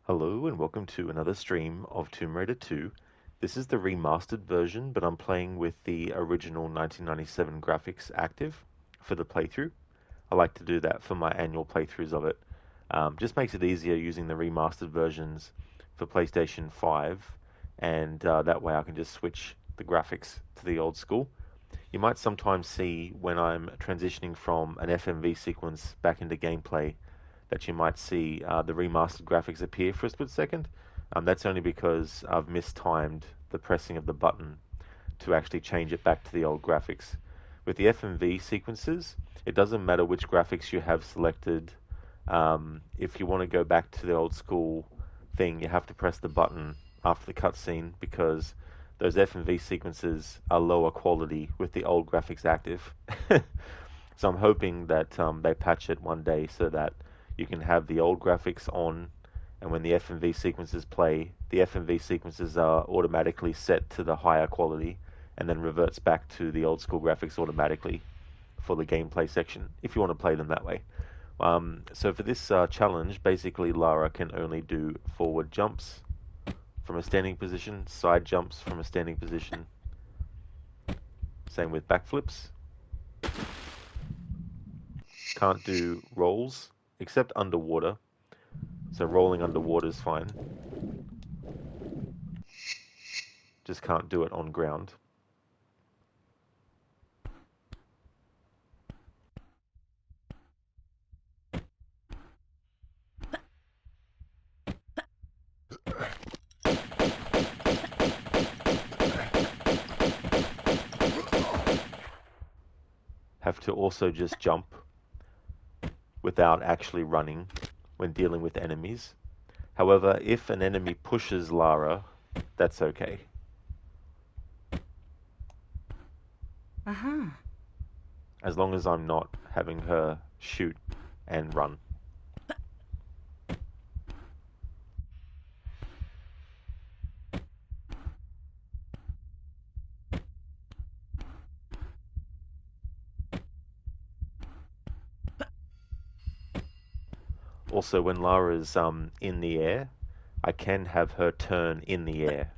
Hello and welcome to another stream of Tomb Raider 2. This is the remastered version, but I'm playing with the original 1997 graphics active for the playthrough. I like to do that for my annual playthroughs of it. Just makes it easier using the remastered versions for PlayStation 5, and that way I can just switch the graphics to the old school. You might sometimes see when I'm transitioning from an FMV sequence back into gameplay that you might see the remastered graphics appear for a split second. That's only because I've mistimed the pressing of the button to actually change it back to the old graphics. With the FMV sequences, it doesn't matter which graphics you have selected. If you want to go back to the old school thing, you have to press the button after the cutscene because those FMV sequences are lower quality with the old graphics active. So I'm hoping that they patch it one day so that you can have the old graphics on, and when the FMV sequences play, the FMV sequences are automatically set to the higher quality, and then reverts back to the old school graphics automatically for the gameplay section, if you want to play them that way. So for this challenge, basically Lara can only do forward jumps from a standing position, side jumps from a standing position. Same with backflips. Can't do rolls, except underwater. So rolling underwater is fine. Just can't do it on ground. Have to also just jump without actually running when dealing with enemies. However, if an enemy pushes Lara, that's okay. Uh-huh. As long as I'm not having her shoot and run. Also, when Lara's in the air, I can have her turn in the air.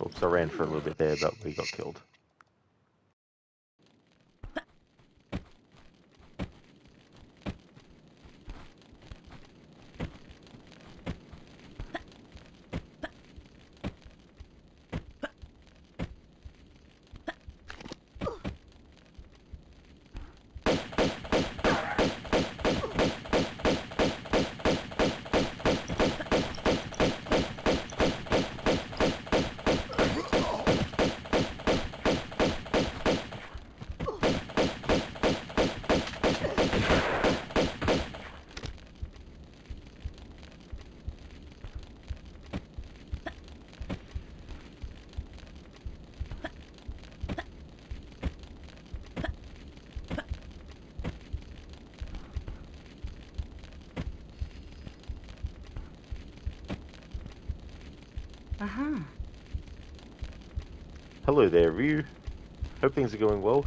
Oops, I ran for a little bit there, but we got killed. Uh-huh. Hello there, Ryu. Hope things are going well.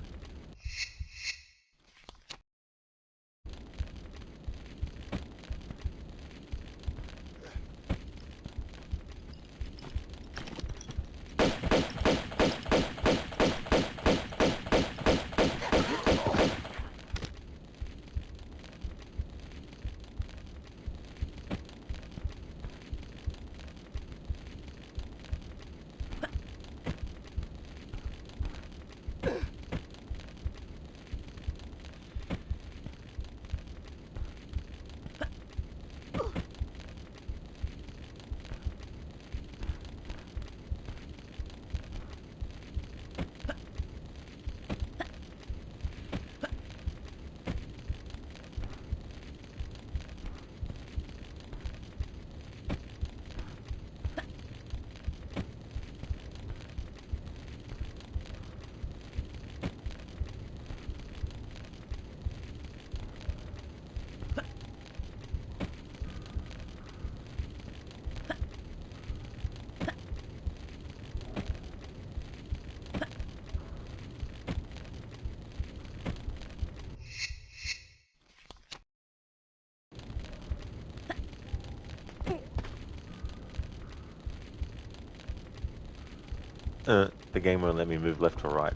The game won't let me move left or right.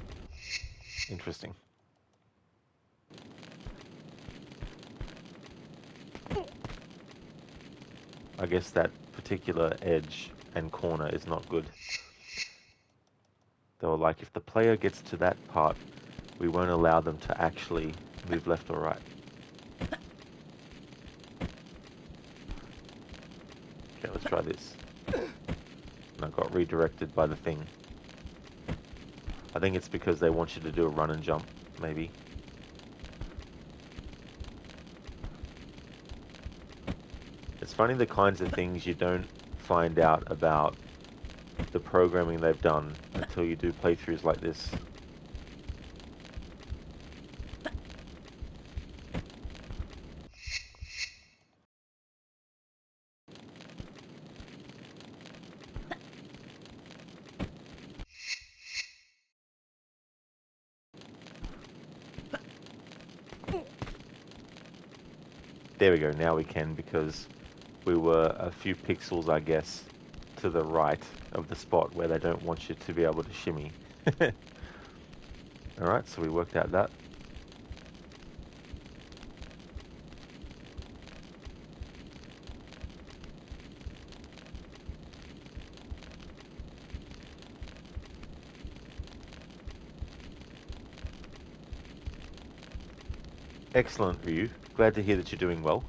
Interesting. I guess that particular edge and corner is not good. They were like, if the player gets to that part, we won't allow them to actually move left or right. Okay, let's try this. And I got redirected by the thing. I think it's because they want you to do a run and jump, maybe. It's funny the kinds of things you don't find out about the programming they've done until you do playthroughs like this. There we go, now we can, because we were a few pixels, I guess, to the right of the spot where they don't want you to be able to shimmy. Alright, so we worked out that. Excellent, Ryu. Glad to hear that you're doing well.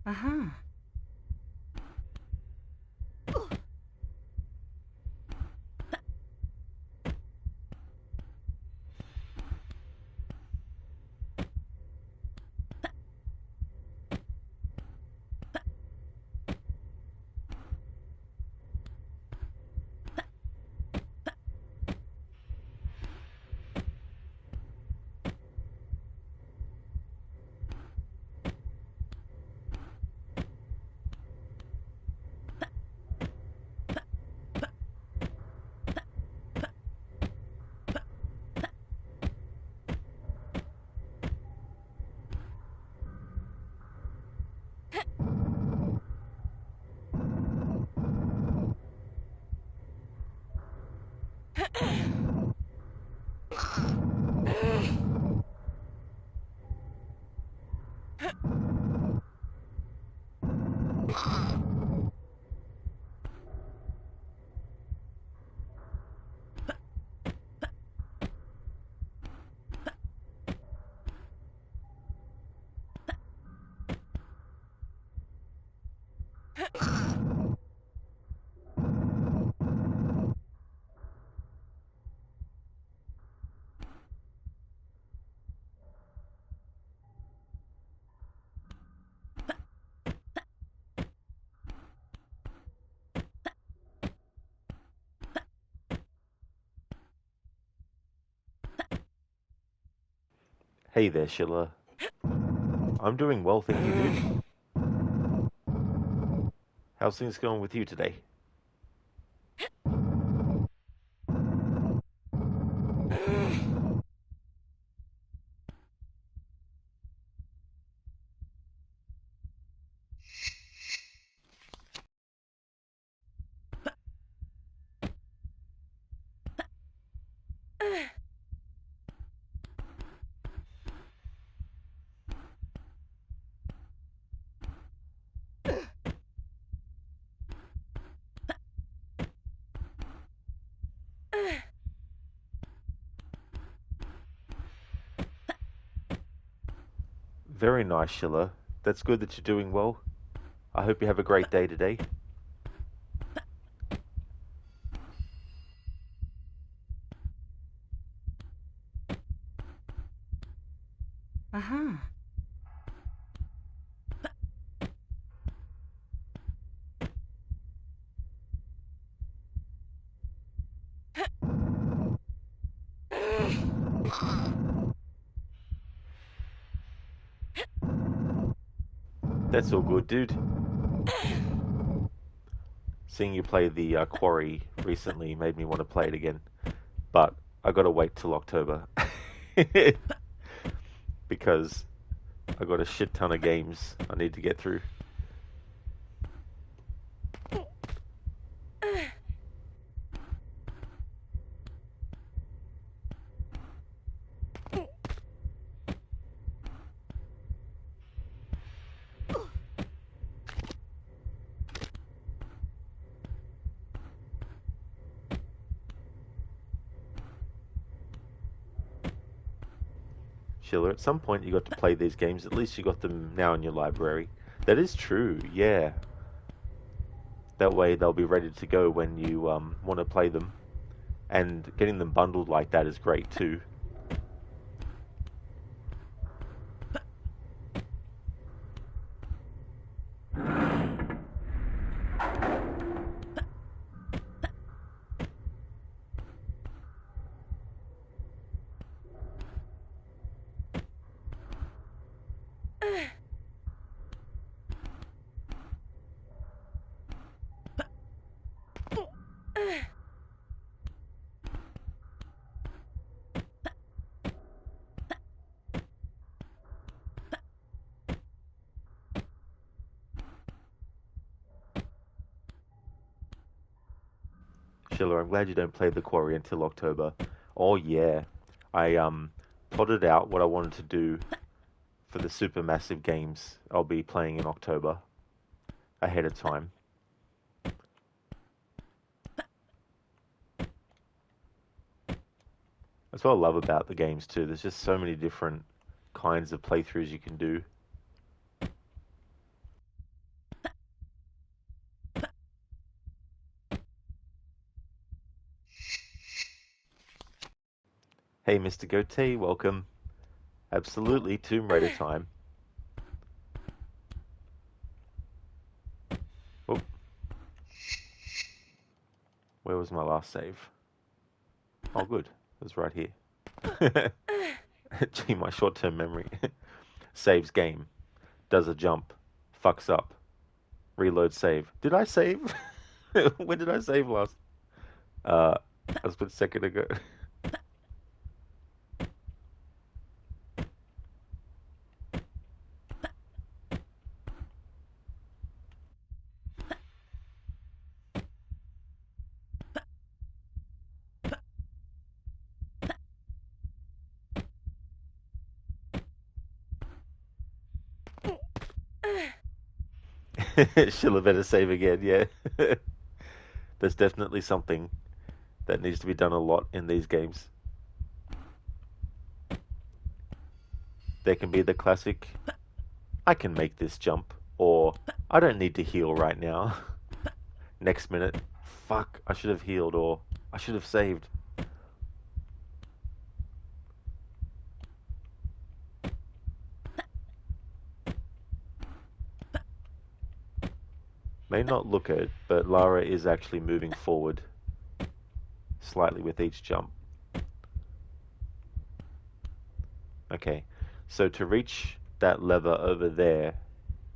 Uh-huh. Hey there, Sheila. I'm doing well, thank you, dude. How's things going with you today? Very nice, Sheila. That's good that you're doing well. I hope you have a great day today. Uh-huh. That's all good, dude. Seeing you play the Quarry recently made me want to play it again, but I gotta wait till October because I got a shit ton of games I need to get through. Sheila, at some point you got to play these games. At least you got them now in your library. That is true, yeah. That way they'll be ready to go when you want to play them. And getting them bundled like that is great too. Sheila, I'm glad you don't play the Quarry until October. Oh yeah, I plotted out what I wanted to do for the supermassive games I'll be playing in October ahead of time. That's what I love about the games too. There's just so many different kinds of playthroughs you can do. Hey, Mr. Goatee, welcome. Absolutely, Tomb Raider time. Oh, where was my last save? Oh, good. It was right here. Gee, my short-term memory. Saves game. Does a jump. Fucks up. Reload save. Did I save? When did I save last? Uh, a split second ago. She'll have better save again, yeah. There's definitely something that needs to be done a lot in these games. There can be the classic, I can make this jump, or I don't need to heal right now. Next minute, fuck, I should have healed, or I should have saved. May not look it, but Lara is actually moving forward slightly with each jump. Okay, so to reach that lever over there,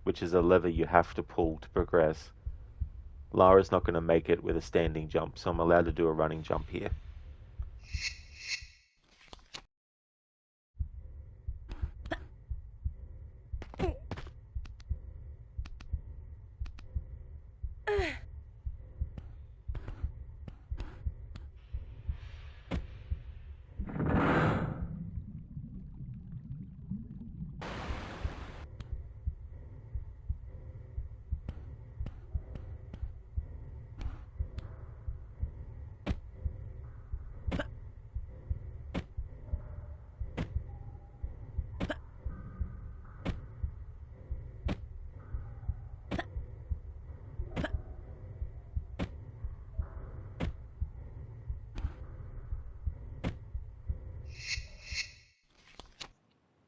which is a lever you have to pull to progress, Lara's not going to make it with a standing jump, so I'm allowed to do a running jump here.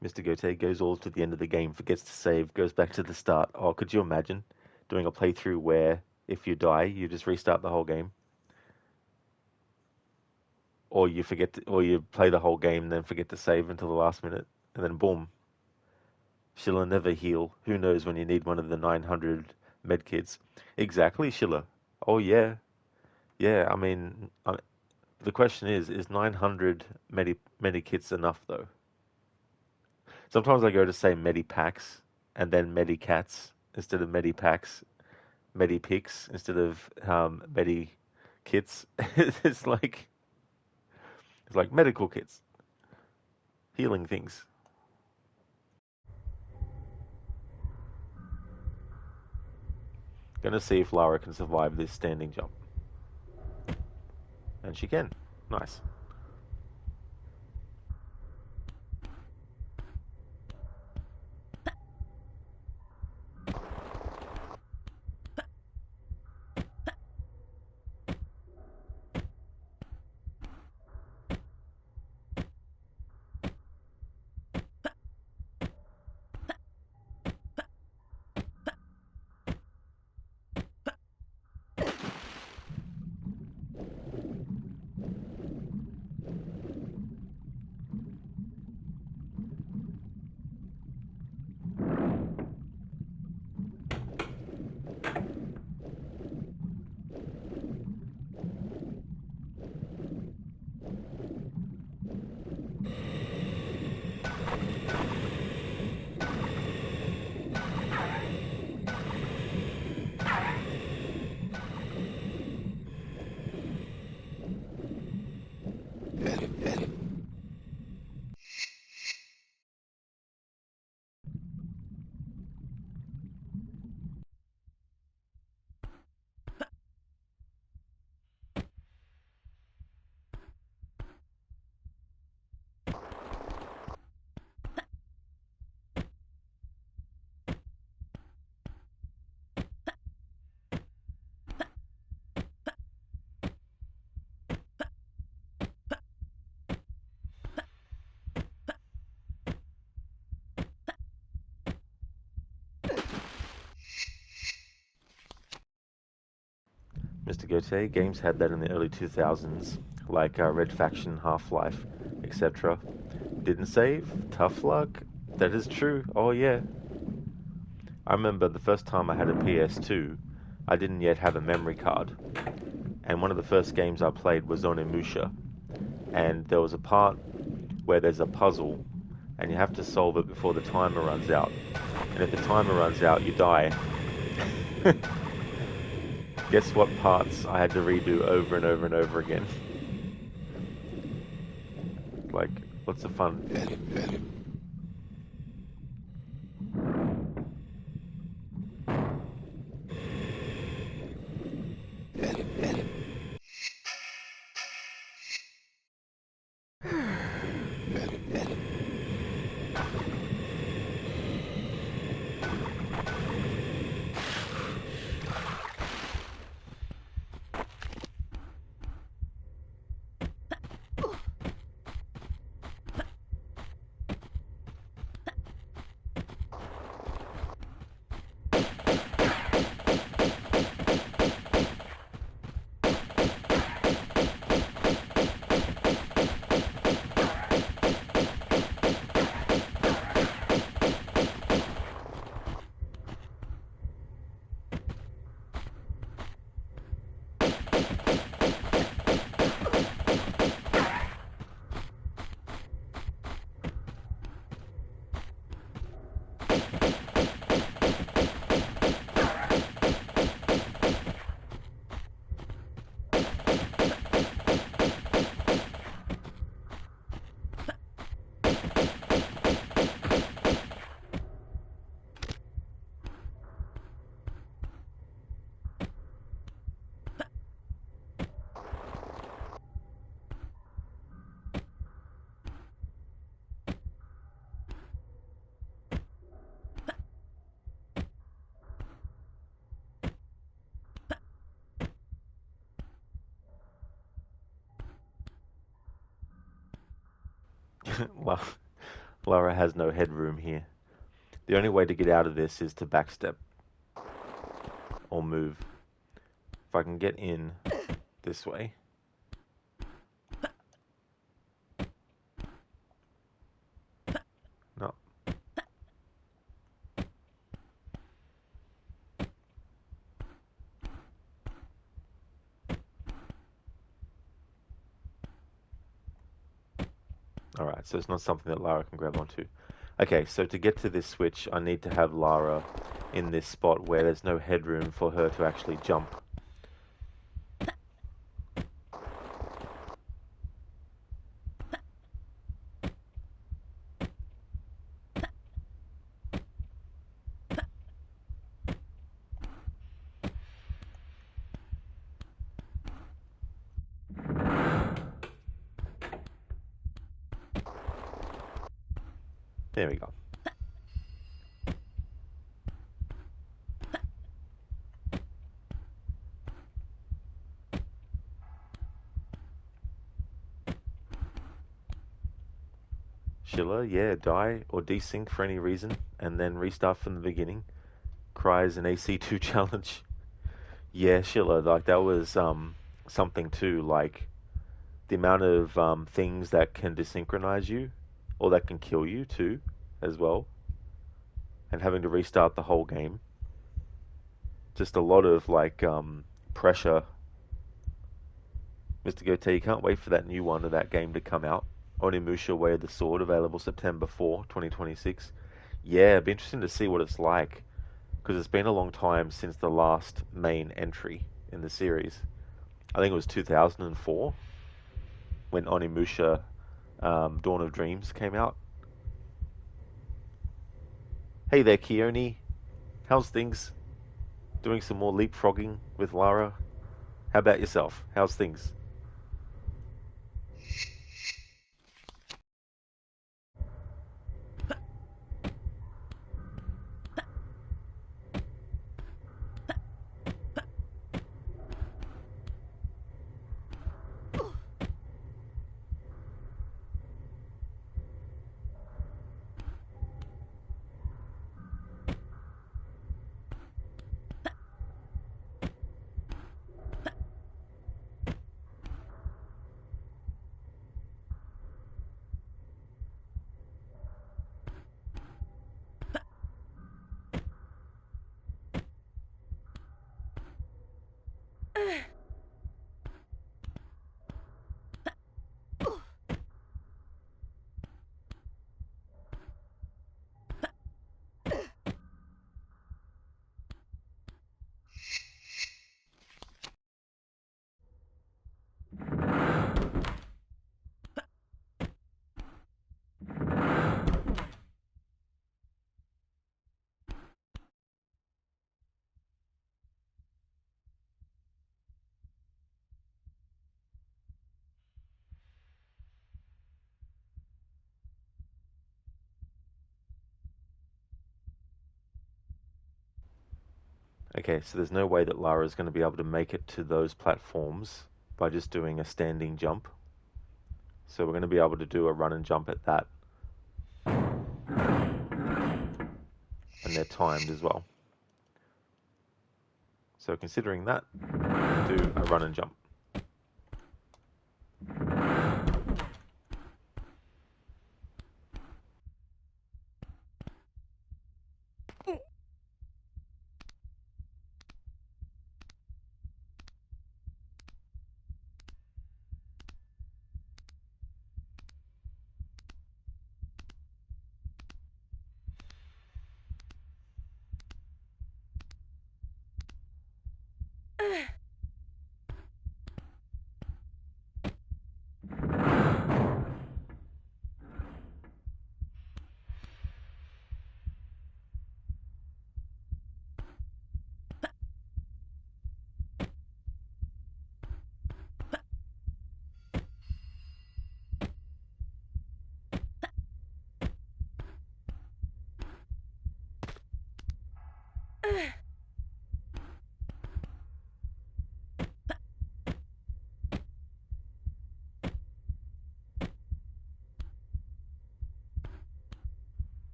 Mr. Gote goes all to the end of the game, forgets to save, goes back to the start. Oh, could you imagine doing a playthrough where if you die, you just restart the whole game? Or you forget to, or you play the whole game and then forget to save until the last minute, and then boom, She'll never heal. Who knows when you need one of the 900 medkits? Exactly, Sheila. Oh yeah, yeah. I mean, the question is 900 medikits enough though? Sometimes I go to say medipacks and then medicats instead of medipacks, medipicks instead of medikits. It's like it's like medical kits, healing things. Gonna see if Lara can survive this standing jump, and she can. Nice. Mr. Gote, games had that in the early 2000s, like Red Faction, Half-Life, etc. Didn't save? Tough luck. That is true. Oh yeah. I remember the first time I had a PS2, I didn't yet have a memory card, and one of the first games I played was Onimusha, and there was a part where there's a puzzle, and you have to solve it before the timer runs out. And if the timer runs out, you die. Guess what parts I had to redo over and over and over again? Like, lots of fun. Lara has no headroom here. The only way to get out of this is to backstep or move. If I can get in this way. No. Alright, so it's not something that Lara can grab onto. Okay, so to get to this switch, I need to have Lara in this spot where there's no headroom for her to actually jump. There we go. Schiller, yeah, die or desync for any reason, and then restart from the beginning. Cries an AC2 challenge. Yeah, Schiller, like that was something too, like the amount of things that can desynchronize you, or that can kill you too, as well, and having to restart the whole game. Just a lot of like pressure. Mr. Gote, you can't wait for that new one of that game to come out. Onimusha Way of the Sword, available September 4, 2026. Yeah, it'd be interesting to see what it's like, because it's been a long time since the last main entry in the series. I think it was 2004 when Onimusha Dawn of Dreams came out. Hey there, Keone. How's things? Doing some more leapfrogging with Lara? How about yourself? How's things? Okay, so there's no way that Lara is going to be able to make it to those platforms by just doing a standing jump. So we're going to be able to do a run and jump at that. And they're timed as well. So considering that, do a run and jump.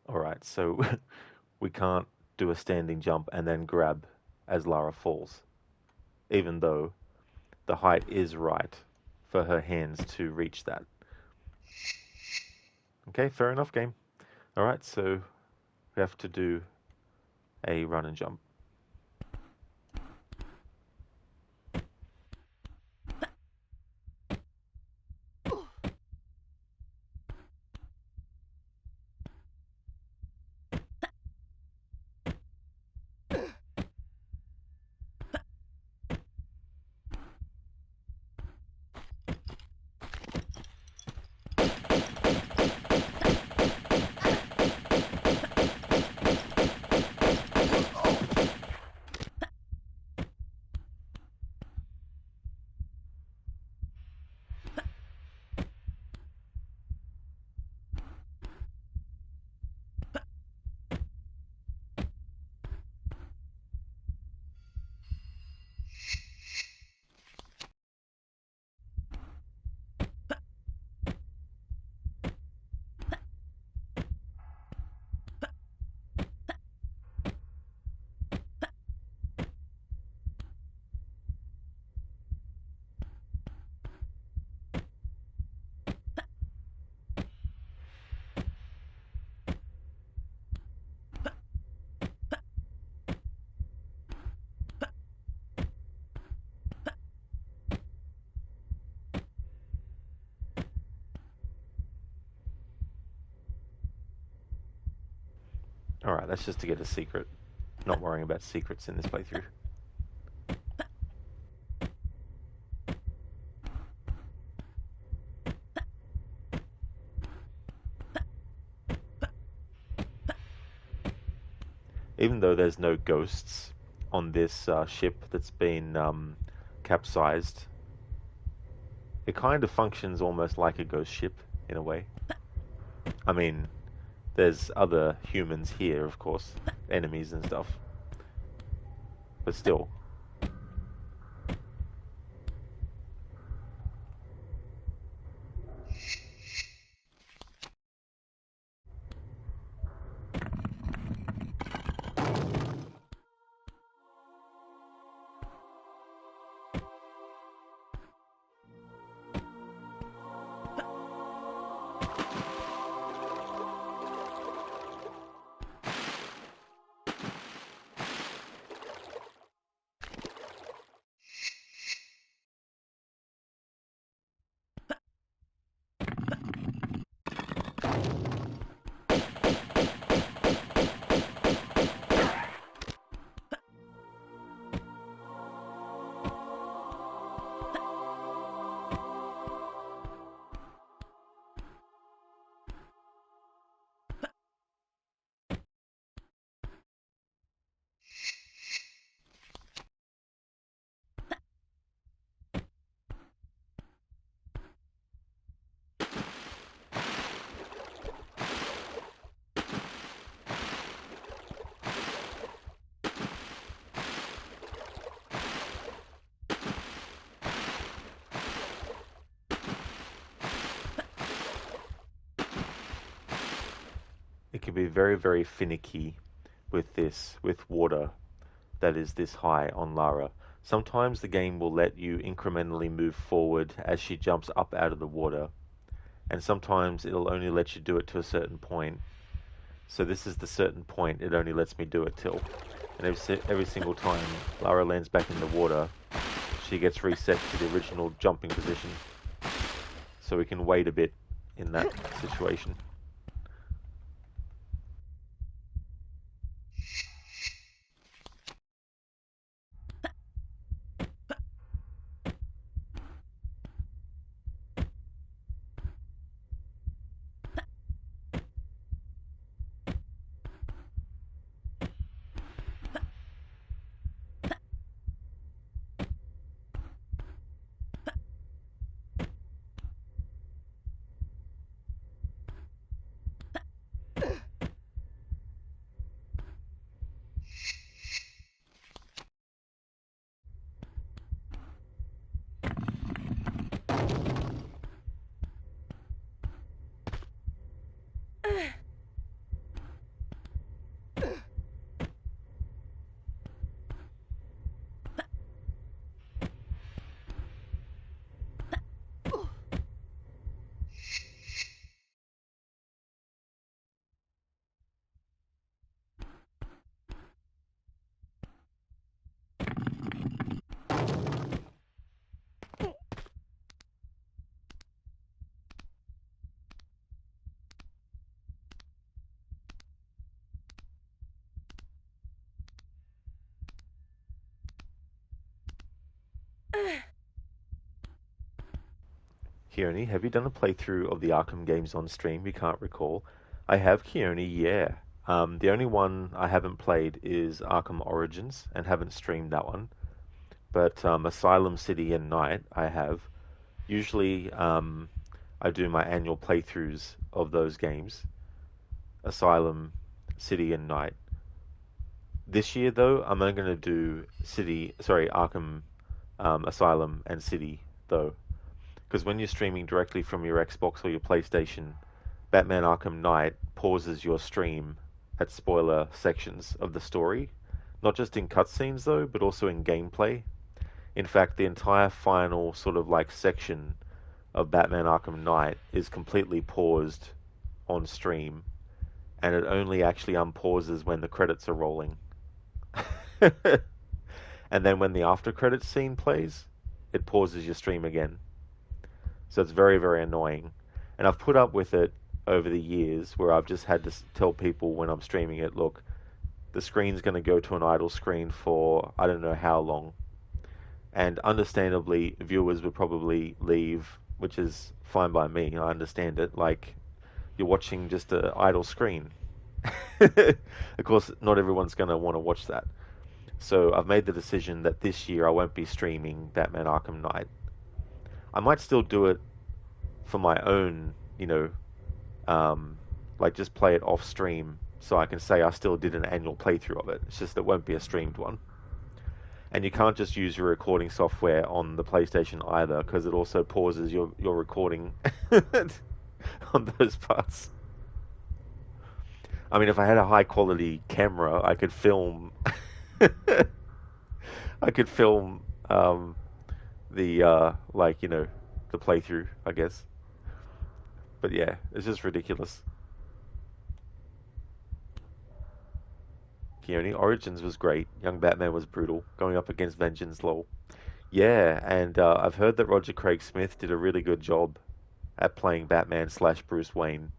Alright, so we can't do a standing jump and then grab as Lara falls, even though the height is right for her hands to reach that. Okay, fair enough, game. Alright, so we have to do a run and jump. Alright, that's just to get a secret. Not worrying about secrets in this playthrough. Even though there's no ghosts on this ship that's been capsized, it kind of functions almost like a ghost ship in a way. I mean, there's other humans here, of course, enemies and stuff, but still. It can be very, very finicky with this, with water that is this high on Lara. Sometimes the game will let you incrementally move forward as she jumps up out of the water, and sometimes it'll only let you do it to a certain point. So this is the certain point it only lets me do it till. And every single time Lara lands back in the water, she gets reset to the original jumping position. So we can wait a bit in that situation. Kearney, have you done a playthrough of the Arkham games on stream? You can't recall. I have, Kearney, yeah. The only one I haven't played is Arkham Origins and haven't streamed that one. But Asylum City and Night I have. Usually I do my annual playthroughs of those games. Asylum, City and Night. This year though, I'm only going to do Arkham, Asylum and City though. Because when you're streaming directly from your Xbox or your PlayStation, Batman Arkham Knight pauses your stream at spoiler sections of the story. Not just in cutscenes though, but also in gameplay. In fact, the entire final sort of like section of Batman Arkham Knight is completely paused on stream, and it only actually unpauses when the credits are rolling. And then when the after credits scene plays, it pauses your stream again. So it's very, very annoying. And I've put up with it over the years where I've just had to tell people when I'm streaming it, look, the screen's going to go to an idle screen for I don't know how long. And understandably, viewers would probably leave, which is fine by me. I understand it. Like, you're watching just an idle screen. Of course, not everyone's going to want to watch that. So I've made the decision that this year I won't be streaming Batman Arkham Knight. I might still do it for my own, um, like just play it off stream so I can say I still did an annual playthrough of it. It's just it won't be a streamed one. And you can't just use your recording software on the PlayStation either because it also pauses your recording on those parts. I mean, if I had a high quality camera, I could film. I could film the the playthrough, I guess. But yeah, it's just ridiculous. Keone Origins was great. Young Batman was brutal, going up against Vengeance lol. Yeah, and I've heard that Roger Craig Smith did a really good job at playing Batman slash Bruce Wayne.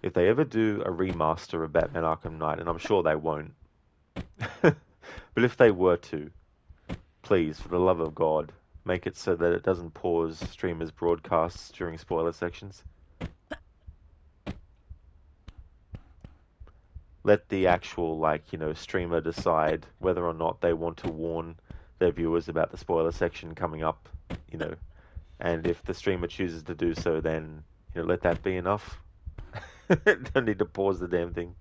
If they ever do a remaster of Batman Arkham Knight, and I'm sure they won't, but if they were to, please, for the love of God, make it so that it doesn't pause streamers' broadcasts during spoiler sections. Let the actual, streamer decide whether or not they want to warn their viewers about the spoiler section coming up, you know, and if the streamer chooses to do so, then, let that be enough. Don't need to pause the damn thing.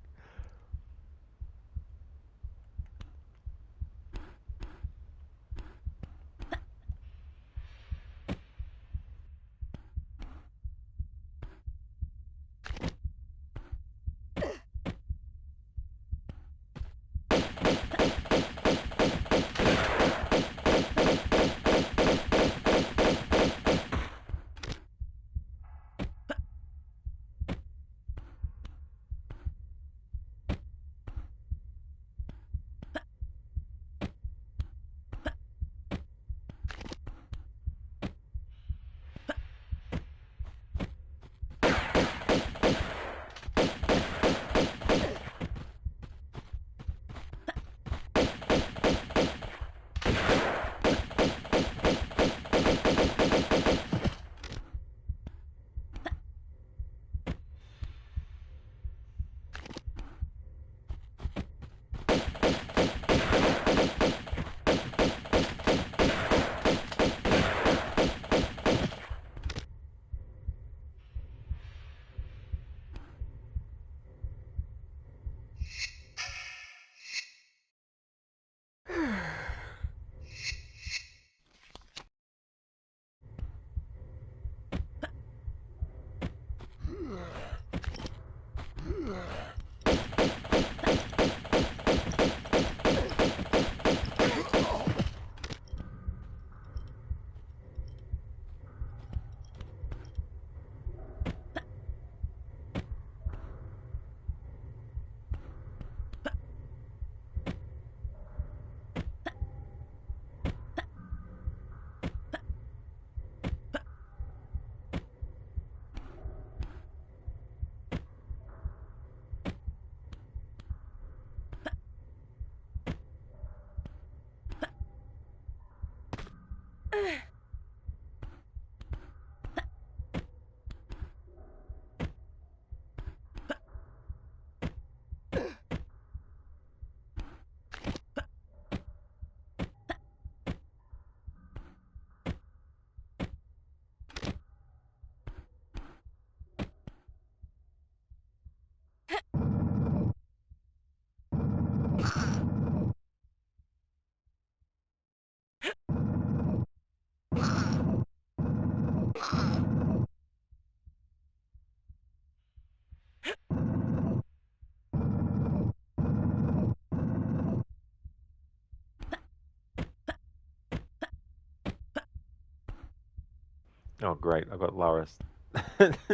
Oh, great. I've got Lara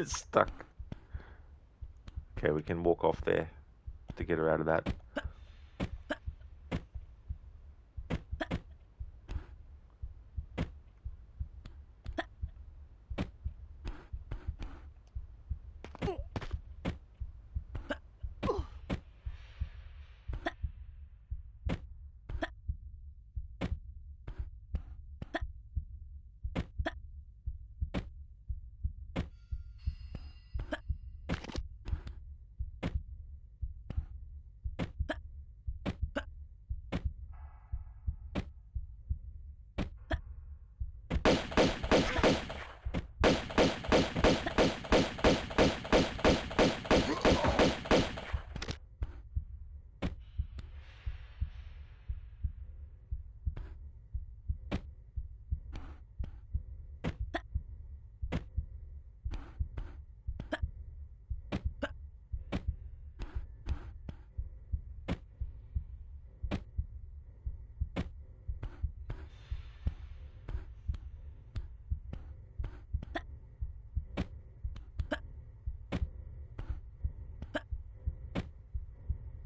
stuck. Okay, we can walk off there to get her out of that.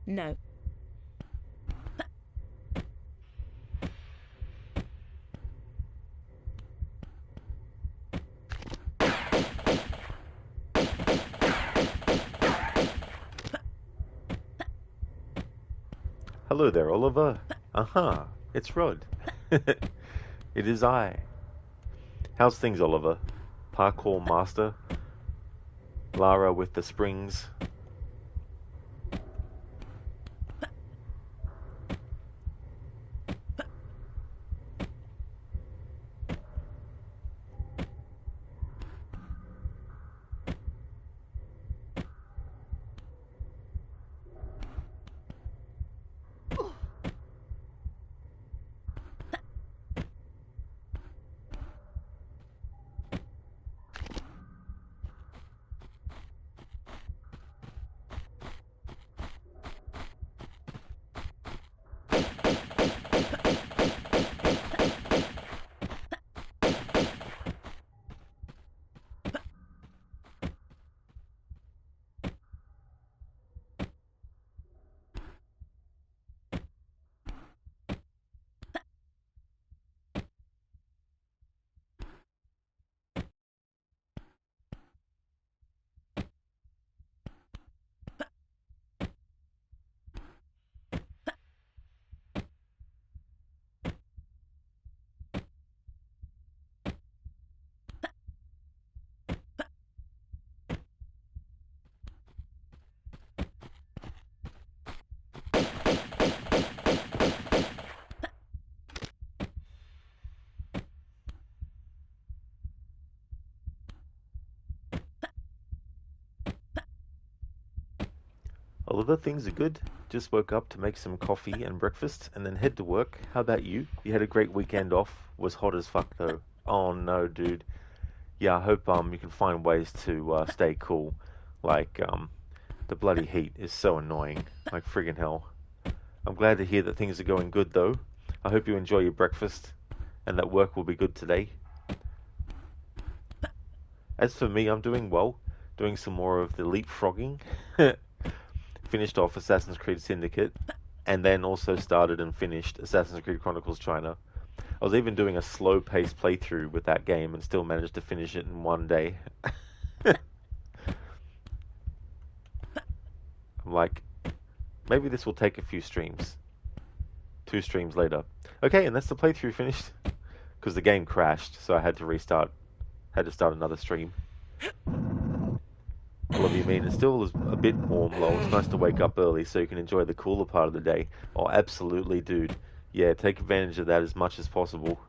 No. Hello there, Oliver. Aha, it's Rod. It is I. How's things, Oliver? Parkour master? Lara with the springs? Oliver, things are good. Just woke up to make some coffee and breakfast and then head to work. How about you? You had a great weekend off. Was hot as fuck though. Oh no, dude. Yeah, I hope you can find ways to stay cool. Like the bloody heat is so annoying. Like friggin' hell. I'm glad to hear that things are going good though. I hope you enjoy your breakfast and that work will be good today. As for me, I'm doing well. Doing some more of the leapfrogging. Finished off Assassin's Creed Syndicate, and then also started and finished Assassin's Creed Chronicles China. I was even doing a slow-paced playthrough with that game and still managed to finish it in one day. I'm like, maybe this will take a few streams. 2 streams later. Okay, and that's the playthrough finished. Because the game crashed, so I had to restart. Had to start another stream. I love you, mean. It still is a bit warm, lol. It's nice to wake up early so you can enjoy the cooler part of the day. Oh, absolutely, dude. Yeah, take advantage of that as much as possible.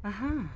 Aha.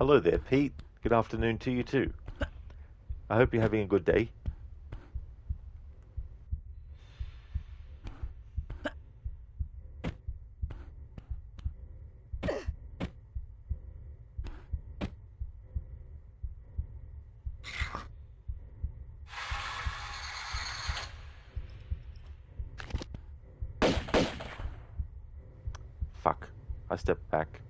Hello there, Pete. Good afternoon to you too. I hope you're having a good day. Fuck. I stepped back.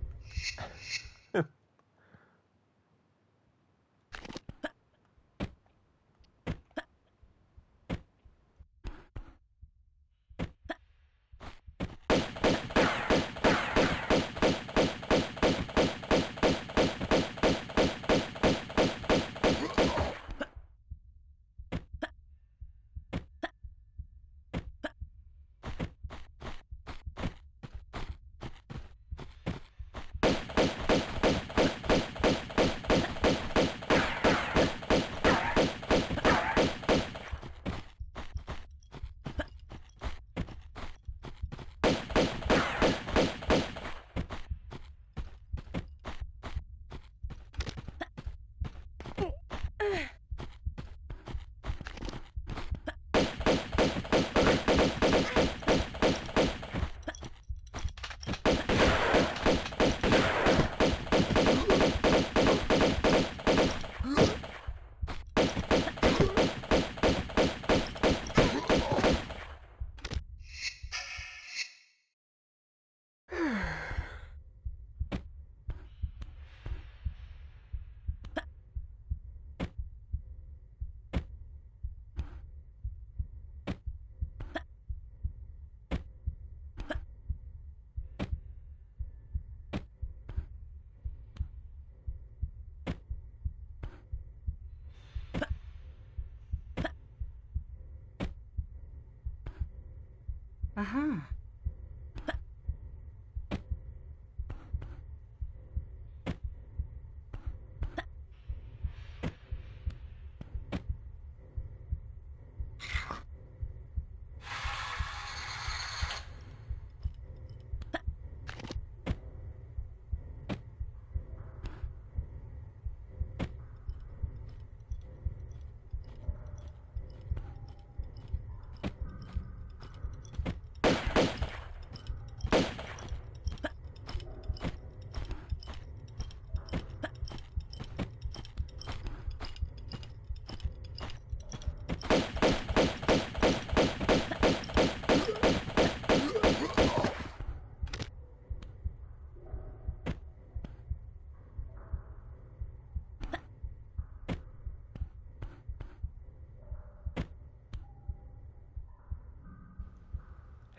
Uh-huh.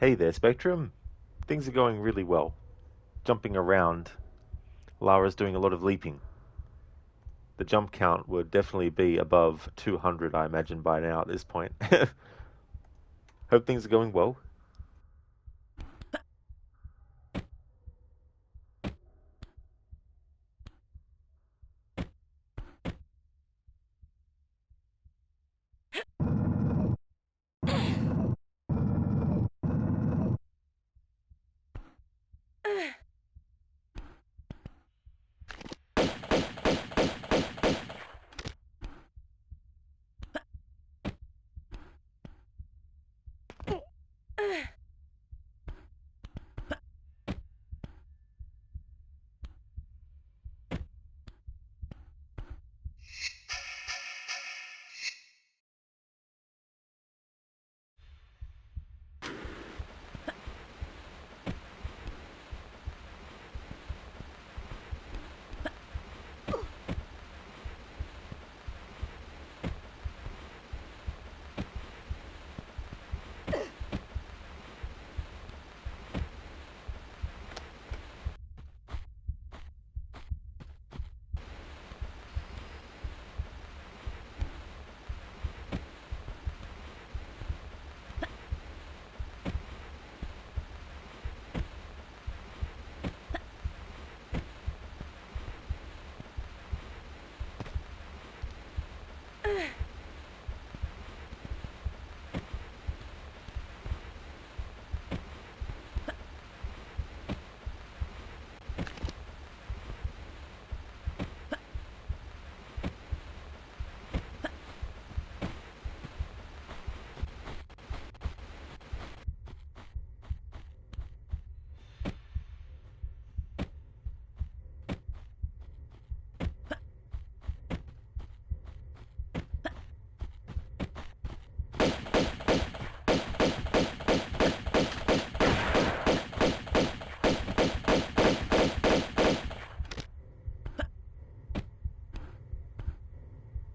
Hey there, Spectrum. Things are going really well. Jumping around. Lara's doing a lot of leaping. The jump count would definitely be above 200, I imagine, by now at this point. Hope things are going well.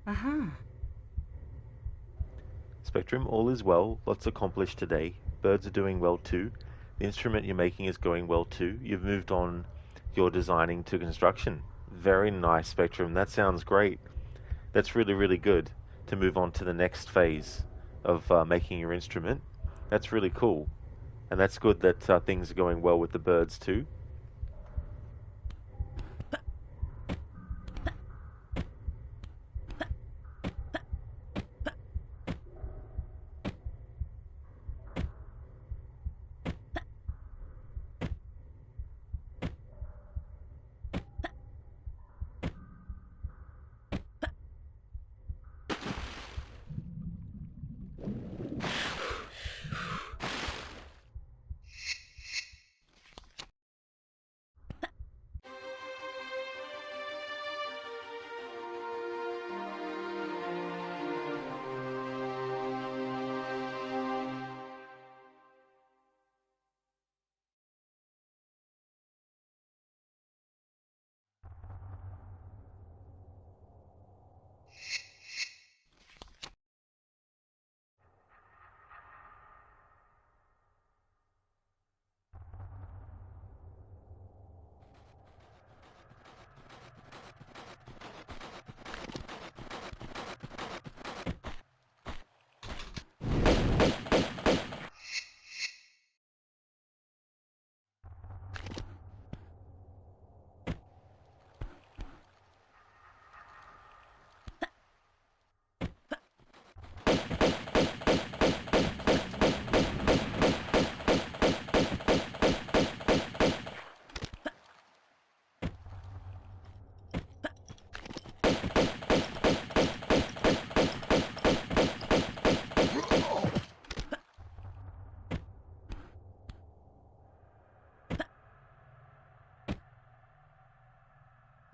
Uh-huh. Spectrum, all is well. Lots accomplished today. Birds are doing well too. The instrument you're making is going well too. You've moved on your designing to construction. Very nice, Spectrum. That sounds great. That's really, really good to move on to the next phase of making your instrument. That's really cool. And that's good that things are going well with the birds too.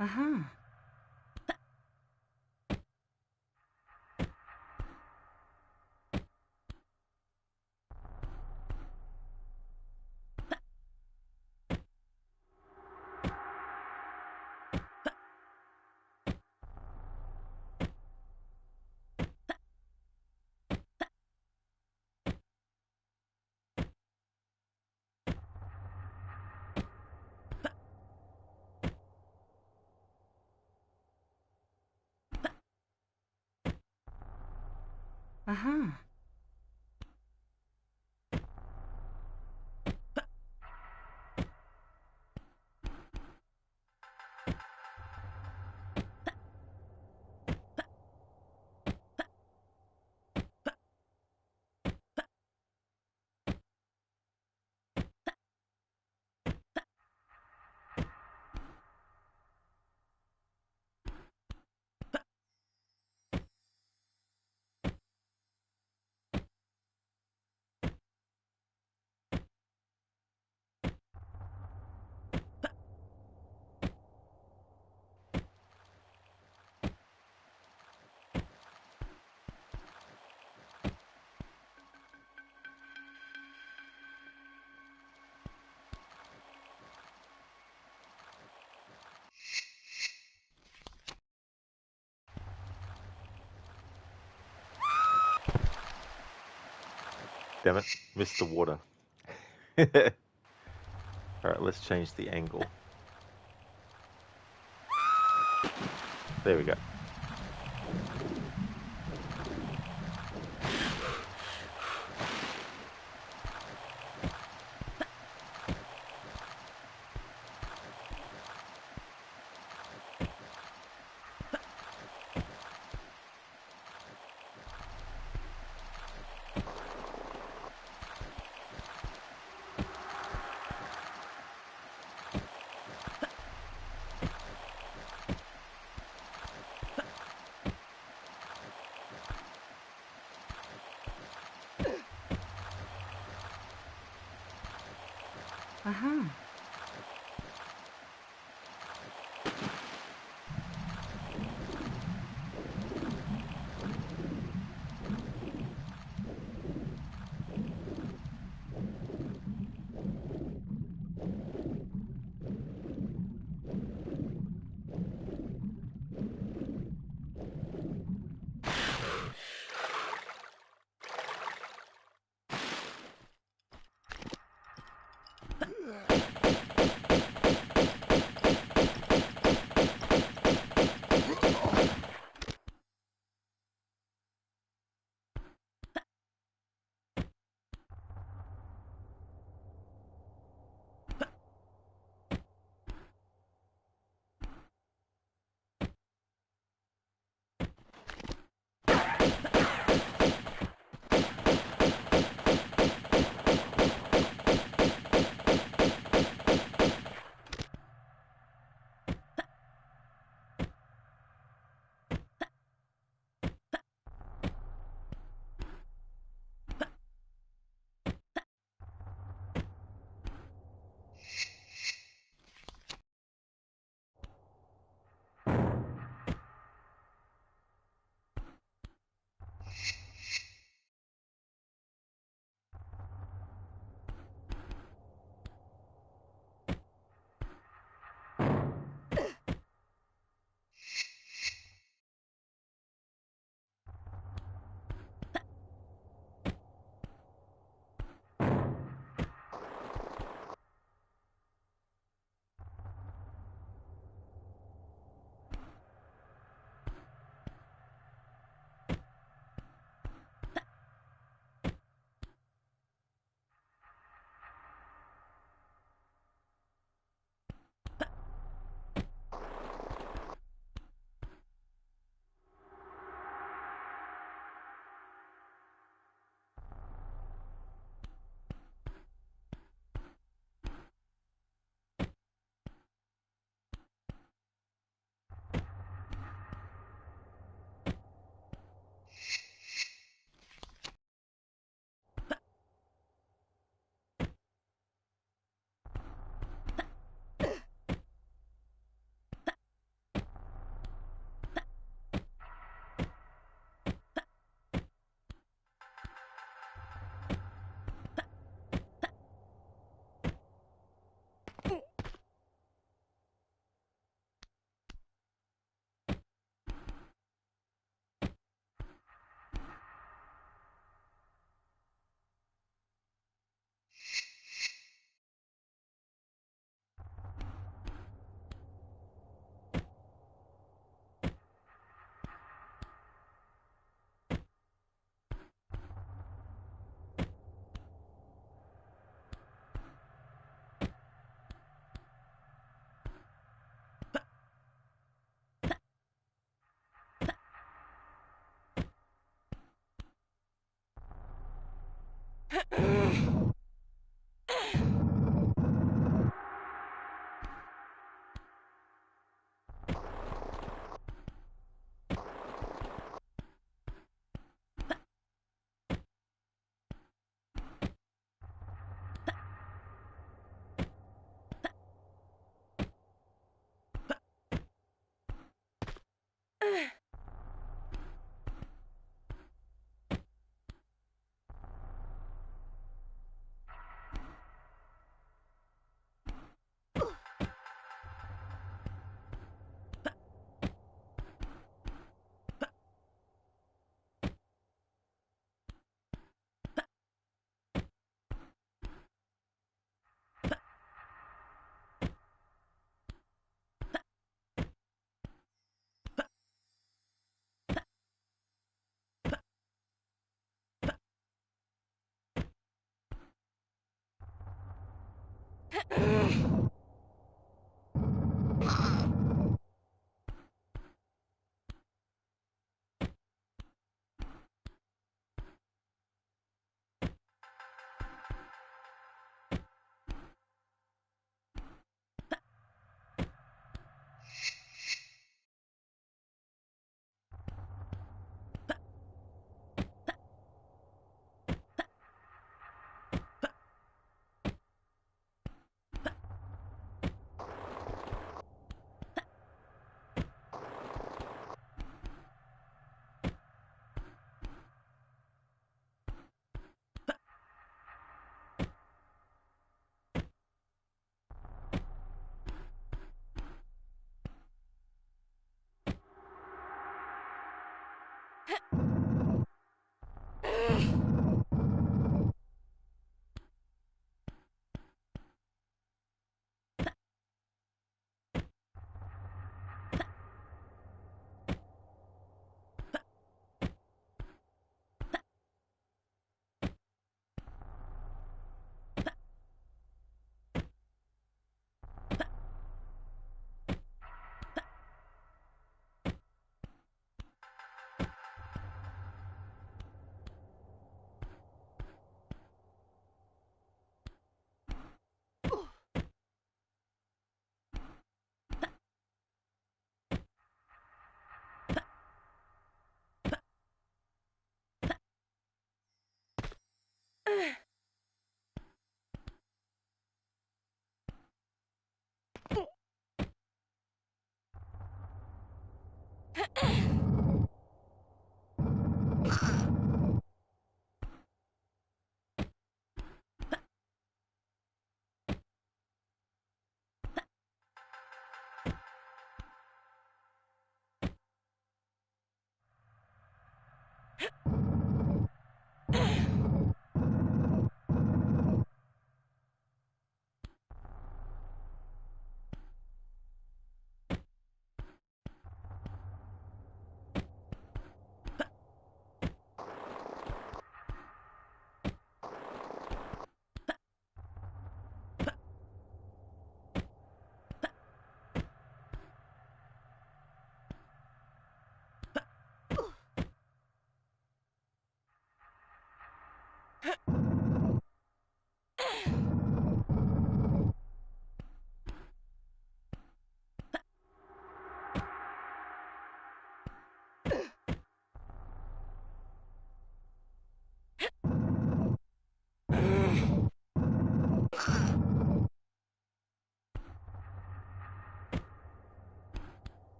Uh-huh. Uh-huh. Damn it, missed the water. Alright, let's change the angle. There we go. Uh-huh.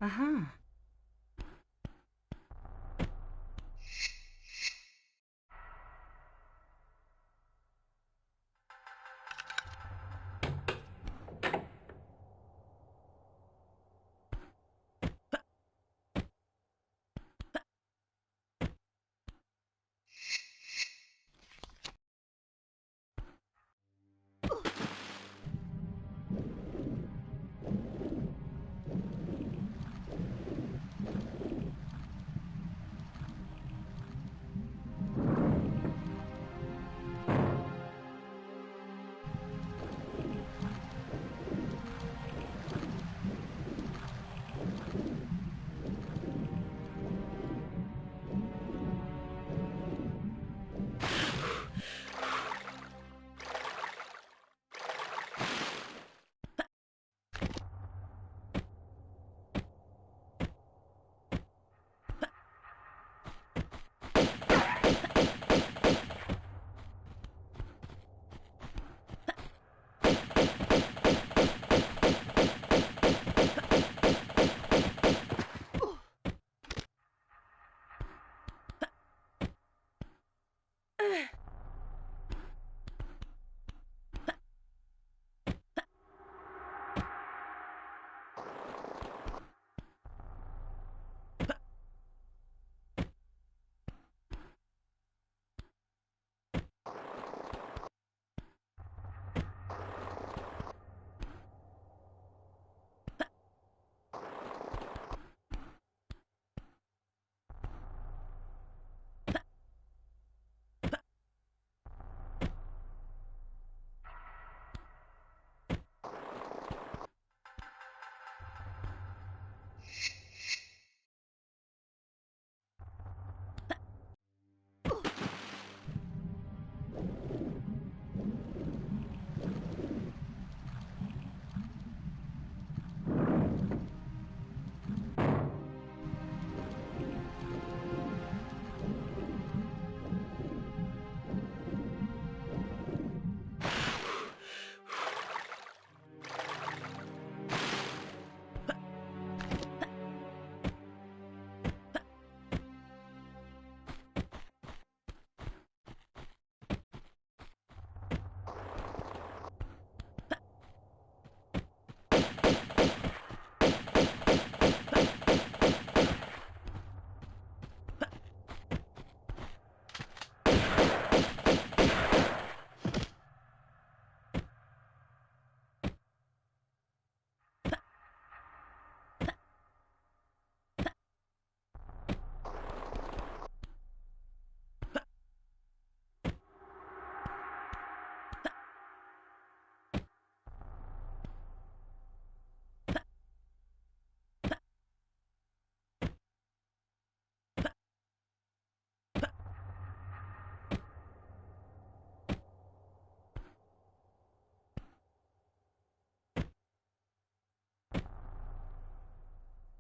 Uh-huh.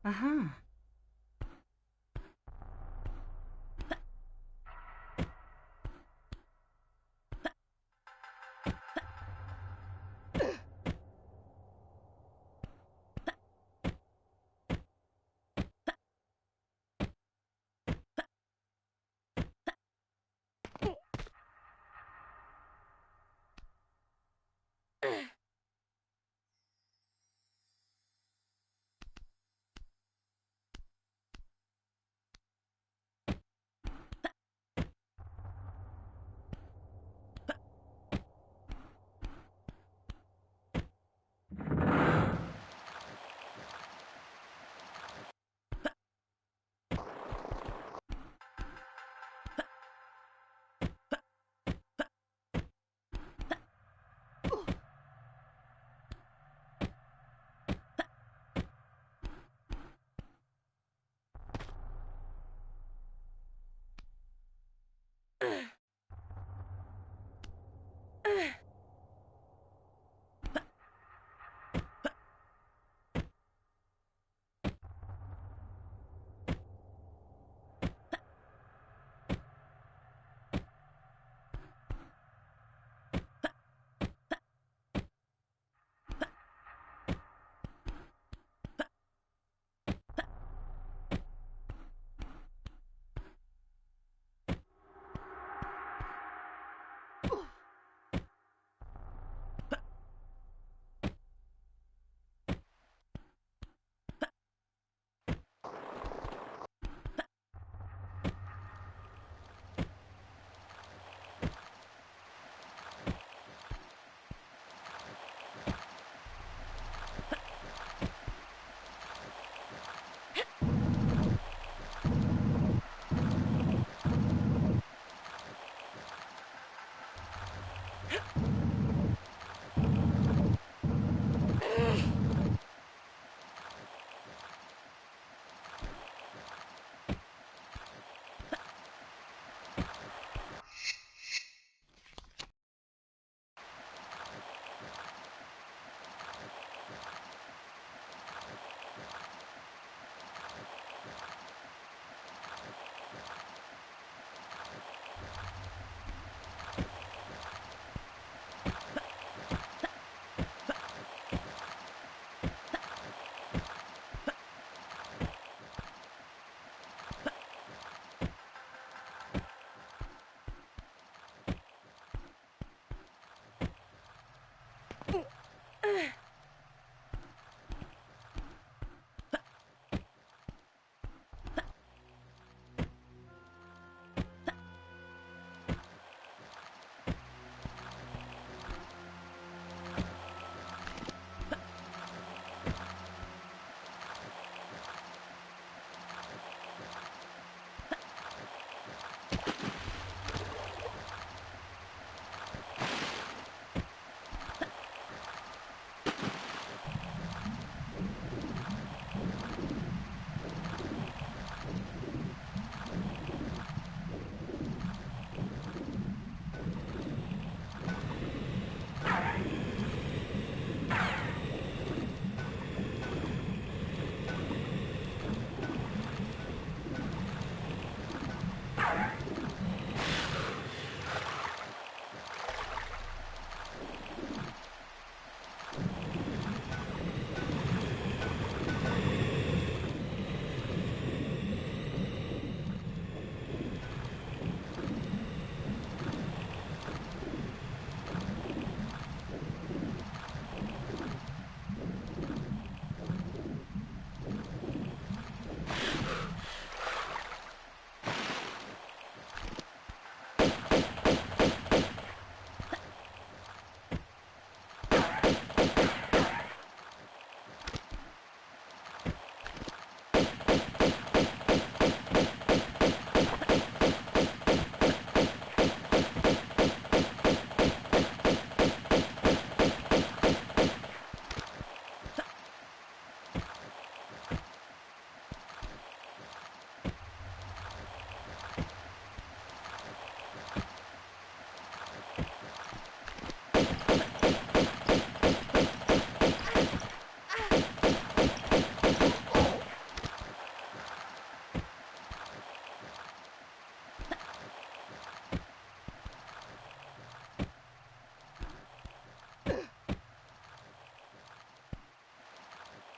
Aha.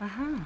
Uh-huh.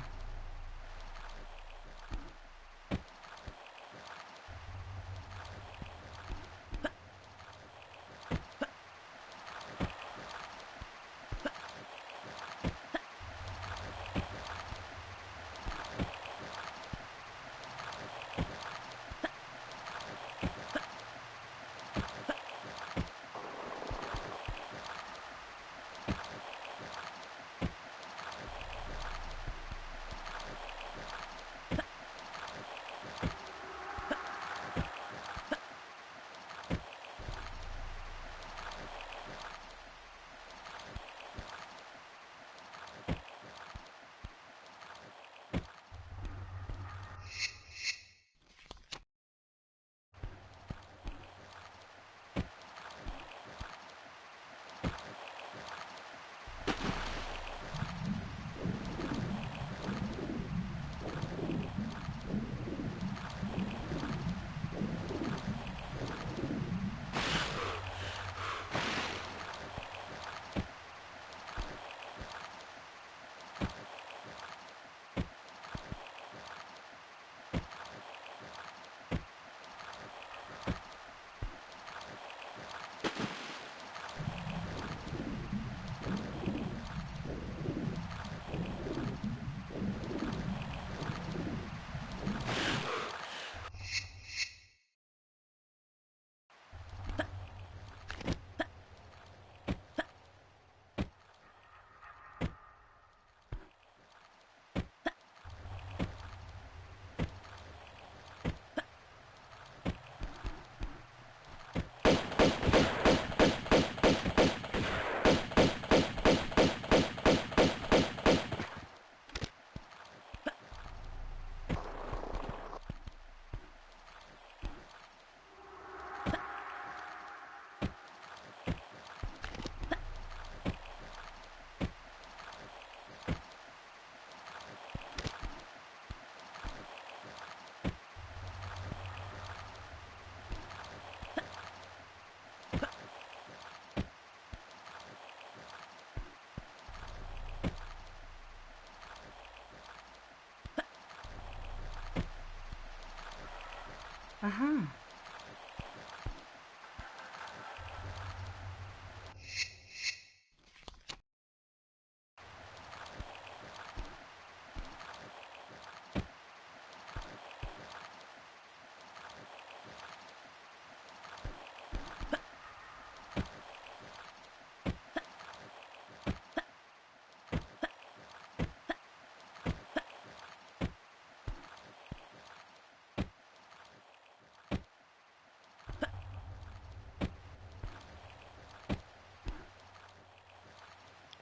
Uh-huh.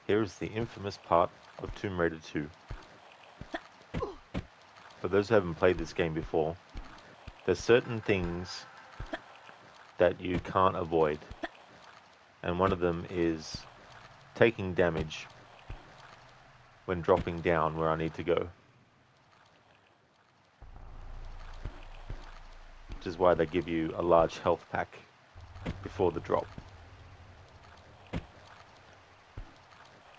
Here is the infamous part of Tomb Raider 2. For those who haven't played this game before, there's certain things that you can't avoid, and one of them is taking damage when dropping down where I need to go, which is why they give you a large health pack before the drop,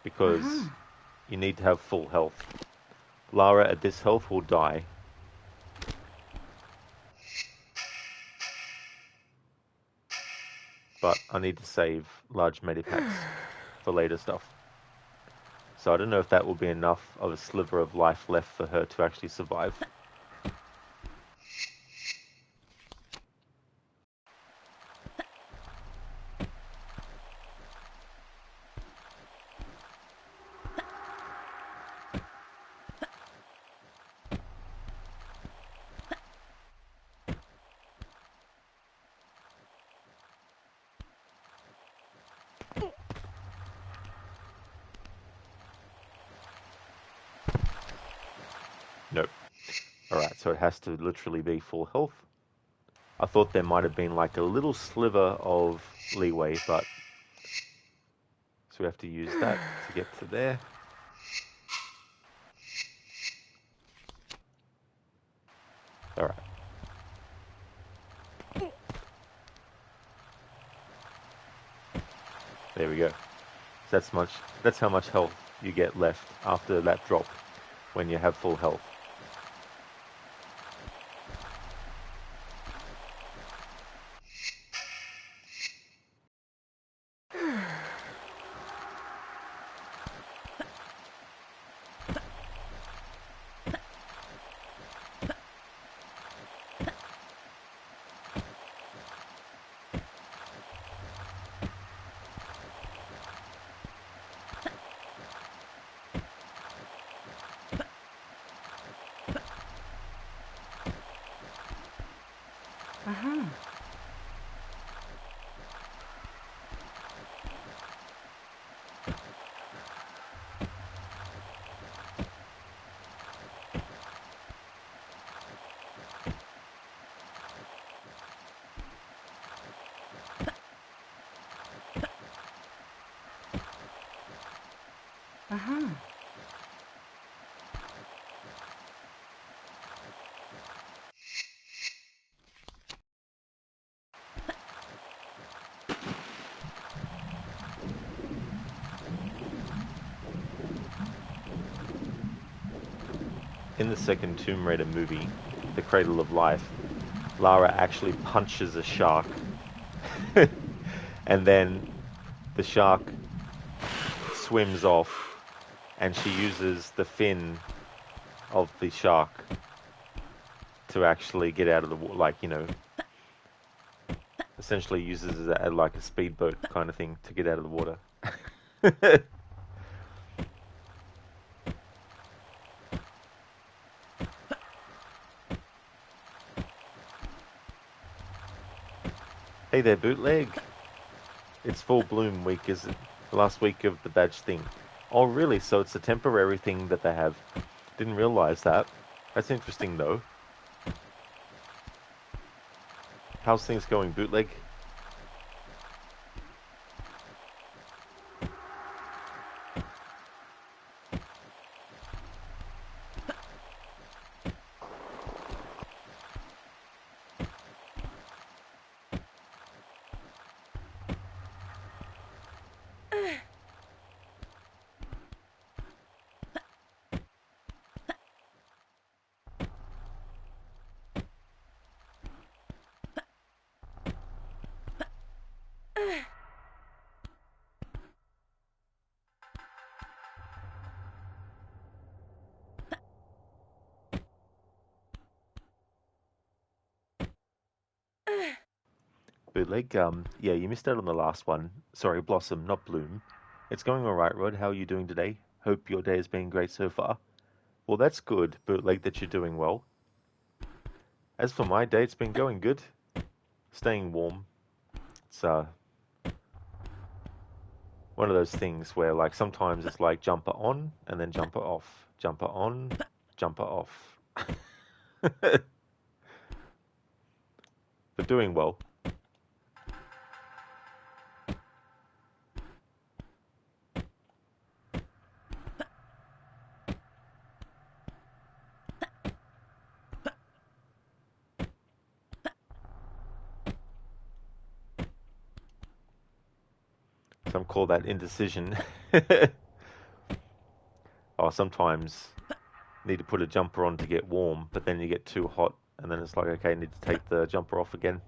because Uh-huh. you need to have full health. Lara at this health will die, but I need to save large medipacks for later stuff. So I don't know if that will be enough of a sliver of life left for her to actually survive. Nope. Alright, so it has to literally be full health. I thought there might have been like a little sliver of leeway, but... So we have to use that to get to there. Alright. There we go. That's how much health you get left after that drop. when you have full health. Aha. Aha. In the second Tomb Raider movie, The Cradle of Life, Lara actually punches a shark, and then the shark swims off, and she uses the fin of the shark to actually get out of the water, like, essentially uses it as like a speedboat kind of thing to get out of the water. Hey there, bootleg. It's full bloom week, is it? The last week of the badge thing. Oh, really? So it's a temporary thing that they have. Didn't realize that. That's interesting, though. How's things going, bootleg? Bootleg, yeah, you missed out on the last one. Sorry, Blossom, not Bloom. It's going alright, Rod. How are you doing today? Hope your day has been great so far. Well, that's good, Bootleg, that you're doing well. As for my day, it's been going good. Staying warm. It's one of those things where, like, sometimes it's like jumper on and then jumper off. Jumper on, jumper off. But doing well. Some call that indecision. Or sometimes need to put a jumper on to get warm, but then you get too hot, and then it's like, okay, I need to take the jumper off again.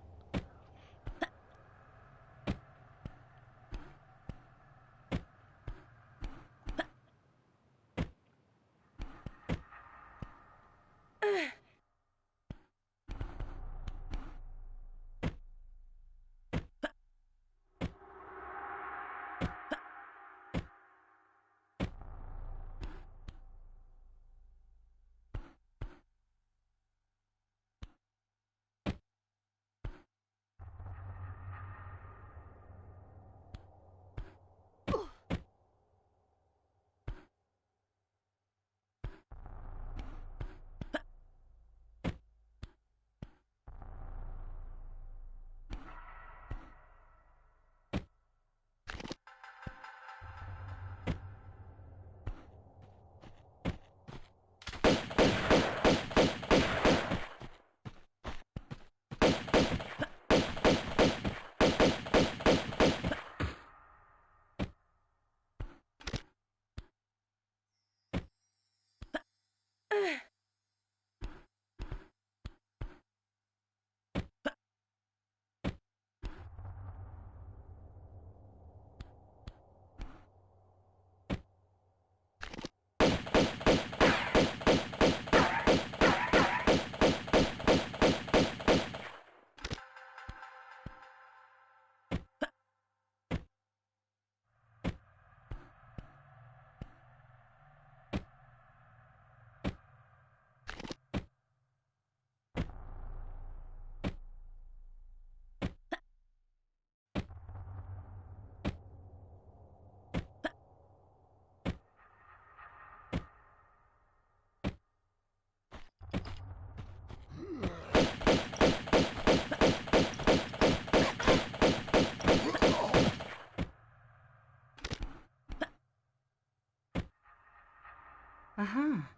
Aha.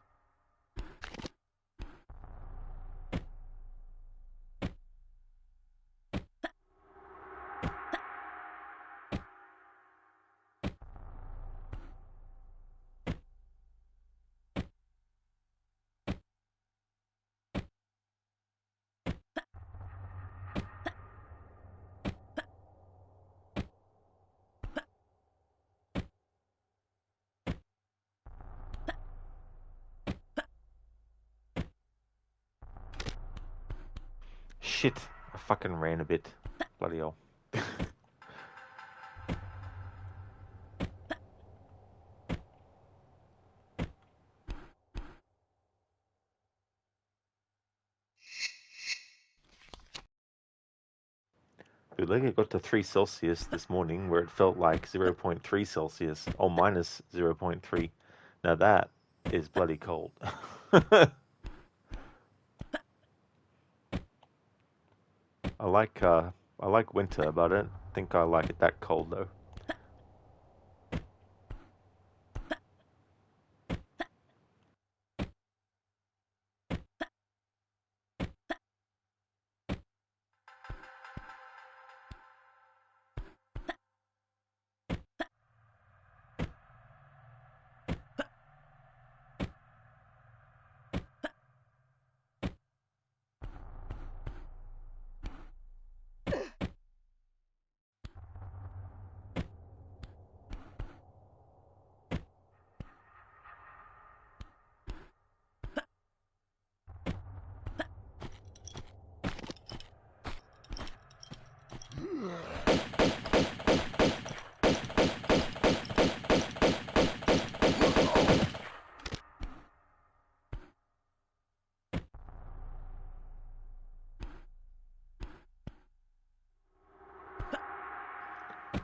Shit, I fucking ran a bit. Bloody hell. Like it got to 3 Celsius this morning where it felt like 0.3 Celsius or minus 0.3. Now that is bloody cold. I like uh I like winter, but I don't think I like it that cold though.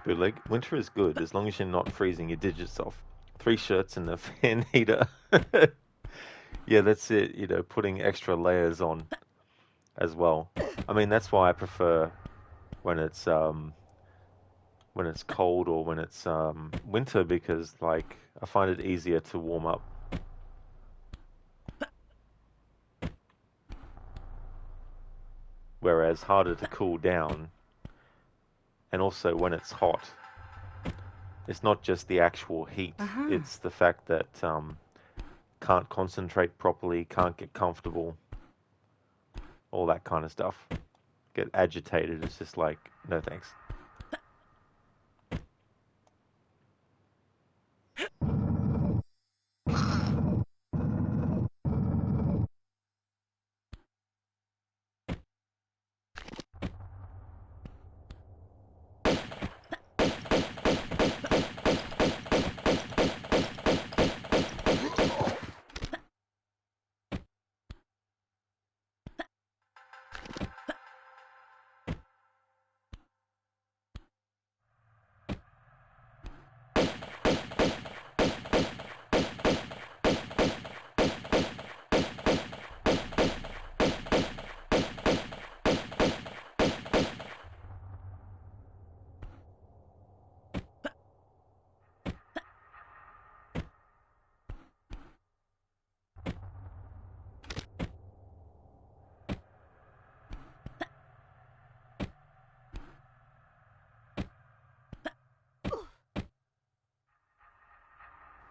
But like winter is good as long as you're not freezing your digits off. 3 shirts and a fan heater. Yeah, that's it, putting extra layers on as well. I mean, that's why I prefer when it's cold or when it's winter because like I find it easier to warm up, whereas harder to cool down. And also when it's hot, it's not just the actual heat; Aha. it's the fact that can't concentrate properly, can't get comfortable, all that kind of stuff. Get agitated. It's just like no thanks.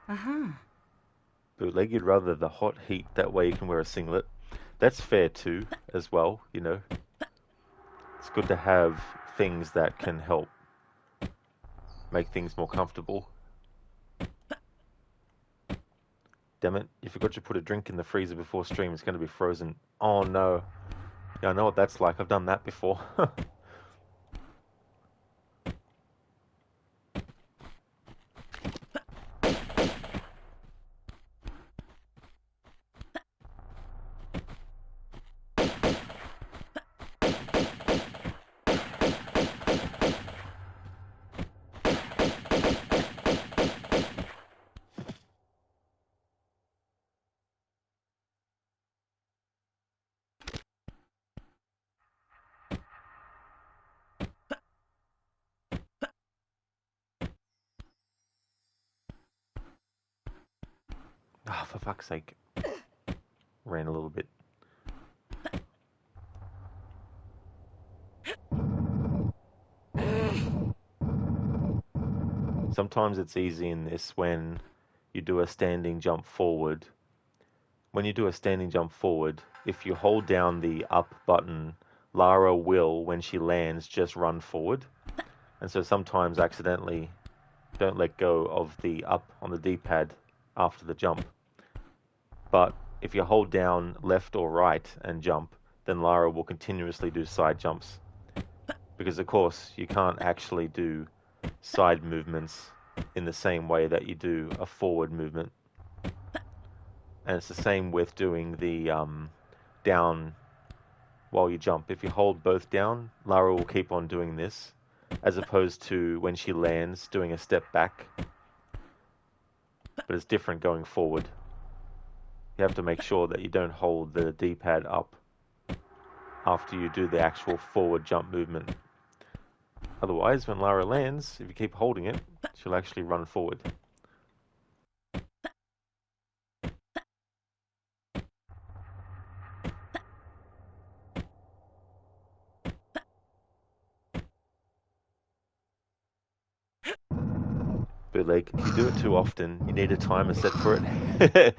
Aha. Bootleg, you'd rather the hot heat, that way you can wear a singlet. That's fair too, as well. It's good to have things that can help make things more comfortable. Damn it, you forgot to put a drink in the freezer before stream. It's going to be frozen. Oh no. Yeah, I know what that's like. I've done that before. fuck's sake. Ran a little bit. Sometimes it's easy in this when you do a standing jump forward. When you do a standing jump forward, if you hold down the up button, Lara will, when she lands, just run forward. And so sometimes accidentally don't let go of the up on the D-pad after the jump. But if you hold down left or right and jump, then Lara will continuously do side jumps. Because of course, you can't actually do side movements in the same way that you do a forward movement. And it's the same with doing the down while you jump. If you hold both down, Lara will keep on doing this, as opposed to when she lands, doing a step back. But it's different going forward. You have to make sure that you don't hold the D-pad up after you do the actual forward jump movement. Otherwise, when Lara lands, if you keep holding it, she'll actually run forward. Bootleg, if you do it too often, you need a timer set for it.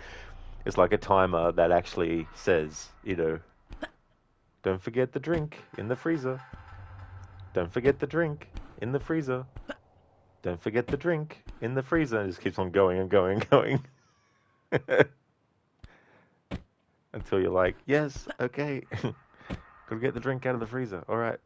It's like a timer that actually says, don't forget the drink in the freezer. Don't forget the drink in the freezer. Don't forget the drink in the freezer. And it just keeps on going and going and going. Until you're like, yes, okay. Gotta get the drink out of the freezer. All right.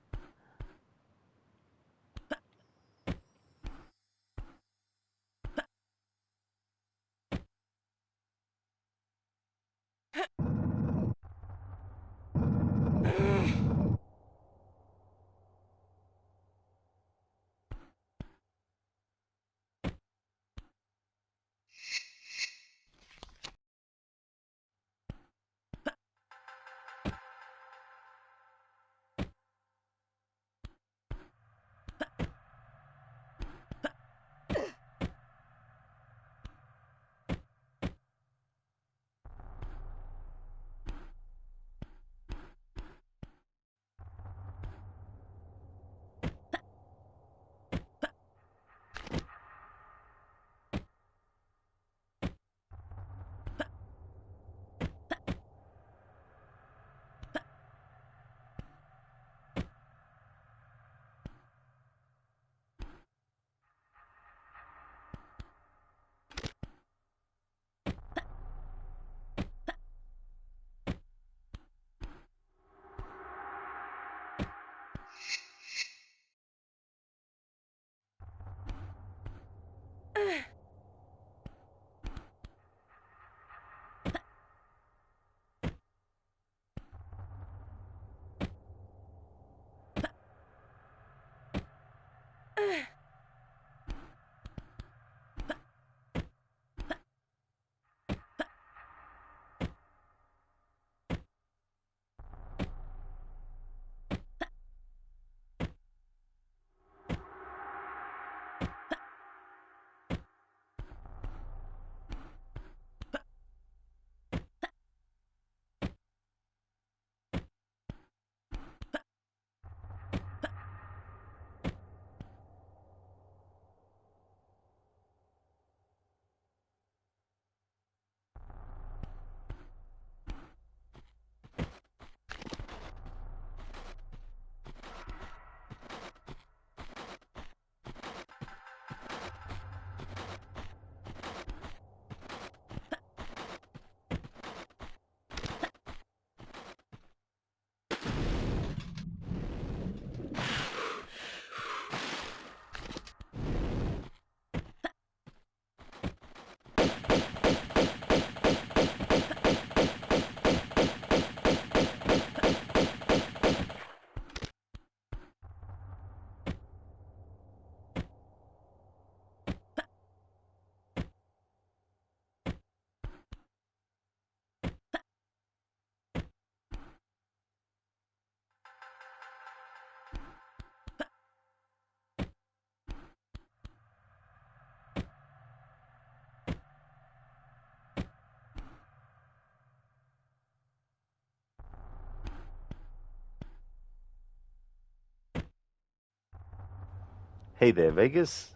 Hey there, Vegas.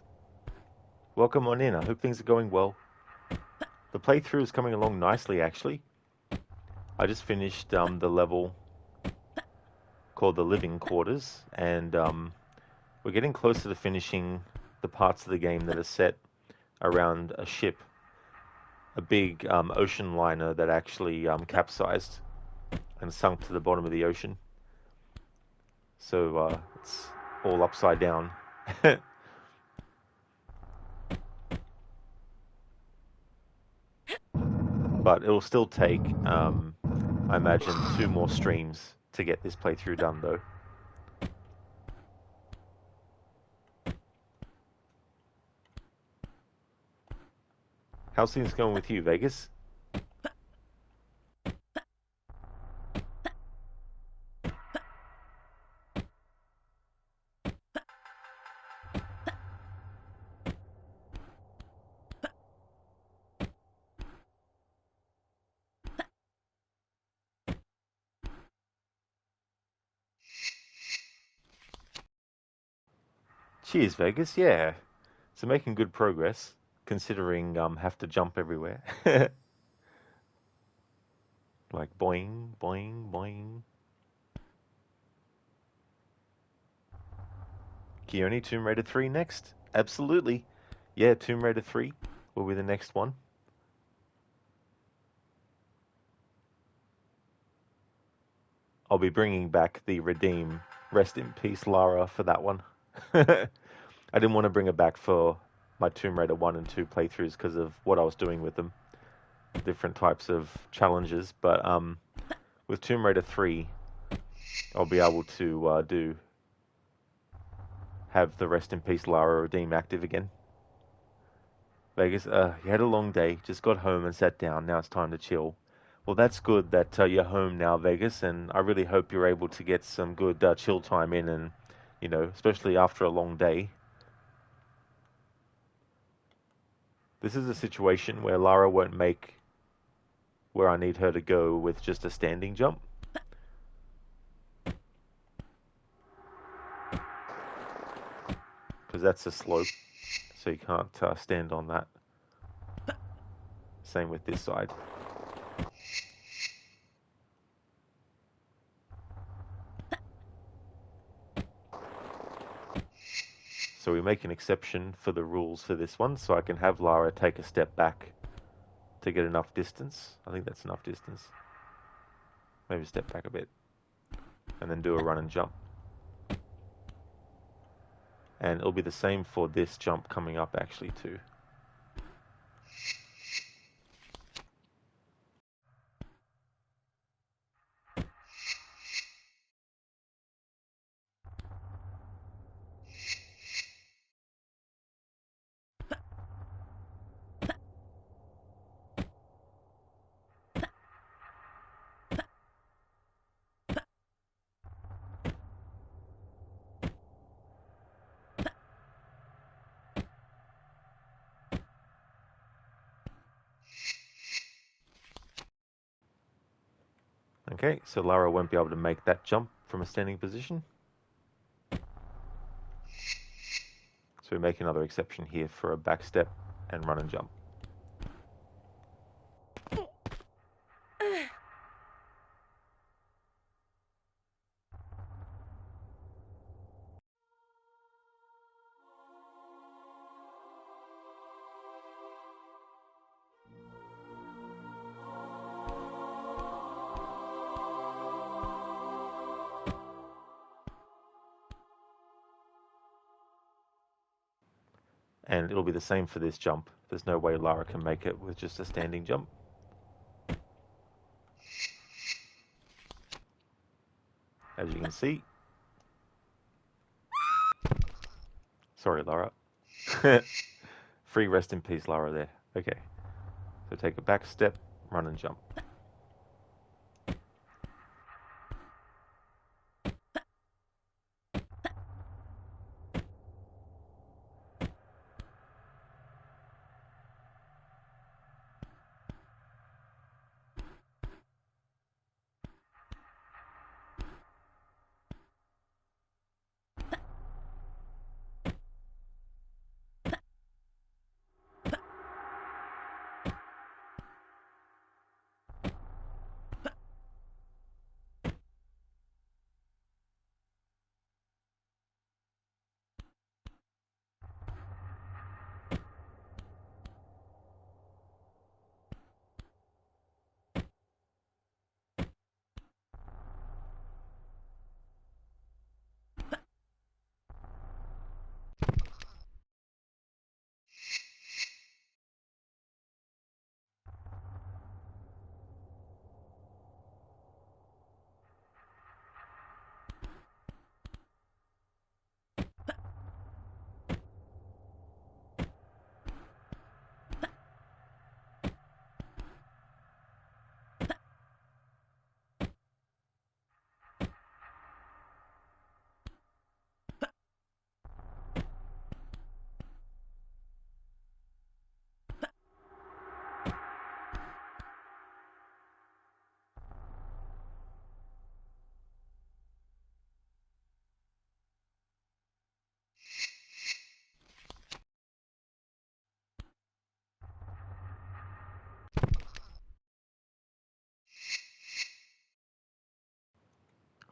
Welcome on in. I hope things are going well. The playthrough is coming along nicely, actually. I just finished the level called the Living Quarters, and we're getting closer to finishing the parts of the game that are set around a ship, a big ocean liner that actually capsized and sunk to the bottom of the ocean. So it's all upside down. But it'll still take, I imagine, 2 more streams to get this playthrough done, though. How's things going with you, Vegas? Cheers, Vegas. Yeah, so making good progress, considering have to jump everywhere. Like boing, boing, boing. Keone, Tomb Raider 3 next? Absolutely. Yeah, Tomb Raider 3 will be the next one. I'll be bringing back the Redeem, Rest in Peace Lara for that one. I didn't want to bring it back for my Tomb Raider 1 and 2 playthroughs because of what I was doing with them. Different types of challenges, but with Tomb Raider 3, I'll be able to have the Rest in Peace Lara Redeem active again. Vegas, you had a long day, just got home and sat down. Now it's time to chill. Well, that's good that you're home now, Vegas, and I really hope you're able to get some good chill time in, and especially after a long day. This is a situation where Lara won't make where I need her to go with just a standing jump. Because that's a slope, so you can't stand on that. Same with this side. So we make an exception for the rules for this one, so I can have Lara take a step back to get enough distance. I think that's enough distance. Maybe step back a bit. And then do a run and jump. And it'll be the same for this jump coming up actually too. Okay, so Lara won't be able to make that jump from a standing position. So we make another exception here for a backstep and run and jump. And it'll be the same for this jump. There's no way Lara can make it with just a standing jump. As you can see. Sorry, Lara. Free rest in peace, Lara there. Okay. So take a back step, run and jump.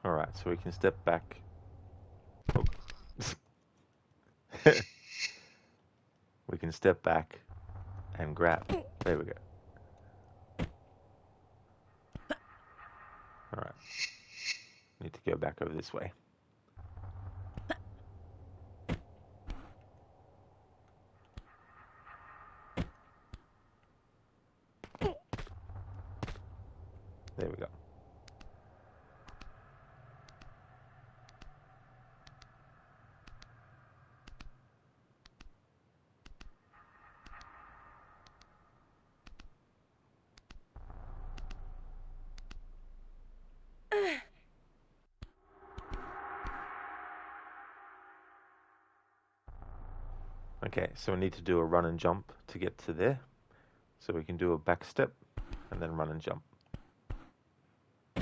Alright, so we can step back. Oh. We can step back and grab. There we go. Alright, need to go back over this way. There we go. Okay, so we need to do a run and jump to get to there. So we can do a back step and then run and jump.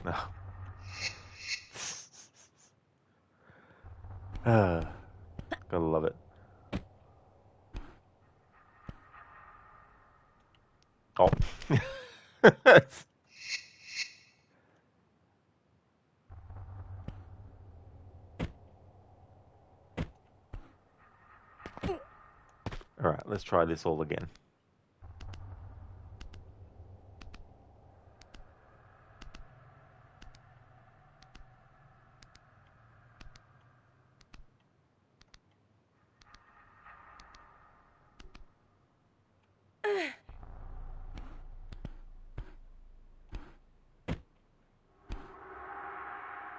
No. Gotta love it. Oh. Alright, let's try this all again.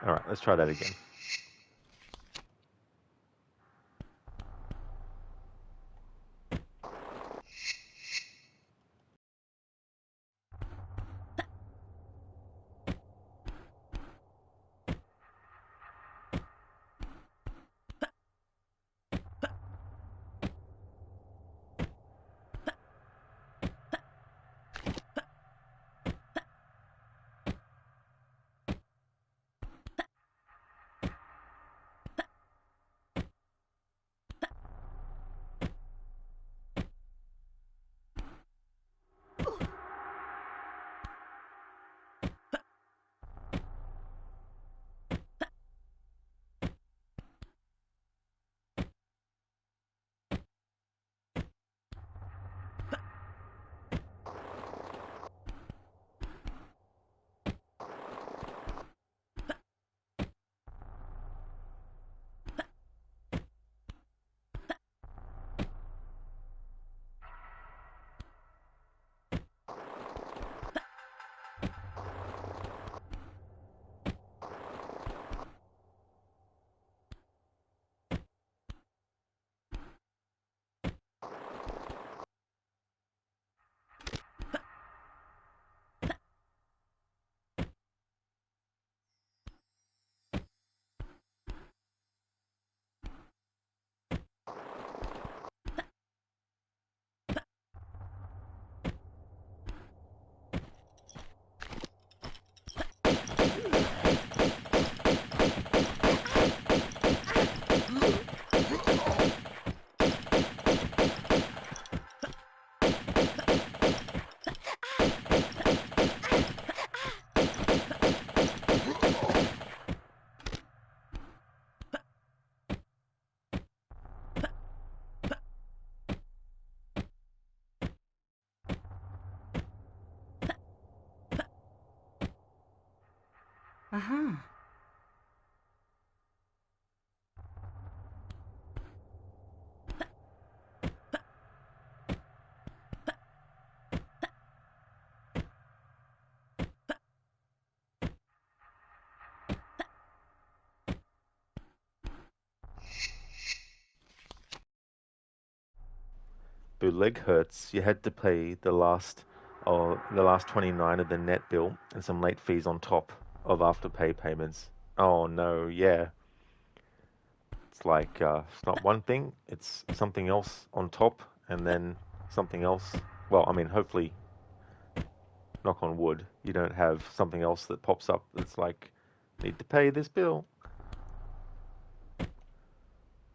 Alright, let's try that again. Uh-huh. Bootleg hurts. You had to pay the last 29 of the net bill and some late fees on top of afterpay payments. Oh no, yeah. It's like it's not one thing, it's something else on top and then something else. Well, I mean, hopefully, knock on wood, you don't have something else that pops up that's like, need to pay this bill.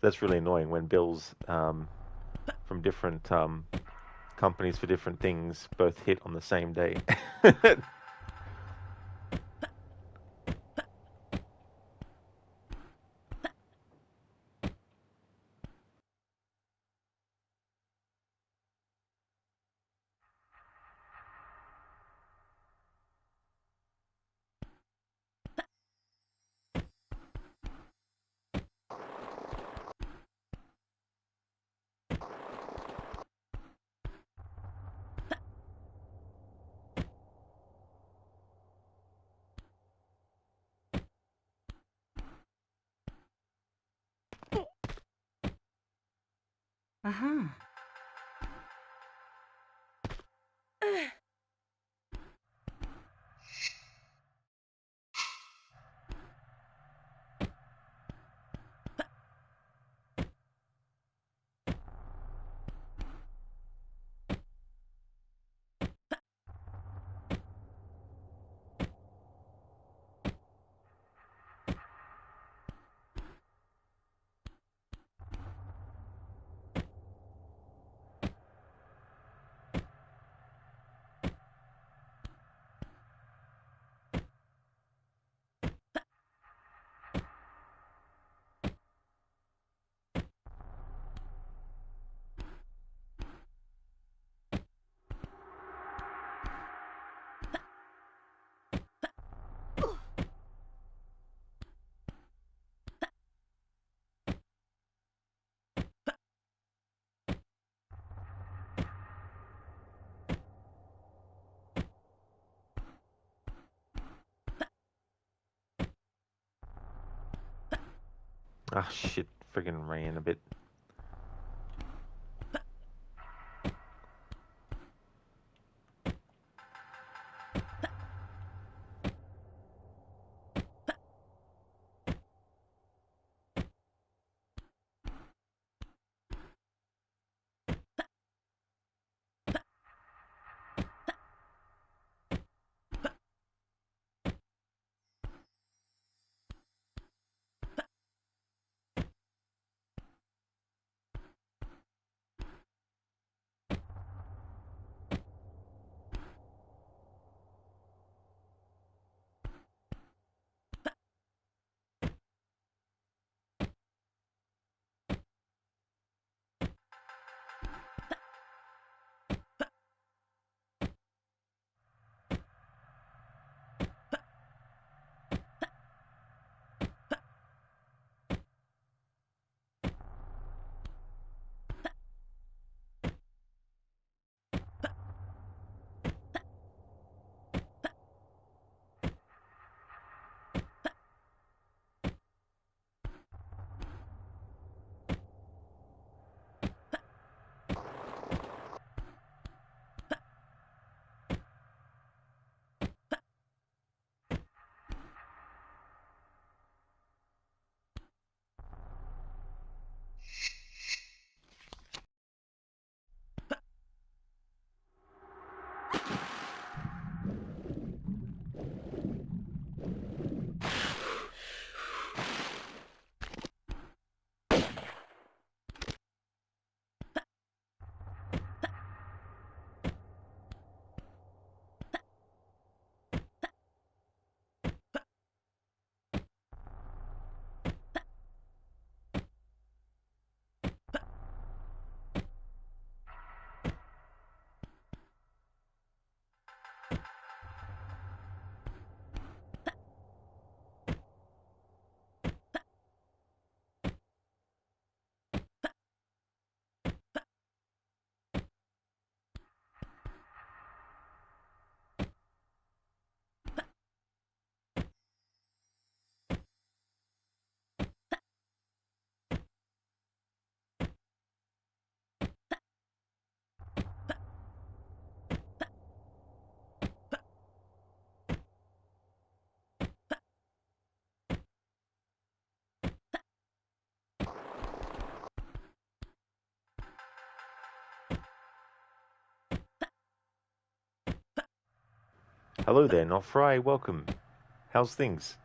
That's really annoying when bills from different companies for different things both hit on the same day. Uh-huh. Ah, shit. Friggin' ran a bit. Hello there, Not Fry. Welcome. How's things?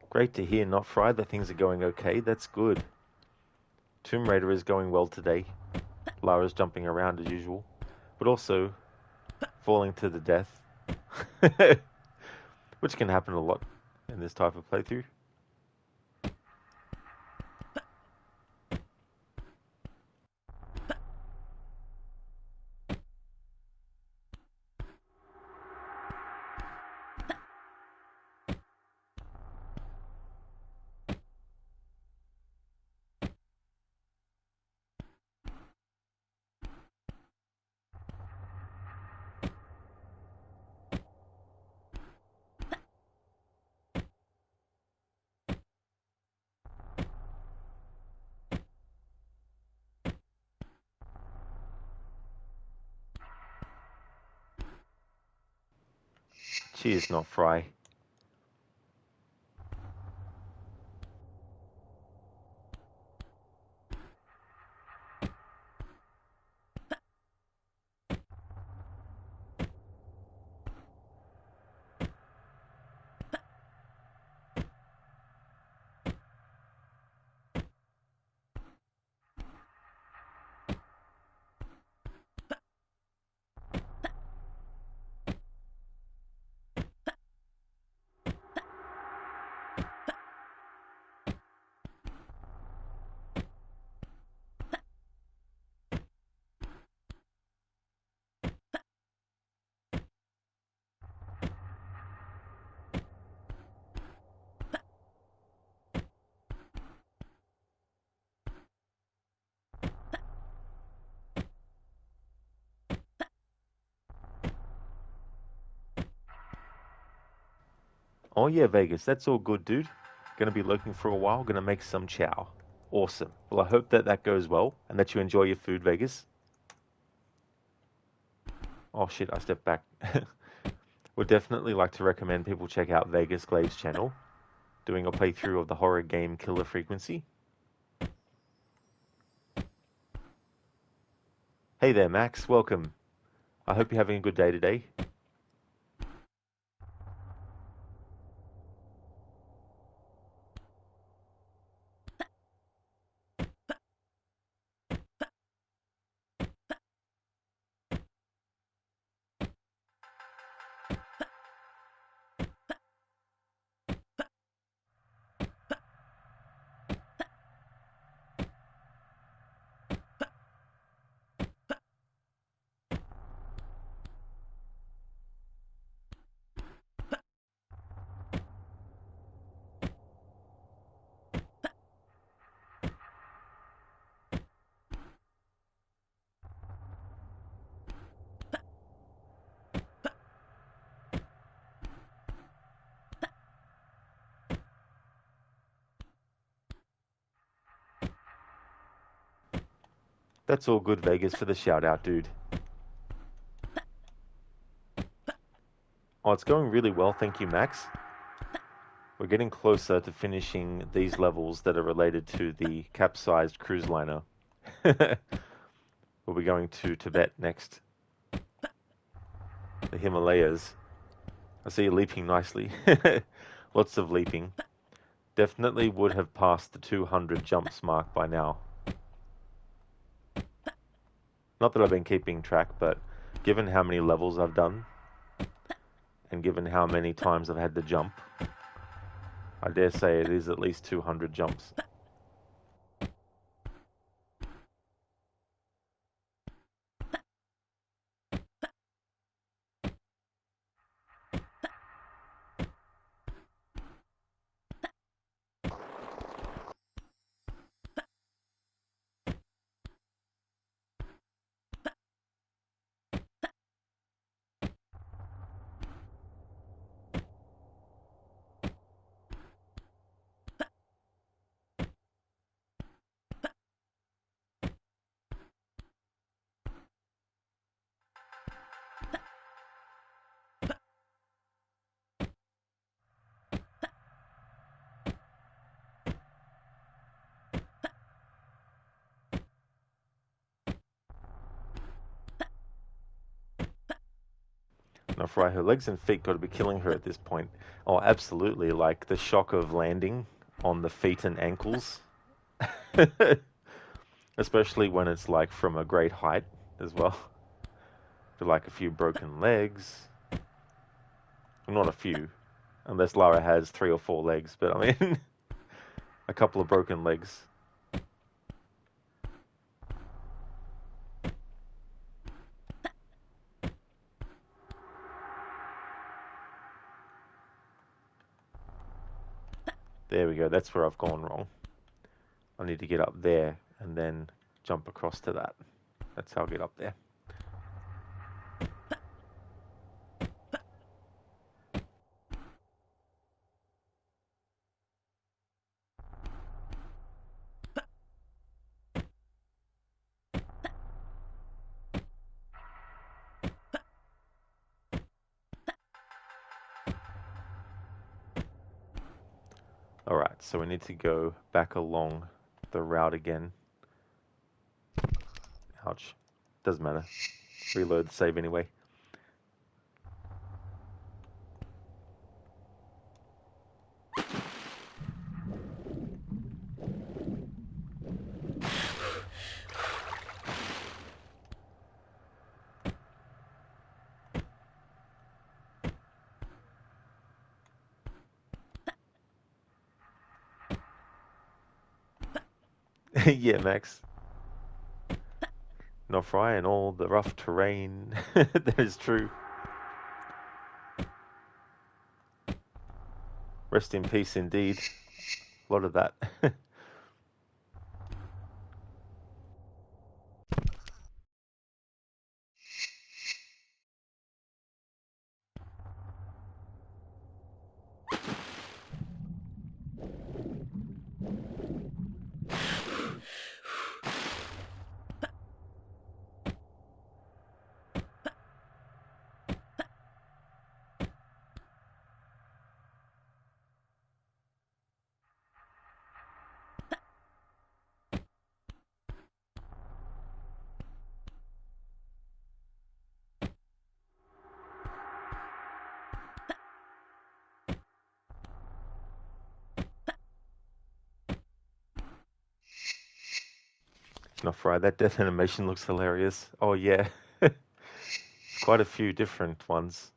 Great to hear, Not Fry, that things are going okay. That's good. Tomb Raider is going well today. Lara's jumping around as usual, but also falling to the death, which can happen a lot in this type of playthrough. Cheers, not fry. Oh yeah, Vegas, that's all good, dude. Gonna be lurking for a while, gonna make some chow. Awesome. Well, I hope that that goes well and that you enjoy your food, Vegas. Oh shit, I stepped back. Would definitely like to recommend people check out Vegas Glade's channel, doing a playthrough of the horror game Killer Frequency. Hey there, Max, welcome. I hope you're having a good day today. That's all good, Vegas, for the shout out, dude. Oh, it's going really well, thank you, Max. We're getting closer to finishing these levels that are related to the capsized cruise liner. We'll be going to Tibet next. The Himalayas. I see you leaping nicely. Lots of leaping. Definitely would have passed the 200 jumps mark by now. Not that I've been keeping track, but given how many levels I've done, and given how many times I've had to jump, I dare say it is at least 200 jumps. Not right, her legs and feet got to be killing her at this point. Oh, absolutely. Like the shock of landing on the feet and ankles. Especially when it's like from a great height as well. For like a few broken legs. Well, not a few, unless Lara has 3 or 4 legs, but I mean, a couple of broken legs. There we go, that's where I've gone wrong. I need to get up there and then jump across to that. That's how I'll get up there. Alright, so we need to go back along the route again. Ouch. Doesn't matter. Reload the save anyway. Yeah, Max. Not fry and all the rough terrain. That is true. Rest in peace indeed. A lot of that. Not fry. That death animation looks hilarious. Oh yeah. It's quite a few different ones.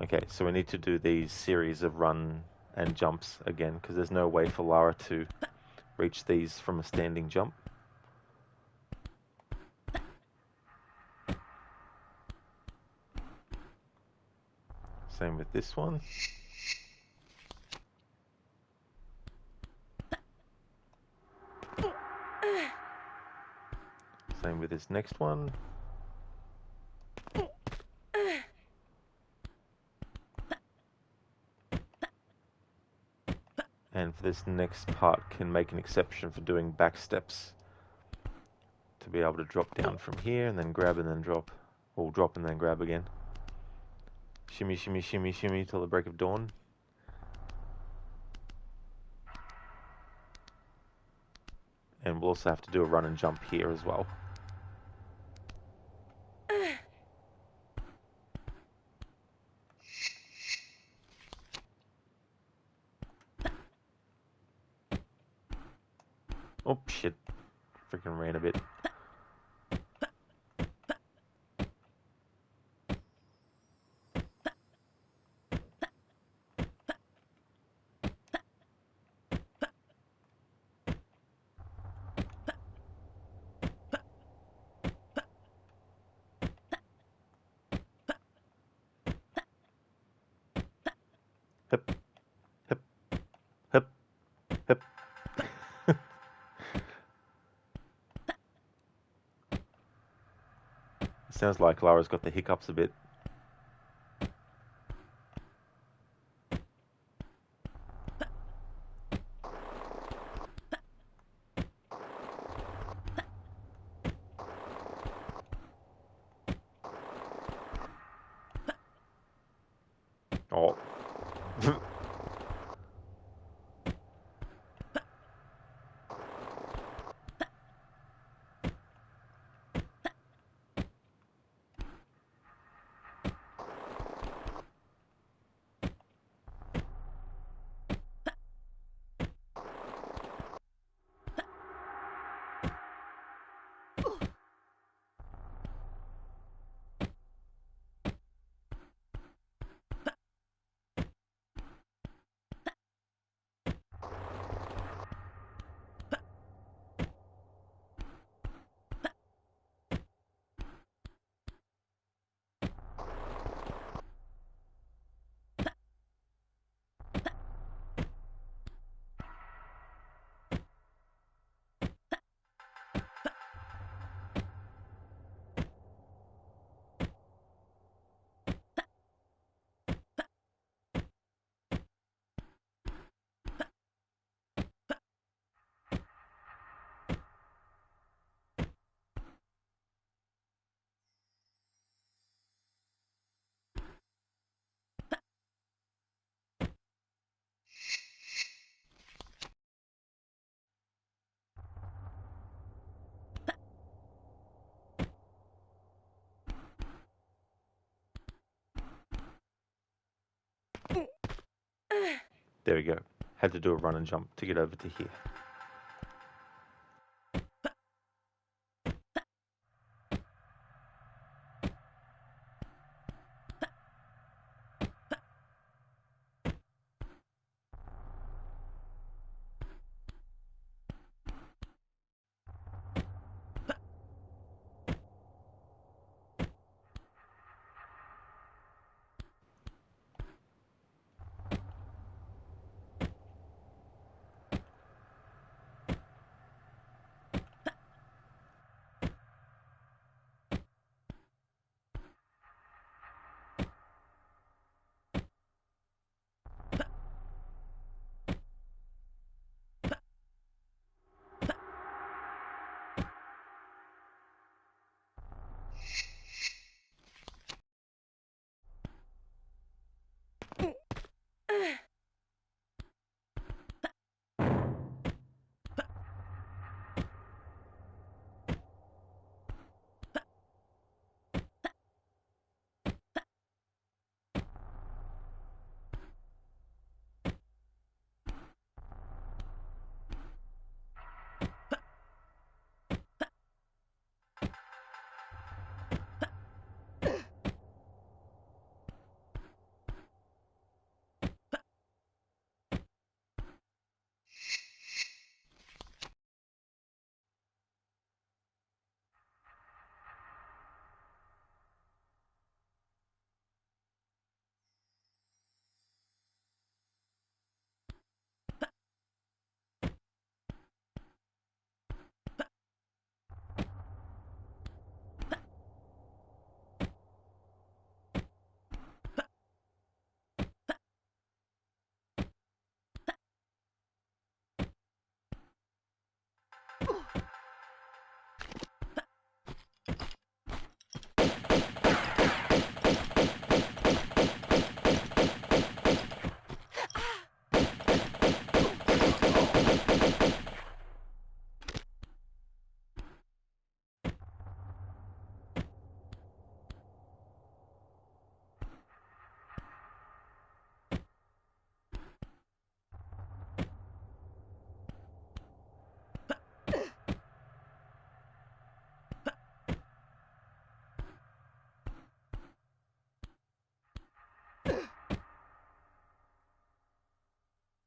Okay, so we need to do these series of run and jumps again, because there's no way for Lara to reach these from a standing jump. Same with this one. Same with this next one. And for this next part, can make an exception for doing back steps to be able to drop down from here and then grab and then drop, or drop and then grab again. Shimmy, shimmy, shimmy, shimmy till the break of dawn. And we'll also have to do a run and jump here as well. Oh shit, freaking ran a bit. Hip, hip, hip, hip. Sounds like Lara's got the hiccups a bit. Oh. There we go. Had to do a run and jump to get over to here.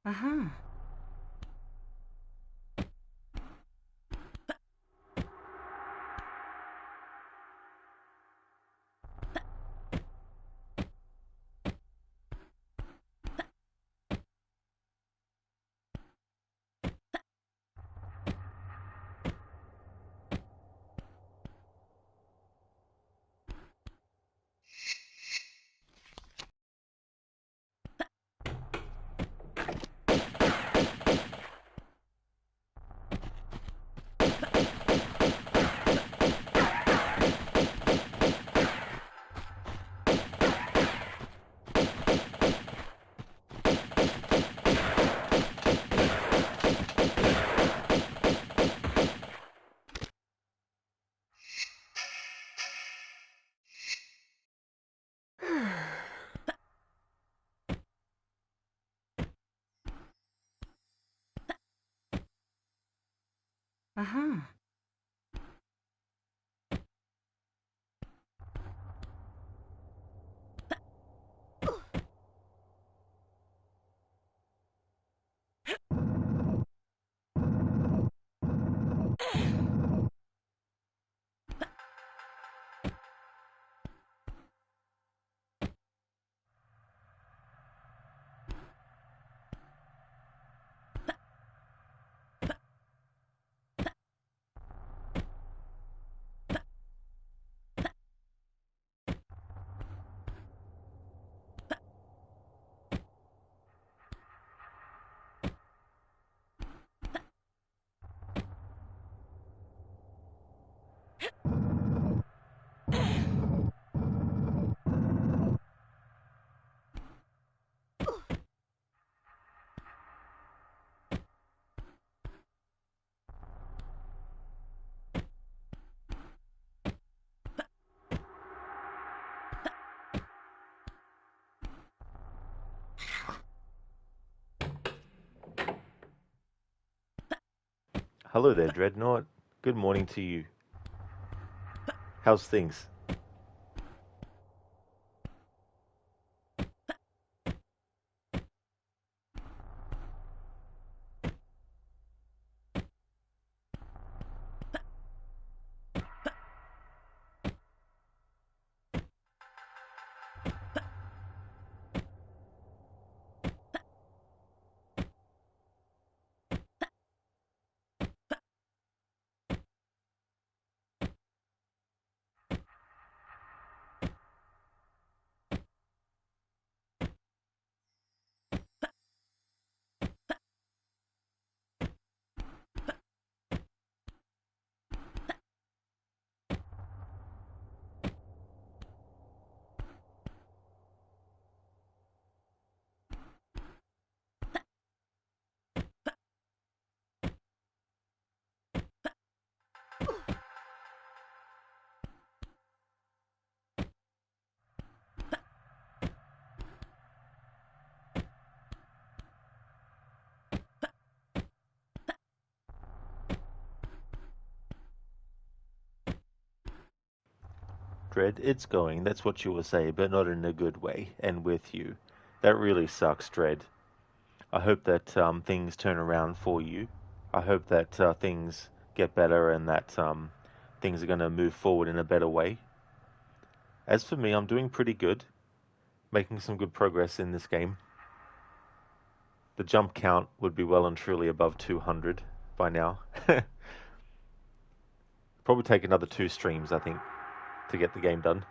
Uh-huh. Uh-huh. Hello there, Dreadnought. Good morning to you. How's things? Dread, it's going. That's what you will say, but not in a good way, and with you. That really sucks, Dread. I hope that things turn around for you. I hope that things get better and that things are going to move forward in a better way. As for me, I'm doing pretty good, making some good progress in this game. The jump count would be well and truly above 200 by now. Probably take another 2 streams, I think, to get the game done.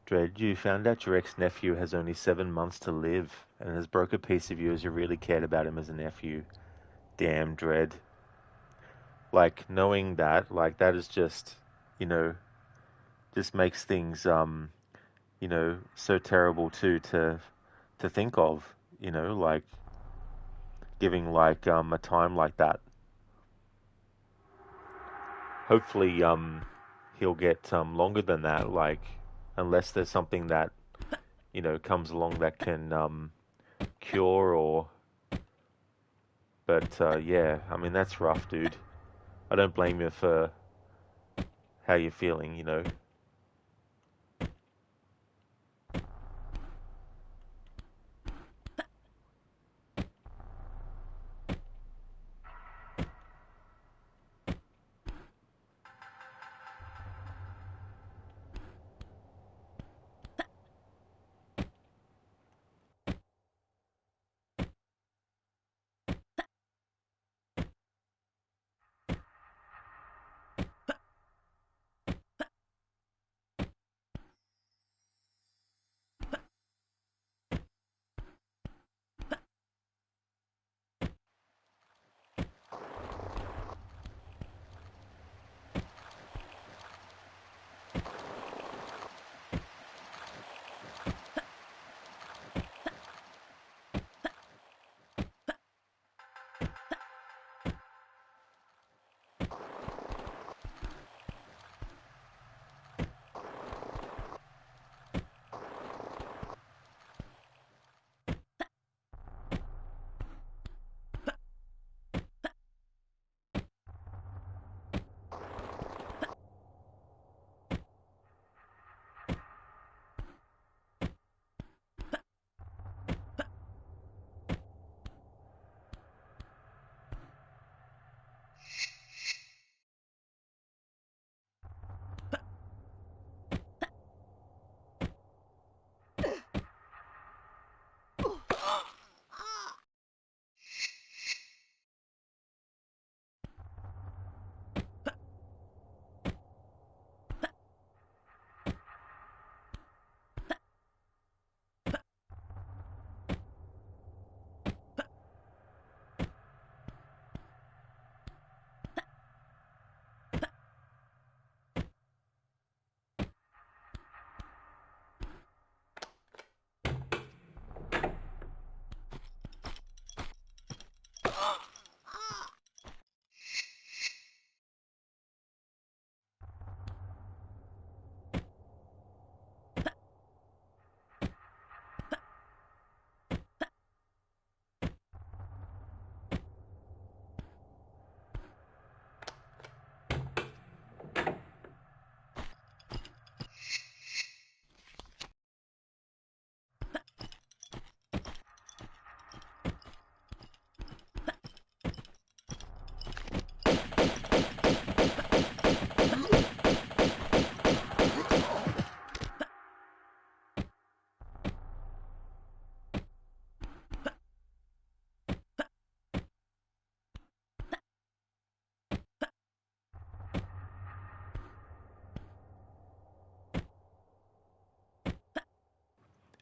Dread, you found out your ex-nephew has only 7 months to live and has broke a piece of you as you really cared about him as a nephew. Damn, Dread. Like knowing that, like that is just, you know, just makes things, so terrible too to think of, like giving like a time like that. Hopefully, he'll get longer than that, like unless there's something that, comes along that can cure or. But yeah, I mean that's rough, dude. I don't blame you for how you're feeling.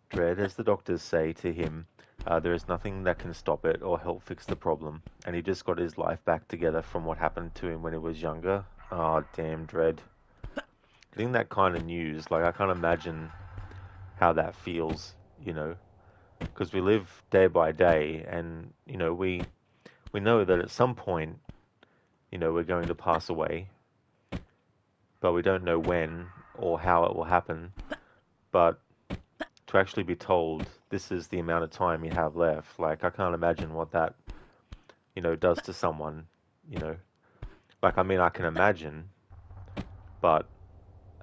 Dread, as the doctors say to him, there is nothing that can stop it or help fix the problem, and he just got his life back together from what happened to him when he was younger. Oh, damn, Dread. Getting that kind of news, like, I can't imagine how that feels, you know, because we live day by day, and, we know that at some point, we're going to pass away, but we don't know when or how it will happen. But to actually be told this is the amount of time you have left, like, I can't imagine what that does to someone, you know. Like, I mean, I can imagine, but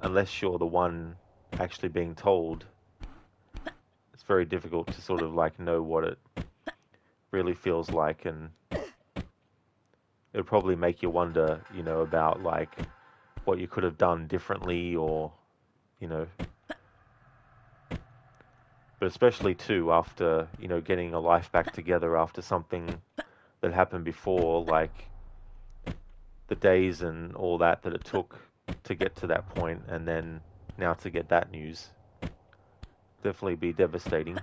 unless you're the one actually being told, it's very difficult to sort of like know what it really feels like, and it would probably make you wonder, about like what you could have done differently, or, you know, but especially too after, getting a life back together after something that happened before, like the days and all that it took to get to that point, and then now to get that news, definitely be devastating.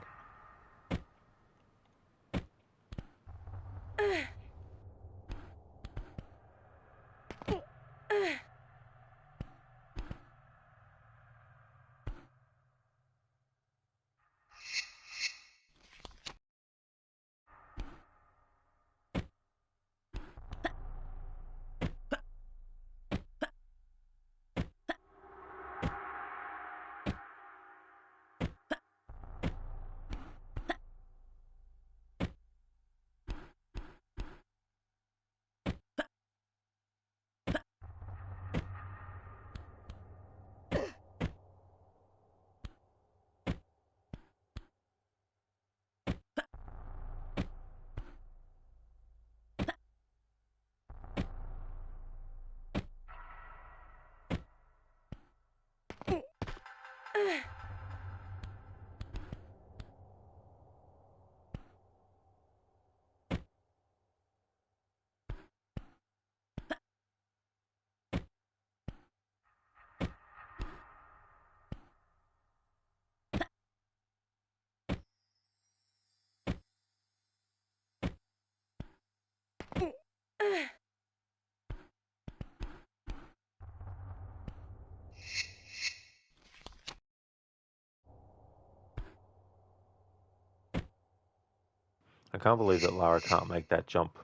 I can't believe that Lara can't make that jump,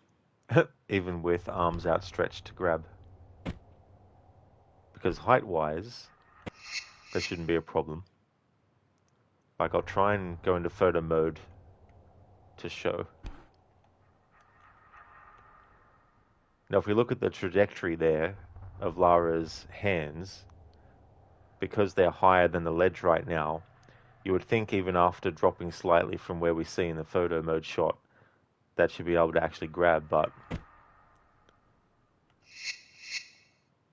even with arms outstretched to grab. Because height-wise, that shouldn't be a problem. Like, I'll try and go into photo mode to show. Now, if we look at the trajectory there of Lara's hands, because they're higher than the ledge right now, you would think even after dropping slightly from where we see in the photo mode shot, that should be able to actually grab, but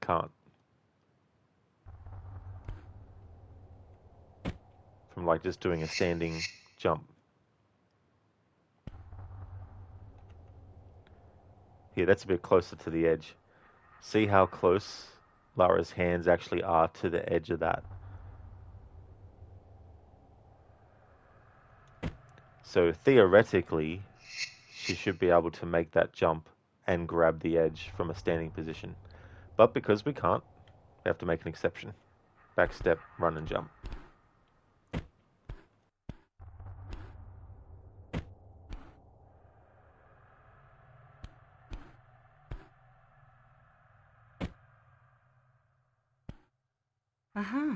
can't. From like just doing a standing jump. Here, that's a bit closer to the edge. See how close Lara's hands actually are to the edge of that. So theoretically, she should be able to make that jump and grab the edge from a standing position. But because we can't, we have to make an exception. Backstep, run and jump. Uh-huh.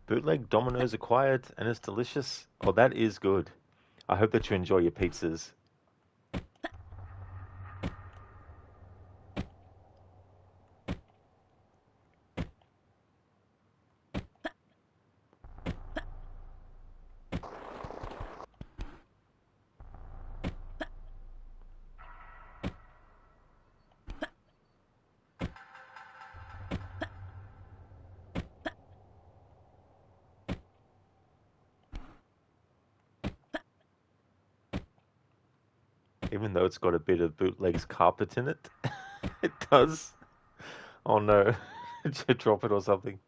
Bootleg Domino's acquired and it's delicious. Oh, that is good. I hope that you enjoy your pizzas. Even though it's got a bit of bootleg's carpet in it. It does. Oh no. Did you drop it or something?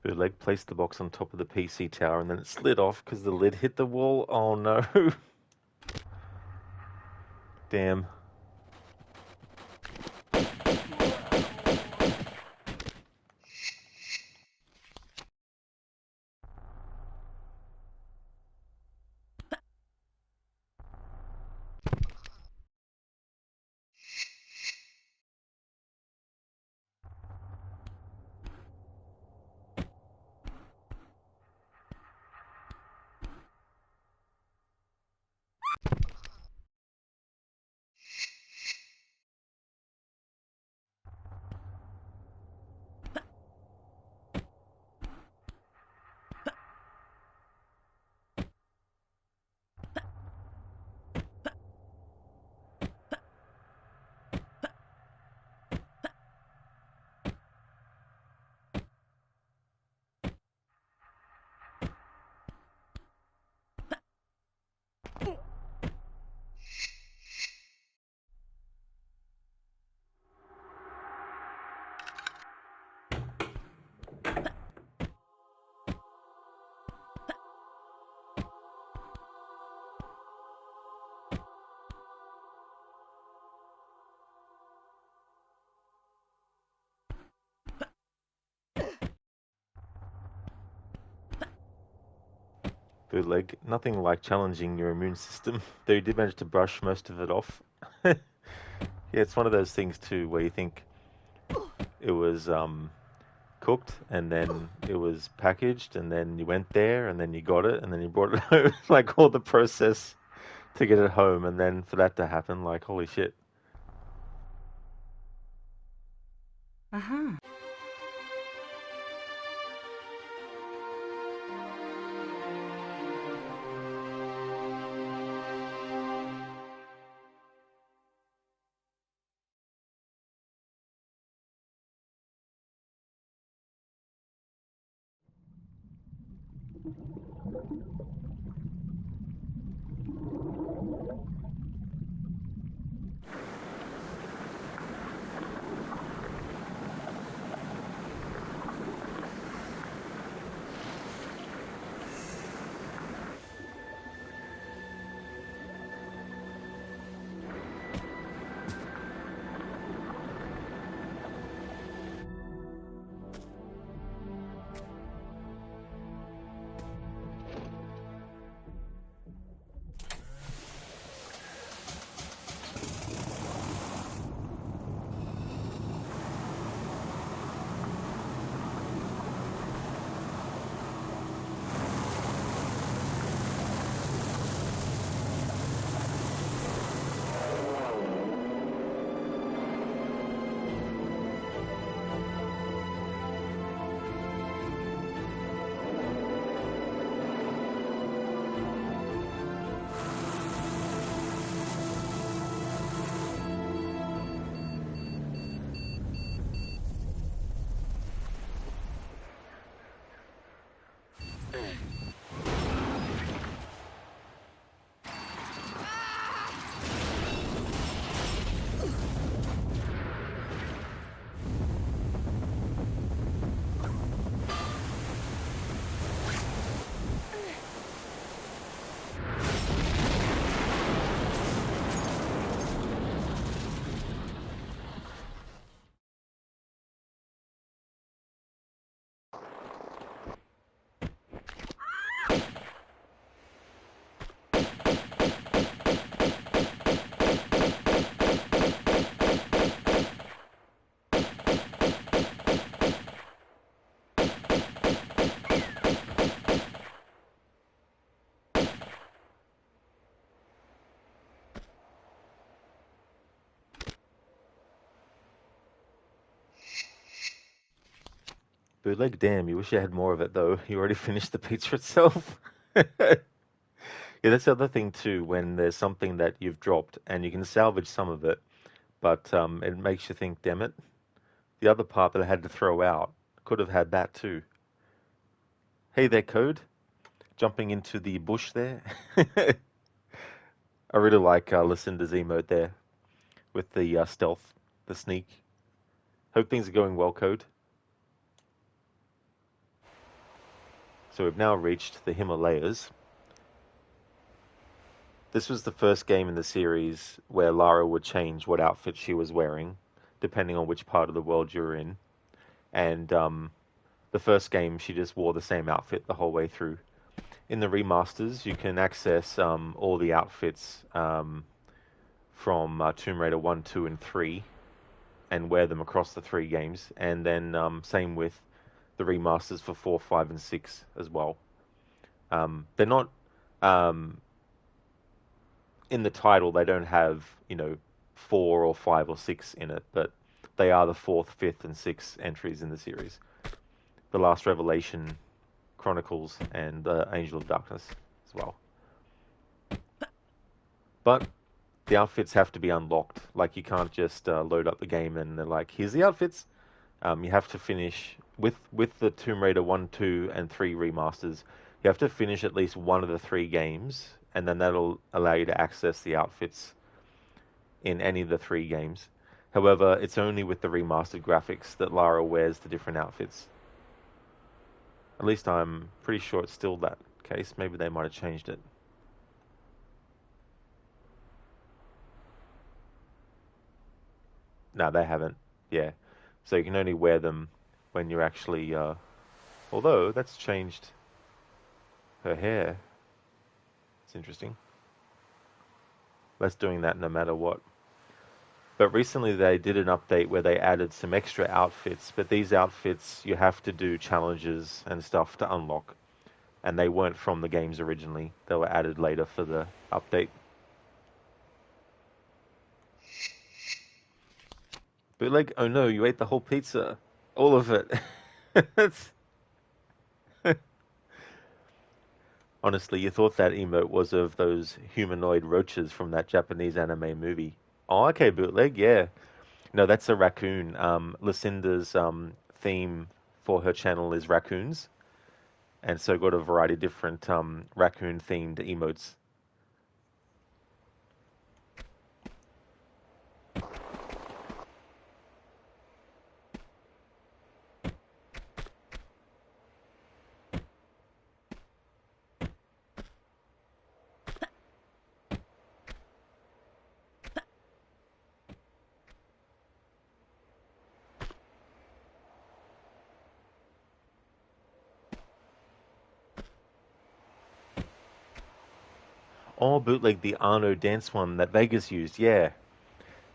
Bootleg placed the box on top of the PC tower and then it slid off because the lid hit the wall. Oh no. Damn. Bootleg. Nothing like challenging your immune system, though you did manage to brush most of it off. Yeah, it's one of those things too where you think it was cooked and then it was packaged and then you went there and then you got it and then you brought it home. Like all the process to get it home and then for that to happen, like holy shit. Aha. Bootleg, damn, you wish you had more of it though. You already finished the pizza itself. Yeah, that's the other thing too, when there's something that you've dropped and you can salvage some of it, but it makes you think, damn it, the other part that I had to throw out could have had that too. Hey there, Code. Jumping into the bush there. I really like Lucinda's emote there with the stealth, the sneak. Hope things are going well, Code. So we've now reached the Himalayas. This was the first game in the series where Lara would change what outfit she was wearing, depending on which part of the world you're in. And the first game, she just wore the same outfit the whole way through. In the remasters, you can access all the outfits from Tomb Raider 1, 2, and 3 and wear them across the three games. And then same with the remasters for 4, 5, and 6 as well. They're not um, in the title. They don't have 4 or 5 or 6 in it, but they are the fourth, fifth, and sixth entries in the series. The Last Revelation, Chronicles, and Angel of Darkness as well. But the outfits have to be unlocked. Like you can't just load up the game and they're like, "Here's the outfits." You have to finish with the Tomb Raider 1, 2, and 3 remasters. You have to finish at least one of the three games, and then that'll allow you to access the outfits in any of the three games. However, it's only with the remastered graphics that Lara wears the different outfits. At least I'm pretty sure it's still that case. Maybe they might have changed it. No, they haven't. Yeah. So you can only wear them when you're actually. Although that's changed her hair. It's interesting. That's doing that no matter what. But recently they did an update where they added some extra outfits, but these outfits you have to do challenges and stuff to unlock. And they weren't from the games originally. They were added later for the update. Bootleg, oh no, you ate the whole pizza. All of it. That's... Honestly, you thought that emote was of those humanoid roaches from that Japanese anime movie. Oh, okay, bootleg, yeah. No, that's a raccoon. Lucinda's theme for her channel is raccoons, and so got a variety of different raccoon-themed emotes. Oh, bootleg the Arno dance one that Vegas used. Yeah,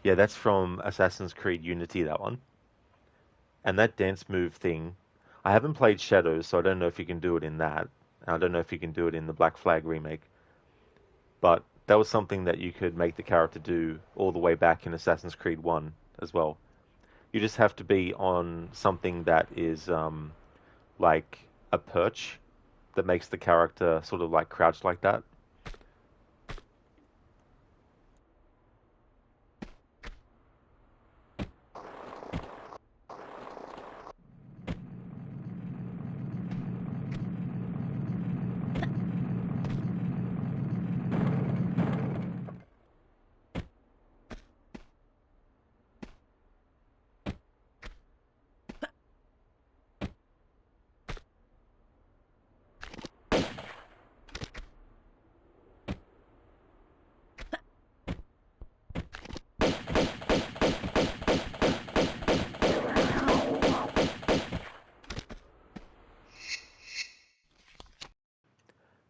yeah, that's from Assassin's Creed Unity. That one, and that dance move thing. I haven't played Shadows, so I don't know if you can do it in that. I don't know if you can do it in the Black Flag remake. But that was something that you could make the character do all the way back in Assassin's Creed 1 as well. You just have to be on something that is like a perch that makes the character sort of like crouch like that.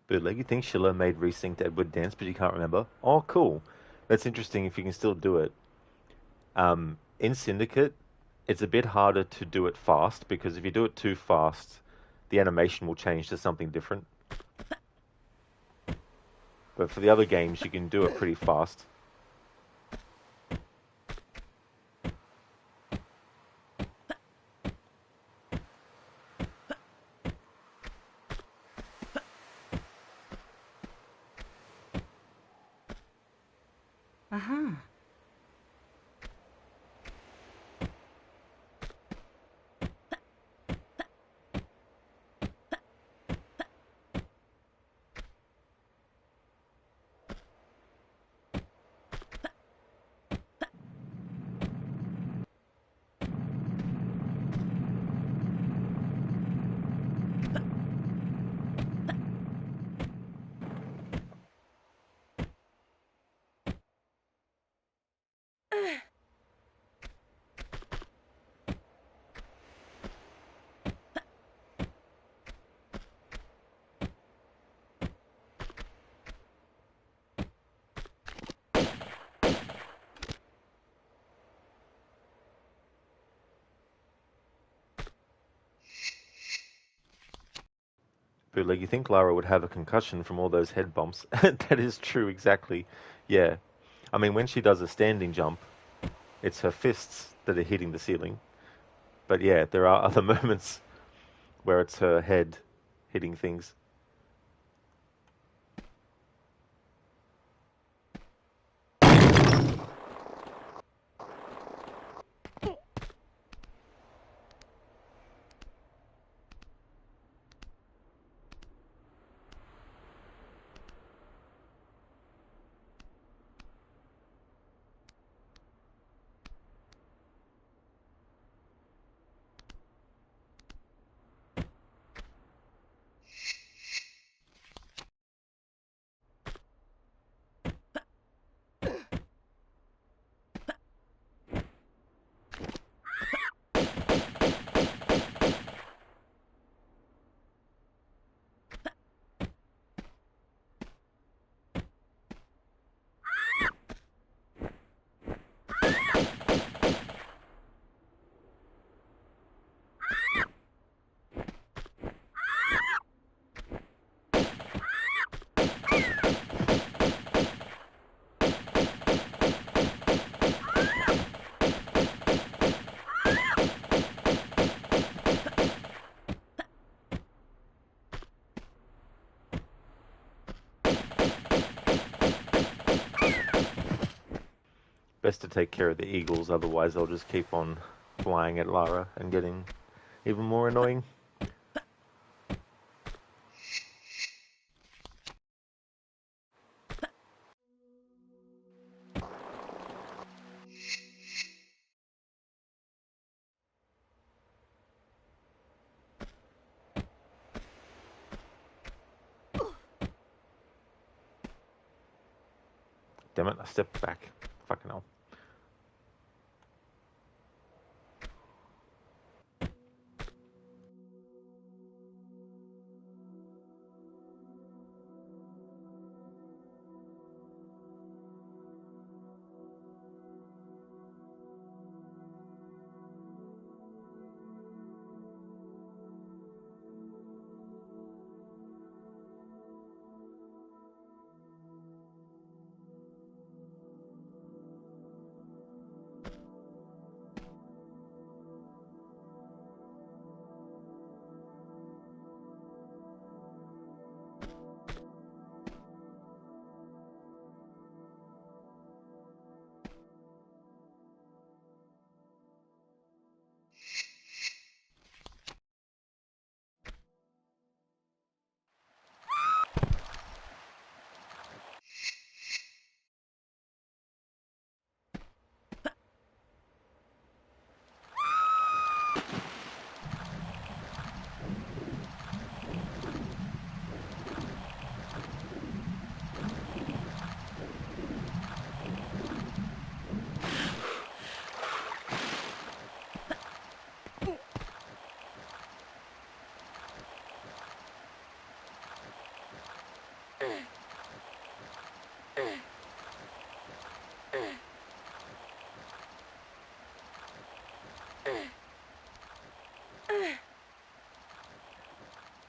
Bootleg, you think Schiller made Resynced Edward dance, but you can't remember? Oh, cool. That's interesting if you can still do it. In Syndicate, it's a bit harder to do it fast because if you do it too fast, the animation will change to something different. But for the other games, you can do it pretty fast. Uh-huh. Bootleg, you think Lara would have a concussion from all those head bumps? That is true, exactly. Yeah. I mean, when she does a standing jump, it's her fists that are hitting the ceiling. But yeah, there are other moments where it's her head hitting things. take care of the eagles, otherwise they'll just keep on flying at Lara and getting even more annoying. Damn it, I stepped back. Fucking hell.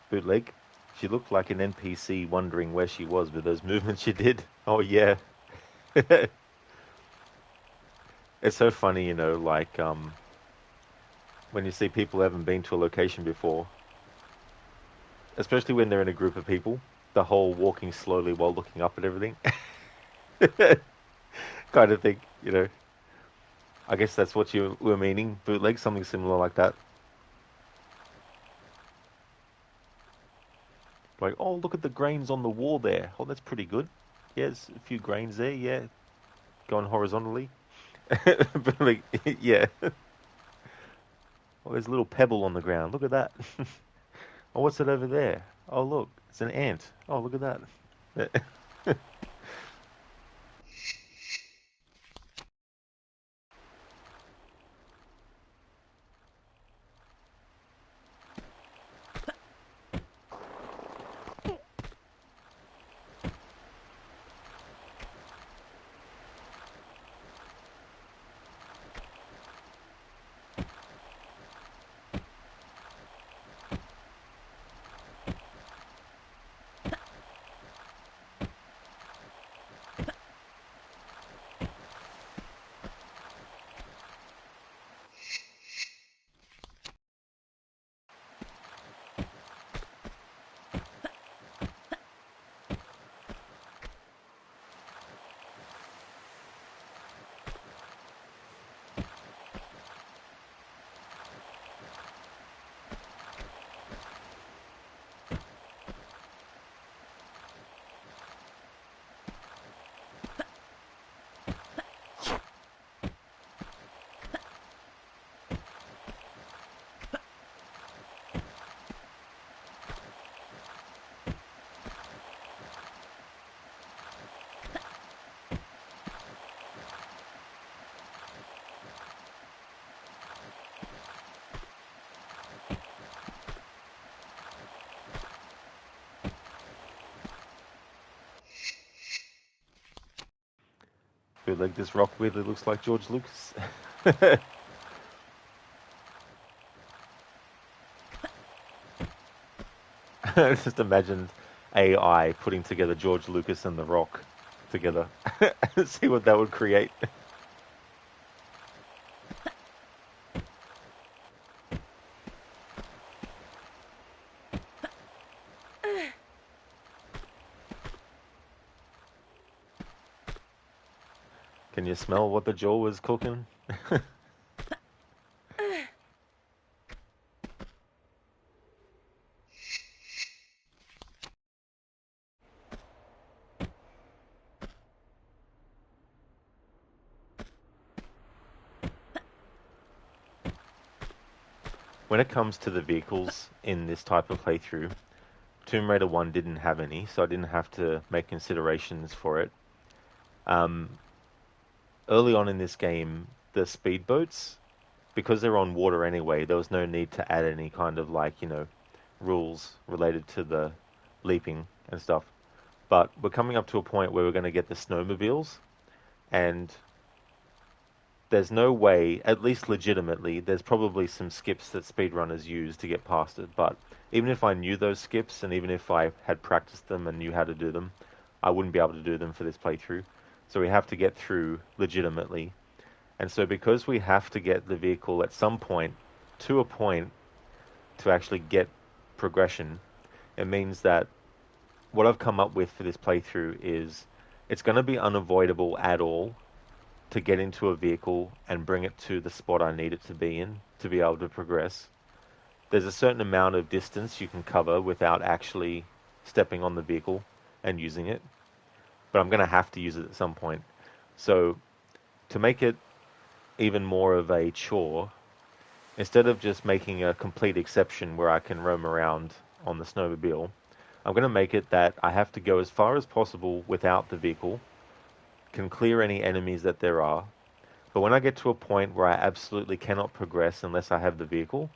Bootleg. She looked like an NPC wondering where she was with those movements she did. Oh yeah. It's so funny, like when you see people who haven't been to a location before, especially when they're in a group of people, the whole walking slowly while looking up at everything kind of thing. I guess that's what you were meaning, Bootleg, something similar like that. Like, oh, look at the grains on the wall there. Oh, that's pretty good. Yeah, there's a few grains there. Yeah, going horizontally. But like, yeah. Oh, there's a little pebble on the ground. Look at that. Oh, what's it over there? Oh, look, it's an ant. Oh, look at that. Bootleg, this rock weirdly looks like George Lucas. Just imagined AI putting together George Lucas and The Rock together. See what that would create. Can Can you smell what the jaw was cooking? When it comes to the vehicles in this type of playthrough, Tomb Raider 1 didn't have any, so I didn't have to make considerations for it. Um, Early on in this game, the speedboats, because they're on water anyway, there was no need to add any kind of rules related to the leaping and stuff. But we're coming up to a point where we're going to get the snowmobiles, and there's no way, at least legitimately, there's probably some skips that speedrunners use to get past it, but even if I knew those skips, and even if I had practiced them and knew how to do them, I wouldn't be able to do them for this playthrough. So we have to get through legitimately. And so because we have to get the vehicle at some point to a point to actually get progression, it means that what I've come up with for this playthrough is it's going to be unavoidable at all to get into a vehicle and bring it to the spot I need it to be in to be able to progress. There's a certain amount of distance you can cover without actually stepping on the vehicle and using it, but I'm going to have to use it at some point. So to make it even more of a chore, instead of just making a complete exception where I can roam around on the snowmobile, I'm going to make it that I have to go as far as possible without the vehicle, can clear any enemies that there are, but when I get to a point where I absolutely cannot progress unless I have the vehicle,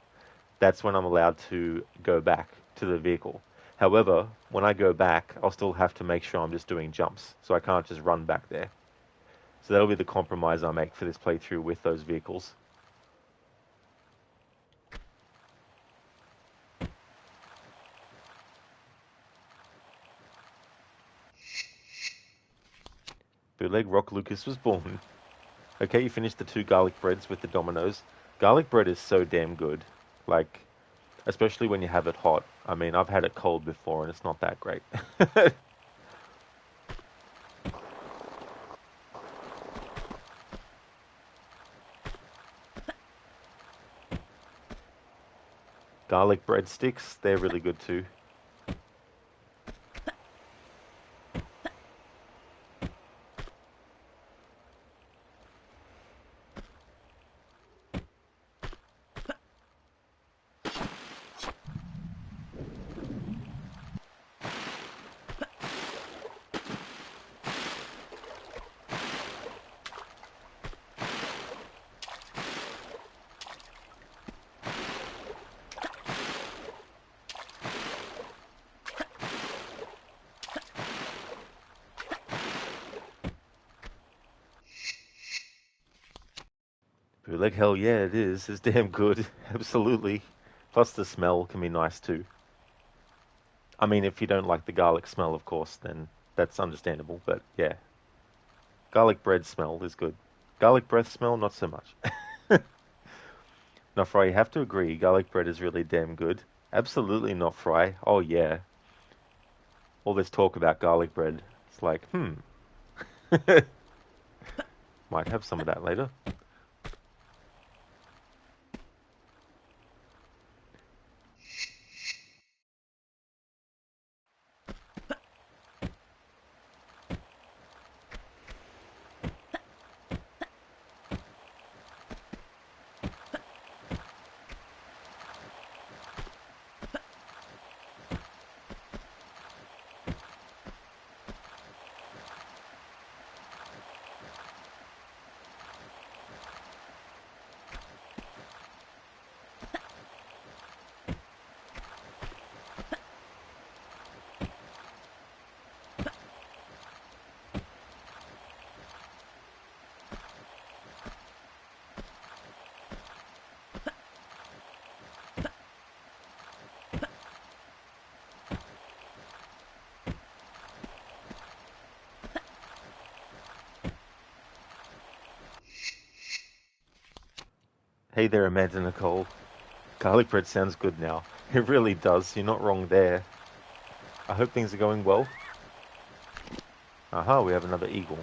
that's when I'm allowed to go back to the vehicle. However, when I go back, I'll still have to make sure I'm just doing jumps, so I can't just run back there. So that'll be the compromise I make for this playthrough with those vehicles. Bootleg Rock Lucas was born. Okay, you finished the 2 garlic breads with the Dominoes. Garlic bread is so damn good. Like, especially when you have it hot. I mean, I've had it cold before and it's not that great. Garlic breadsticks, they're really good too. Bootleg, hell yeah, it is. It's damn good. Absolutely. Plus the smell can be nice too. I mean, if you don't like the garlic smell, of course, then that's understandable. But yeah, garlic bread smell is good. Garlic breath smell, not so much. Not Fry, you have to agree, garlic bread is really damn good. Absolutely not Fry. Oh yeah. All this talk about garlic bread. It's like, might have some of that later. Hey there, Amanda Nicole. Garlic bread sounds good now. It really does. You're not wrong there. I hope things are going well. Aha, we have another eagle.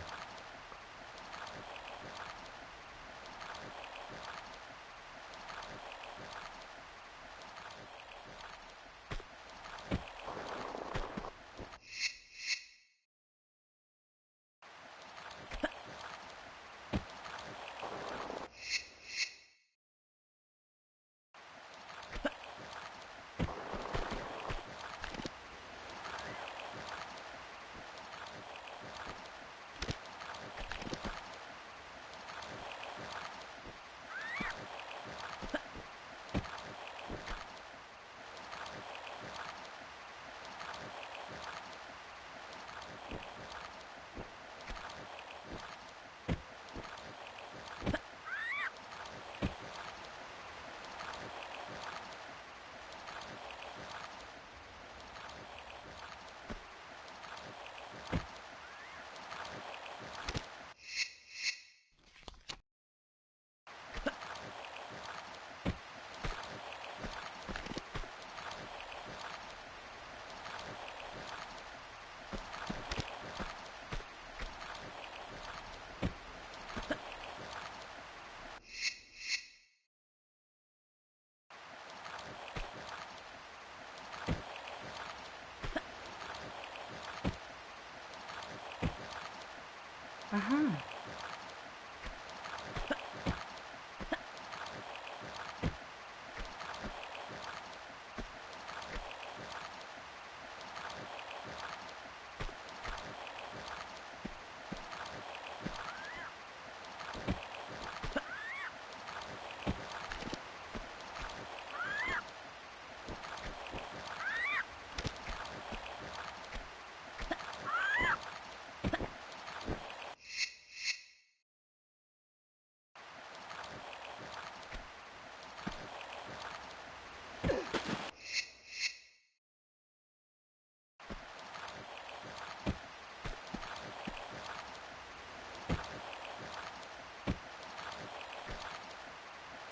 Uh-huh.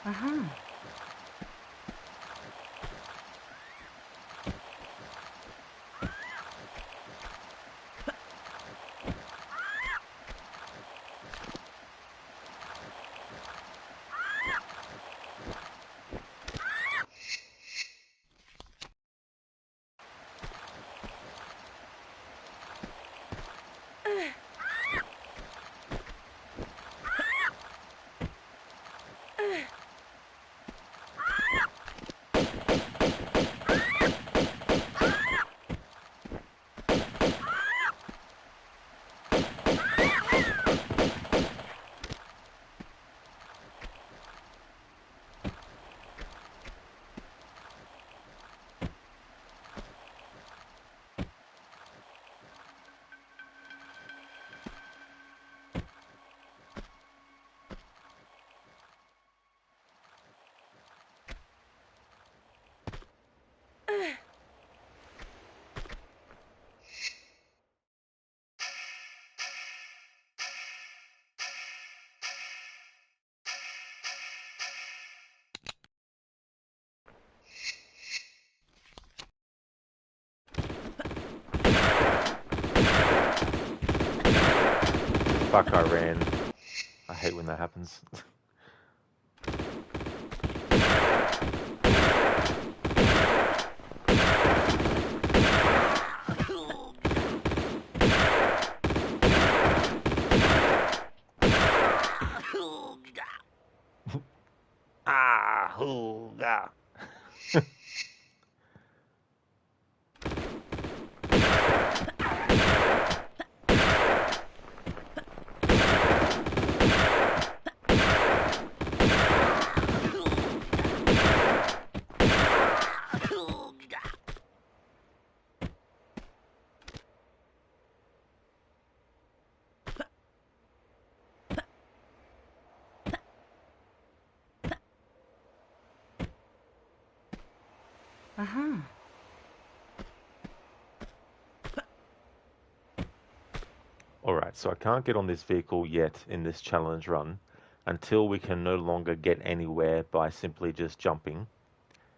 Uh-huh. Fuck, I ran. I hate when that happens. Ah, hooga. Uh-huh. Alright, so I can't get on this vehicle yet in this challenge run until we can no longer get anywhere by simply just jumping.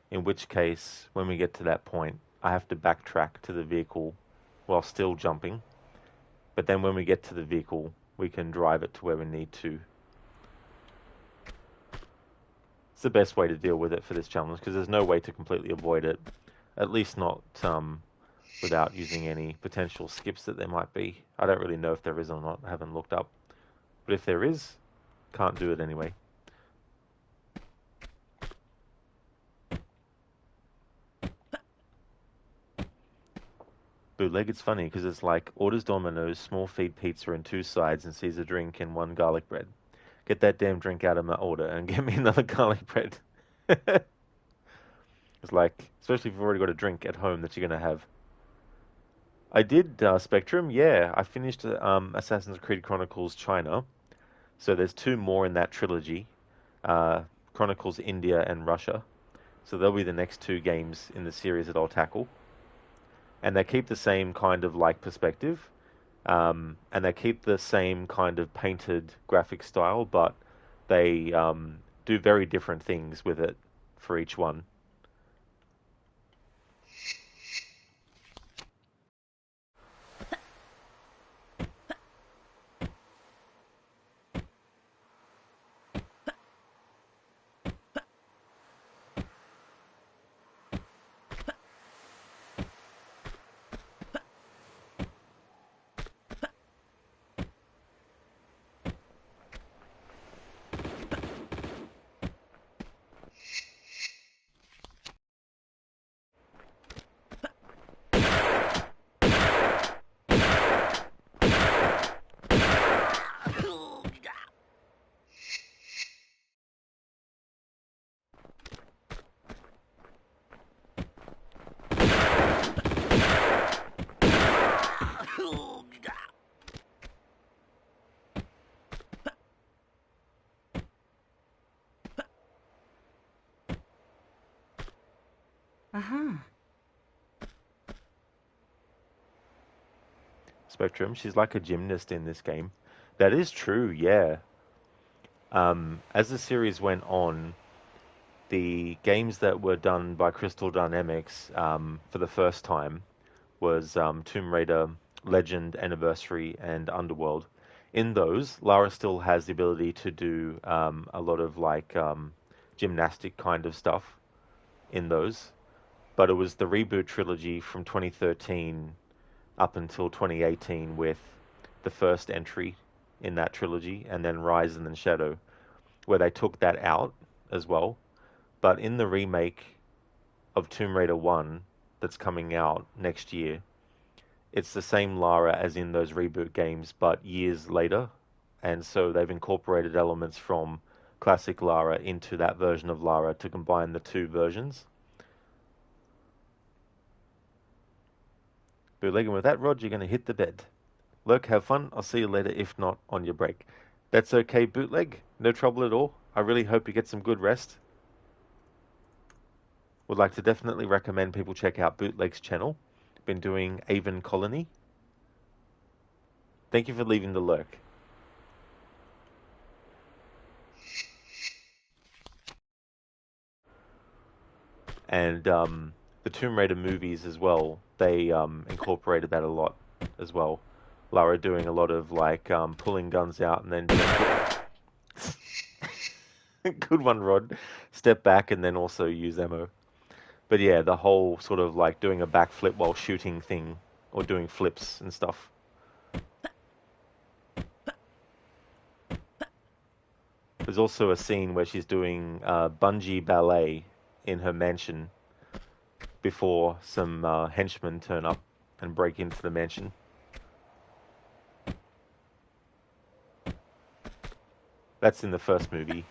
In which case, when we get to that point, I have to backtrack to the vehicle while still jumping. But then when we get to the vehicle, we can drive it to where we need to. It's the best way to deal with it for this challenge because there's no way to completely avoid it. At least not without using any potential skips that there might be. I don't really know if there is or not. I haven't looked up. But if there is, can't do it anyway. Bootleg, it's funny because it's like orders Domino's, small feed pizza and two sides and sees a drink and one garlic bread. Get that damn drink out of my order and get me another garlic bread. It's like, especially if you've already got a drink at home that you're going to have. I did Spectrum, yeah. I finished Assassin's Creed Chronicles China. So there's two more in that trilogy. Uh, Chronicles India and Russia. So they'll be the next two games in the series that I'll tackle. And they keep the same kind of like perspective. And they keep the same kind of painted graphic style, but they do very different things with it for each one. Uh-huh. Spectrum, she's like a gymnast in this game. That is true, yeah. As the series went on, the games that were done by Crystal Dynamics for the first time was Tomb Raider, Legend, Anniversary, and Underworld. In those, Lara still has the ability to do a lot of like gymnastic kind of stuff in those, but it was the reboot trilogy from 2013 up until 2018 with the first entry in that trilogy, and then Rise and then Shadow, where they took that out as well. But in the remake of Tomb Raider 1 that's coming out next year, it's the same Lara as in those reboot games, but years later. And so they've incorporated elements from classic Lara into that version of Lara to combine the two versions. Bootlegging with that, Rod, you're going to hit the bed. Lurk, have fun. I'll see you later, if not on your break. That's okay, Bootleg. No trouble at all. I really hope you get some good rest. Would like to definitely recommend people check out Bootleg's channel. Been doing Avon Colony. Thank you for leaving the lurk. And the Tomb Raider movies as well, they incorporated that a lot as well. Lara doing a lot of like pulling guns out and then good one, Rod. Step back and then also use ammo. But yeah, the whole sort of like doing a backflip while shooting thing or doing flips and stuff. There's also a scene where she's doing bungee ballet in her mansion before some henchmen turn up and break into the mansion. That's in the first movie.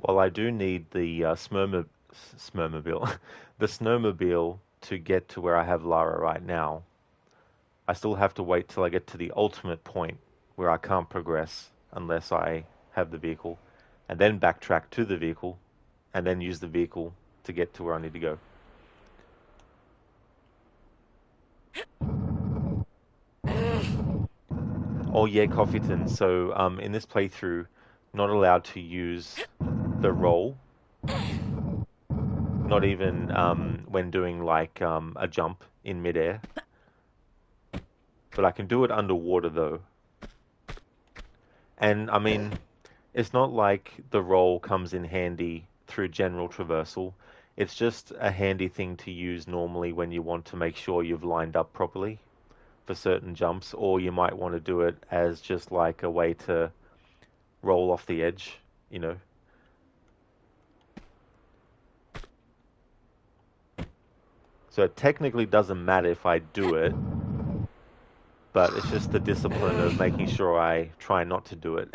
Well, I do need the Smurmobile, the snowmobile to get to where I have Lara right now. I still have to wait till I get to the ultimate point where I can't progress unless I have the vehicle, and then backtrack to the vehicle, and then use the vehicle to get to where I need to go. Oh yeah, Coffeeton. So in this playthrough, not allowed to use the roll not even when doing like a jump in midair. But I can do it underwater though. And I mean, it's not like the roll comes in handy through general traversal. It's just a handy thing to use normally when you want to make sure you've lined up properly for certain jumps, or you might want to do it as just like a way to roll off the edge, you know. So it technically doesn't matter if I do it, but it's just the discipline of making sure I try not to do it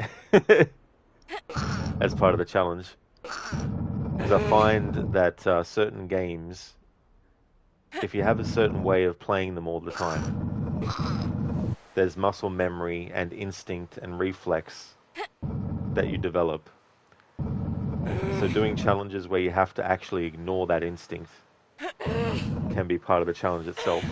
as part of the challenge. Because I find that certain games, if you have a certain way of playing them all the time, there's muscle memory and instinct and reflex that you develop. So doing challenges where you have to actually ignore that instinct can be part of the challenge itself.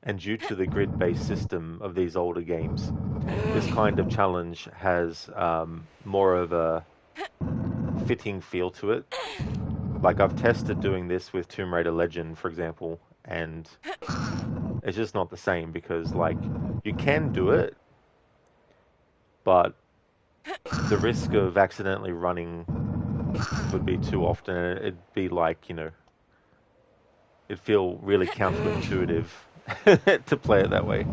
And due to the grid-based system of these older games, this kind of challenge has more of a fitting feel to it. Like I've tested doing this with Tomb Raider Legend, for example, and it's just not the same because like you can do it, but the risk of accidentally running would be too often. It'd be like, it'd feel really counterintuitive to play it that way.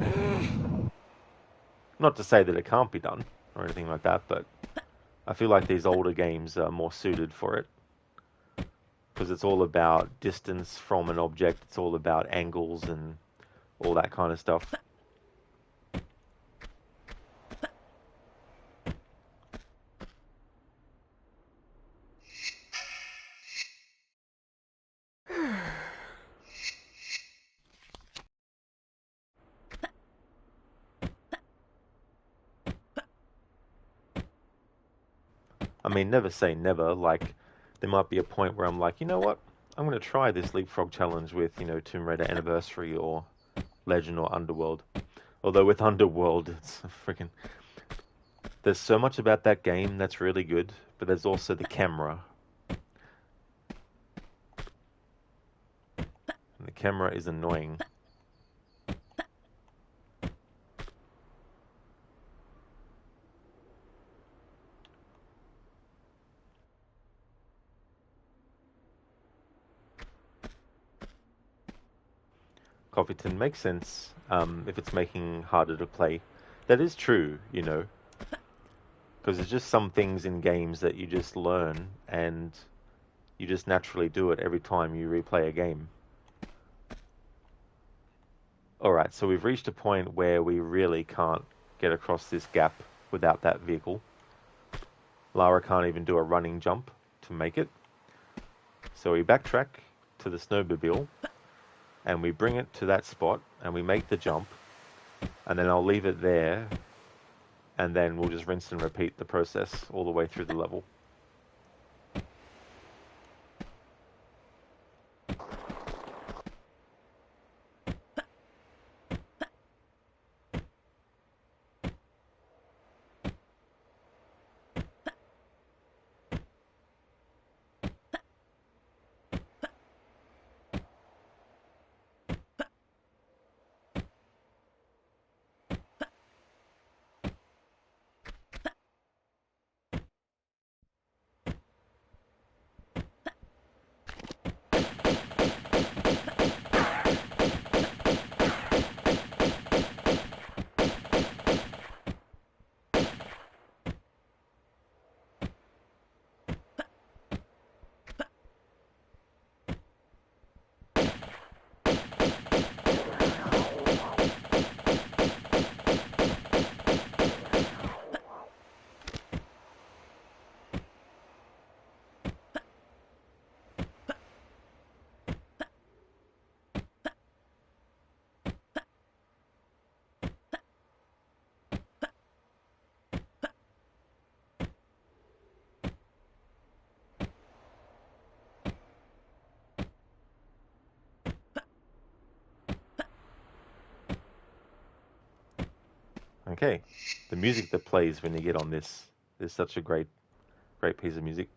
Not to say that it can't be done or anything like that, but I feel like these older games are more suited for it because it's all about distance from an object. It's all about angles and all that kind of stuff. I mean, never say never. Like, there might be a point where I'm like, you know what? I'm going to try this leapfrog challenge with, Tomb Raider Anniversary or Legend or Underworld. Although with Underworld, it's freaking. There's so much about that game that's really good, but there's also the camera. And the camera is annoying. Coffeeton makes sense if it's making harder to play. That is true, because there's just some things in games that you just learn and you just naturally do it every time you replay a game. Alright, so we've reached a point where we really can't get across this gap without that vehicle. Lara can't even do a running jump to make it. So we backtrack to the snowmobile and we bring it to that spot and we make the jump, and then I'll leave it there and then we'll just rinse and repeat the process all the way through the level. Okay. The music that plays when you get on this is such a great piece of music.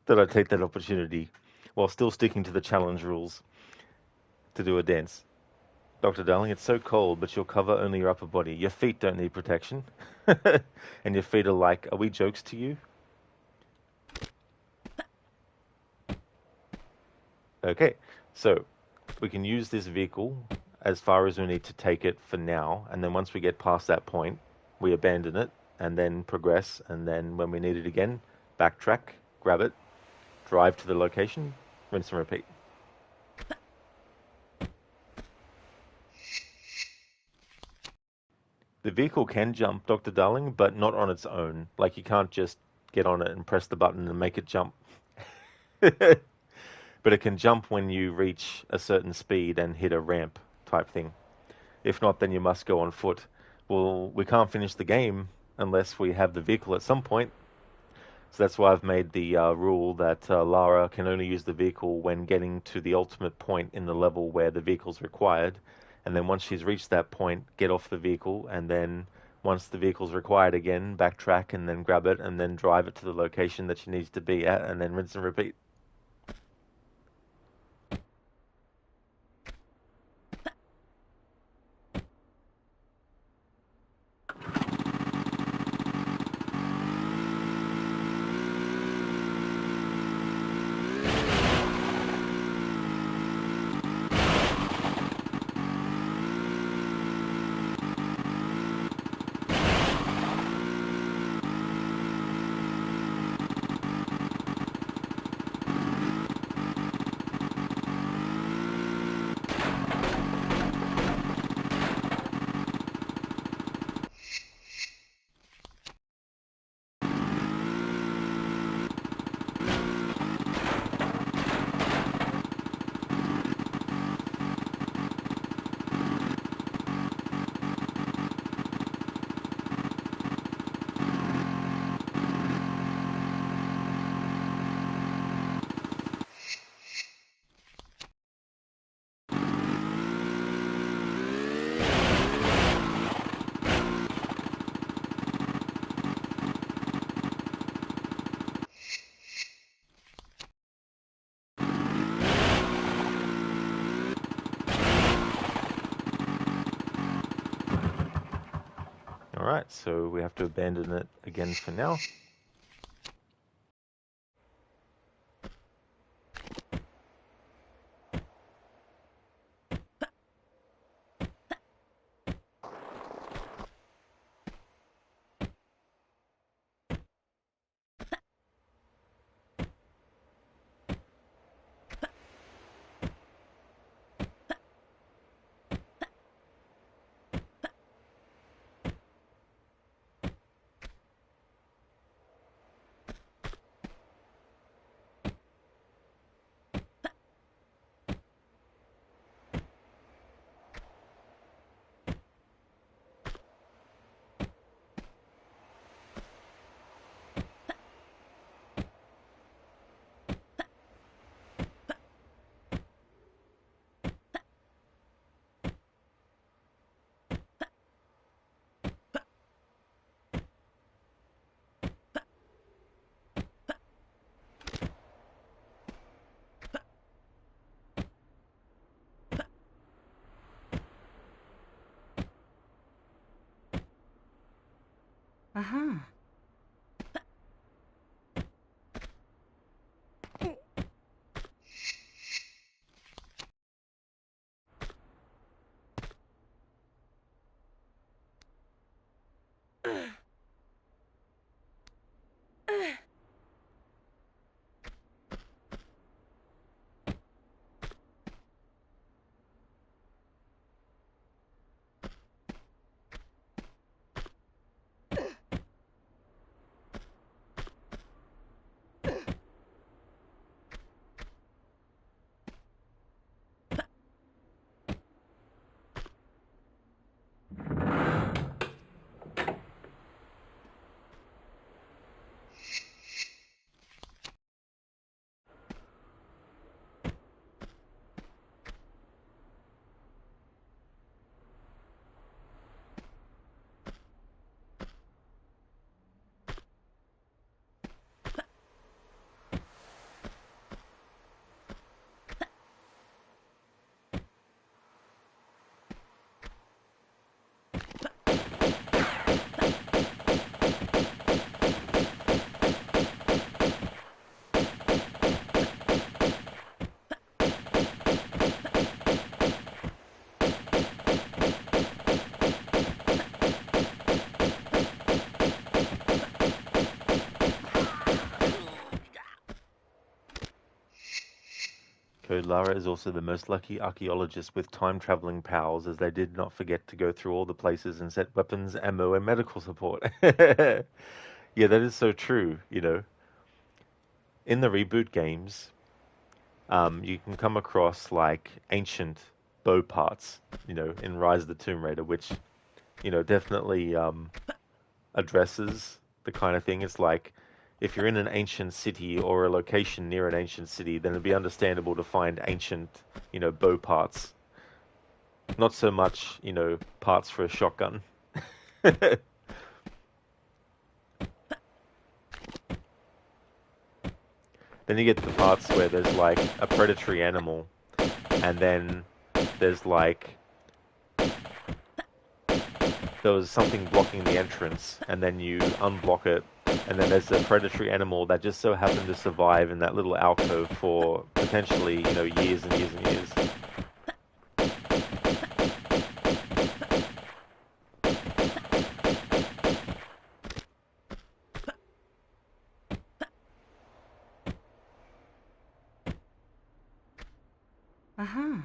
That I take that opportunity, while still sticking to the challenge rules, to do a dance. Dr. Darling, it's so cold, but you'll cover only your upper body. Your feet don't need protection. And your feet are like, are we jokes to you? Okay, so we can use this vehicle as far as we need to take it for now, and then once we get past that point, we abandon it and then progress, and then when we need it again, backtrack, grab it, drive to the location, rinse and repeat. The vehicle can jump, Dr. Darling, but not on its own. Like you can't just get on it and press the button and make it jump. But it can jump when you reach a certain speed and hit a ramp type thing. If not, then you must go on foot. Well, we can't finish the game unless we have the vehicle at some point. So that's why I've made the rule that Lara can only use the vehicle when getting to the ultimate point in the level where the vehicle's required. And then once she's reached that point, get off the vehicle, and then once the vehicle's required again, backtrack and then grab it and then drive it to the location that she needs to be at, and then rinse and repeat. Alright, so we have to abandon it again for now. Uh-huh. Code Lara is also the most lucky archaeologist with time-traveling pals, as they did not forget to go through all the places and set weapons, ammo, and medical support. Yeah, that is so true, you know. In the reboot games, you can come across like ancient bow parts, you know, in Rise of the Tomb Raider, which, you know, definitely addresses the kind of thing. It's like if you're in an ancient city or a location near an ancient city, then it'd be understandable to find ancient, you know, bow parts. Not so much, you know, parts for a shotgun. Then you get the parts where there's like a predatory animal, and then there's like there was something blocking the entrance, and then you unblock it, and then there's a predatory animal that just so happened to survive in that little alcove for potentially, you know, years and years and years. Uh-huh.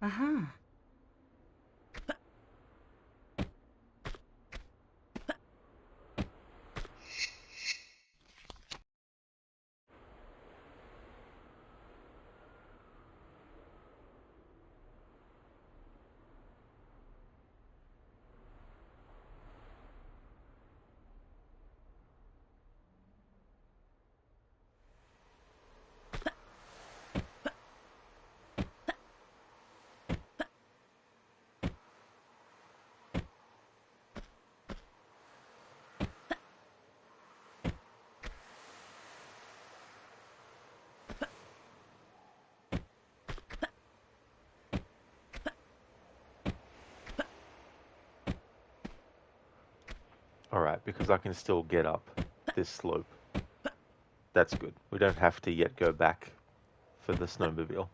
Uh-huh. Alright, because I can still get up this slope. That's good. We don't have to yet go back for the snowmobile.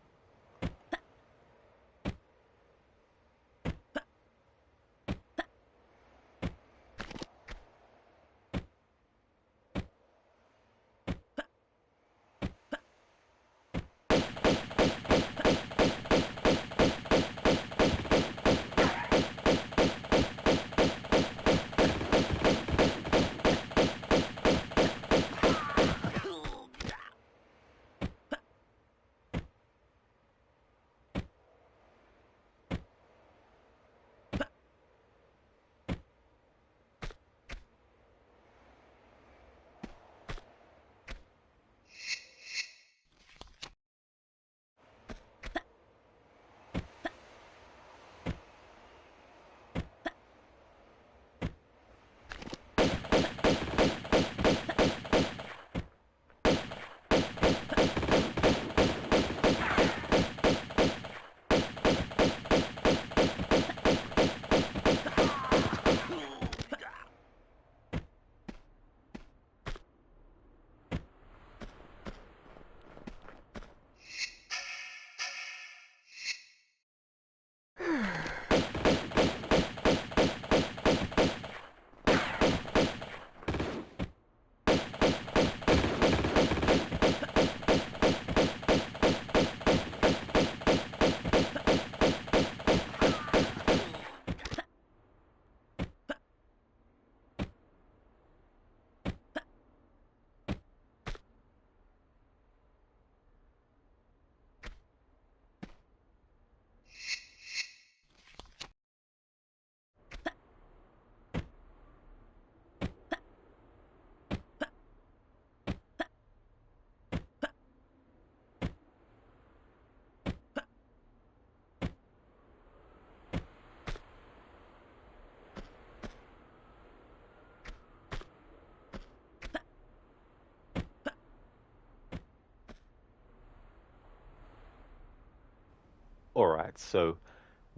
Alright, so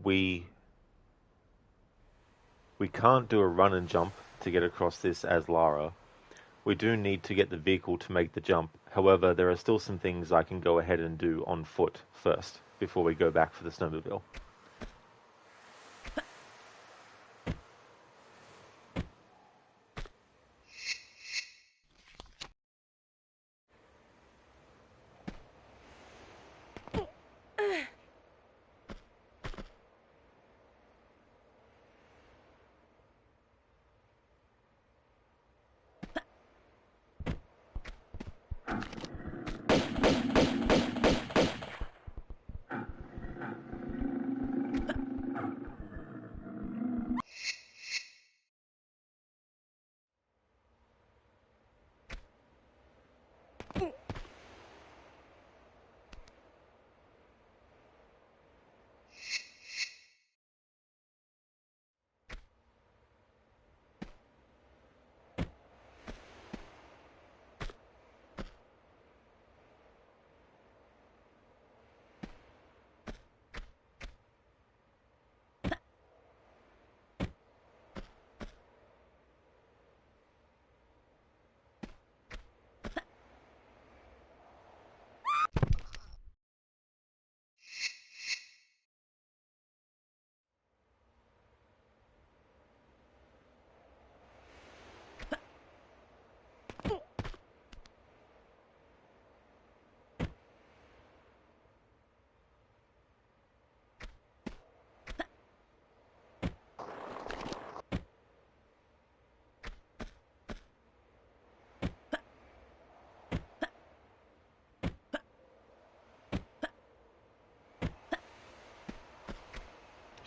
we we can't do a run and jump to get across this as Lara. We do need to get the vehicle to make the jump. However, there are still some things I can go ahead and do on foot first before we go back for the snowmobile.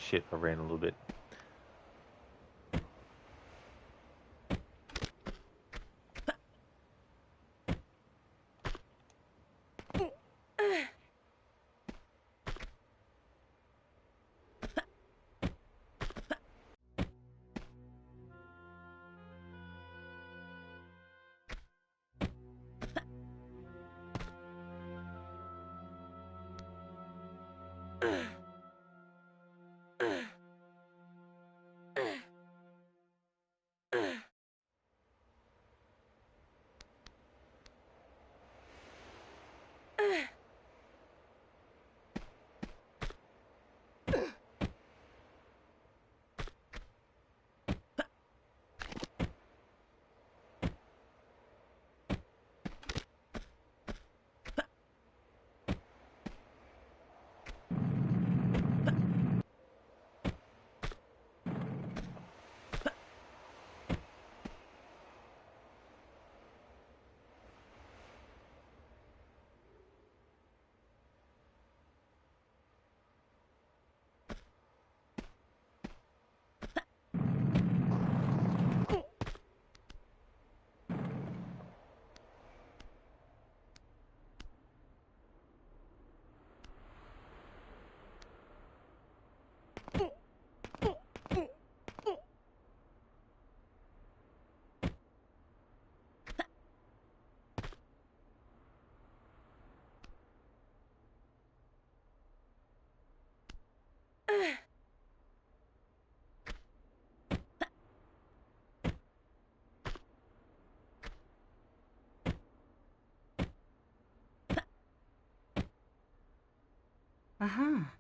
Shit, I ran a little bit. Uh-huh.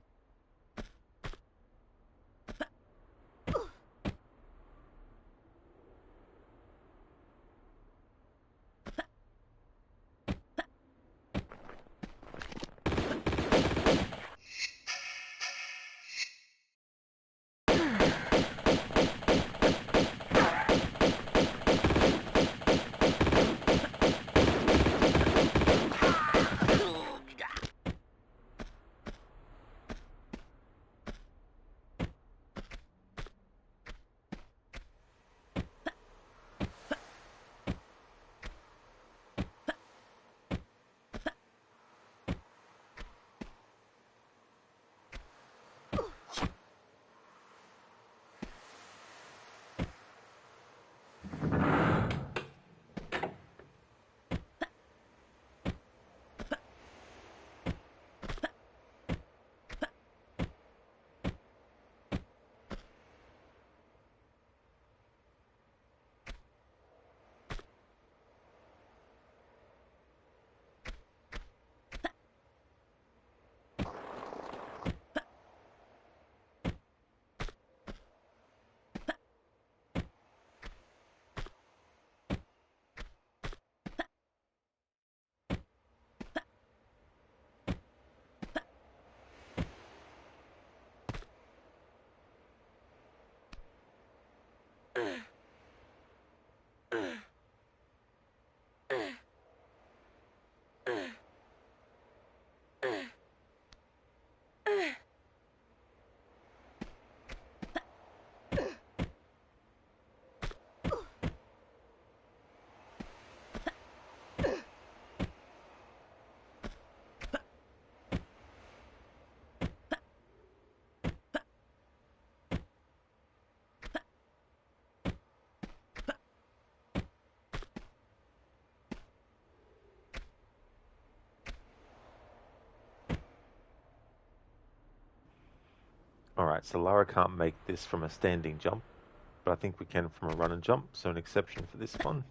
Alright, so Lara can't make this from a standing jump, but I think we can from a run and jump, so an exception for this one.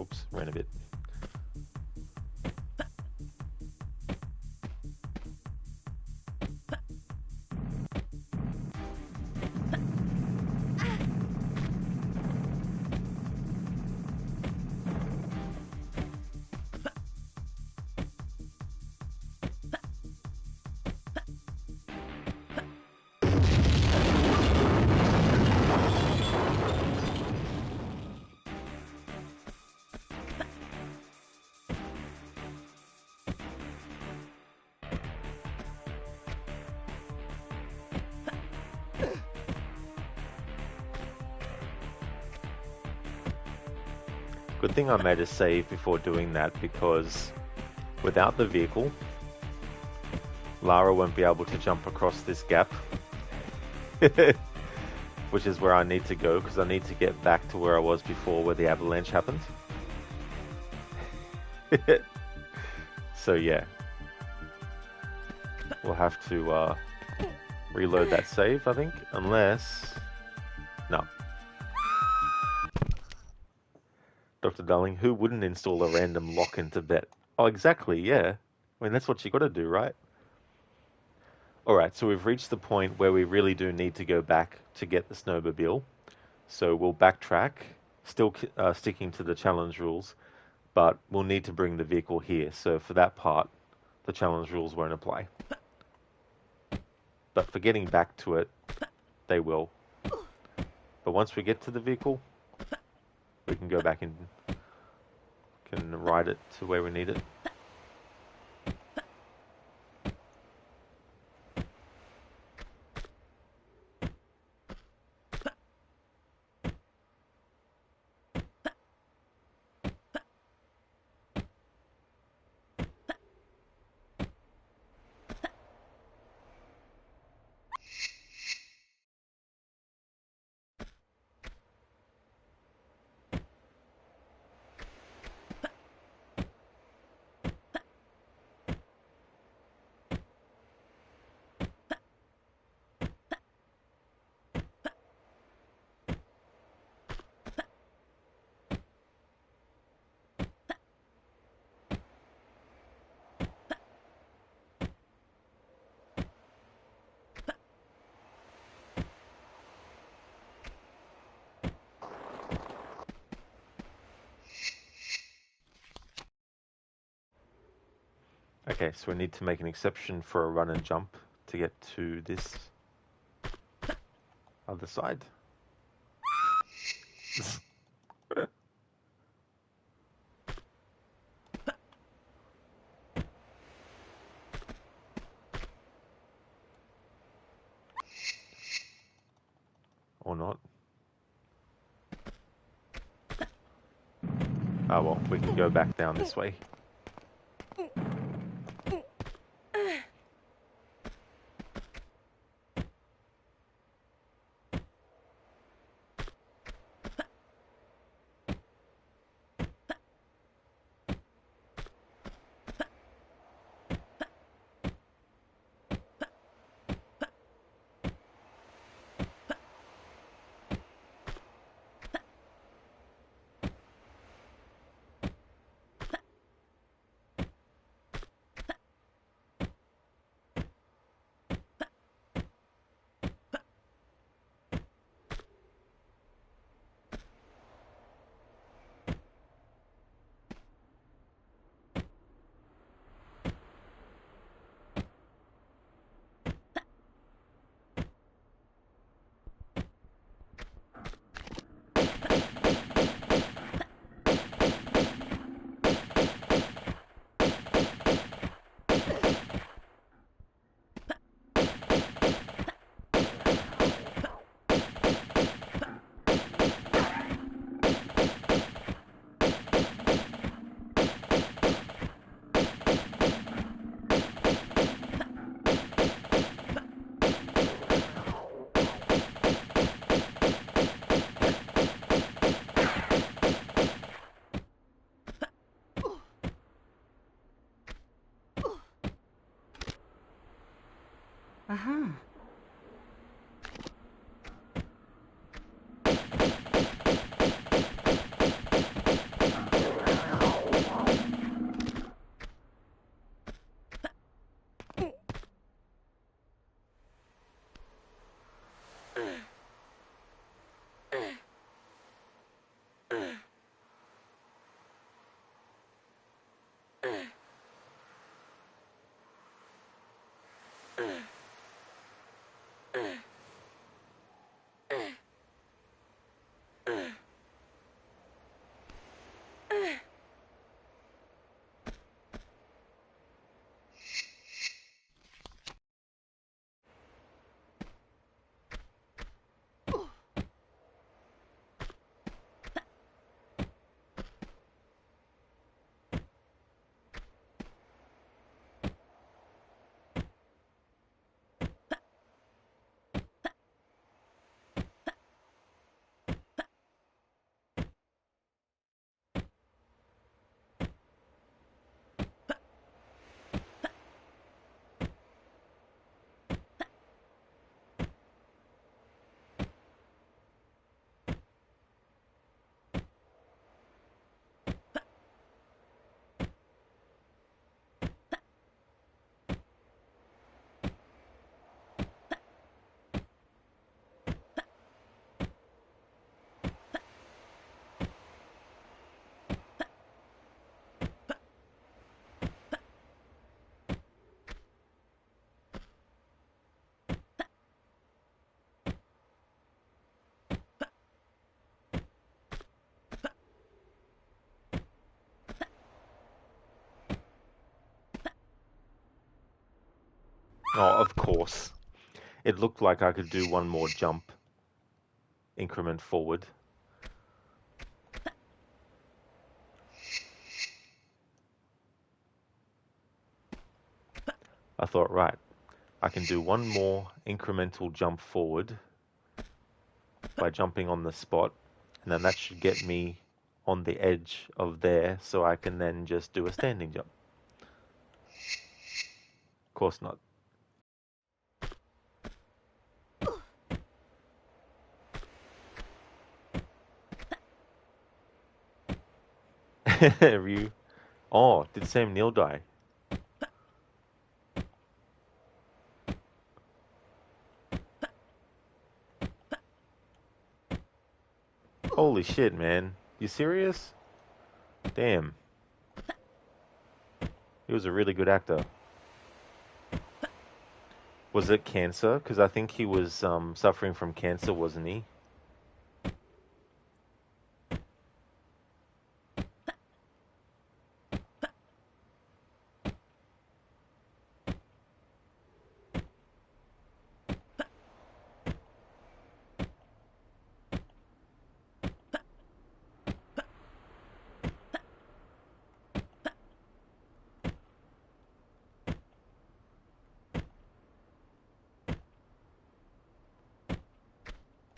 Oops, ran a bit. Good thing I made a save before doing that, because without the vehicle, Lara won't be able to jump across this gap. Which is where I need to go, because I need to get back to where I was before, where the avalanche happened. So yeah, we'll have to reload that save, I think, unless... No. Dr. Darling, who wouldn't install a random lock into bet? Oh, exactly, yeah. I mean, that's what you got to do, right? Alright, so we've reached the point where we really do need to go back to get the snowmobile. So we'll backtrack, still sticking to the challenge rules, but we'll need to bring the vehicle here. So for that part, the challenge rules won't apply. But for getting back to it, they will. But once we get to the vehicle, we can go back and can ride it to where we need it. Okay, so we need to make an exception for a run and jump to get to this other side. Or not. Oh well, we can go back down this way. Oh, of course. It looked like I could do one more jump increment forward. I thought, right, I can do one more incremental jump forward by jumping on the spot, and then that should get me on the edge of there so I can then just do a standing jump. Of course not. Ryu. Oh, did Sam Neill die? Holy shit, man. You serious? Damn. He was a really good actor. Was it cancer? Because I think he was suffering from cancer, wasn't he?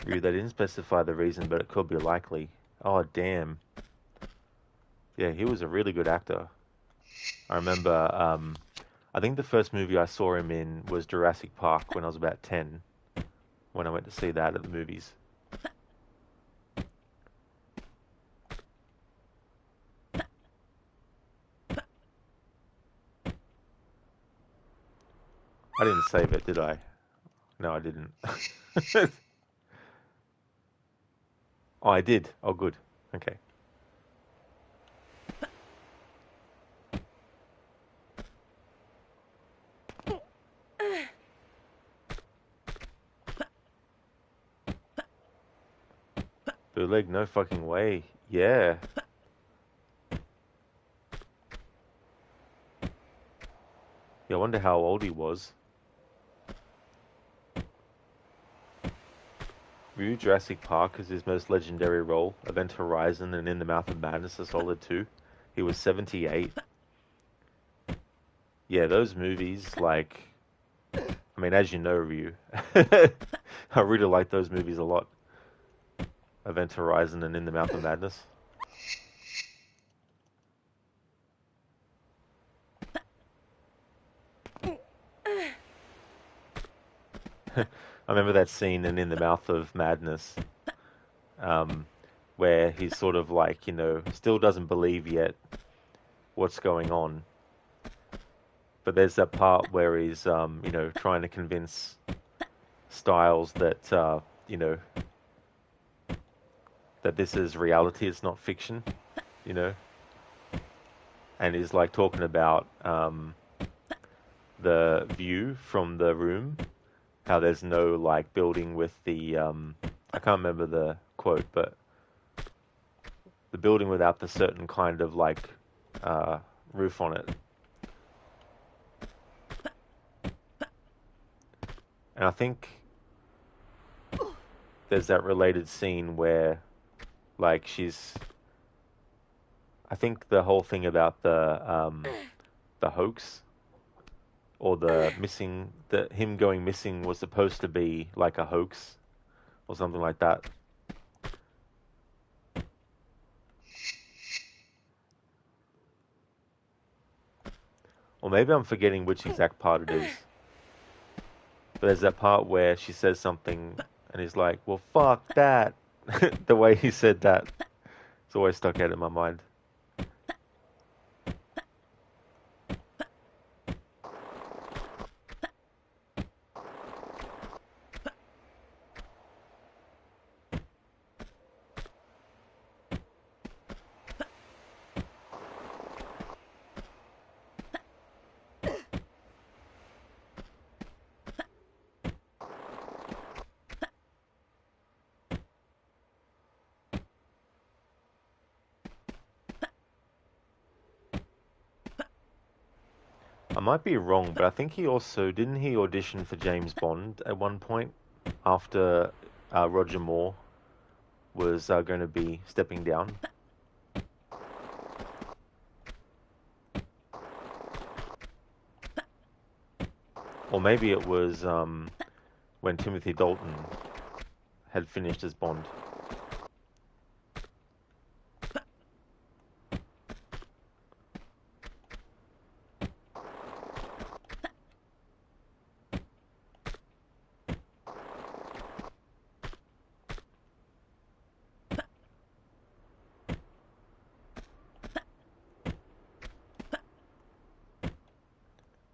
Ryu, they didn't specify the reason, but it could be likely. Oh, damn. Yeah, he was a really good actor. I remember, I think the first movie I saw him in was Jurassic Park when I was about 10, when I went to see that at the movies. I didn't save it, did I? No, I didn't. Oh, I did. Oh, good. Okay. Bootleg, no fucking way. Yeah. Yeah, I wonder how old he was. Ryu Jurassic Park is his most legendary role. Event Horizon and In the Mouth of Madness are solid too. He was 78. Yeah, those movies, like, I mean, as you know, Ryu, I really like those movies a lot. Event Horizon and In the Mouth of Madness. I remember that scene in the Mouth of Madness, um, where he's sort of like, still doesn't believe yet what's going on. But there's that part where he's, trying to convince styles that you know that this is reality, it's not fiction, you know, and is like talking about the view from the room, how there's no like building with the I can't remember the quote, but the building without the certain kind of like uh, roof on it. And I think there's that related scene where like I think the whole thing about the hoax or the missing the him going missing was supposed to be like a hoax or something like that. Or maybe I'm forgetting which exact part it is. But there's that part where she says something and he's like, "Well, fuck that." The way he said that, it's always stuck out in my mind. I might be wrong, but I think he also didn't he audition for James Bond at one point after Roger Moore was going to be stepping down, or maybe it was when Timothy Dalton had finished as Bond.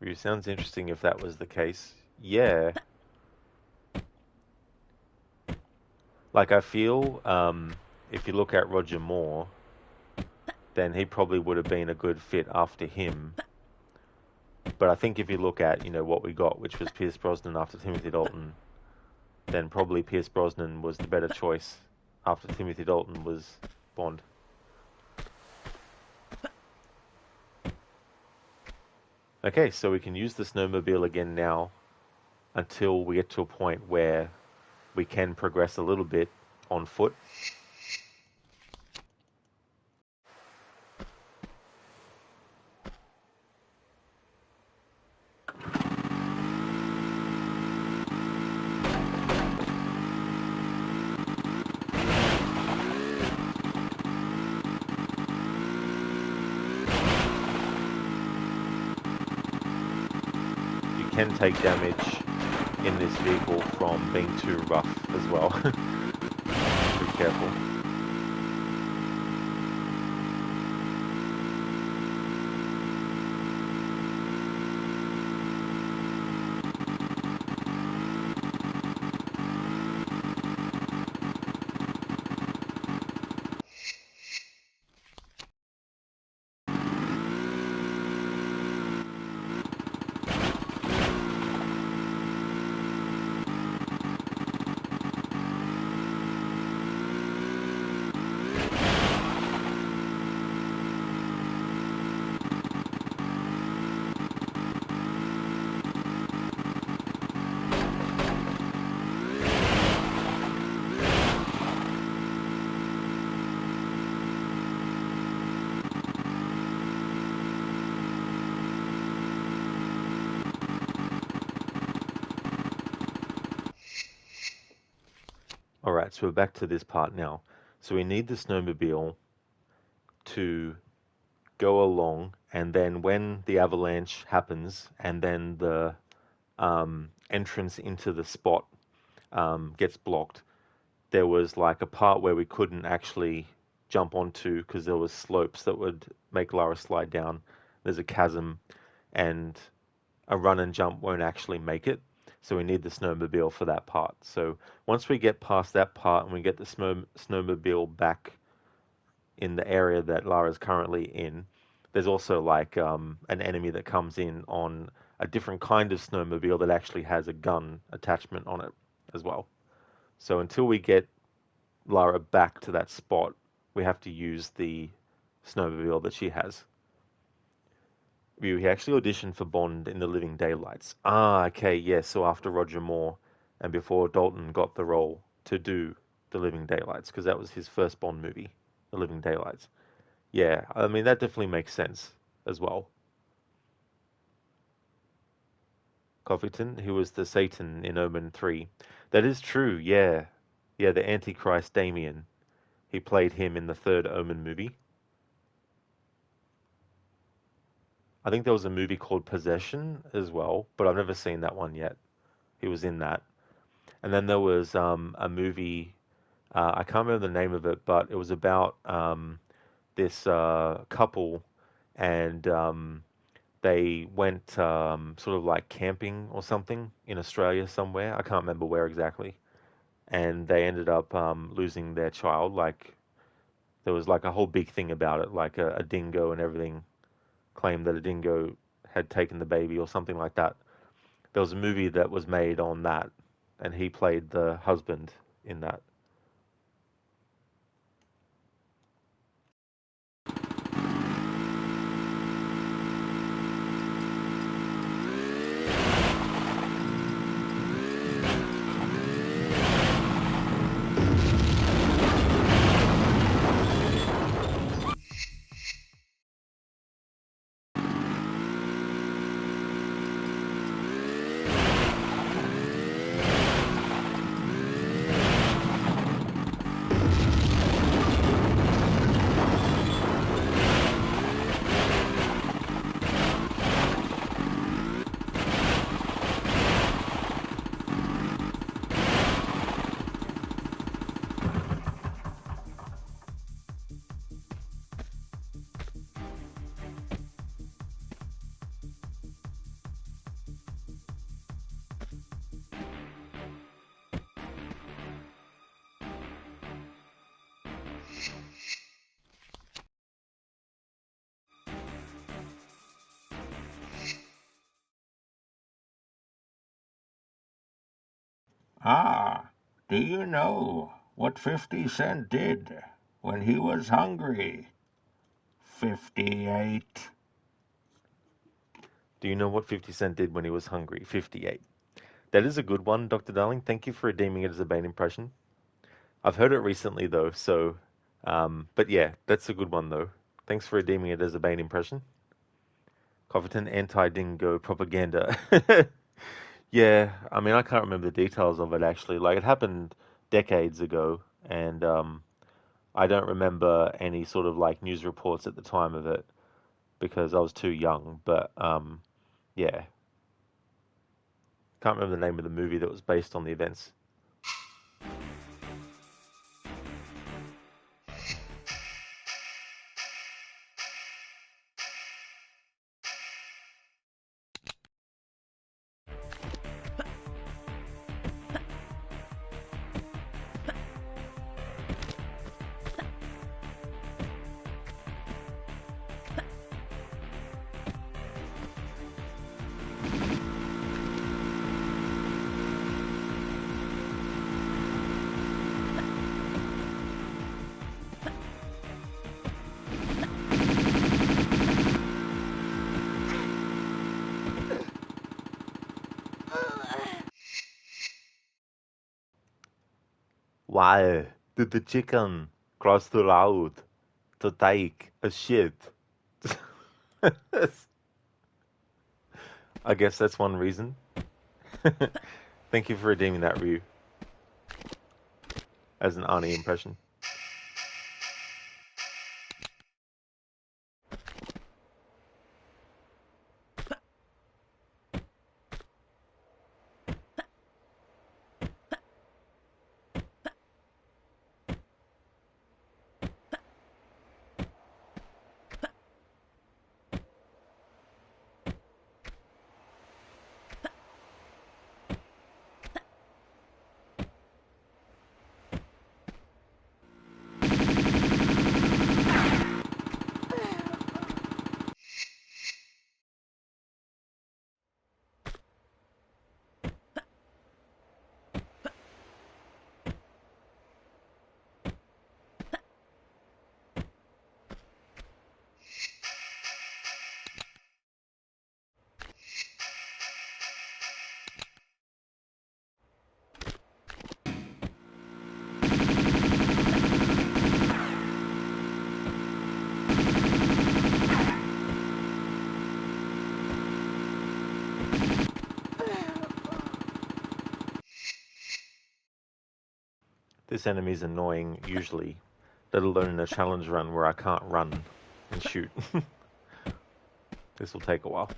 It sounds interesting if that was the case. Yeah, like I feel if you look at Roger Moore, then he probably would have been a good fit after him. But I think if you look at what we got, which was Pierce Brosnan after Timothy Dalton, then probably Pierce Brosnan was the better choice after Timothy Dalton was Bond. Okay, so we can use the snowmobile again now until we get to a point where we can progress a little bit on foot. You can take damage in this vehicle from being too rough as well. Be careful. All right, so we're back to this part now. So we need the snowmobile to go along, and then when the avalanche happens, and then the entrance into the spot gets blocked, there was like a part where we couldn't actually jump onto because there was slopes that would make Lara slide down. There's a chasm, and a run and jump won't actually make it. So we need the snowmobile for that part. So once we get past that part and we get the snowmobile back in the area that Lara's currently in, there's also like an enemy that comes in on a different kind of snowmobile that actually has a gun attachment on it as well. So until we get Lara back to that spot, we have to use the snowmobile that she has. We actually auditioned for Bond in The Living Daylights. Ah, okay, yeah. So after Roger Moore and before Dalton got the role to do The Living Daylights, because that was his first Bond movie, The Living Daylights. Yeah, I mean, that definitely makes sense as well. Covington, who was the Satan in Omen 3. That is true, yeah. Yeah, the Antichrist Damien. He played him in the third Omen movie. I think there was a movie called Possession as well, but I've never seen that one yet. He was in that. And then there was a movie, I can't remember the name of it, but it was about this couple and they went sort of like camping or something in Australia somewhere. I can't remember where exactly. And they ended up losing their child. Like there was like a whole big thing about it, like a dingo and everything claimed that a dingo had taken the baby or something like that. There was a movie that was made on that, and he played the husband in that. Ah, do you know what 50 Cent did when he was hungry? 58. Do you know what 50 Cent did when he was hungry? 58. That is a good one, Dr. Darling. Thank you for redeeming it as a Bane impression. I've heard it recently though, so but yeah, that's a good one though. Thanks for redeeming it as a Bane impression. Cofferton anti-dingo propaganda. Yeah, I mean I can't remember the details of it actually. Like it happened decades ago, and I don't remember any sort of like news reports at the time of it because I was too young. But yeah, can't remember the name of the movie that was based on the events. Why did the chicken cross the road to take a shit? I guess that's one reason. Thank you for redeeming that Ryu as an Arnie impression. This enemy's annoying usually, let alone in a challenge run where I can't run and shoot. This will take a while.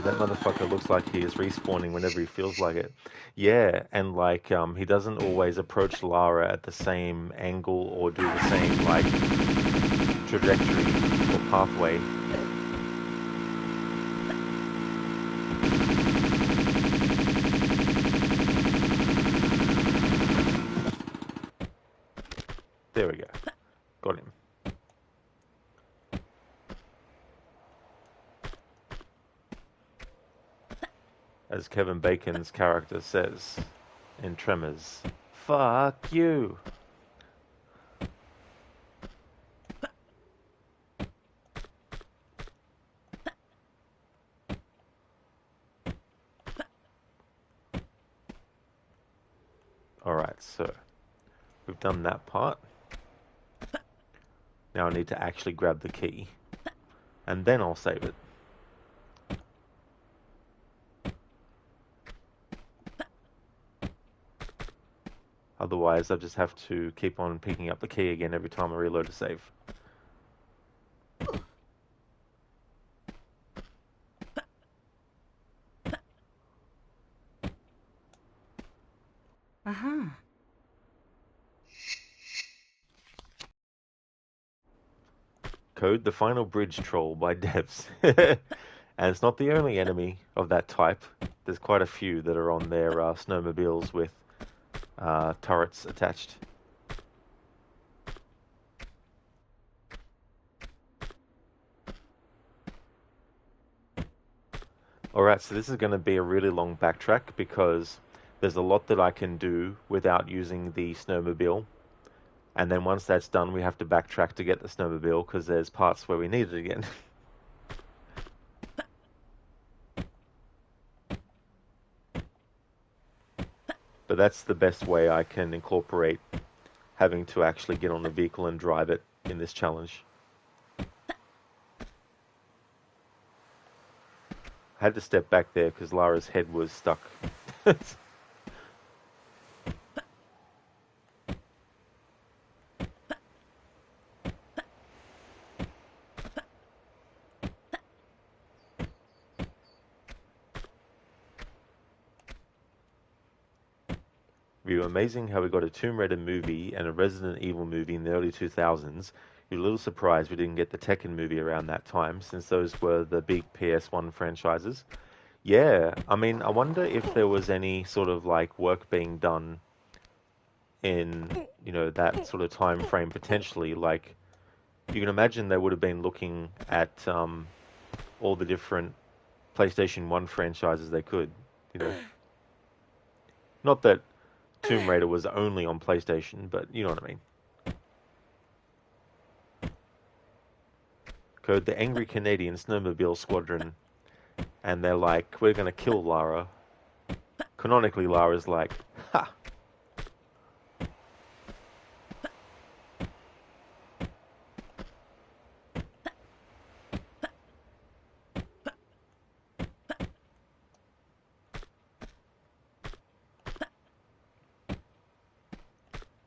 That motherfucker looks like he is respawning whenever he feels like it. Yeah, and like he doesn't always approach Lara at the same angle or do the same like trajectory or pathway. There we go. Got him. As Kevin Bacon's character says in Tremors, "Fuck you." Alright, so we've done that part. Now I need to actually grab the key, and then I'll save it. Otherwise, I just have to keep on picking up the key again every time I reload a save. Uh-huh. Code The Final Bridge Troll by devs. And it's not the only enemy of that type. There's quite a few that are on their snowmobiles with turrets attached. Alright, so this is going to be a really long backtrack because there's a lot that I can do without using the snowmobile. And then once that's done, we have to backtrack to get the snowmobile because there's parts where we need it again. But that's the best way I can incorporate having to actually get on the vehicle and drive it in this challenge. I had to step back there because Lara's head was stuck. Amazing how we got a Tomb Raider movie and a Resident Evil movie in the early 2000s. You're a little surprised we didn't get the Tekken movie around that time, since those were the big PS1 franchises. Yeah, I mean, I wonder if there was any sort of like work being done in, that sort of time frame potentially. Like, you can imagine they would have been looking at all the different PlayStation 1 franchises they could, you know. Not that Tomb Raider was only on PlayStation, but you know what I mean. Code the Angry Canadian Snowmobile Squadron, and they're like, we're going to kill Lara. Canonically, Lara's like, ha!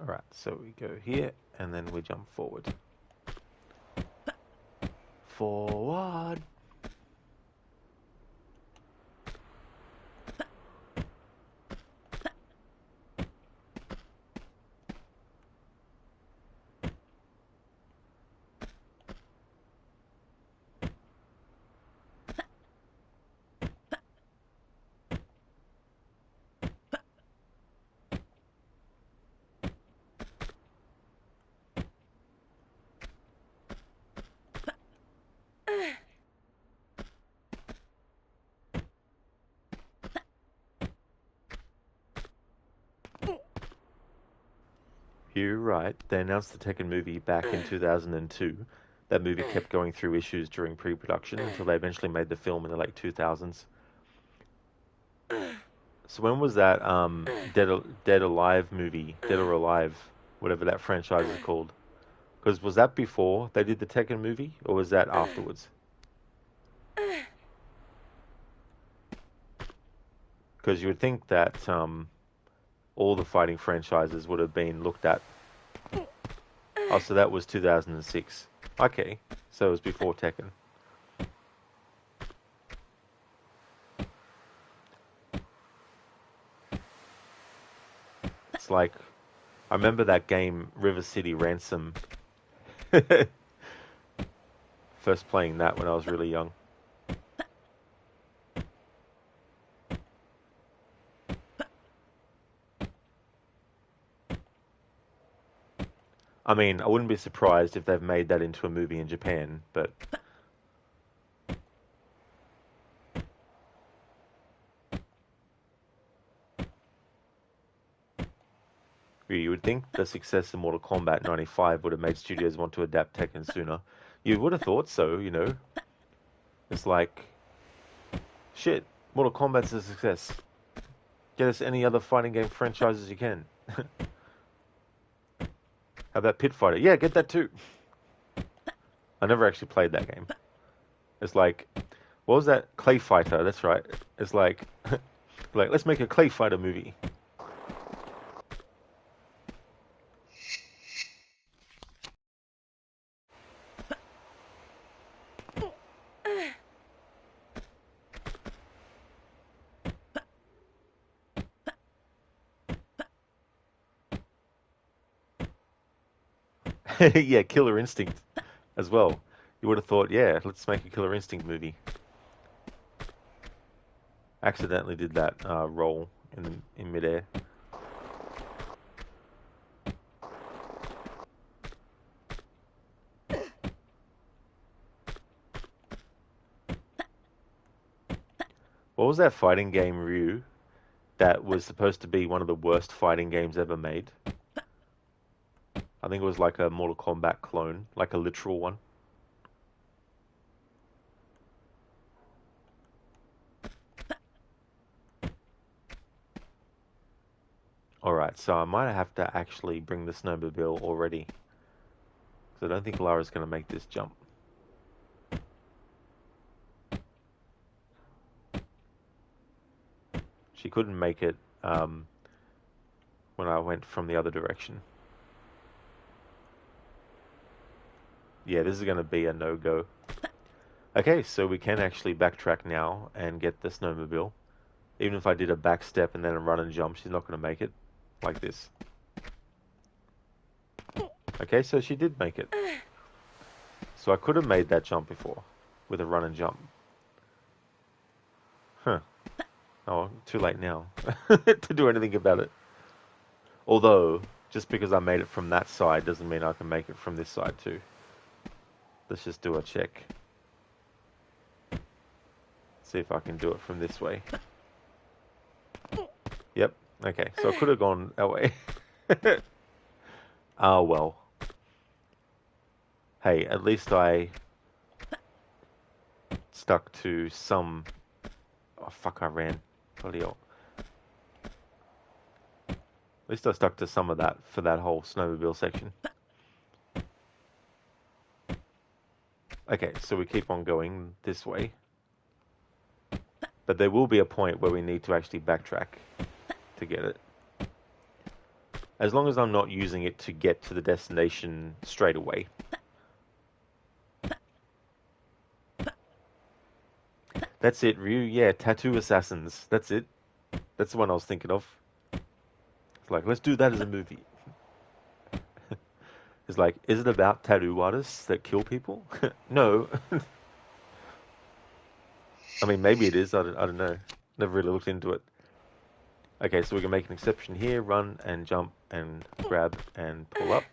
Alright, so we go here, and then we jump forward. Forward! You're right. They announced the Tekken movie back in 2002. That movie kept going through issues during pre-production until they eventually made the film in the late 2000s. So when was that Dead Alive movie, Dead or Alive, whatever that franchise is called? Because was that before they did the Tekken movie, or was that afterwards? Because you would think that all the fighting franchises would have been looked at. Oh, so that was 2006. Okay, so it was before Tekken. It's like, I remember that game, River City Ransom. First playing that when I was really young. I mean, I wouldn't be surprised if they've made that into a movie in Japan, but you would think the success of Mortal Kombat 95 would have made studios want to adapt Tekken sooner. You would have thought so, you know. It's like, shit, Mortal Kombat's a success. Get us any other fighting game franchises you can. How about Pit Fighter? Yeah, get that too. I never actually played that game. It's like, what was that? Clay Fighter, that's right. It's like, let's make a Clay Fighter movie. Yeah, Killer Instinct as well. You would have thought, yeah, let's make a Killer Instinct movie. Accidentally did that roll in midair. What was that fighting game, Ryu, that was supposed to be one of the worst fighting games ever made? I think it was like a Mortal Kombat clone, like a literal one. Alright, so I might have to actually bring the snowmobile already. Because I don't think Lara's going to make this jump. She couldn't make it when I went from the other direction. Yeah, this is going to be a no-go. Okay, so we can actually backtrack now and get the snowmobile. Even if I did a backstep and then a run and jump, she's not going to make it. Like this. Okay, so she did make it. So I could have made that jump before with a run and jump. Huh. Oh, too late now to do anything about it. Although, Just because I made it from that side doesn't mean I can make it from this side too. Let's just do a check. See if I can do it from this way. Yep. Okay, so I could have gone that way. Oh well. Hey, at least I stuck to some... Oh fuck, I ran. Bloody hell. At least I stuck to some of that for that whole snowmobile section. Okay, so we keep on going this way. But there will be a point where we need to actually backtrack to get it. As long as I'm not using it to get to the destination straight away. That's it, Ryu. Yeah, Tattoo Assassins. That's it. That's the one I was thinking of. It's like, let's do that as a movie. It's like, is it about tattoo artists that kill people? No. I mean, maybe it is. I don't know. Never really looked into it. Okay, so we can make an exception here. Run and jump and grab and pull up.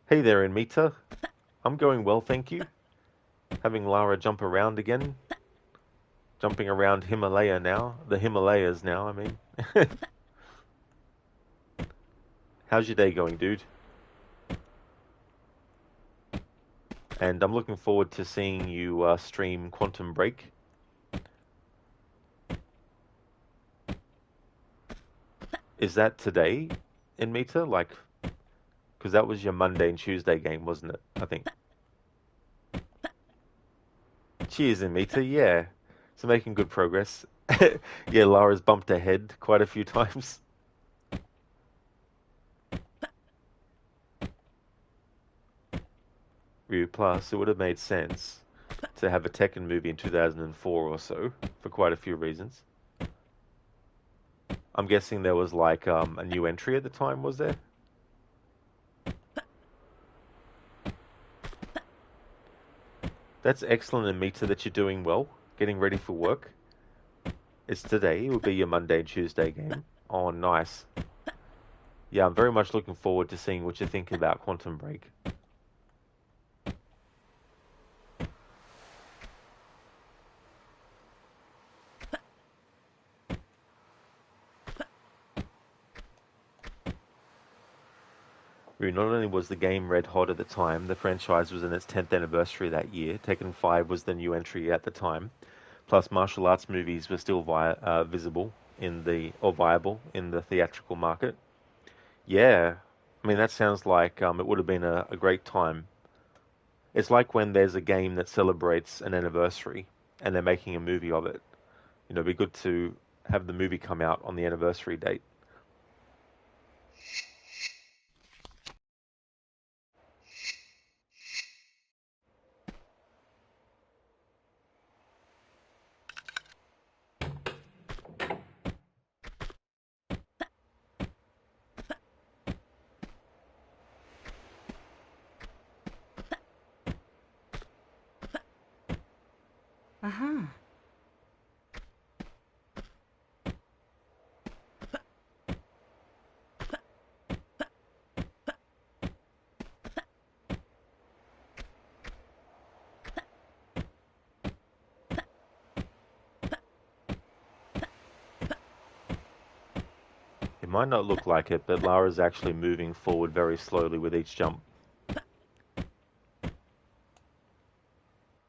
Hey there, Inmita. I'm going well, thank you. Having Lara jump around again. Jumping around Himalaya now. The Himalayas now, I mean. How's your day going, dude? And I'm looking forward to seeing you stream Quantum Break. Is that today in Meta? Like, because that was your Monday and Tuesday game, wasn't it? I think. Cheers in Meta, yeah. So making good progress. Yeah, Lara's bumped ahead quite a few times. Ryu Plus, it would have made sense to have a Tekken movie in 2004 or so, for quite a few reasons. I'm guessing there was like a new entry at the time, was there? That's excellent, Amita, that you're doing well, getting ready for work. It's today, it will be your Monday and Tuesday game. Oh, nice. Yeah, I'm very much looking forward to seeing what you think about Quantum Break. Not only was the game red hot at the time, the franchise was in its 10th anniversary that year. Tekken 5 was the new entry at the time. Plus, martial arts movies were still visible in the or viable in the theatrical market. Yeah, I mean that sounds like it would have been a great time. It's like when there's a game that celebrates an anniversary and they're making a movie of it. You know, it'd be good to have the movie come out on the anniversary date. Uh-huh. It might not look like it, but Lara's actually moving forward very slowly with each jump.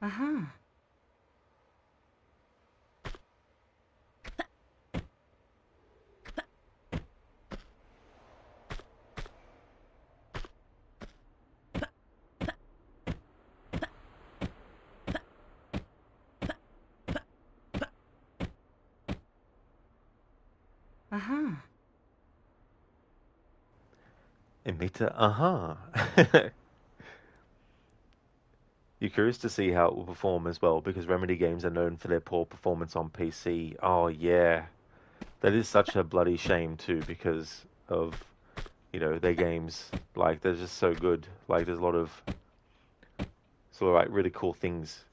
Uh-huh. Uh-huh. Emita, uh-huh. You're curious to see how it will perform as well, because Remedy games are known for their poor performance on PC. Oh, yeah. That is such a bloody shame, too, because of, their games. Like, they're just so good. Like, there's a lot of, sort of, like, really cool things.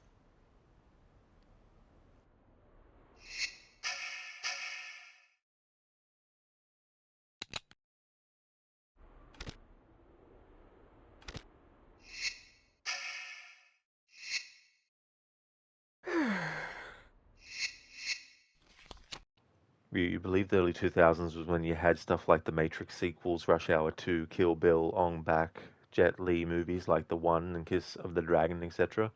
You believe the early 2000s was when you had stuff like the Matrix sequels, Rush Hour 2, Kill Bill, Ong Bak, Jet Li movies like The One and Kiss of the Dragon, etc.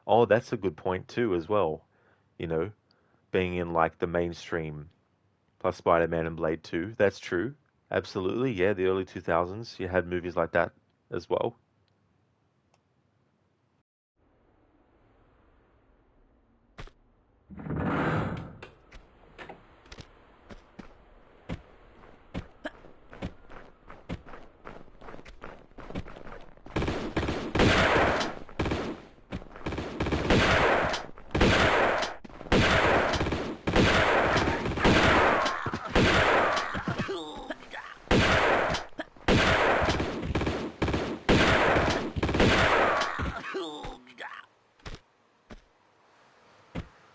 Oh, that's a good point too, as well. You know, being in like the mainstream, plus Spider-Man and Blade 2. That's true. Absolutely. Yeah, the early 2000s, you had movies like that as well.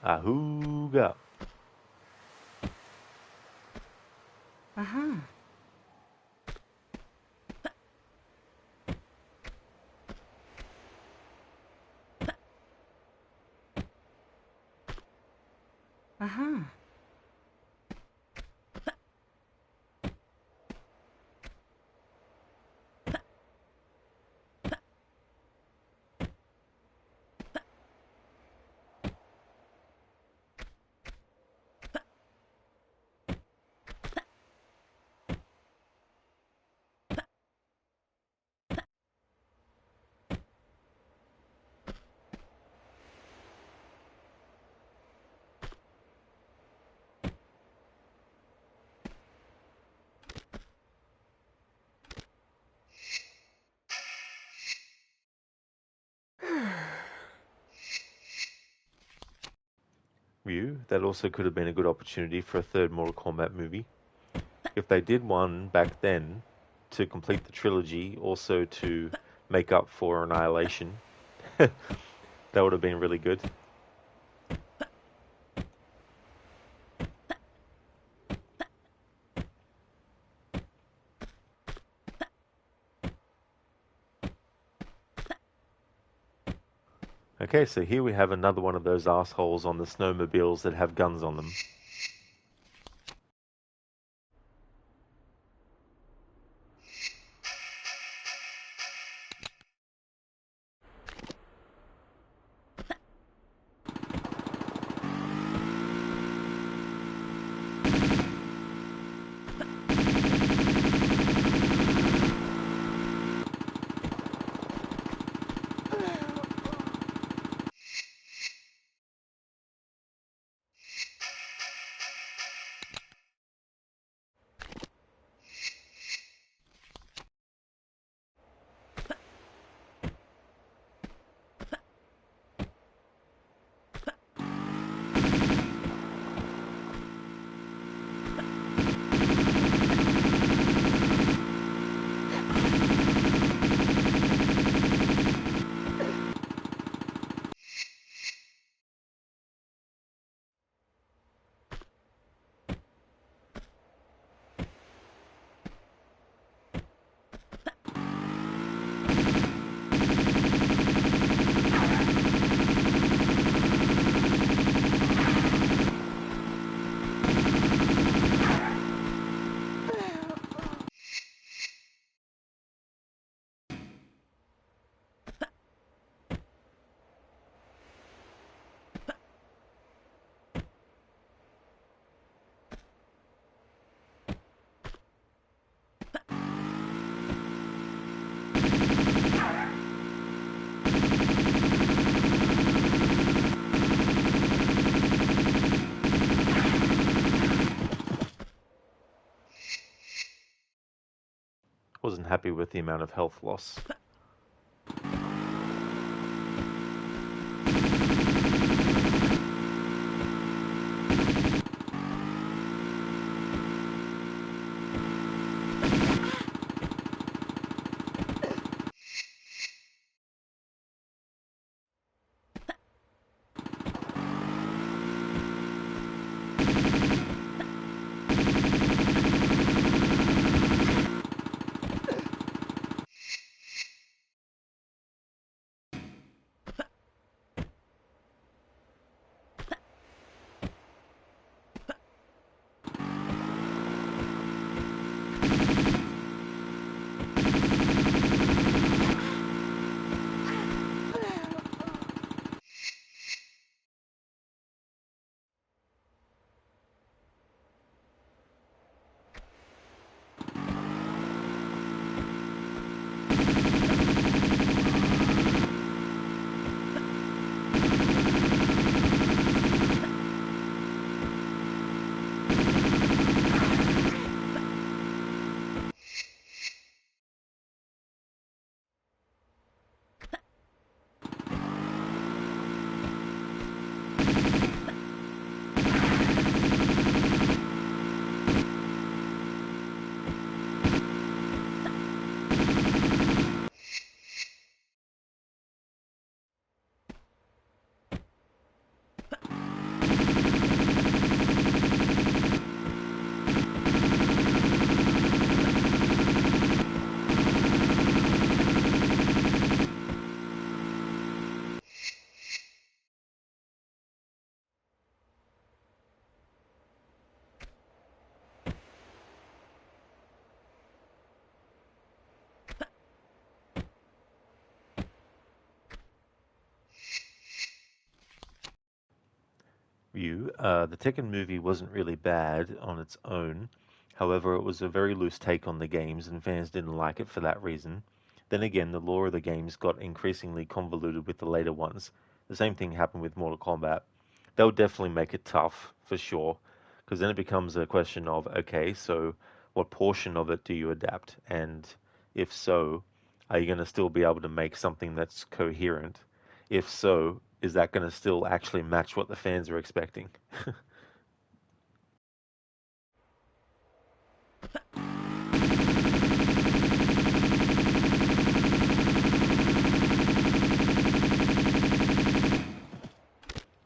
Ahooga. Uh-huh. Uh-huh. Ryu, that also could have been a good opportunity for a third Mortal Kombat movie. If they did one back then to complete the trilogy, also to make up for Annihilation, that would have been really good. Okay, so here we have another one of those assholes on the snowmobiles that have guns on them. Wasn't happy with the amount of health loss. view, the Tekken movie wasn't really bad on its own. However, it was a very loose take on the games, and fans didn't like it for that reason. Then again, the lore of the games got increasingly convoluted with the later ones. The same thing happened with Mortal Kombat. They'll definitely make it tough, for sure, because then it becomes a question of, okay, so what portion of it do you adapt? And if so, are you going to still be able to make something that's coherent? If so, is that going to still actually match what the fans are expecting?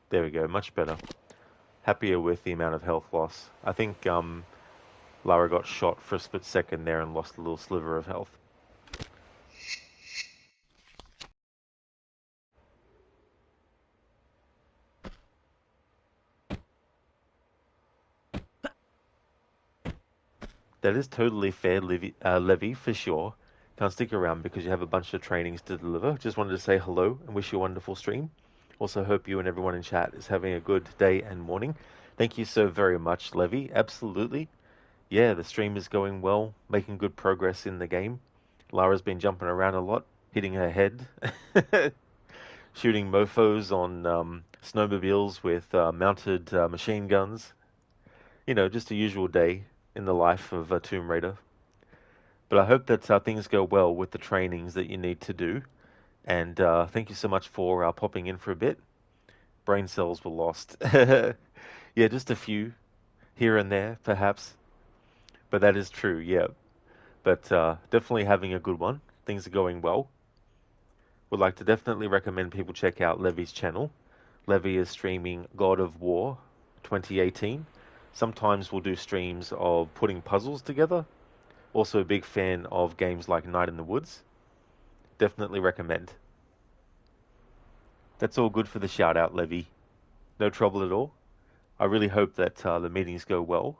There we go, much better. Happier with the amount of health loss. I think Lara got shot for a split second there and lost a little sliver of health. That is totally fair, Levy, for sure. Can't stick around because you have a bunch of trainings to deliver. Just wanted to say hello and wish you a wonderful stream. Also, hope you and everyone in chat is having a good day and morning. Thank you so very much, Levy. Absolutely. Yeah, the stream is going well, making good progress in the game. Lara's been jumping around a lot, hitting her head, shooting mofos on snowmobiles with mounted machine guns. You know, just a usual day in the life of a Tomb Raider. But I hope that things go well with the trainings that you need to do. And thank you so much for popping in for a bit. Brain cells were lost. Yeah, just a few here and there, perhaps. But that is true, yeah. But definitely having a good one. Things are going well. Would like to definitely recommend people check out Levy's channel. Levy is streaming God of War 2018. Sometimes we'll do streams of putting puzzles together. Also a big fan of games like Night in the Woods. Definitely recommend. That's all good for the shout out, Levy. No trouble at all. I really hope that the meetings go well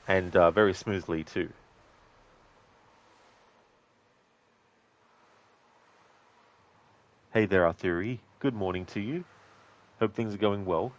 and very smoothly too. Hey there, Arthuri. Good morning to you. Hope things are going well.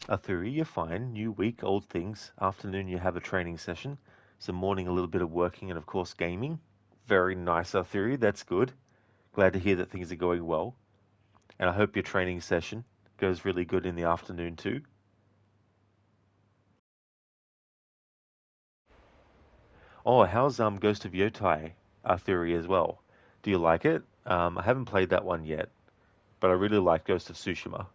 Arthuri, you're fine. New week, old things. Afternoon, you have a training session. So morning, a little bit of working and, of course, gaming. Very nice, Arthuri. That's good. Glad to hear that things are going well. And I hope your training session goes really good in the afternoon too. Oh, how's Ghost of Yotai Arthuri as well? Do you like it? I haven't played that one yet, but I really like Ghost of Tsushima.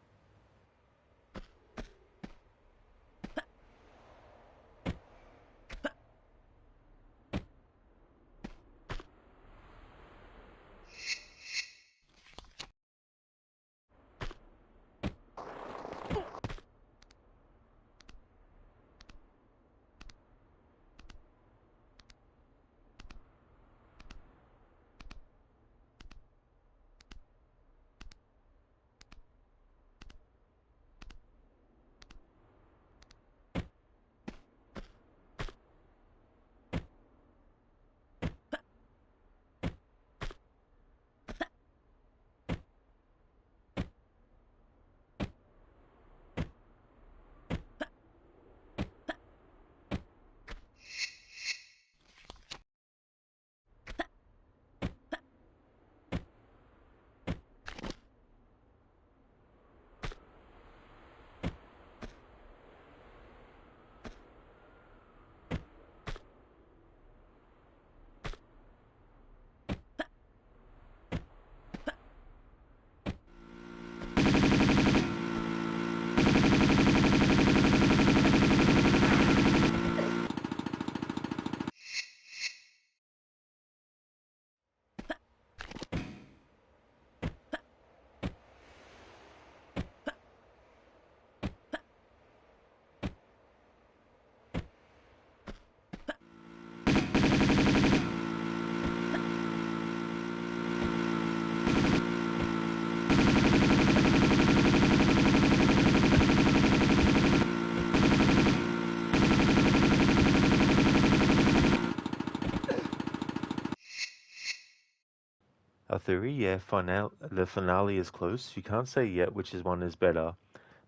A theory, yeah, the finale is close. You can't say yet which is one is better,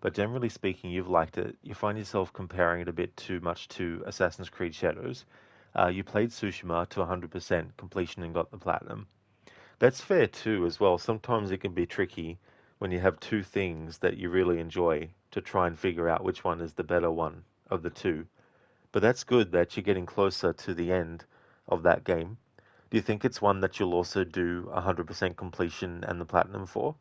but generally speaking, you've liked it. You find yourself comparing it a bit too much to Assassin's Creed Shadows. You played Tsushima to 100% completion and got the platinum. That's fair too, as well. Sometimes it can be tricky when you have two things that you really enjoy to try and figure out which one is the better one of the two. But that's good that you're getting closer to the end of that game. Do you think it's one that you'll also do 100% completion and the platinum for?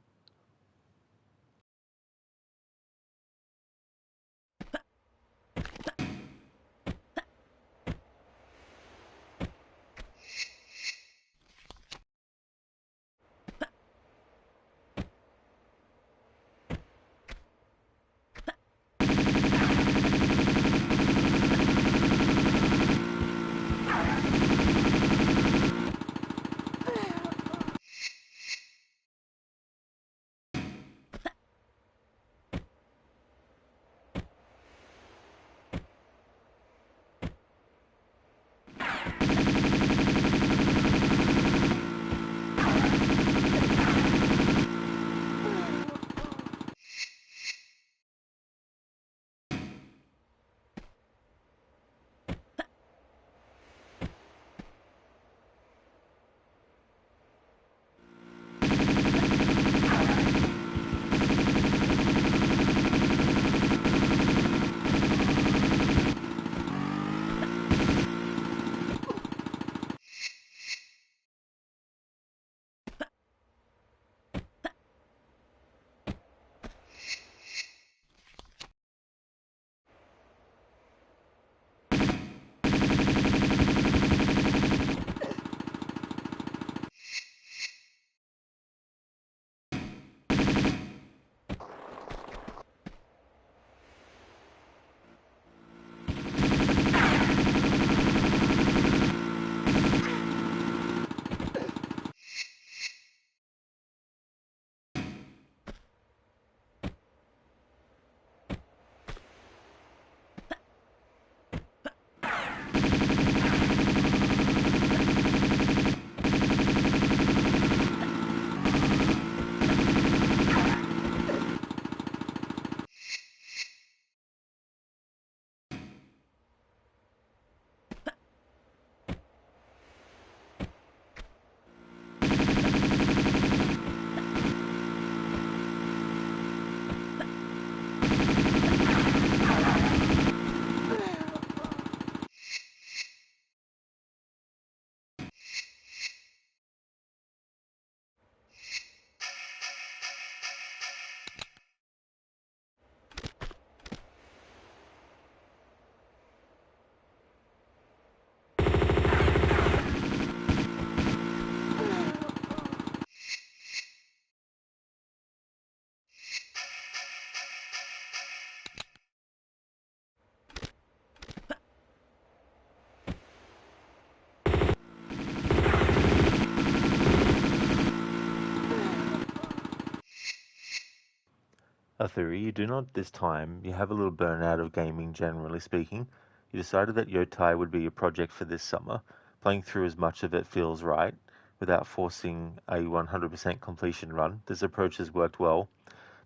A theory, you do not this time. You have a little burnout of gaming, generally speaking. You decided that Yotai would be your project for this summer. Playing through as much of it feels right, without forcing a 100% completion run. This approach has worked well.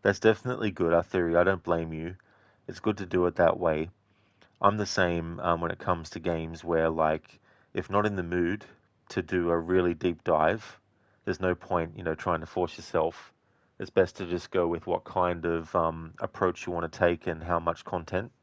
That's definitely good, a theory. I don't blame you. It's good to do it that way. I'm the same when it comes to games where, like, if not in the mood to do a really deep dive, there's no point, trying to force yourself. It's best to just go with what kind of approach you want to take and how much content.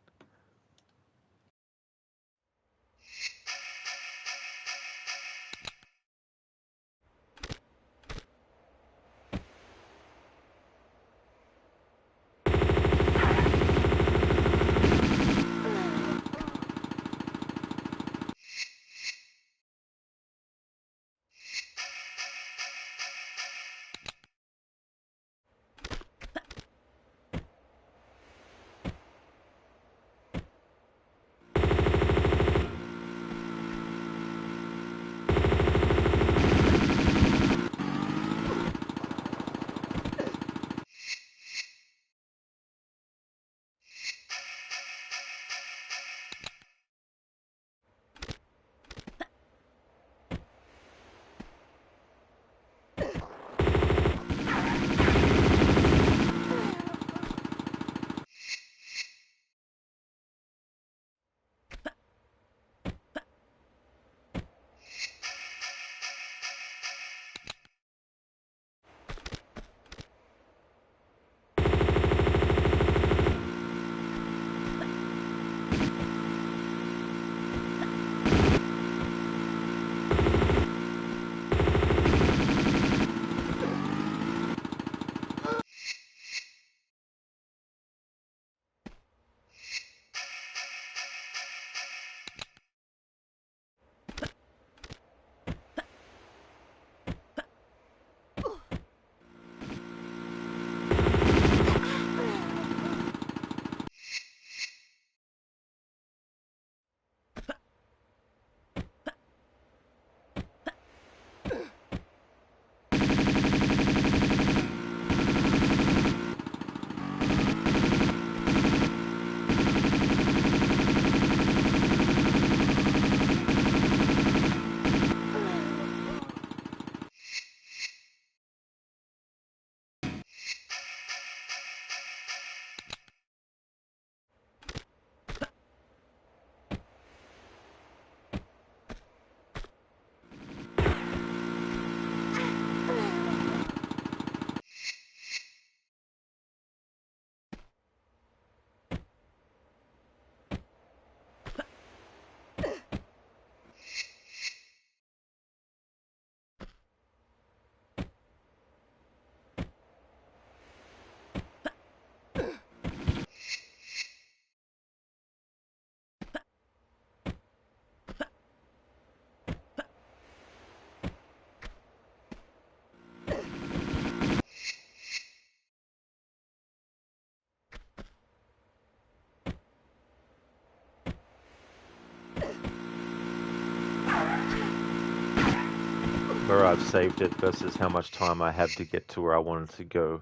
where I've saved it versus how much time I have to get to where I wanted to go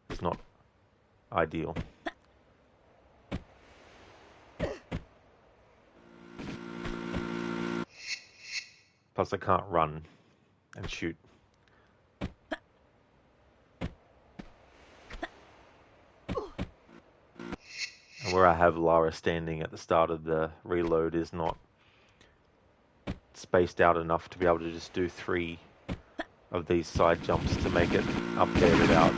is not ideal. Plus I can't run and shoot. And where I have Lara standing at the start of the reload is not spaced out enough to be able to just do 3 of these side jumps to make it up there without.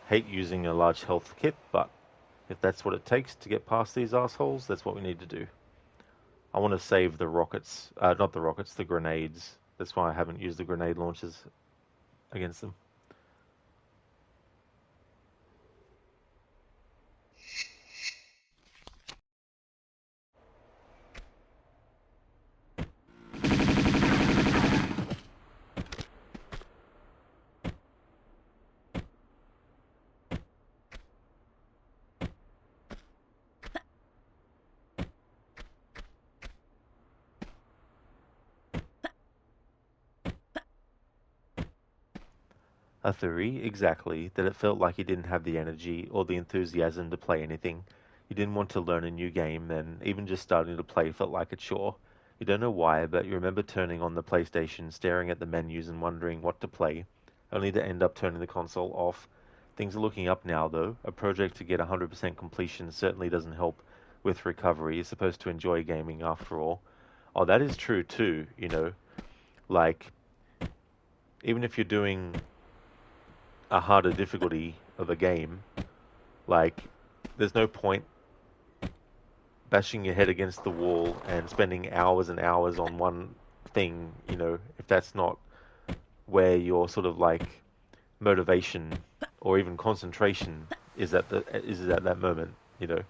Hate using a large health kit, but if that's what it takes to get past these assholes, that's what we need to do. I want to save the rockets, not the rockets, the grenades. That's why I haven't used the grenade launchers against them. A theory, exactly, that it felt like he didn't have the energy or the enthusiasm to play anything. You didn't want to learn a new game, and even just starting to play felt like a chore. You don't know why, but you remember turning on the PlayStation, staring at the menus and wondering what to play, only to end up turning the console off. Things are looking up now, though. A project to get 100% completion certainly doesn't help with recovery. You're supposed to enjoy gaming after all. Oh, that is true too, you know. Like, even if you're doing a harder difficulty of a game, like, there's no point bashing your head against the wall and spending hours and hours on one thing, you know, if that's not where your sort of like motivation or even concentration is at that moment, you know.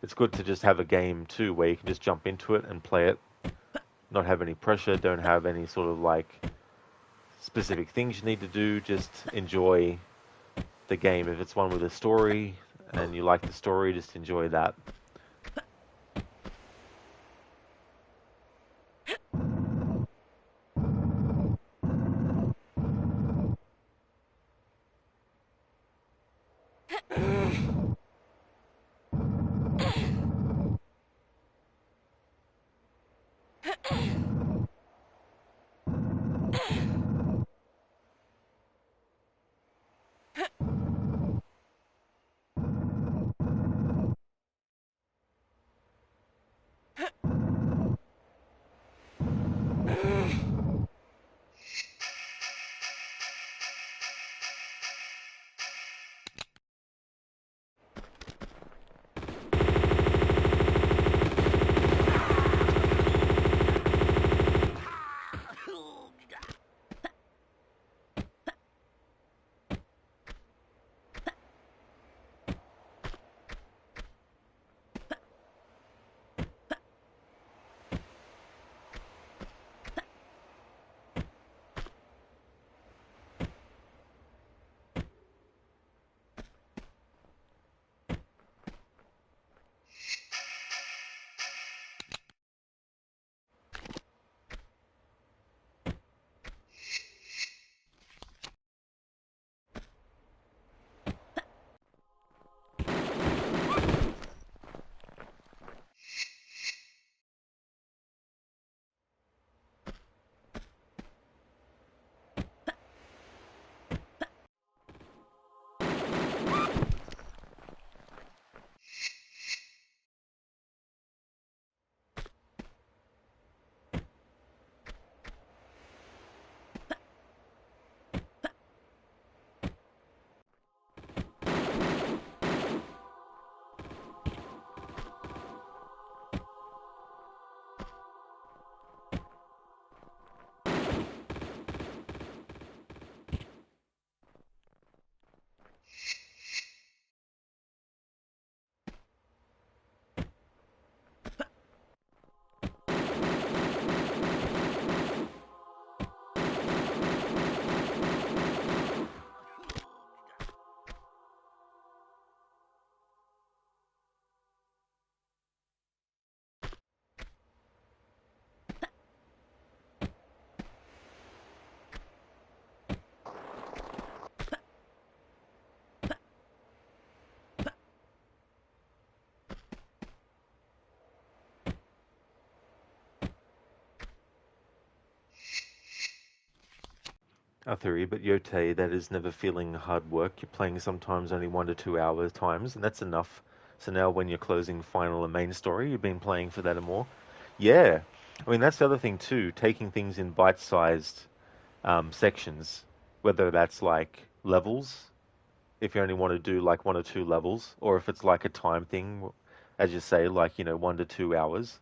It's good to just have a game too where you can just jump into it and play it, not have any pressure, don't have any sort of like specific things you need to do, just enjoy the game. If it's one with a story and you like the story, just enjoy that. a theory, but Yote, that is never feeling hard work. You're playing sometimes only 1 to 2 hours times, and that's enough. So now when you're closing final and main story, you've been playing for that or more. Yeah. I mean, that's the other thing too, taking things in bite-sized sections, whether that's like levels, if you only want to do like 1 or 2 levels, or if it's like a time thing, as you say, like, 1 to 2 hours.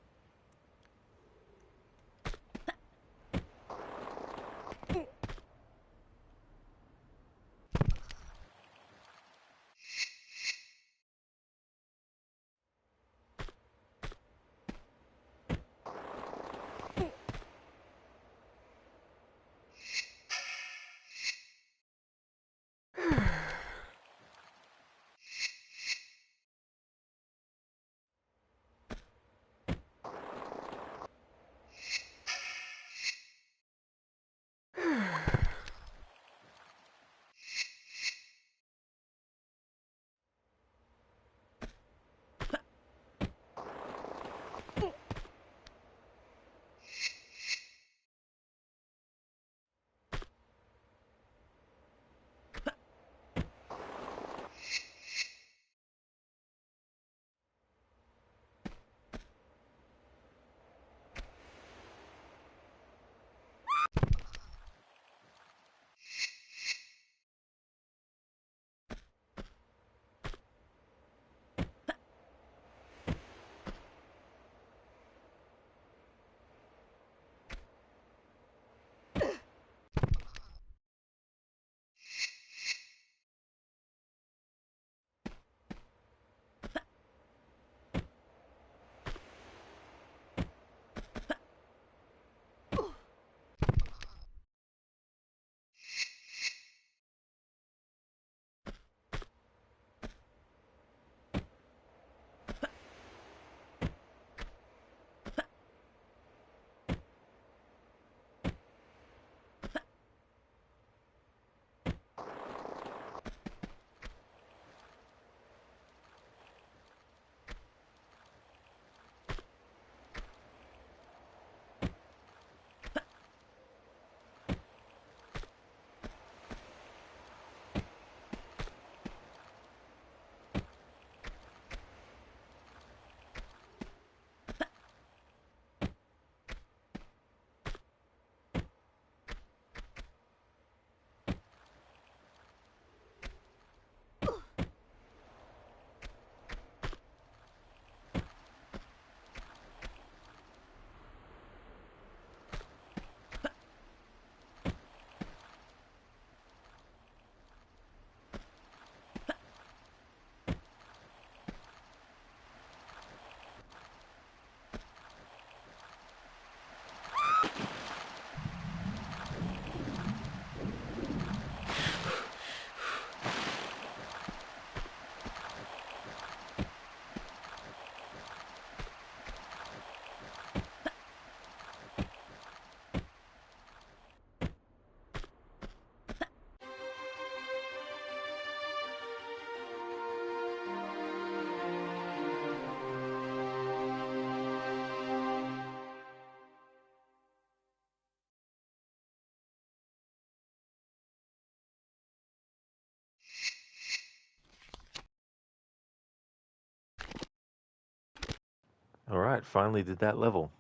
All right, finally did that level.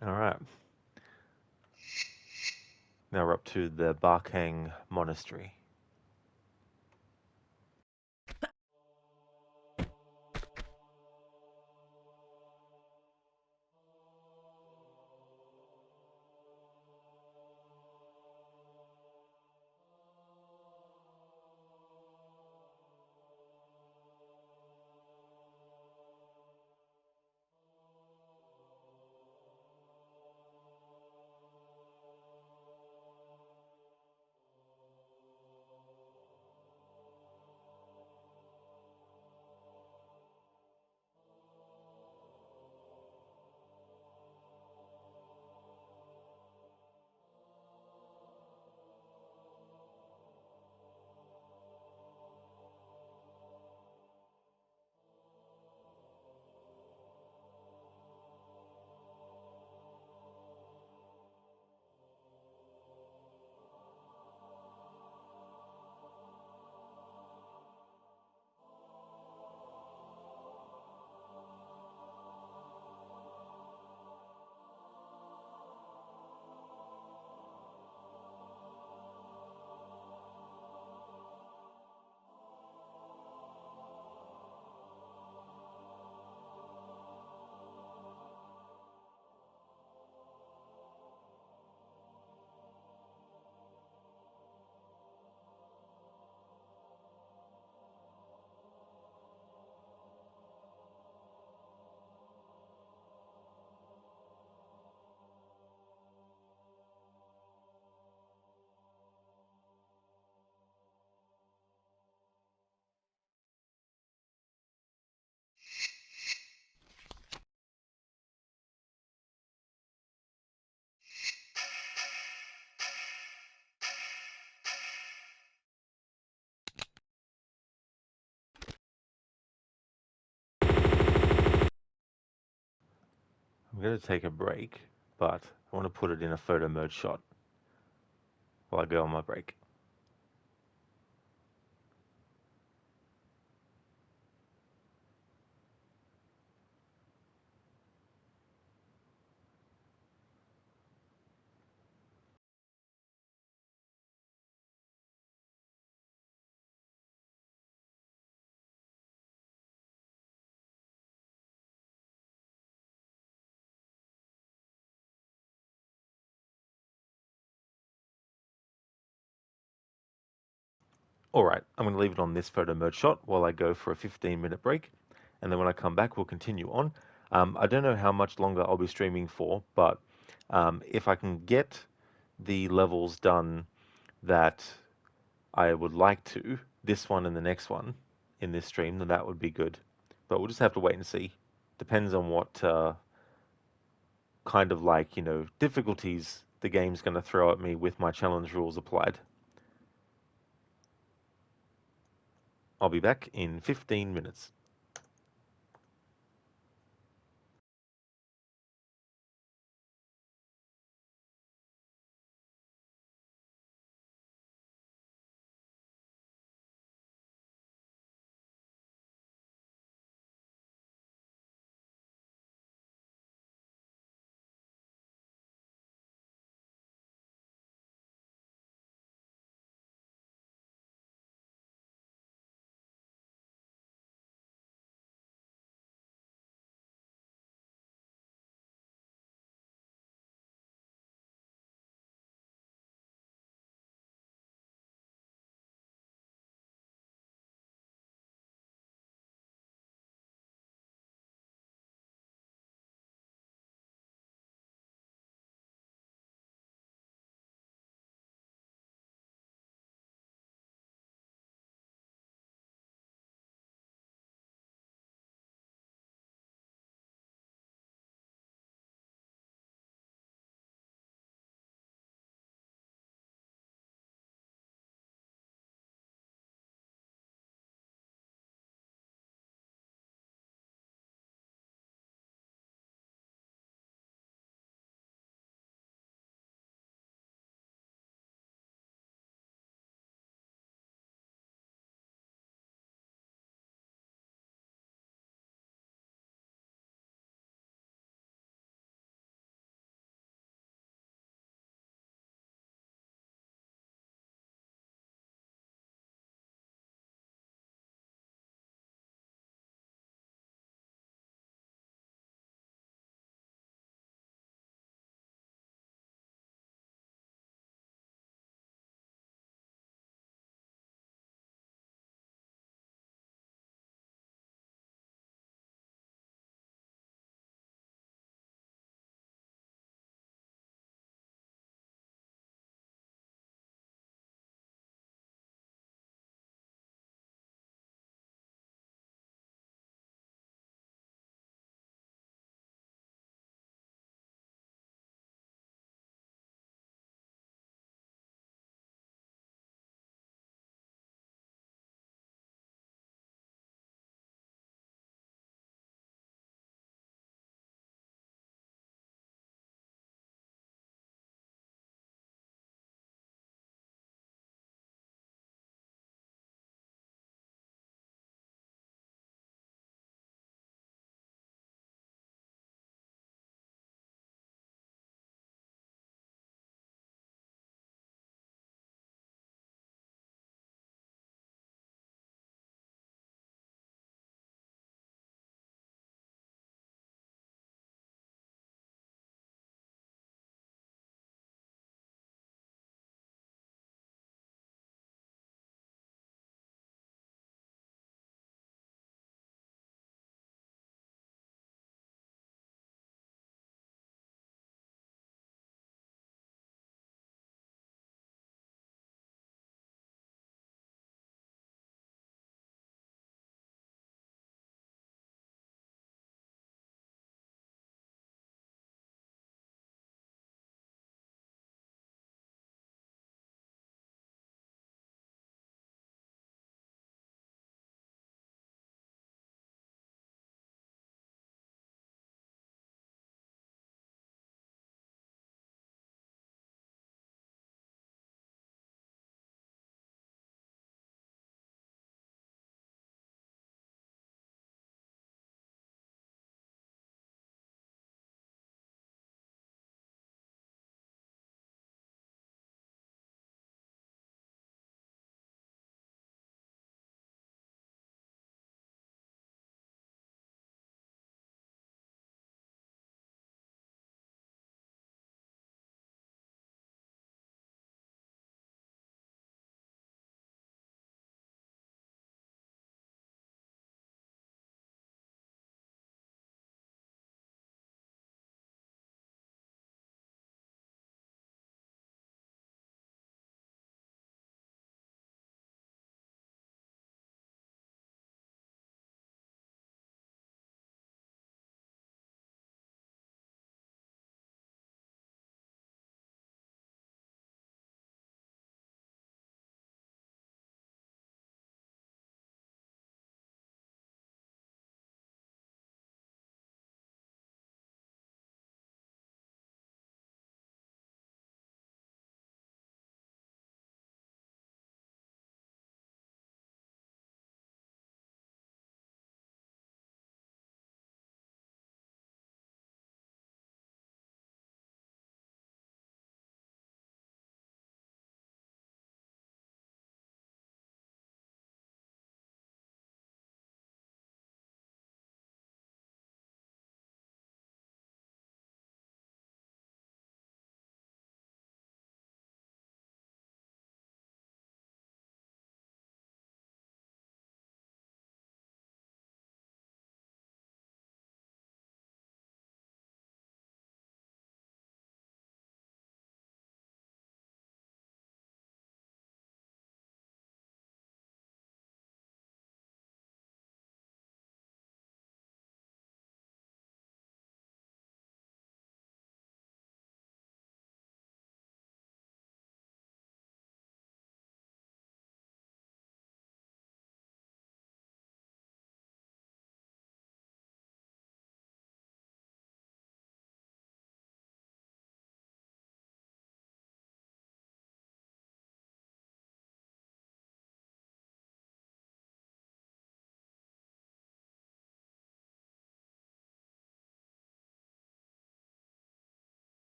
All right, now we're up to the Barkang Monastery. I'm going to take a break, but I want to put it in a photo mode shot while I go on my break. Alright, I'm going to leave it on this photo mode shot while I go for a 15-minute break, and then when I come back, we'll continue on. I don't know how much longer I'll be streaming for, but if I can get the levels done that I would like to, this one and the next one in this stream, then that would be good. But we'll just have to wait and see. Depends on what kind of difficulties the game's going to throw at me with my challenge rules applied. I'll be back in 15 minutes.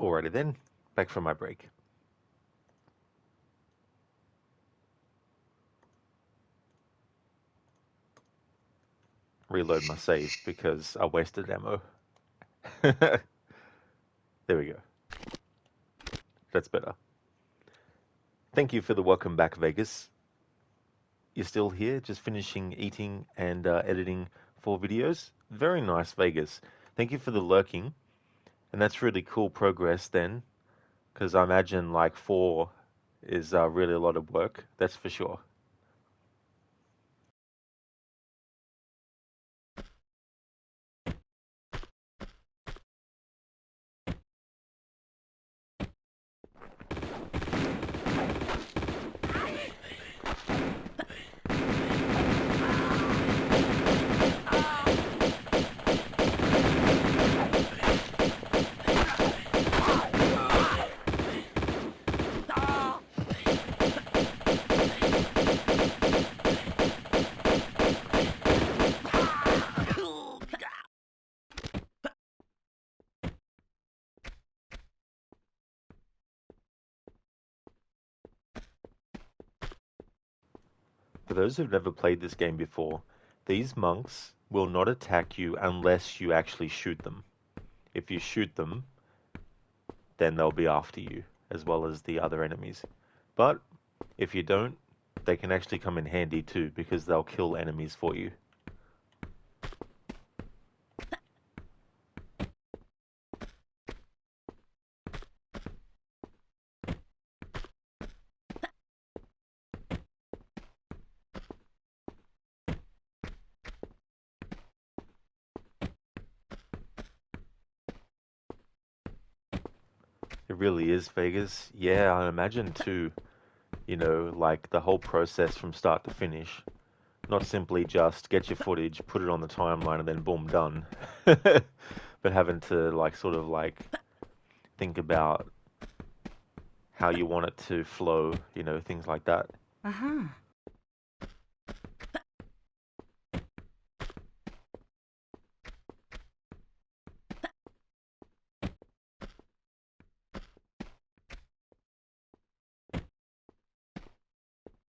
Alrighty then, back from my break. Reload my save because I wasted ammo. There we go. That's better. Thank you for the welcome back, Vegas. You're still here, just finishing eating and editing 4 videos? Very nice, Vegas. Thank you for the lurking. And that's really cool progress then, because I imagine like 4 is really a lot of work, that's for sure. For those who've never played this game before, these monks will not attack you unless you actually shoot them. If you shoot them, then they'll be after you, as well as the other enemies. But if you don't, they can actually come in handy too, because they'll kill enemies for you. It really is, Vegas. Yeah, I imagine too, like the whole process from start to finish. Not simply just get your footage, put it on the timeline, and then boom, done. But having to like sort of like think about how you want it to flow, things like that. Uh-huh.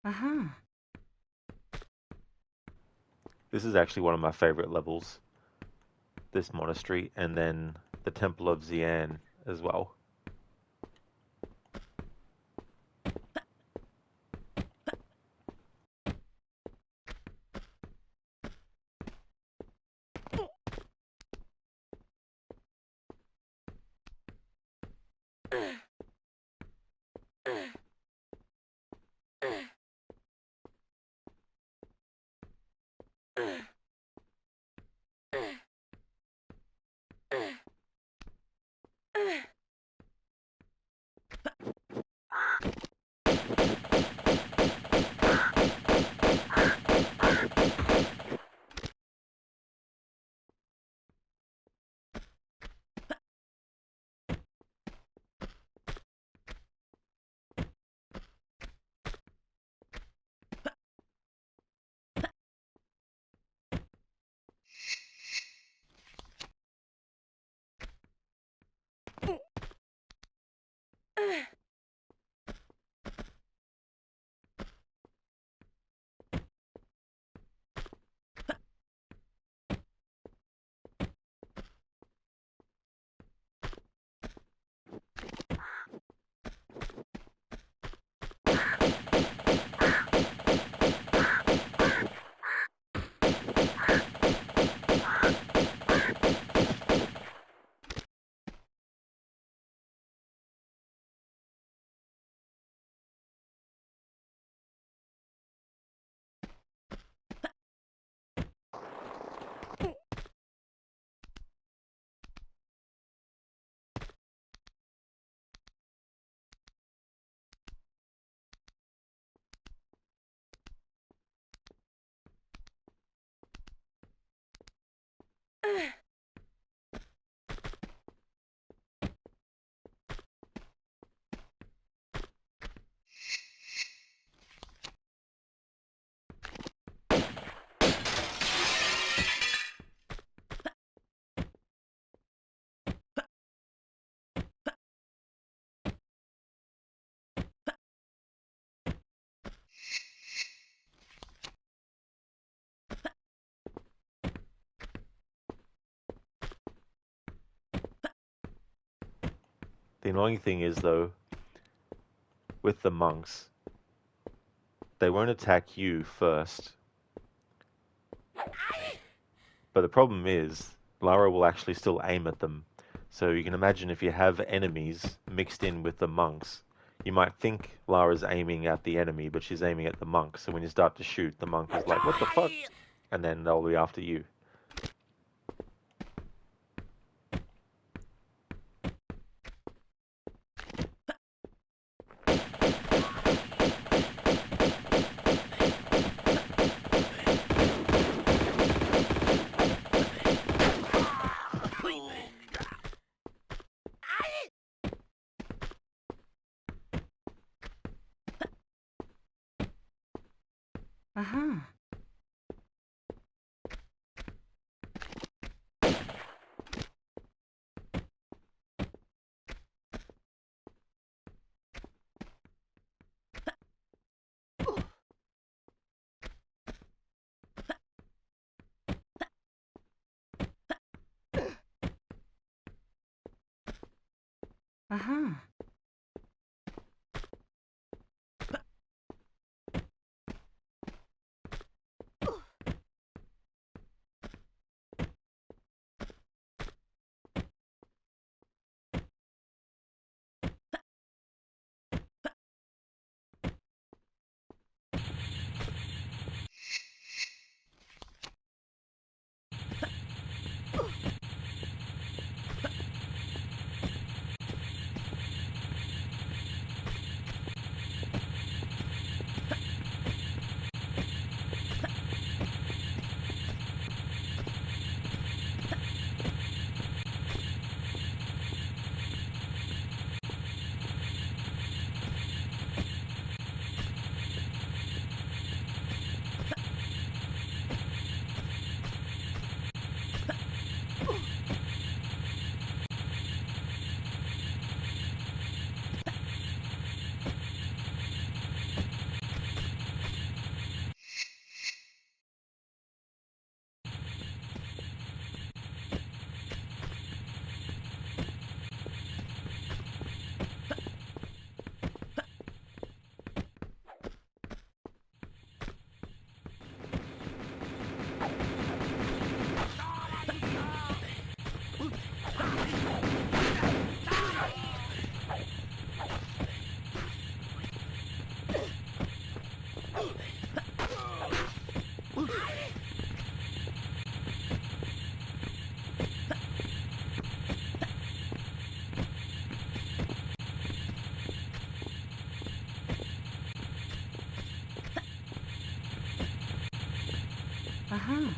Uh-huh. This is actually one of my favorite levels, this monastery, and then the Temple of Xian as well. The annoying thing is, though, with the monks, they won't attack you first. But the problem is, Lara will actually still aim at them. So you can imagine if you have enemies mixed in with the monks, you might think Lara's aiming at the enemy, but she's aiming at the monk. So when you start to shoot, the monk is like, what the fuck? And then they'll be after you. Uh-huh. Uh-huh. Uh-huh.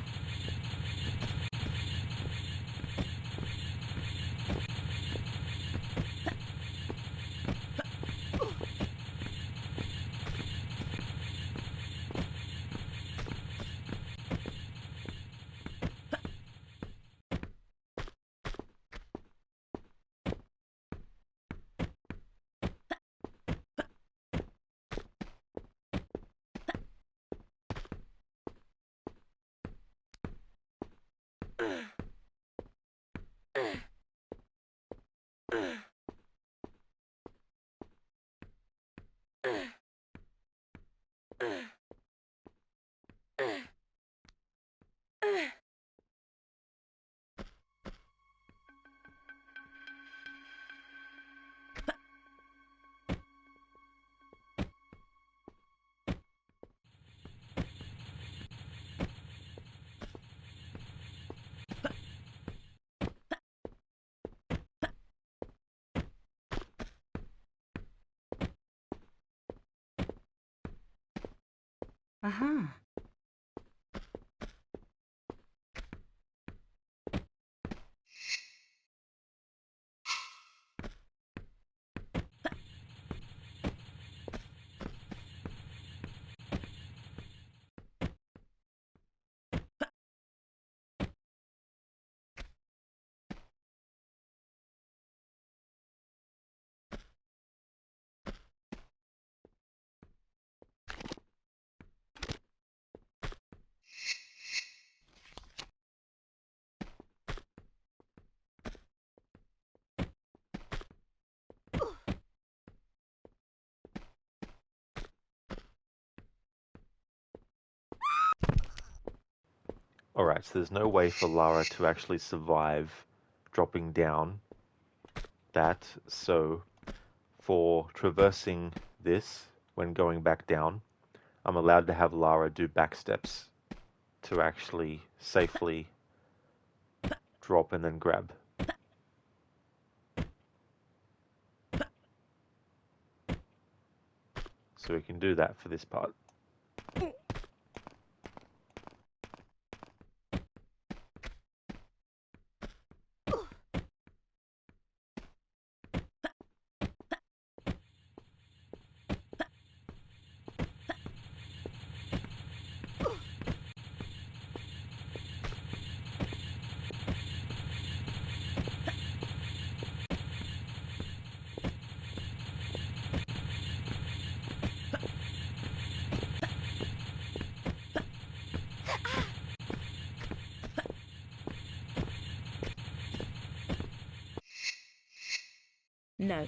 Uh-huh. Alright, so there's no way for Lara to actually survive dropping down that, so for traversing this when going back down, I'm allowed to have Lara do backsteps to actually safely drop and then grab. So we can do that for this part. No.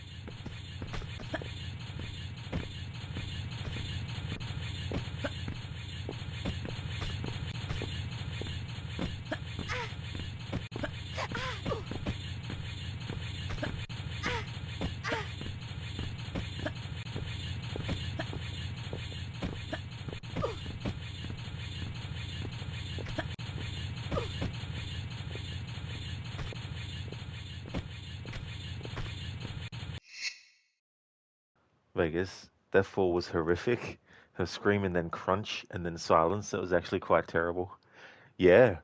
Vegas, that fall was horrific. Her scream and then crunch and then silence, that was actually quite terrible. Yeah,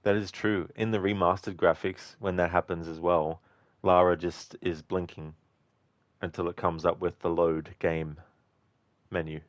that is true. In the remastered graphics, when that happens as well, Lara just is blinking until it comes up with the load game menu.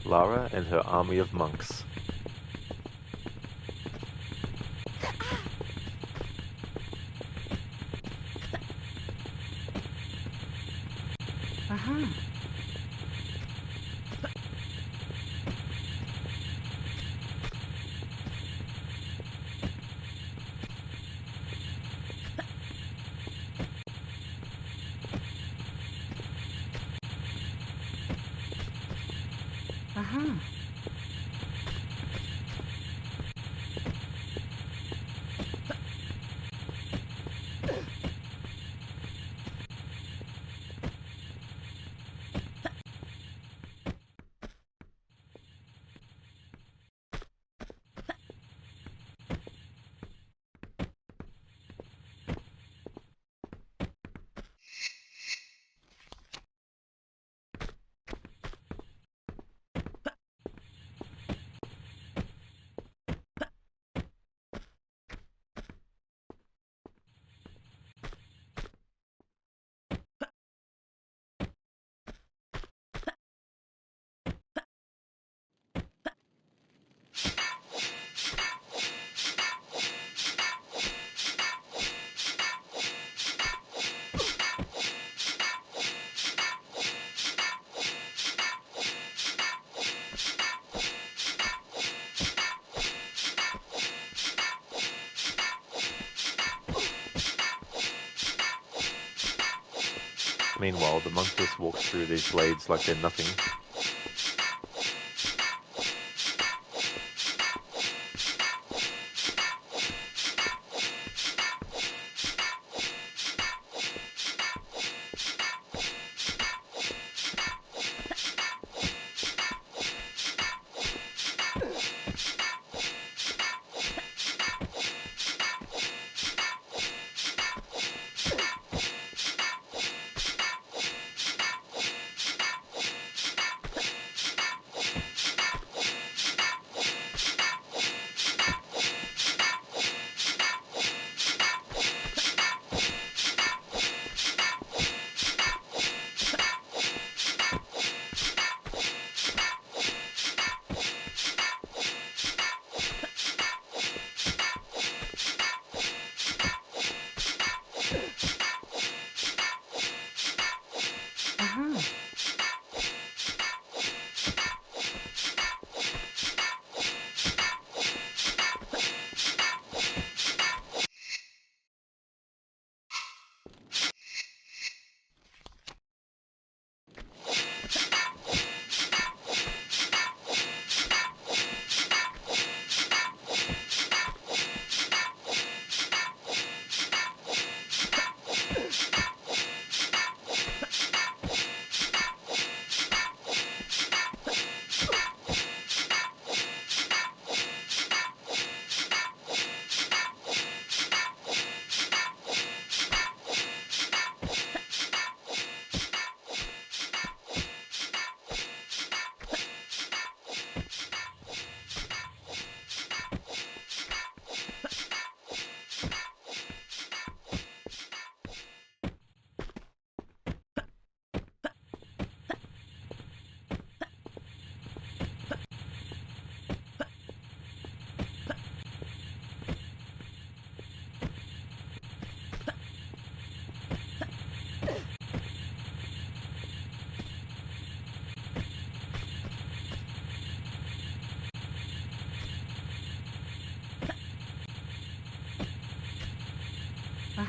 Lara and her army of monks. Aha. Aha. Meanwhile, the monk just walks through these blades like they're nothing.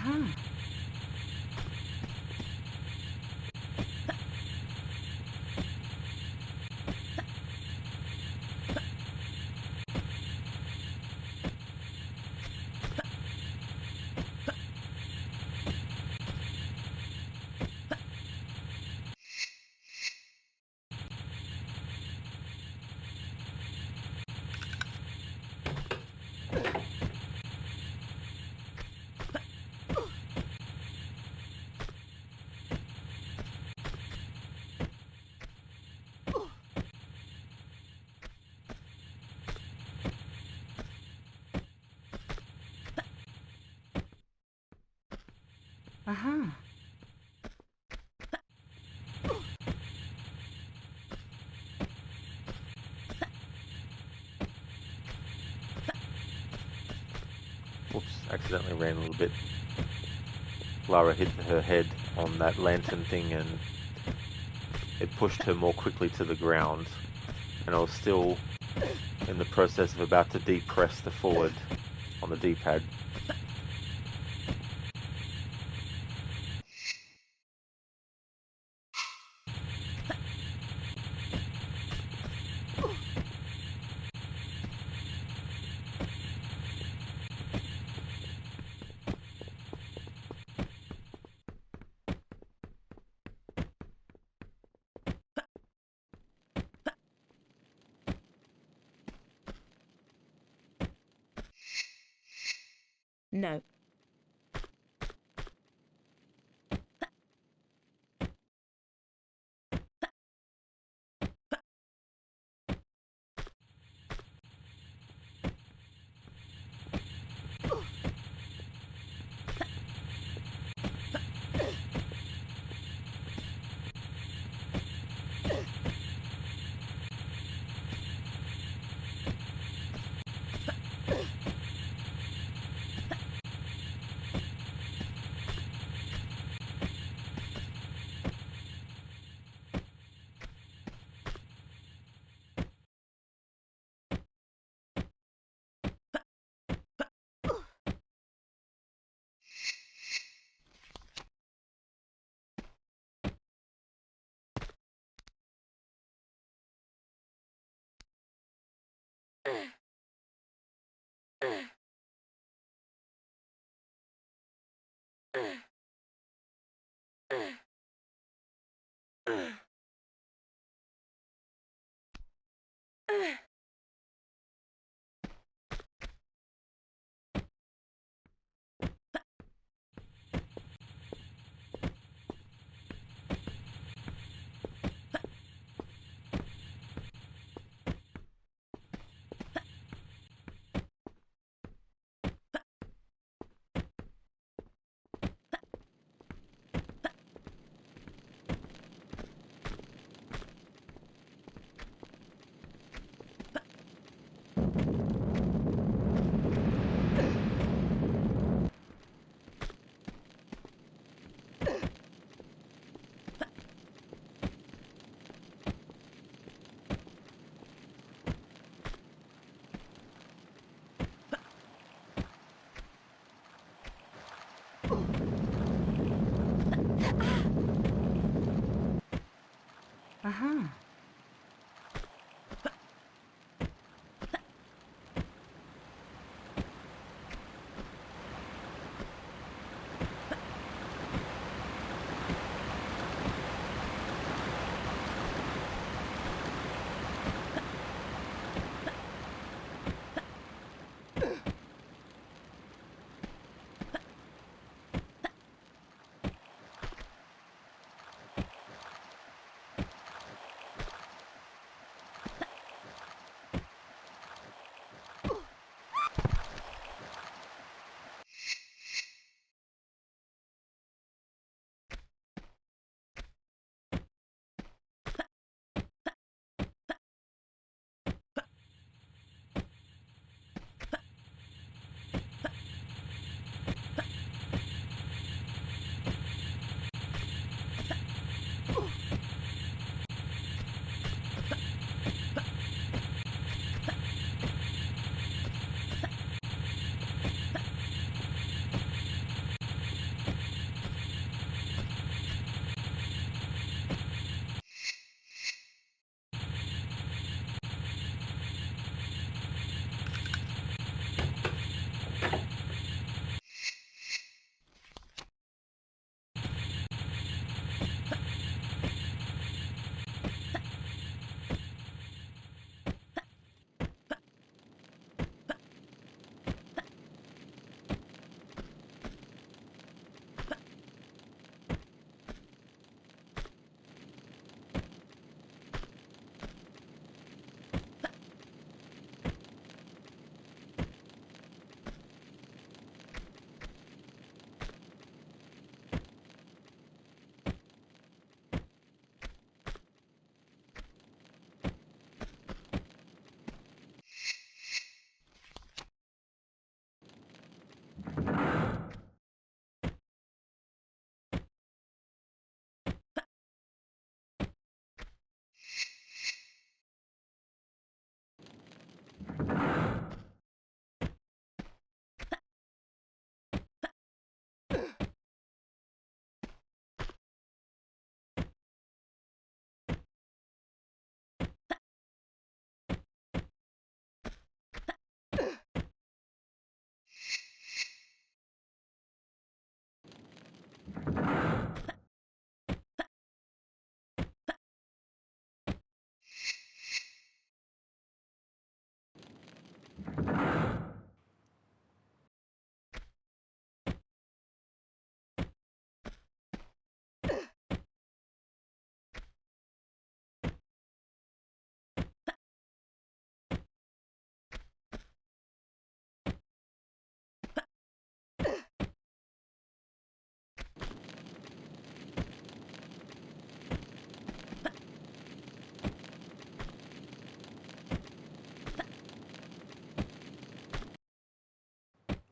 Uh-huh. Uh-huh. Whoops, accidentally ran a little bit. Lara hit her head on that lantern thing and it pushed her more quickly to the ground. And I was still in the process of about to depress the forward on the D-pad. No. Uh-huh.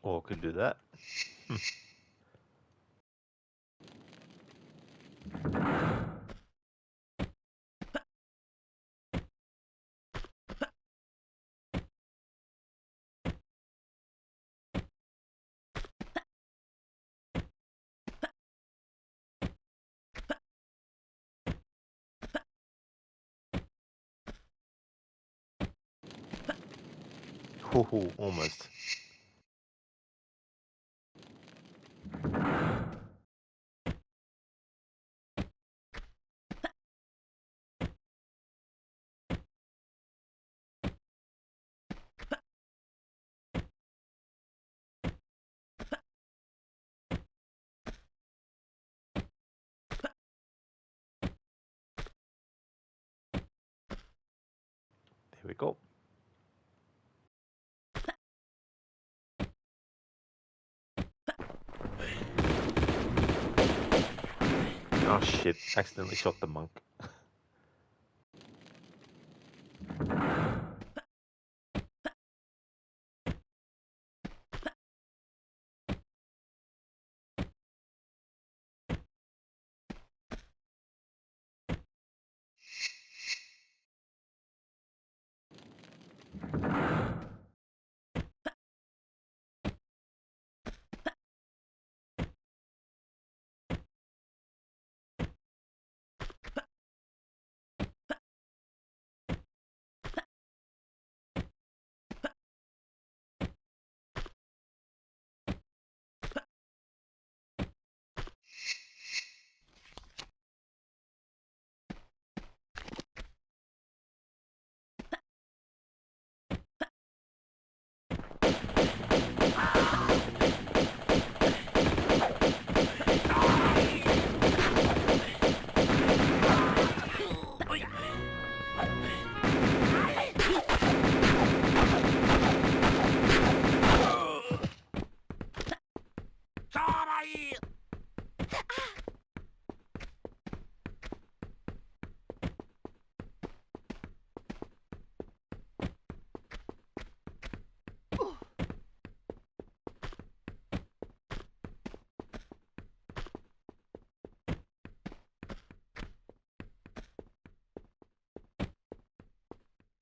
Or could do that. Ooh, almost. There we go. Oh shit, accidentally shot the monk.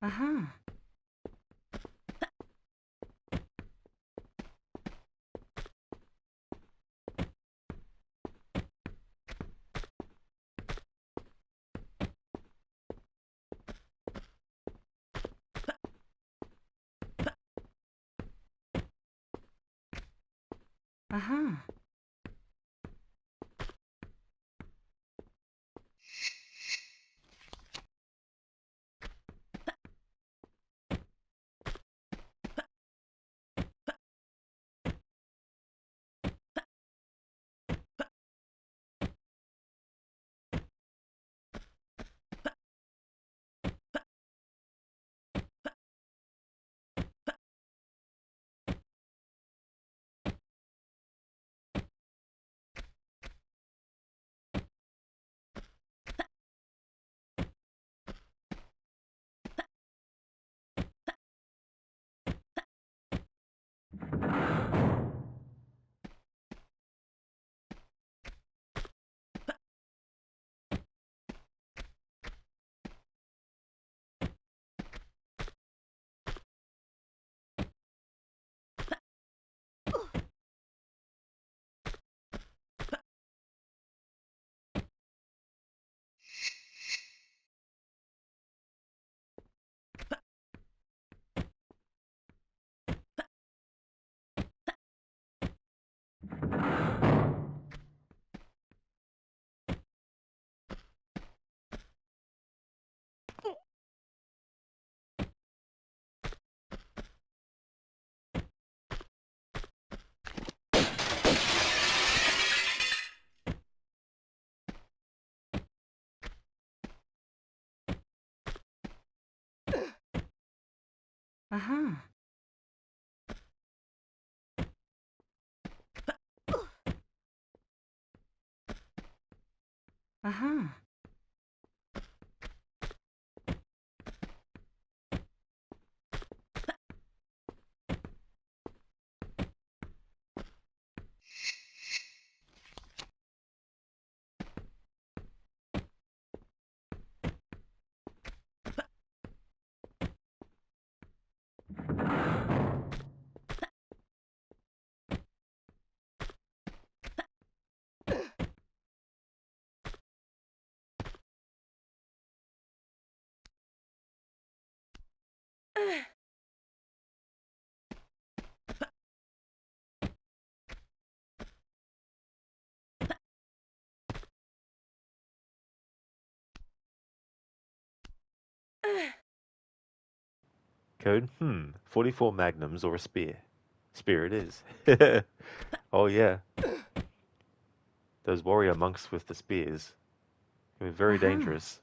Aha. Aha. Aha. Aha. Code? 44 magnums or a spear. Spear it is. Oh yeah, those warrior monks with the spears. They were very Aha. dangerous.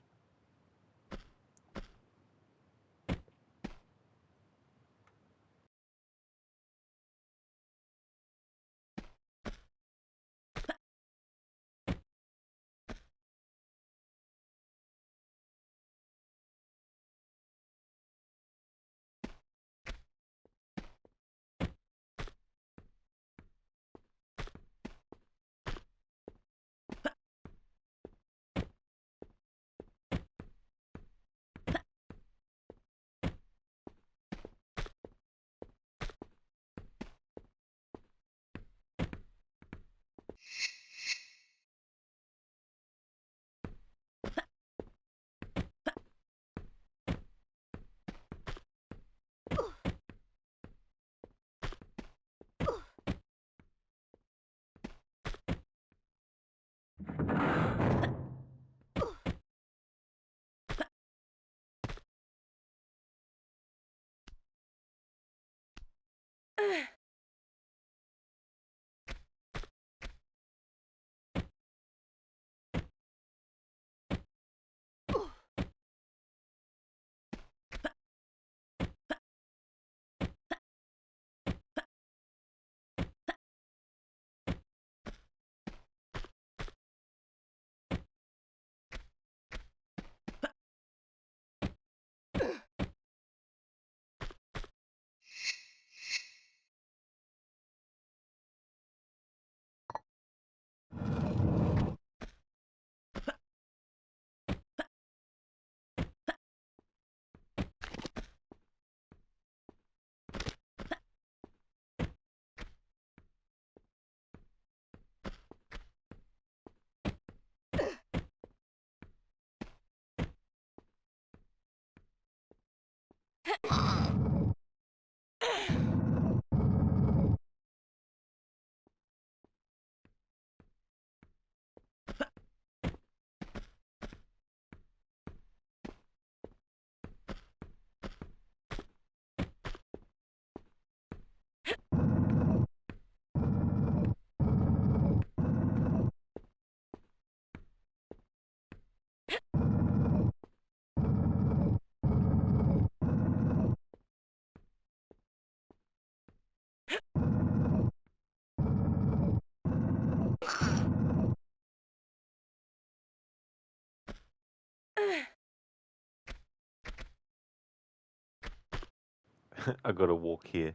I gotta walk here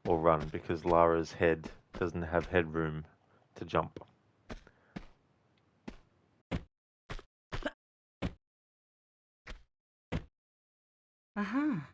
or run because Lara's head doesn't have headroom to jump. Aha.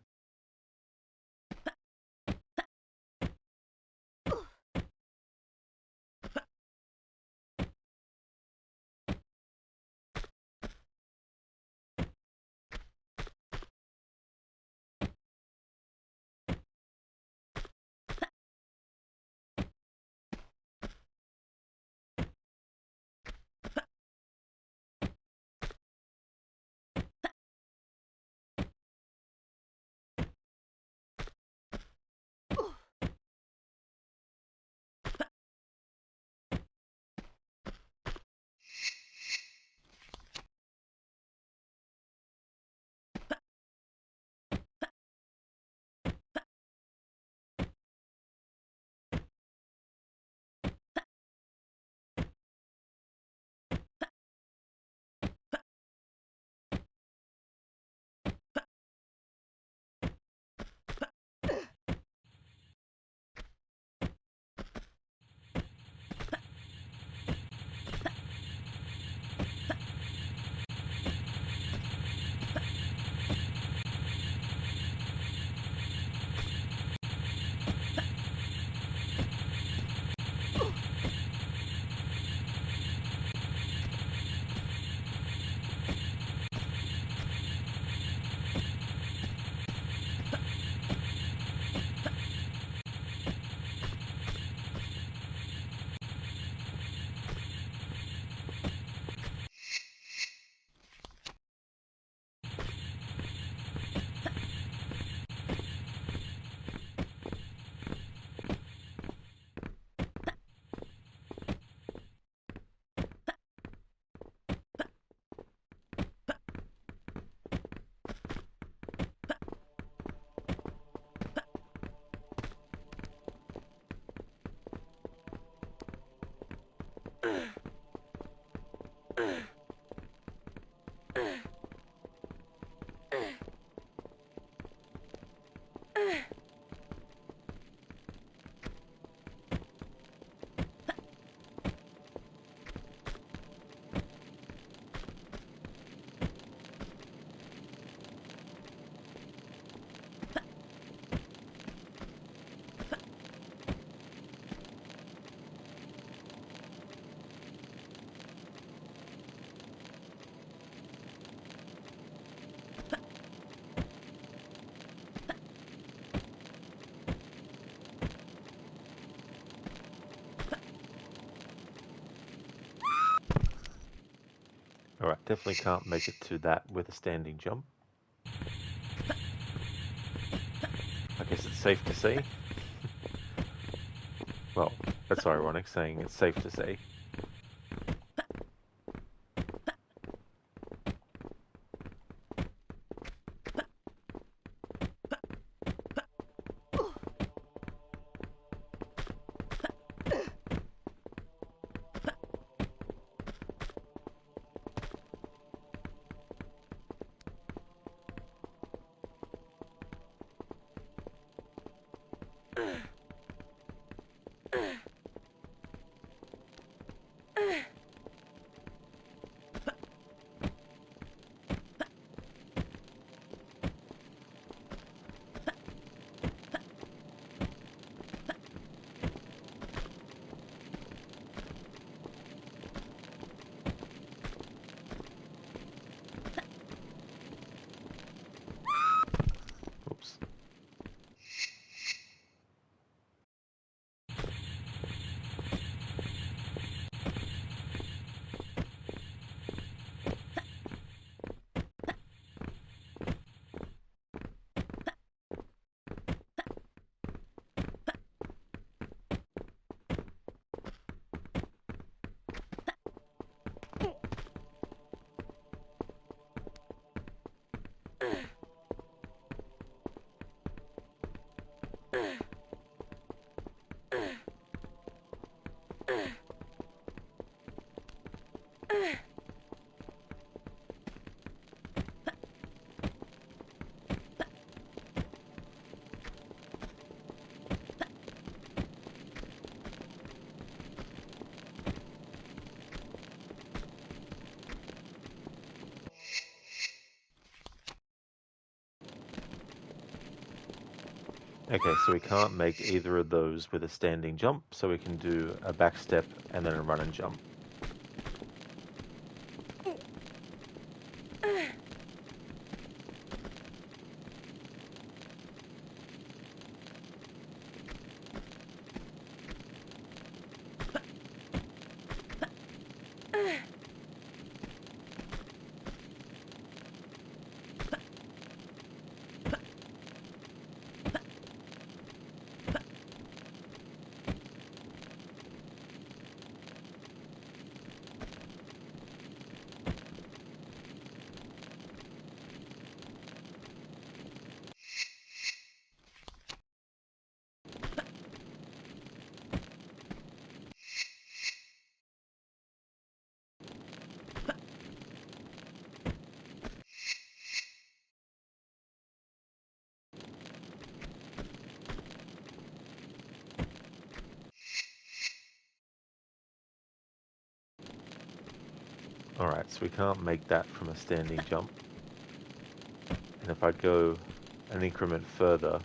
Alright, definitely can't make it to that with a standing jump. I guess it's safe to say. Well, that's ironic saying it's safe to say. Oops. Okay, so we can't make either of those with a standing jump, so we can do a back step and then a run and jump. Alright, so we can't make that from a standing jump. And if I go an increment further,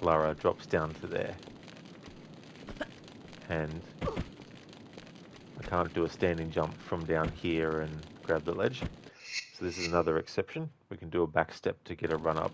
Lara drops down to there. And I can't do a standing jump from down here and grab the ledge. So this is another exception. We can do a back step to get a run up.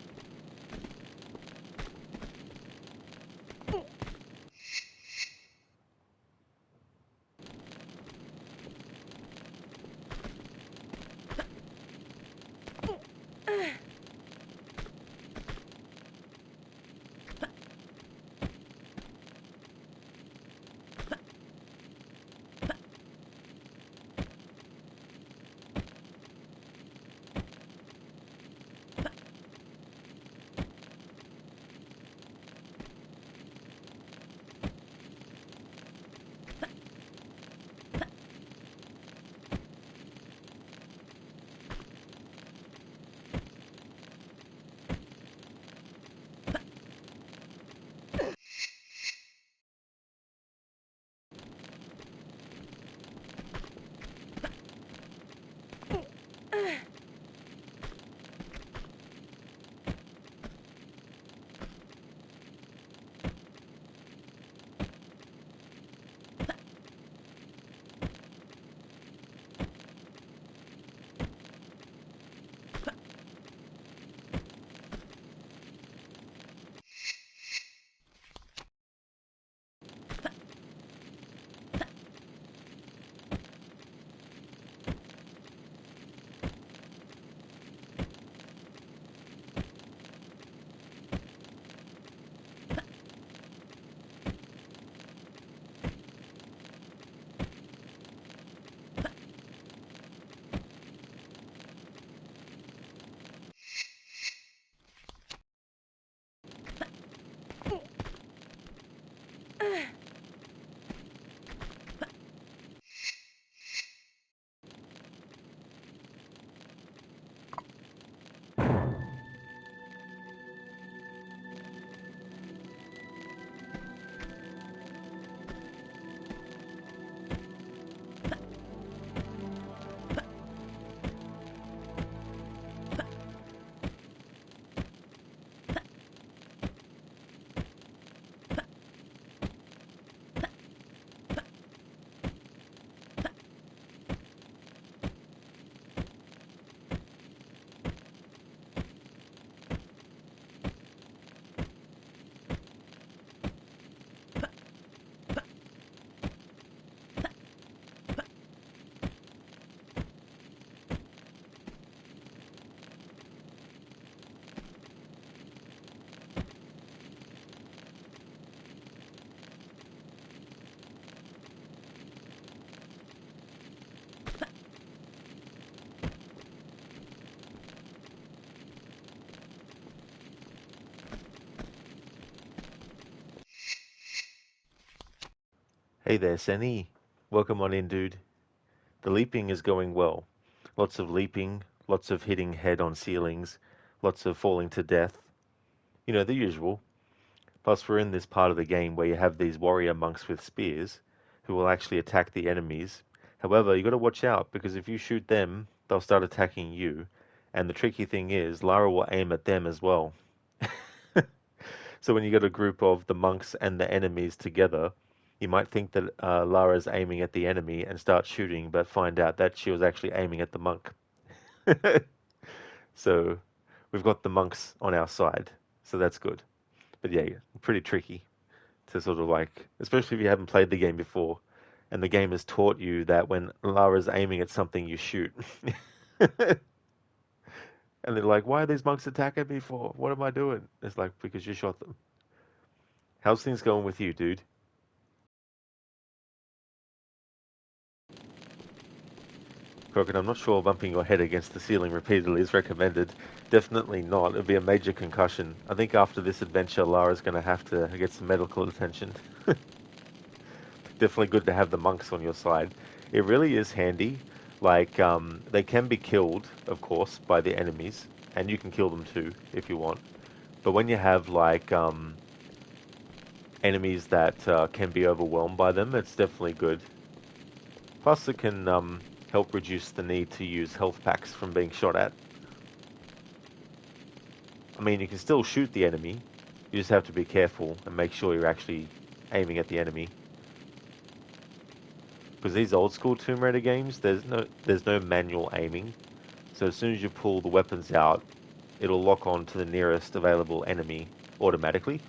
Hey there, Senny. Welcome on in, dude. The leaping is going well. Lots of leaping, lots of hitting head on ceilings, lots of falling to death. You know, the usual. Plus, we're in this part of the game where you have these warrior monks with spears who will actually attack the enemies. However, you got to watch out because if you shoot them, they'll start attacking you. And the tricky thing is, Lara will aim at them as well. So when you get a group of the monks and the enemies together, you might think that Lara's aiming at the enemy and start shooting, but find out that she was actually aiming at the monk. So we've got the monks on our side, so that's good. But yeah, pretty tricky to sort of like, especially if you haven't played the game before, and the game has taught you that when Lara's aiming at something, you shoot. And they're like, why are these monks attacking me for? What am I doing? It's like, because you shot them. How's things going with you, dude? Crooked, I'm not sure bumping your head against the ceiling repeatedly is recommended. Definitely not. It'd be a major concussion. I think after this adventure, Lara's going to have to get some medical attention. Definitely good to have the monks on your side. It really is handy. Like, they can be killed, of course, by the enemies, and you can kill them too if you want. But when you have like enemies that can be overwhelmed by them, it's definitely good. Plus, it can help reduce the need to use health packs from being shot at. I mean, you can still shoot the enemy. You just have to be careful and make sure you're actually aiming at the enemy. Because these old school Tomb Raider games, there's no manual aiming. So as soon as you pull the weapons out, it'll lock on to the nearest available enemy automatically.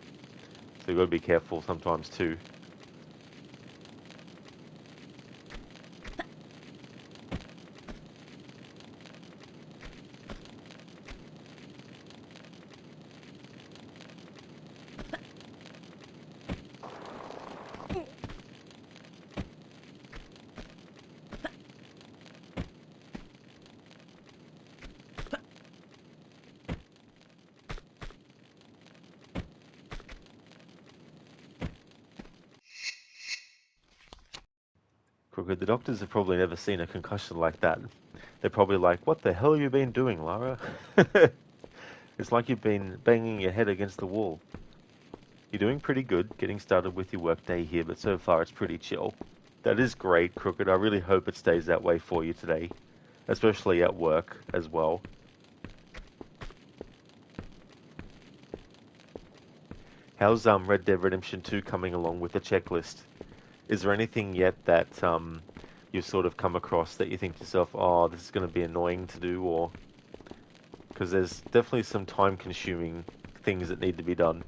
So you've got to be careful sometimes too. Crooked, the doctors have probably never seen a concussion like that. They're probably like, what the hell have you been doing, Lara? It's like you've been banging your head against the wall. You're doing pretty good getting started with your workday here, but so far it's pretty chill. That is great, Crooked. I really hope it stays that way for you today, especially at work as well. How's Red Dead Redemption 2 coming along with the checklist? Is there anything yet that you've sort of come across that you think to yourself, oh, this is going to be annoying to do, or because there's definitely some time-consuming things that need to be done.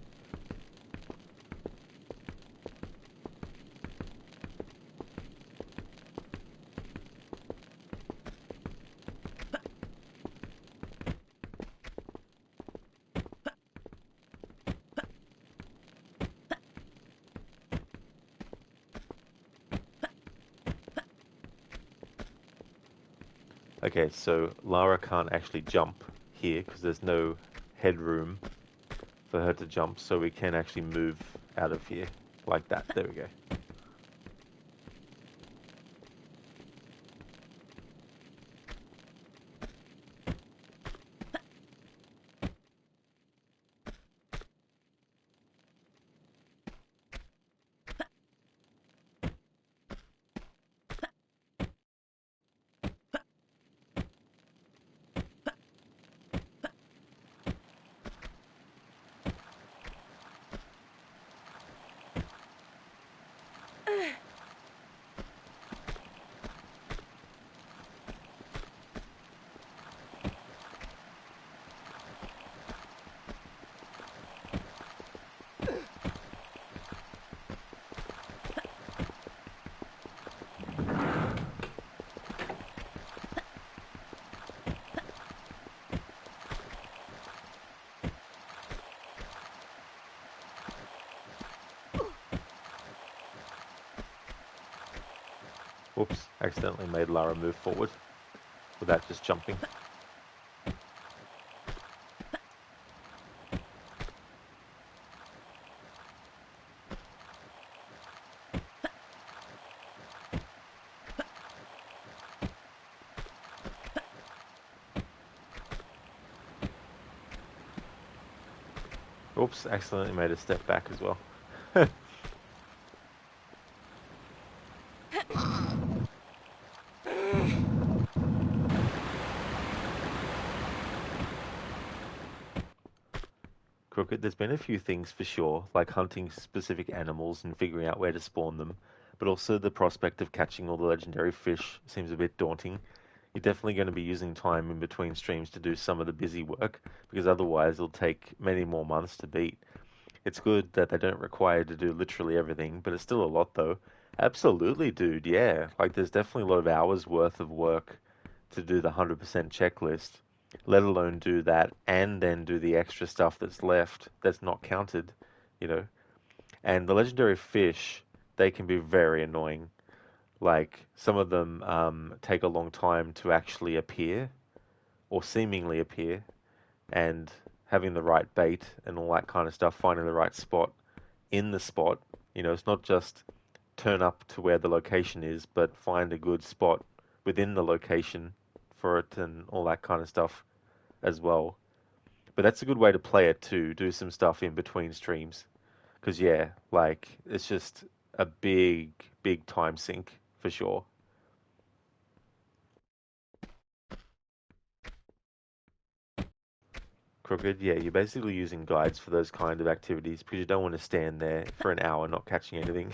Okay, so Lara can't actually jump here because there's no headroom for her to jump, so we can actually move out of here like that. There we go. Whoops, accidentally made Lara move forward without just jumping. Oops, accidentally made a step back as well. Crooked, there's been a few things for sure, like hunting specific animals and figuring out where to spawn them, but also the prospect of catching all the legendary fish seems a bit daunting. You're definitely going to be using time in between streams to do some of the busy work, because otherwise it'll take many more months to beat. It's good that they don't require you to do literally everything, but it's still a lot though. Absolutely, dude, yeah. Like there's definitely a lot of hours worth of work to do the 100% checklist, let alone do that and then do the extra stuff that's left that's not counted, you know. And the legendary fish, they can be very annoying. Like some of them take a long time to actually appear or seemingly appear, and having the right bait and all that kind of stuff, finding the right spot in the spot. You know, it's not just turn up to where the location is, but find a good spot within the location for it and all that kind of stuff as well. But that's a good way to play it too. Do some stuff in between streams. Because, yeah, like, it's just a big, big time sink for sure. Crooked, yeah, you're basically using guides for those kind of activities because you don't want to stand there for an hour not catching anything.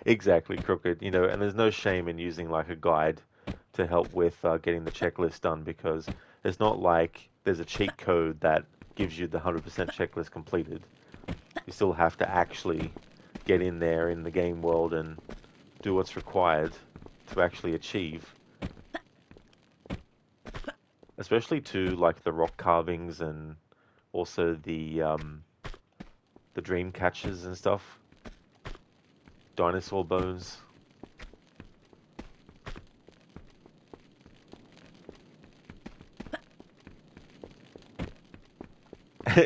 Exactly, Crooked. You know, and there's no shame in using like a guide to help with getting the checklist done because it's not like there's a cheat code that gives you the 100% checklist completed. You still have to actually get in there in the game world and do what's required to actually achieve, especially to like the rock carvings and also the dream catchers and stuff, dinosaur bones.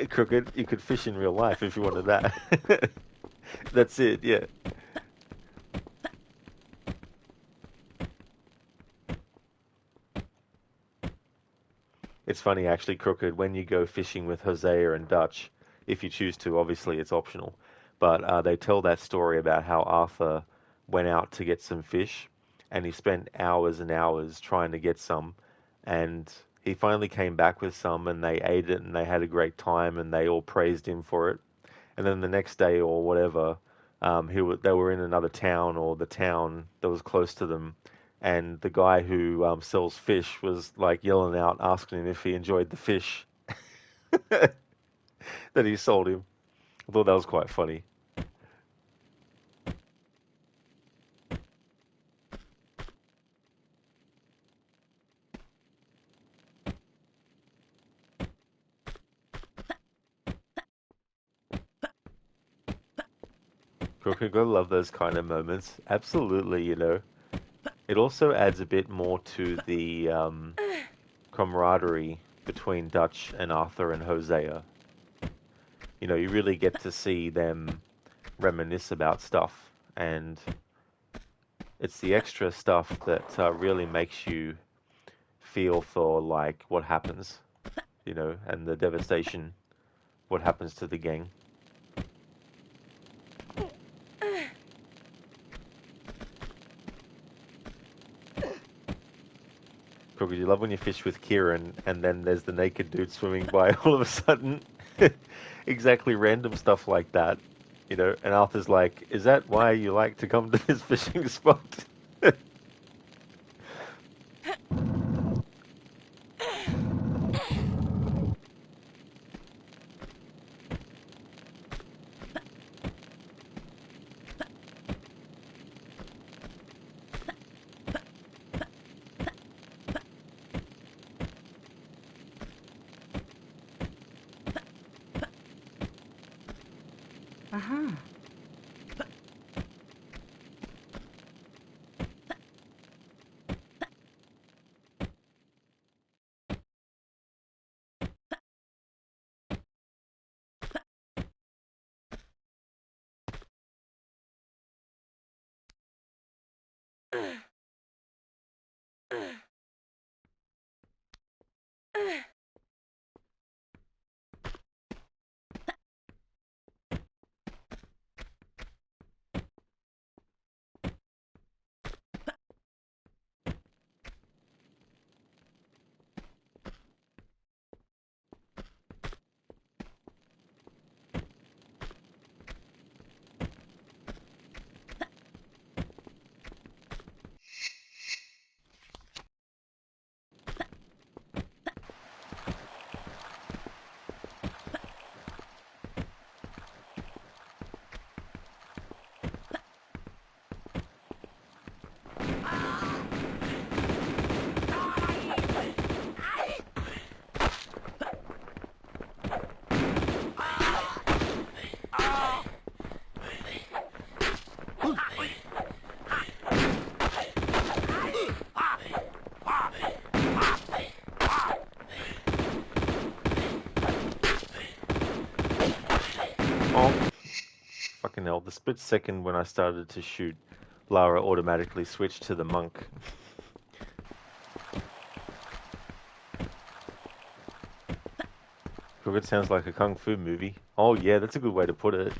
Crooked, you could fish in real life if you wanted that. That's it, yeah. It's funny actually, Crooked, when you go fishing with Hosea and Dutch, if you choose to, obviously it's optional, but they tell that story about how Arthur went out to get some fish and he spent hours and hours trying to get some, and he finally came back with some and they ate it and they had a great time and they all praised him for it. And then the next day or whatever, they were in another town or the town that was close to them, and the guy who sells fish was like yelling out, asking him if he enjoyed the fish that he sold him. I thought that was quite funny. Brooke, I love those kind of moments. Absolutely, you know. It also adds a bit more to the camaraderie between Dutch and Arthur and Hosea. You know, you really get to see them reminisce about stuff, and it's the extra stuff that really makes you feel for like what happens, you know, and the devastation, what happens to the gang. Because you love when you fish with Kieran and then there's the naked dude swimming by all of a sudden. Exactly random stuff like that, you know, and Arthur's like, is that why you like to come to this fishing spot? Uh-huh. Oh, fucking hell. The split second when I started to shoot, Lara automatically switched to the monk. Crooked sounds like a kung fu movie. Oh yeah, that's a good way to put it.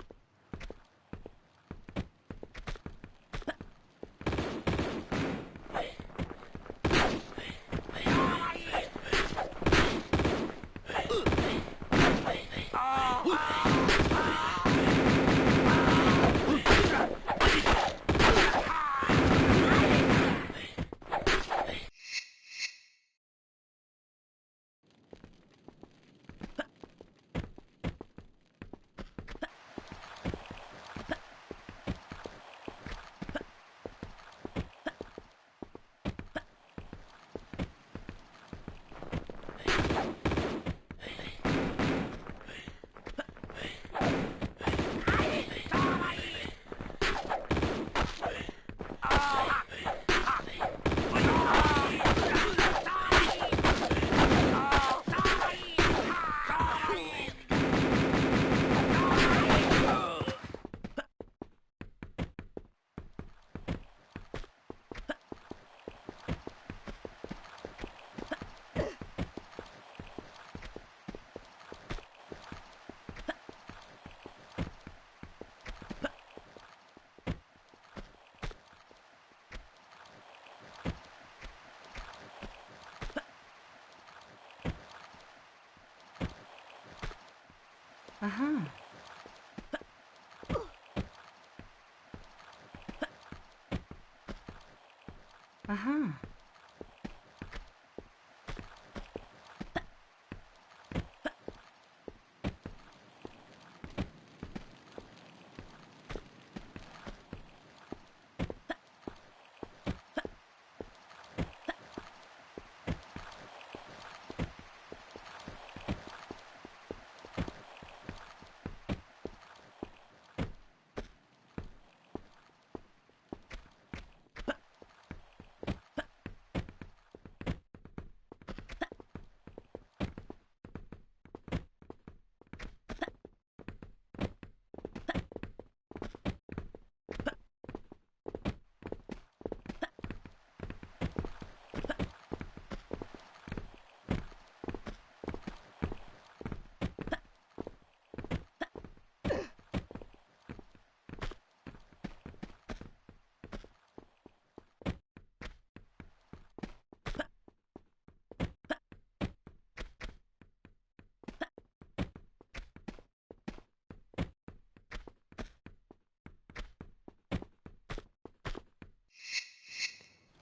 Uh-huh. Uh-huh.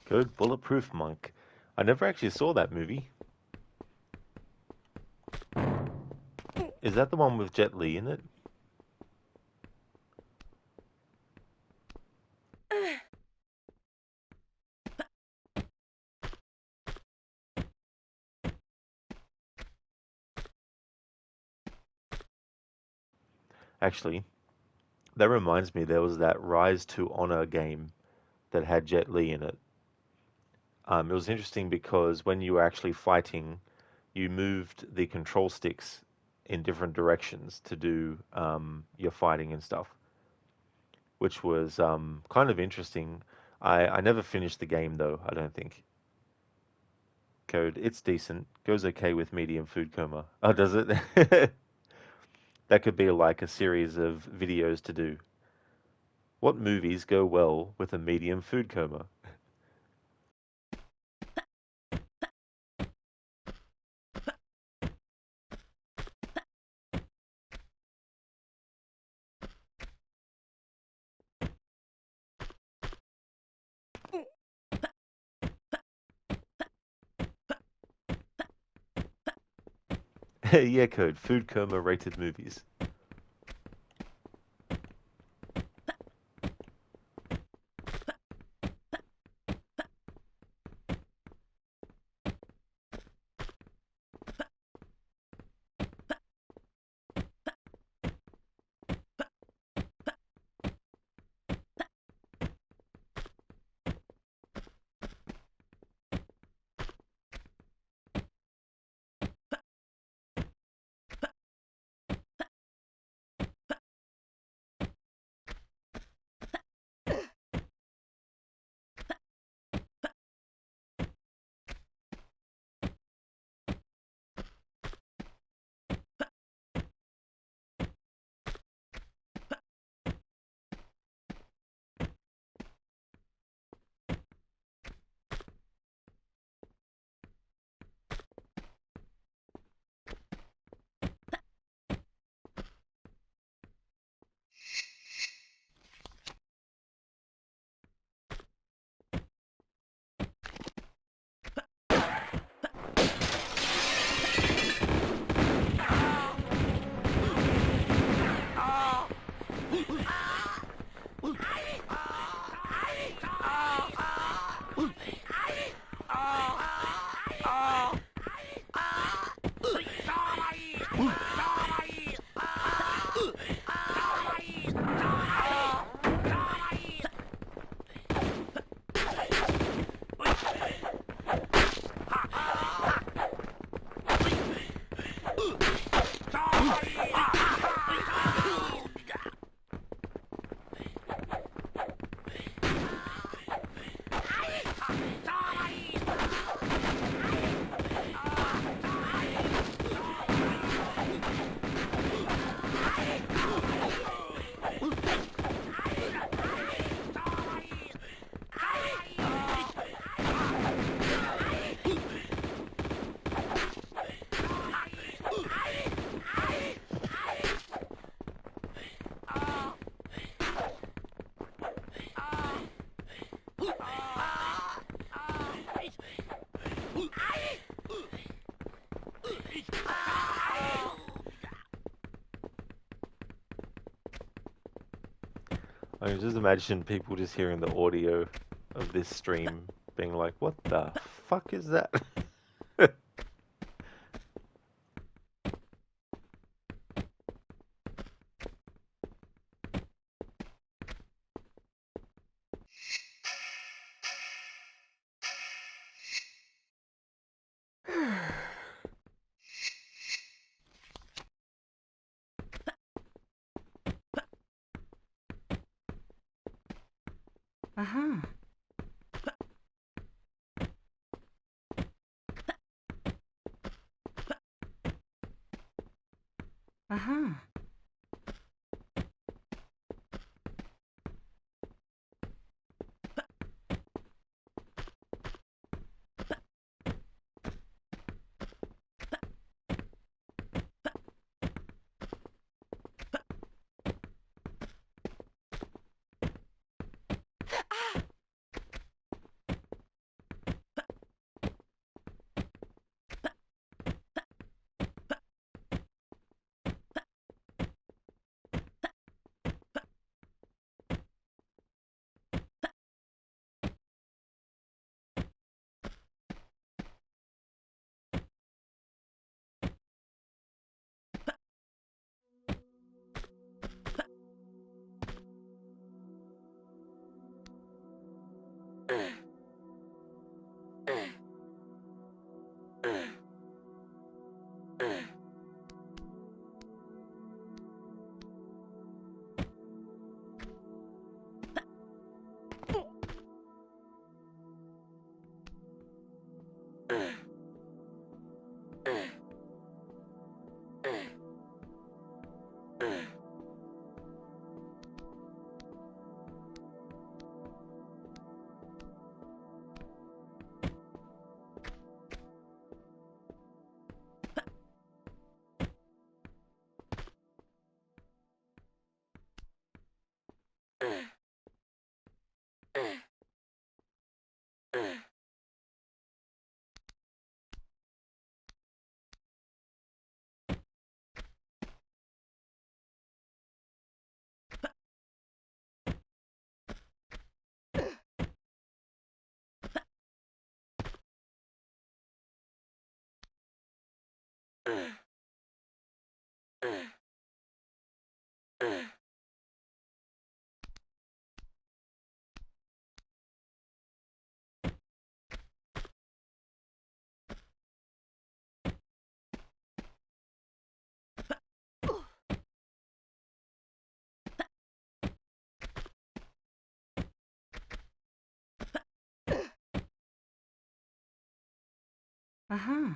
Good Bulletproof Monk. I never actually saw that movie. Is that the one with Jet Li in it? Actually, that reminds me there was that Rise to Honor game that had Jet Li in it. It was interesting because when you were actually fighting, you moved the control sticks in different directions to do your fighting and stuff, which was kind of interesting. I never finished the game though, I don't think. Code, it's decent. Goes okay with medium food coma. Oh, does it? That could be like a series of videos to do. What movies go well with a medium food coma? Yeah, Code, food coma rated movies. I can just imagine people just hearing the audio of this stream being like, what the fuck is that? Uh-huh. Uh-huh. Uh-huh.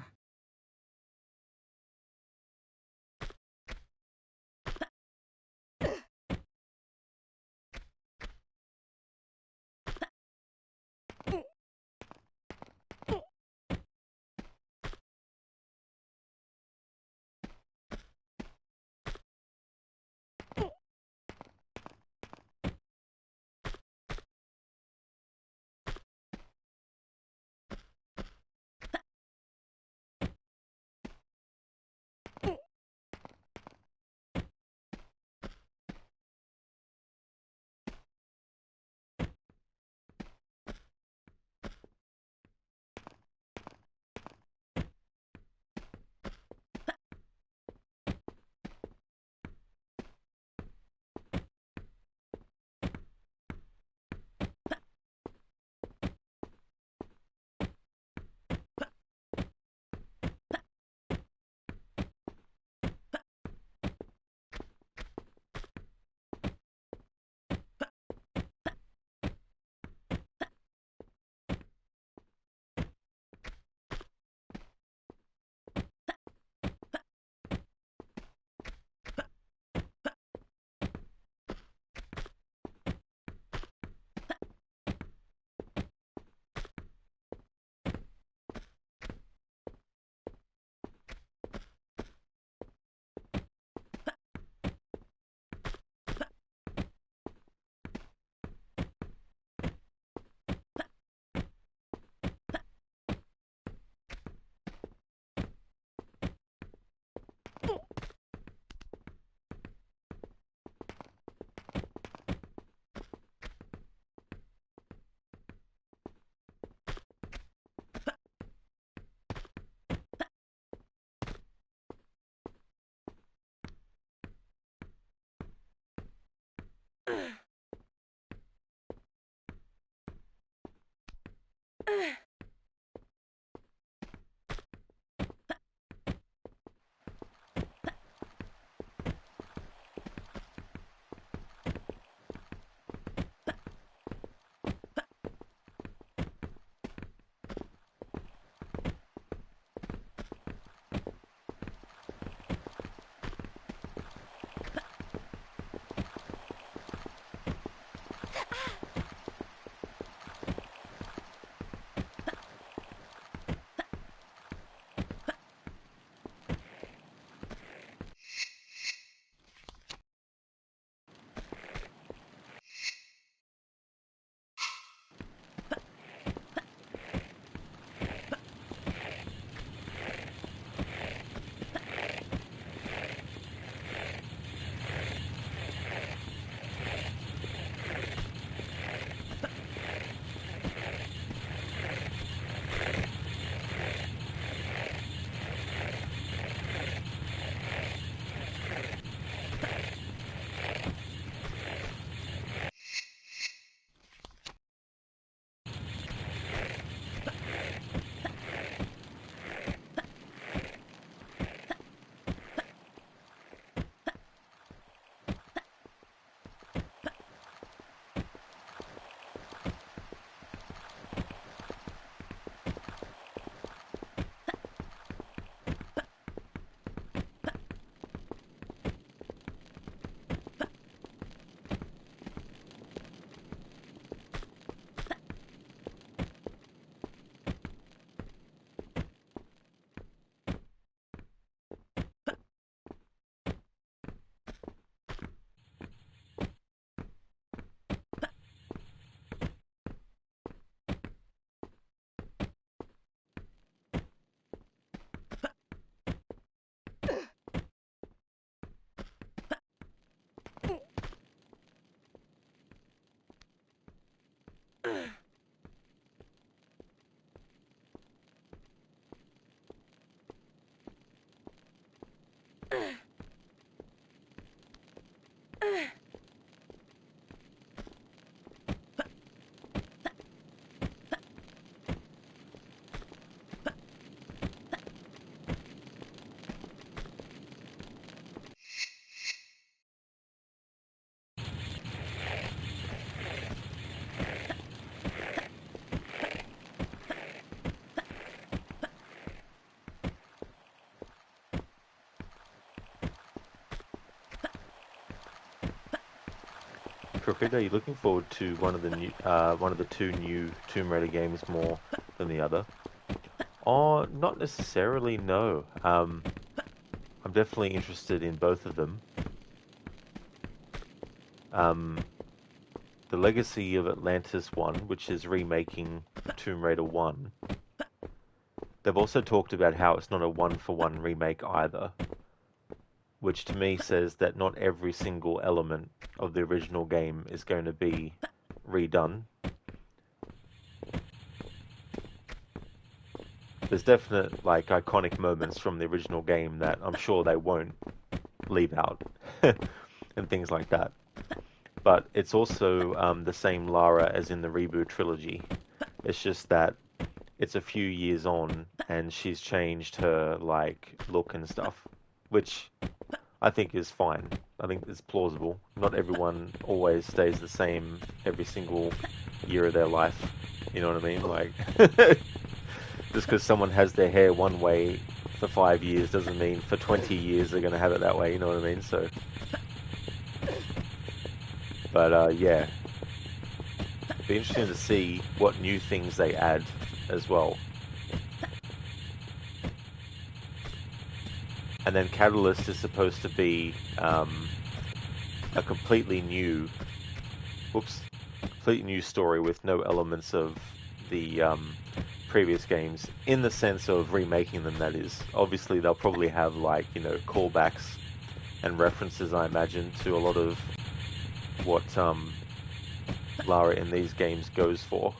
Crooked, are you looking forward to one of the two new Tomb Raider games more than the other? Oh, not necessarily, no. I'm definitely interested in both of them. Um, the Legacy of Atlantis one, which is remaking Tomb Raider 1, they've also talked about how it's not a one-for-one remake either, which to me says that not every single element of the original game is going to be redone. There's definite, like, iconic moments from the original game that I'm sure they won't leave out, and things like that. But it's also the same Lara as in the reboot trilogy. It's just that it's a few years on, and she's changed her, like, look and stuff, which I think is fine. I think it's plausible. Not everyone always stays the same every single year of their life. You know what I mean? Like, just because someone has their hair one way for 5 years doesn't mean for 20 years they're going to have it that way. You know what I mean? So, but yeah, it'd be interesting to see what new things they add as well. And then Catalyst is supposed to be a completely new, completely new story with no elements of the previous games, in the sense of remaking them, that is. Obviously, they'll probably have, like, you know, callbacks and references, I imagine, to a lot of what Lara in these games goes for.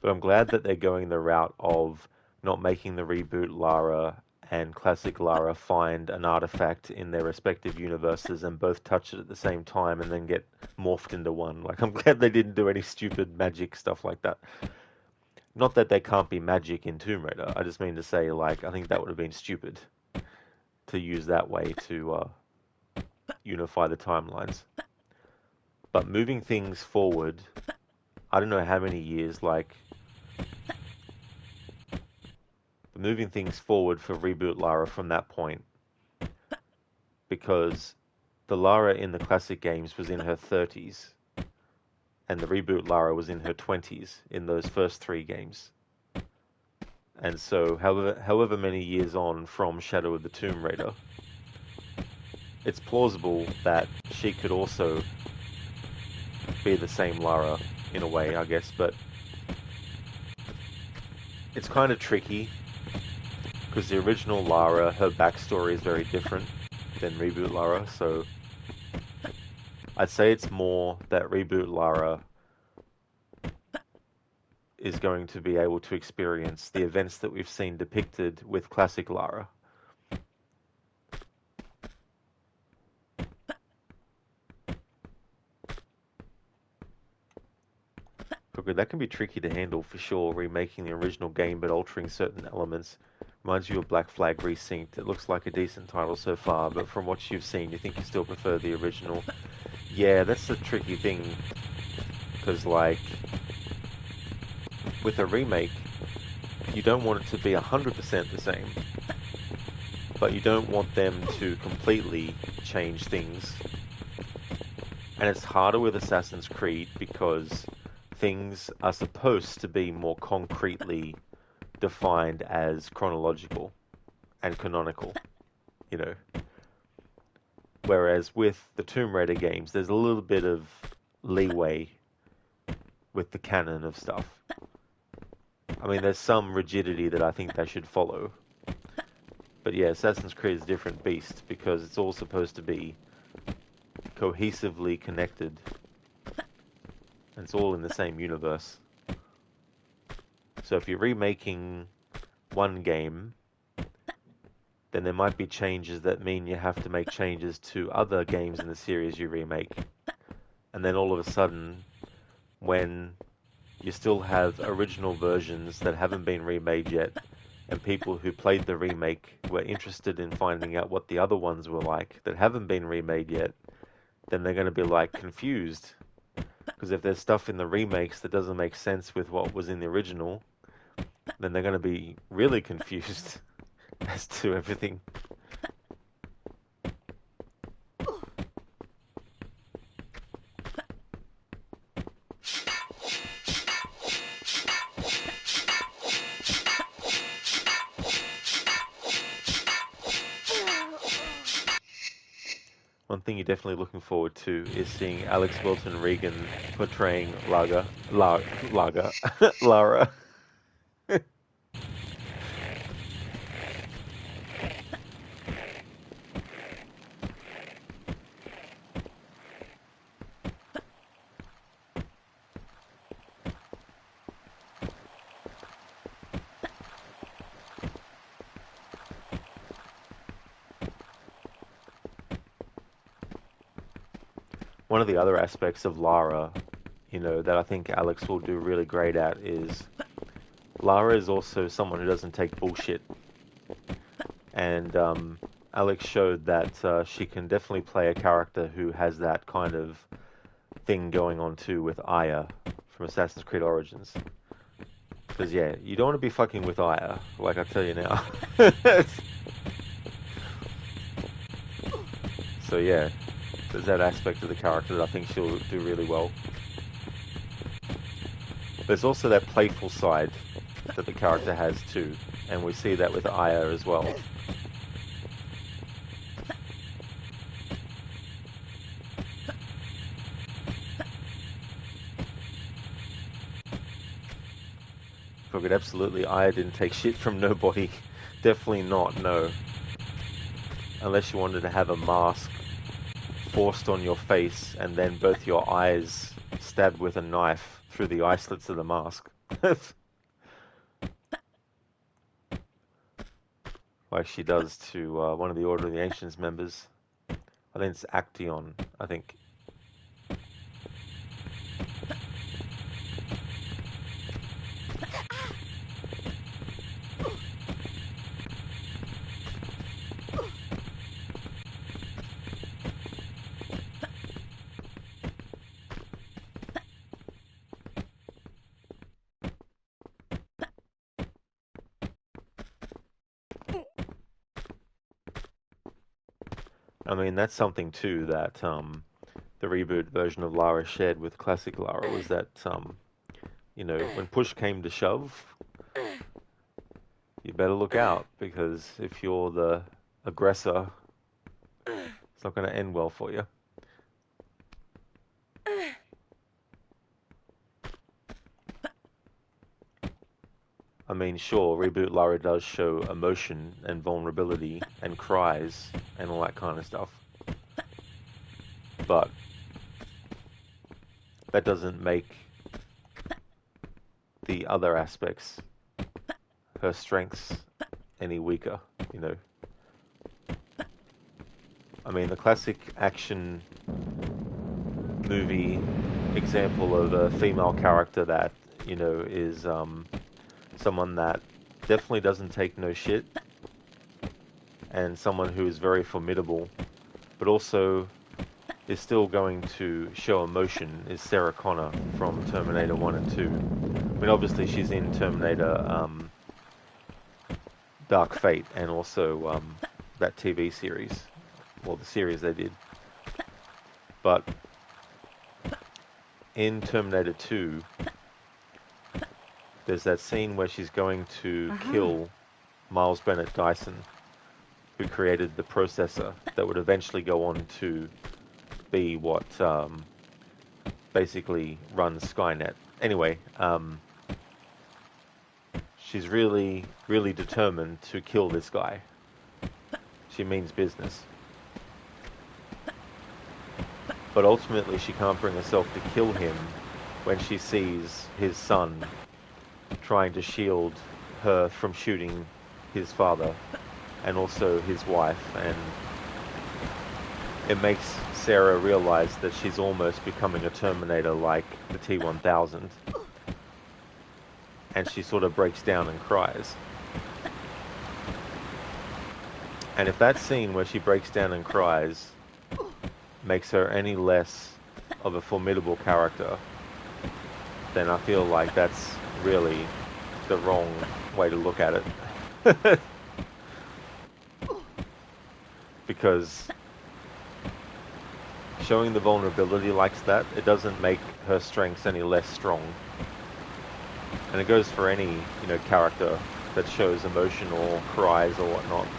But I'm glad that they're going the route of not making the reboot Lara and classic Lara find an artifact in their respective universes and both touch it at the same time and then get morphed into one. Like, I'm glad they didn't do any stupid magic stuff like that. Not that there can't be magic in Tomb Raider. I just mean to say, like, I think that would have been stupid to use that way to unify the timelines. But moving things forward, I don't know how many years, like, moving things forward for reboot Lara from that point, because the Lara in the classic games was in her 30s, and the reboot Lara was in her 20s in those first three games. And so, however many years on from Shadow of the Tomb Raider, it's plausible that she could also be the same Lara in a way, I guess, but it's kind of tricky because the original Lara, her backstory is very different than reboot Lara, so I'd say it's more that reboot Lara is going to be able to experience the events that we've seen depicted with classic Lara. Okay, that can be tricky to handle for sure, remaking the original game but altering certain elements. Reminds you of Black Flag Resynced. It looks like a decent title so far, but from what you've seen, you think you still prefer the original. Yeah, that's the tricky thing, because, like, with a remake, you don't want it to be 100% the same, but you don't want them to completely change things. And it's harder with Assassin's Creed because things are supposed to be more concretely defined as chronological and canonical, you know. Whereas with the Tomb Raider games, there's a little bit of leeway with the canon of stuff. I mean, there's some rigidity that I think they should follow. But yeah, Assassin's Creed is a different beast because it's all supposed to be cohesively connected. And it's all in the same universe. So if you're remaking one game, then there might be changes that mean you have to make changes to other games in the series you remake. And then all of a sudden, when you still have original versions that haven't been remade yet, and people who played the remake were interested in finding out what the other ones were like that haven't been remade yet, then they're going to be like confused. Because if there's stuff in the remakes that doesn't make sense with what was in the original, then they're going to be really confused as to everything. One thing you're definitely looking forward to is seeing Alex Wilton Regan portraying Lara. One of the other aspects of Lara, that I think Alex will do really great at is Lara is also someone who doesn't take bullshit. And Alex showed that she can definitely play a character who has that kind of thing going on too with Aya from Assassin's Creed Origins. Because, yeah, you don't want to be fucking with Aya, like I tell you now. So, yeah, there's that aspect of the character that I think she'll do really well. There's also that playful side that the character has too, and we see that with Aya as well. But absolutely, Aya didn't take shit from nobody. Definitely not, no. Unless you wanted to have a mask forced on your face and then both your eyes stabbed with a knife through the eye slits of the mask. Like she does to one of the Order of the Ancients members. I think it's Actaeon, I think. I mean, that's something too that the reboot version of Lara shared with classic Lara was that, when push came to shove, you better look out because if you're the aggressor, it's not going to end well for you. I mean, sure, Reboot Lara does show emotion and vulnerability and cries and all that kind of stuff. But that doesn't make the other aspects, her strengths, any weaker, I mean, the classic action movie example of a female character that, is someone that definitely doesn't take no shit and someone who is very formidable, but also is still going to show emotion is Sarah Connor from Terminator 1 and 2. I mean, obviously she's in Terminator Dark Fate and also that TV series, well, the series they did. But in Terminator 2, there's that scene where she's going to kill Miles Bennett Dyson, who created the processor that would eventually go on to be what basically runs Skynet. Anyway, she's really, really determined to kill this guy. She means business. But ultimately she can't bring herself to kill him when she sees his son trying to shield her from shooting his father and also his wife, and it makes Sarah realize that she's almost becoming a Terminator like the T-1000, and she sort of breaks down and cries. And if that scene where she breaks down and cries makes her any less of a formidable character, then I feel like that's really the wrong way to look at it. Because showing the vulnerability like that, it doesn't make her strengths any less strong. And it goes for any, character that shows emotion or cries or whatnot.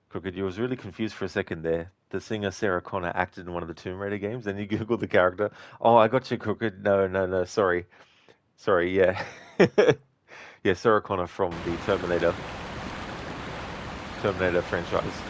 Crooked, you was really confused for a second there. The singer Sarah Connor acted in one of the Tomb Raider games, then you googled the character. Oh, I got you, Crooked. No, sorry. Sorry, yeah. Yeah, Sarah Connor from the Terminator franchise.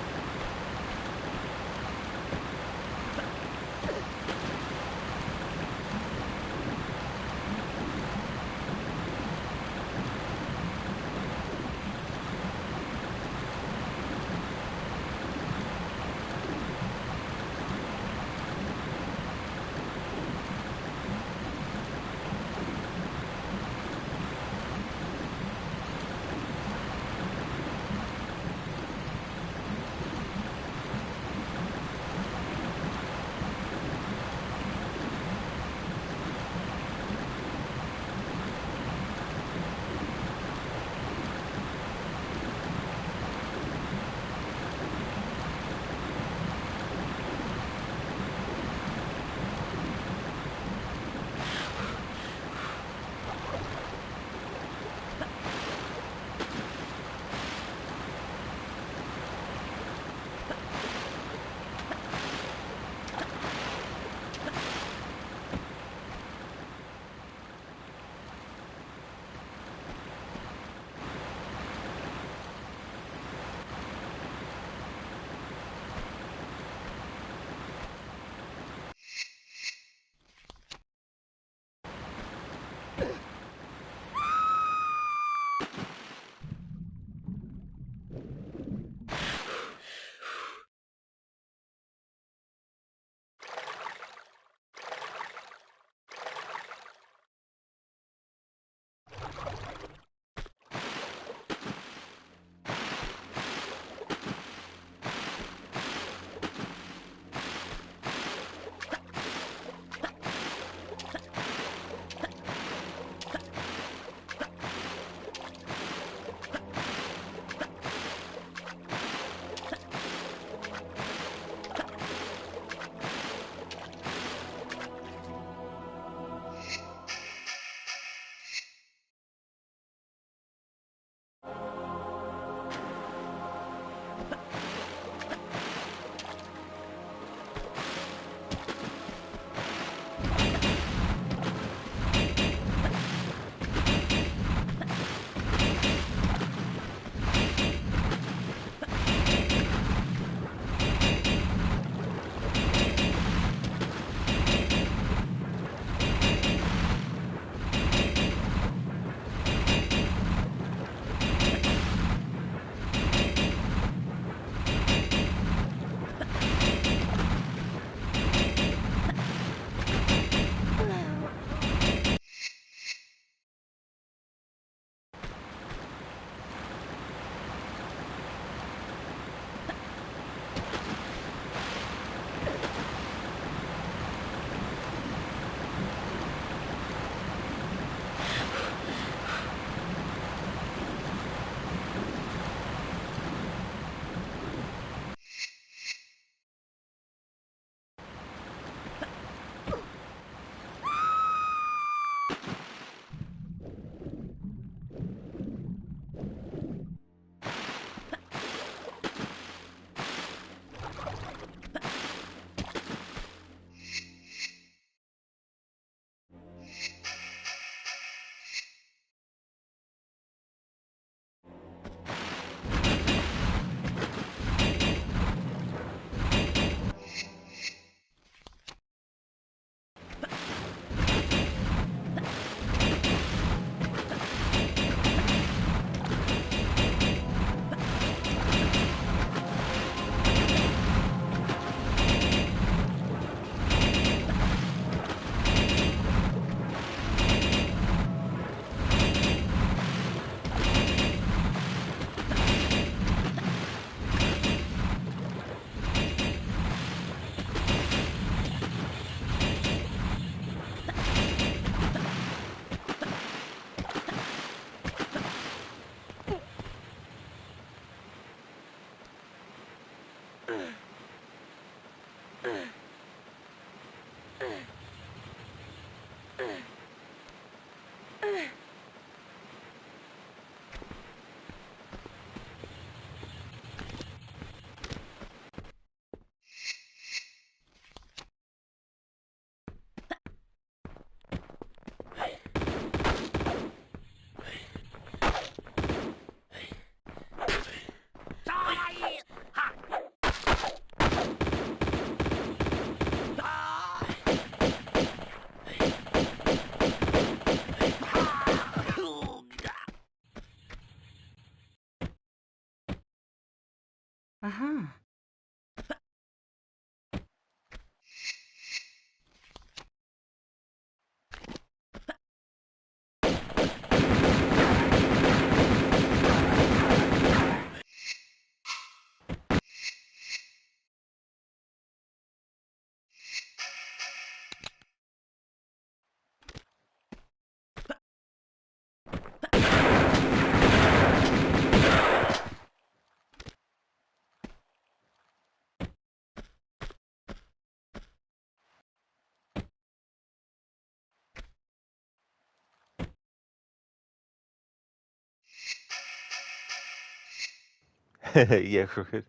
Yeah, crooked.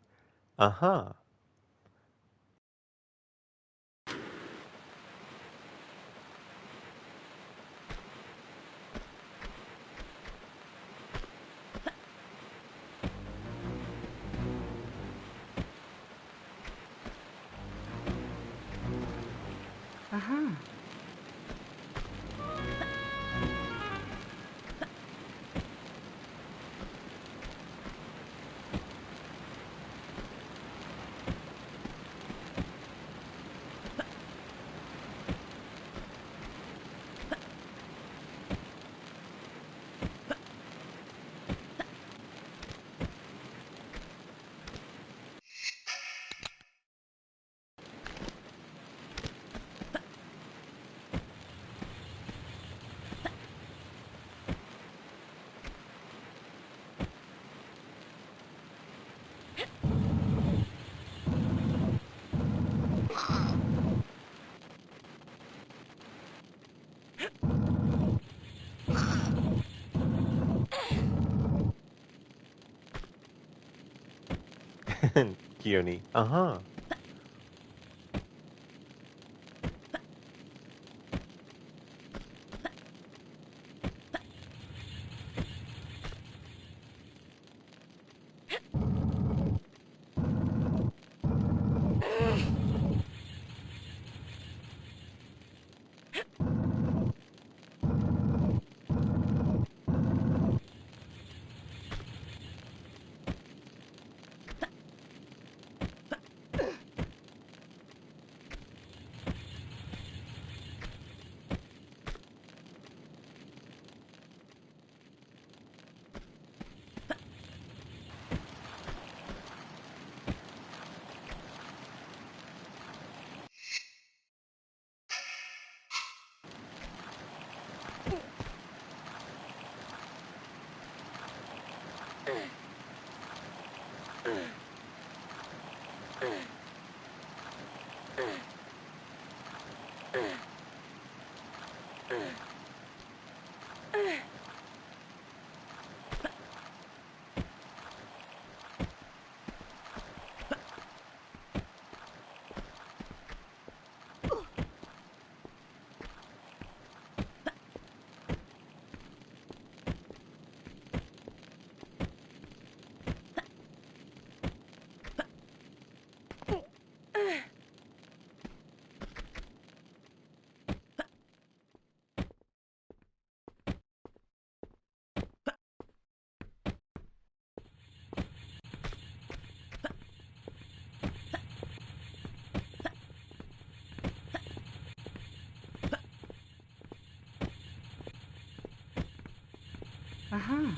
Uh-huh. Uh-huh. Keone. Uh-huh. Uh-huh.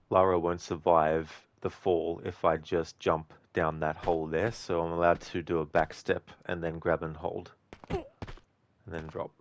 Lara won't survive the fall if I just jump down that hole there, so I'm allowed to do a back step and then grab and hold, and then drop.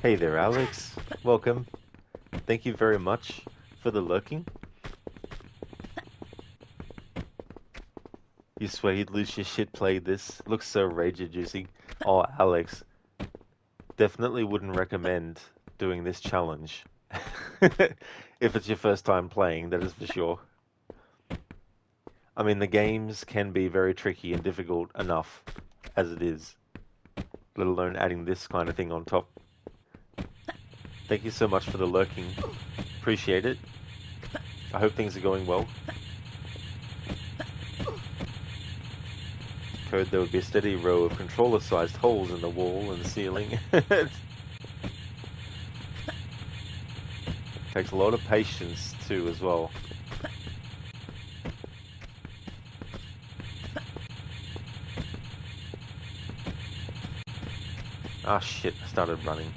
Hey there, Alex. Welcome. Thank you very much for the lurking. You swear you'd lose your shit playing this? Looks so rage-inducing. Oh, Alex, definitely wouldn't recommend doing this challenge. If it's your first time playing, that is for sure. I mean, the games can be very tricky and difficult enough as it is, let alone adding this kind of thing on top. Thank you so much for the lurking. Appreciate it. I hope things are going well. Code there would be a steady row of controller-sized holes in the wall and the ceiling. Takes a lot of patience too as well. Ah shit, I started running.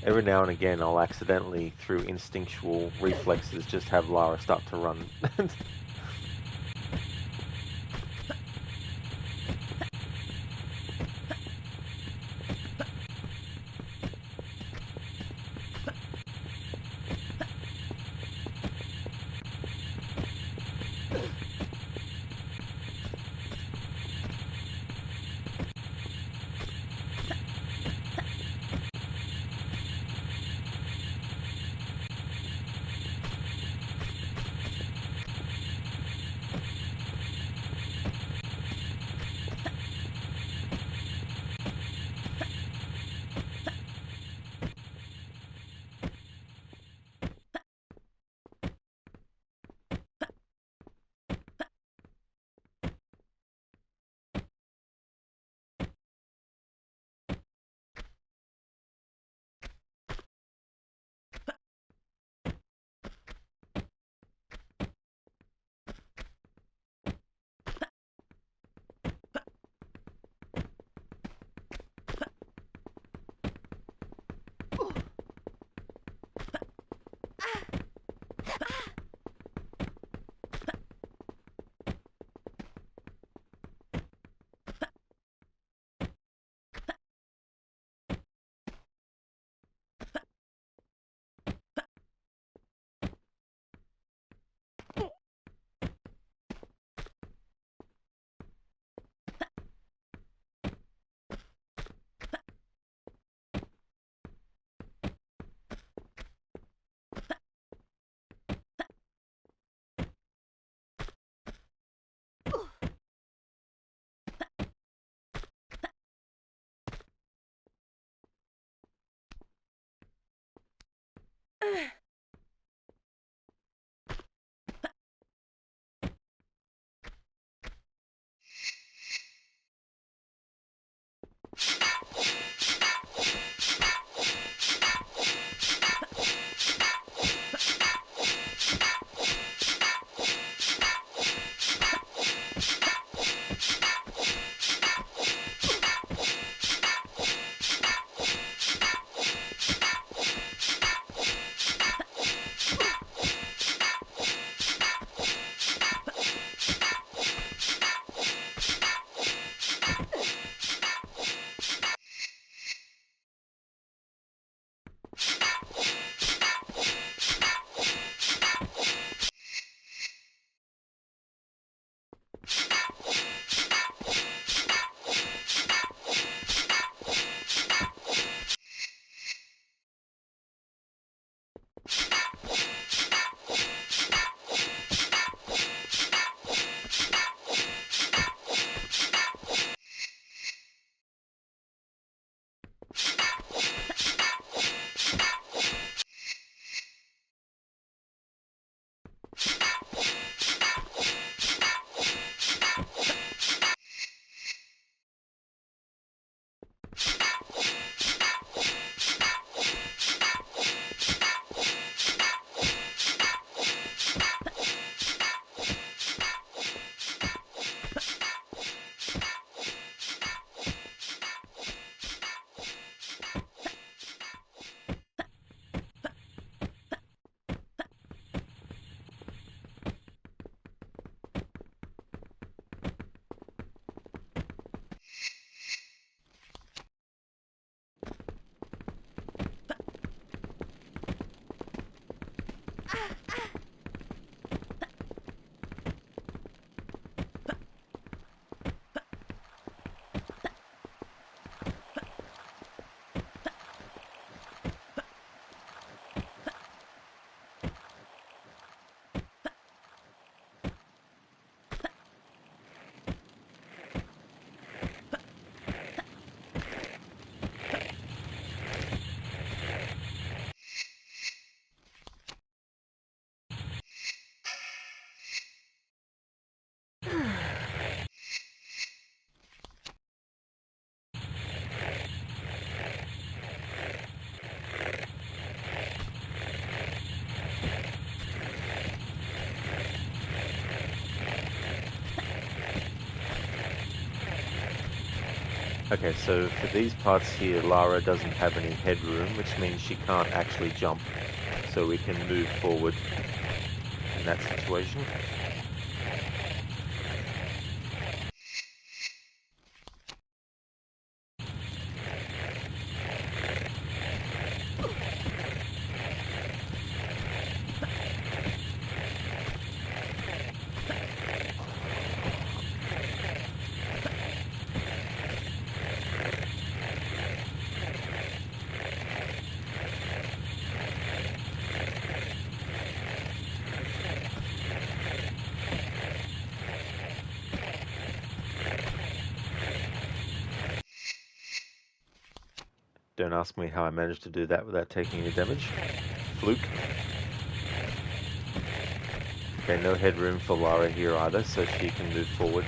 Every now and again I'll accidentally, through instinctual reflexes, just have Lara start to run. Okay, so for these parts here, Lara doesn't have any headroom, which means she can't actually jump. So we can move forward in that situation. Don't ask me how I managed to do that without taking any damage. Fluke. Okay, no headroom for Lara here either, so she can move forward.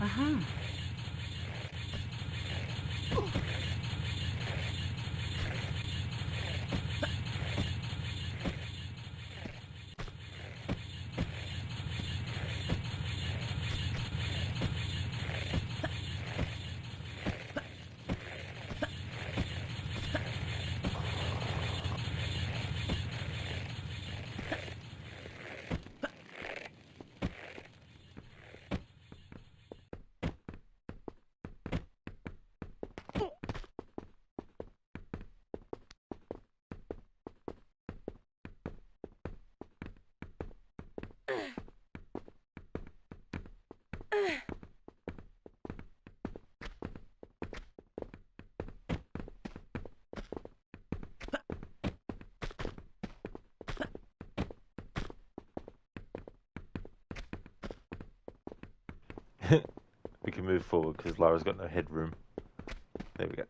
Aha. We can move forward because Lara's got no headroom. There we go.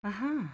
Uh-huh.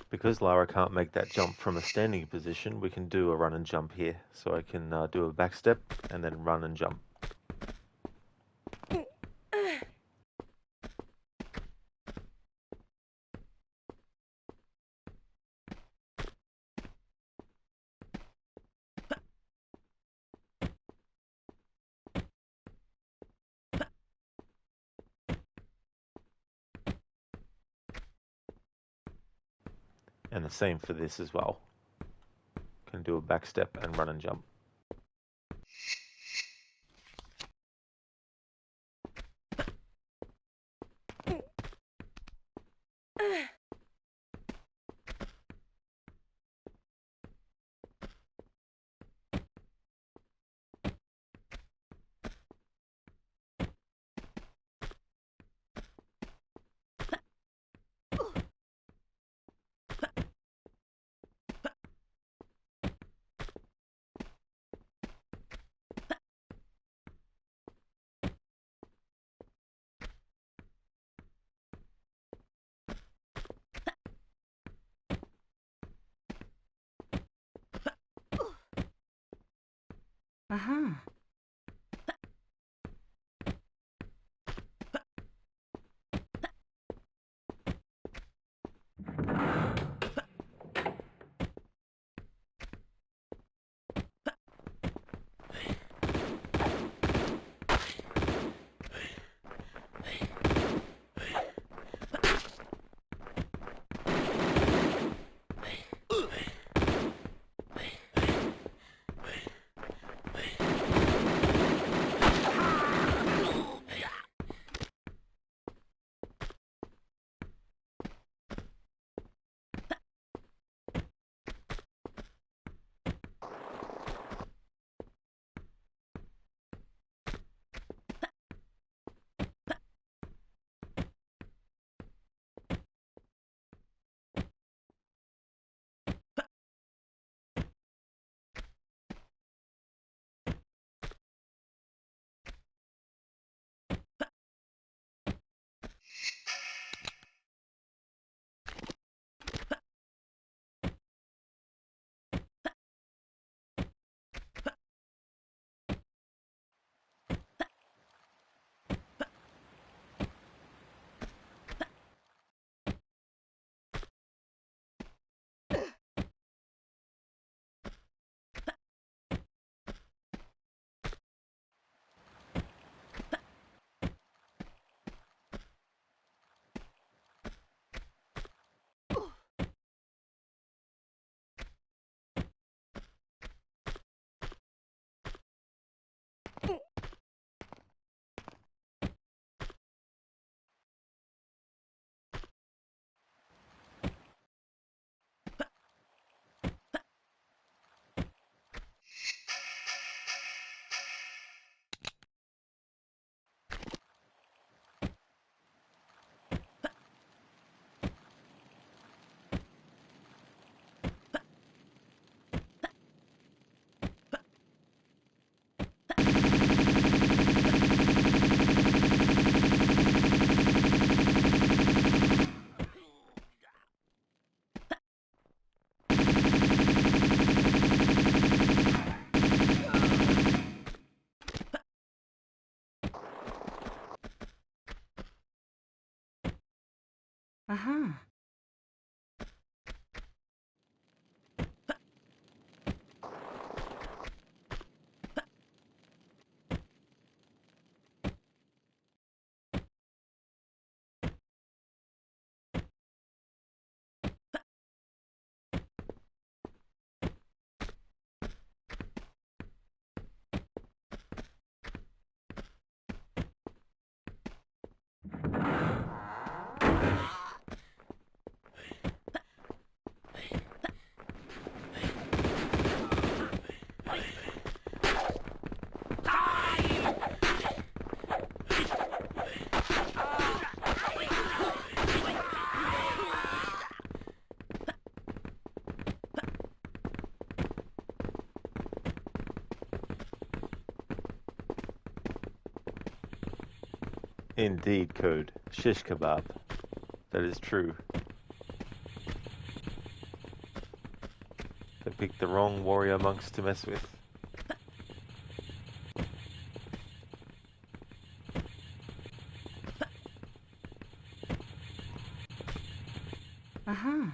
Because Lara can't make that jump from a standing position, we can do a run and jump here. So I can do a backstep and then run and jump. And the same for this as well. Can do a backstep and run and jump. Uh-huh. Aha. Indeed, Code. Shish kebab. That is true. They picked the wrong warrior monks to mess with. Aha.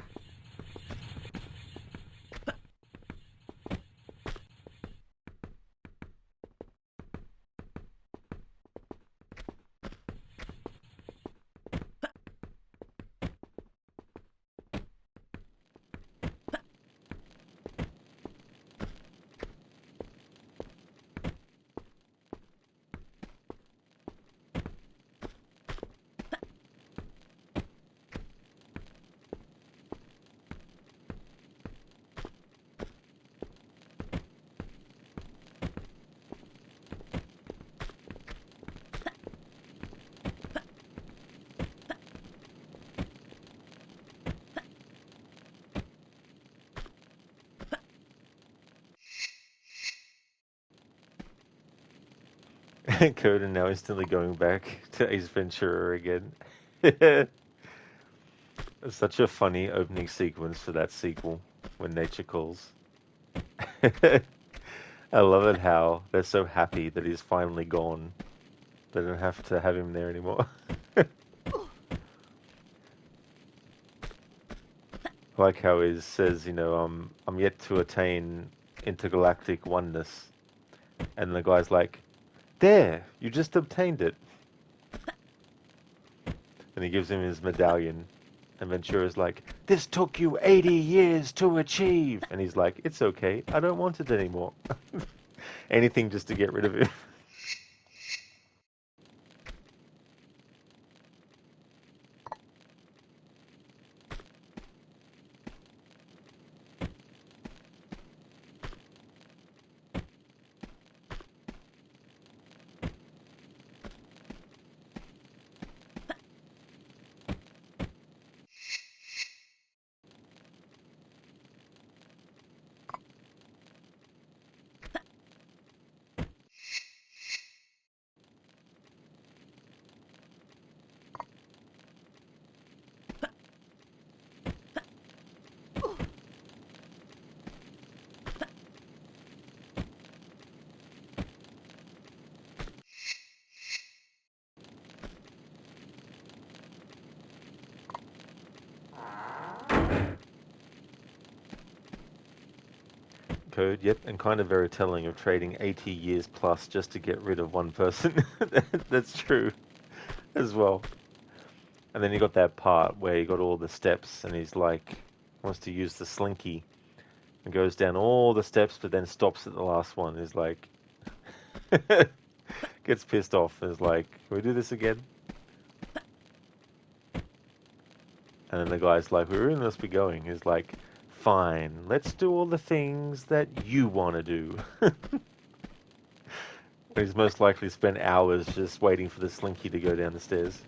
Code and now instantly going back to Ace Ventura again. It's such a funny opening sequence for that sequel when nature calls. I love it how they're so happy that he's finally gone. They don't have to have him there anymore. I like how he says, I'm yet to attain intergalactic oneness. And the guy's like, there, you just obtained it. And he gives him his medallion. And Ventura's like, this took you 80 years to achieve. And he's like, it's okay, I don't want it anymore. Anything just to get rid of him. Code, yep, and kind of very telling of trading 80 years plus just to get rid of one person. That's true as well. And then you got that part where you got all the steps and he's like, wants to use the slinky and goes down all the steps but then stops at the last one. He's like, gets pissed off and is like, can we do this again? And then the guy's like, we really must be going. He's like, fine, let's do all the things that you want to do. He's most likely spent hours just waiting for the slinky to go down the stairs.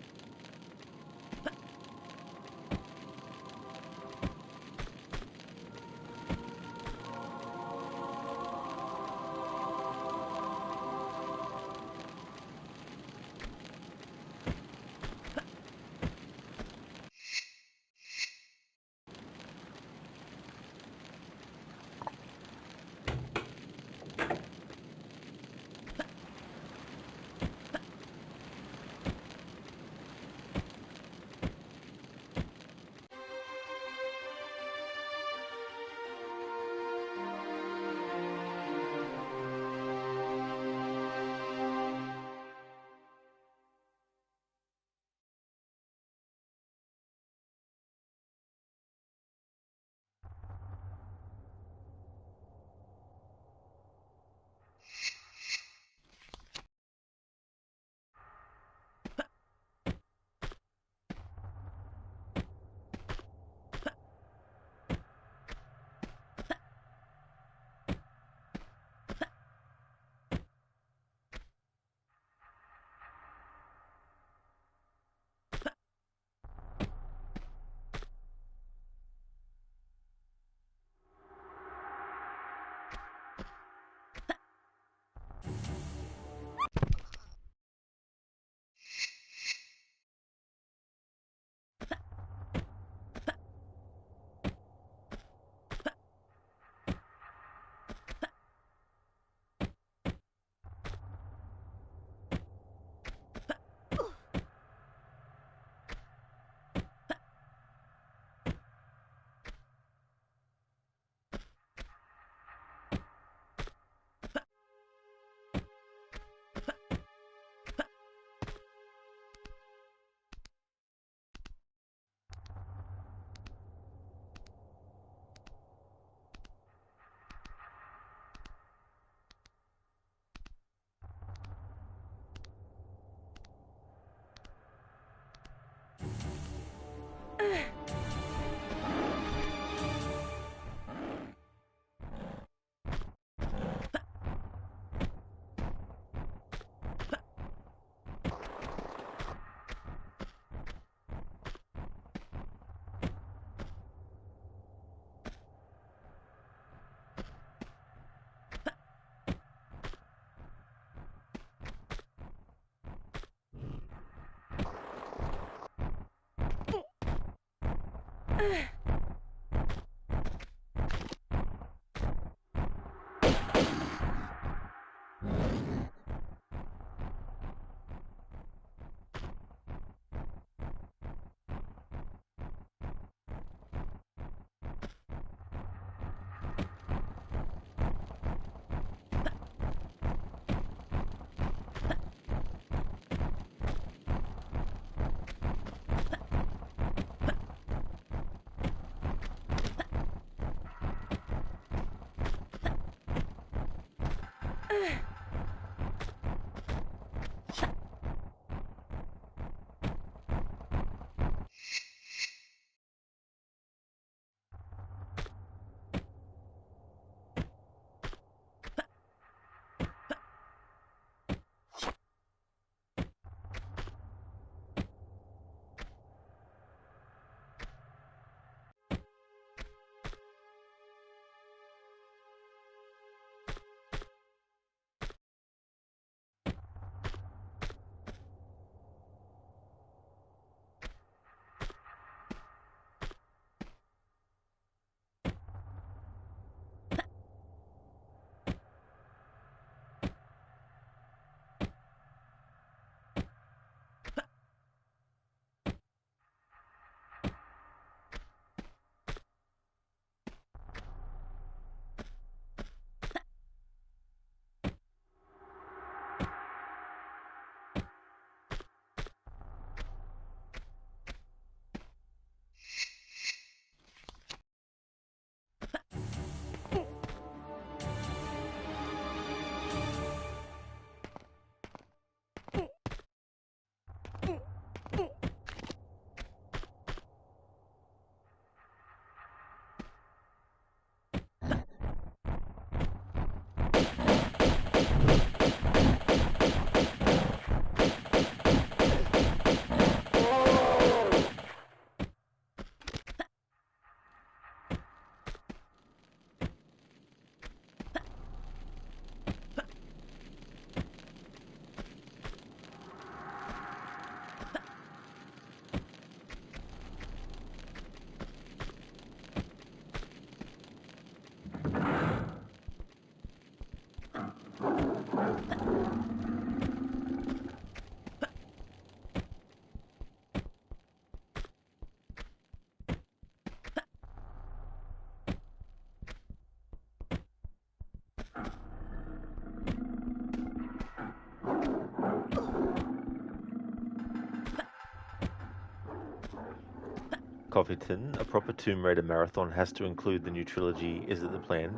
Coffeeton, a proper Tomb Raider marathon has to include the new trilogy. Is it the plan?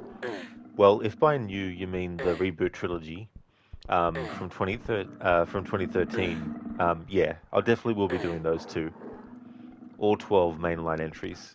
Well, if by new you mean the reboot trilogy from 2013, yeah, I definitely will be doing those too. All 12 mainline entries.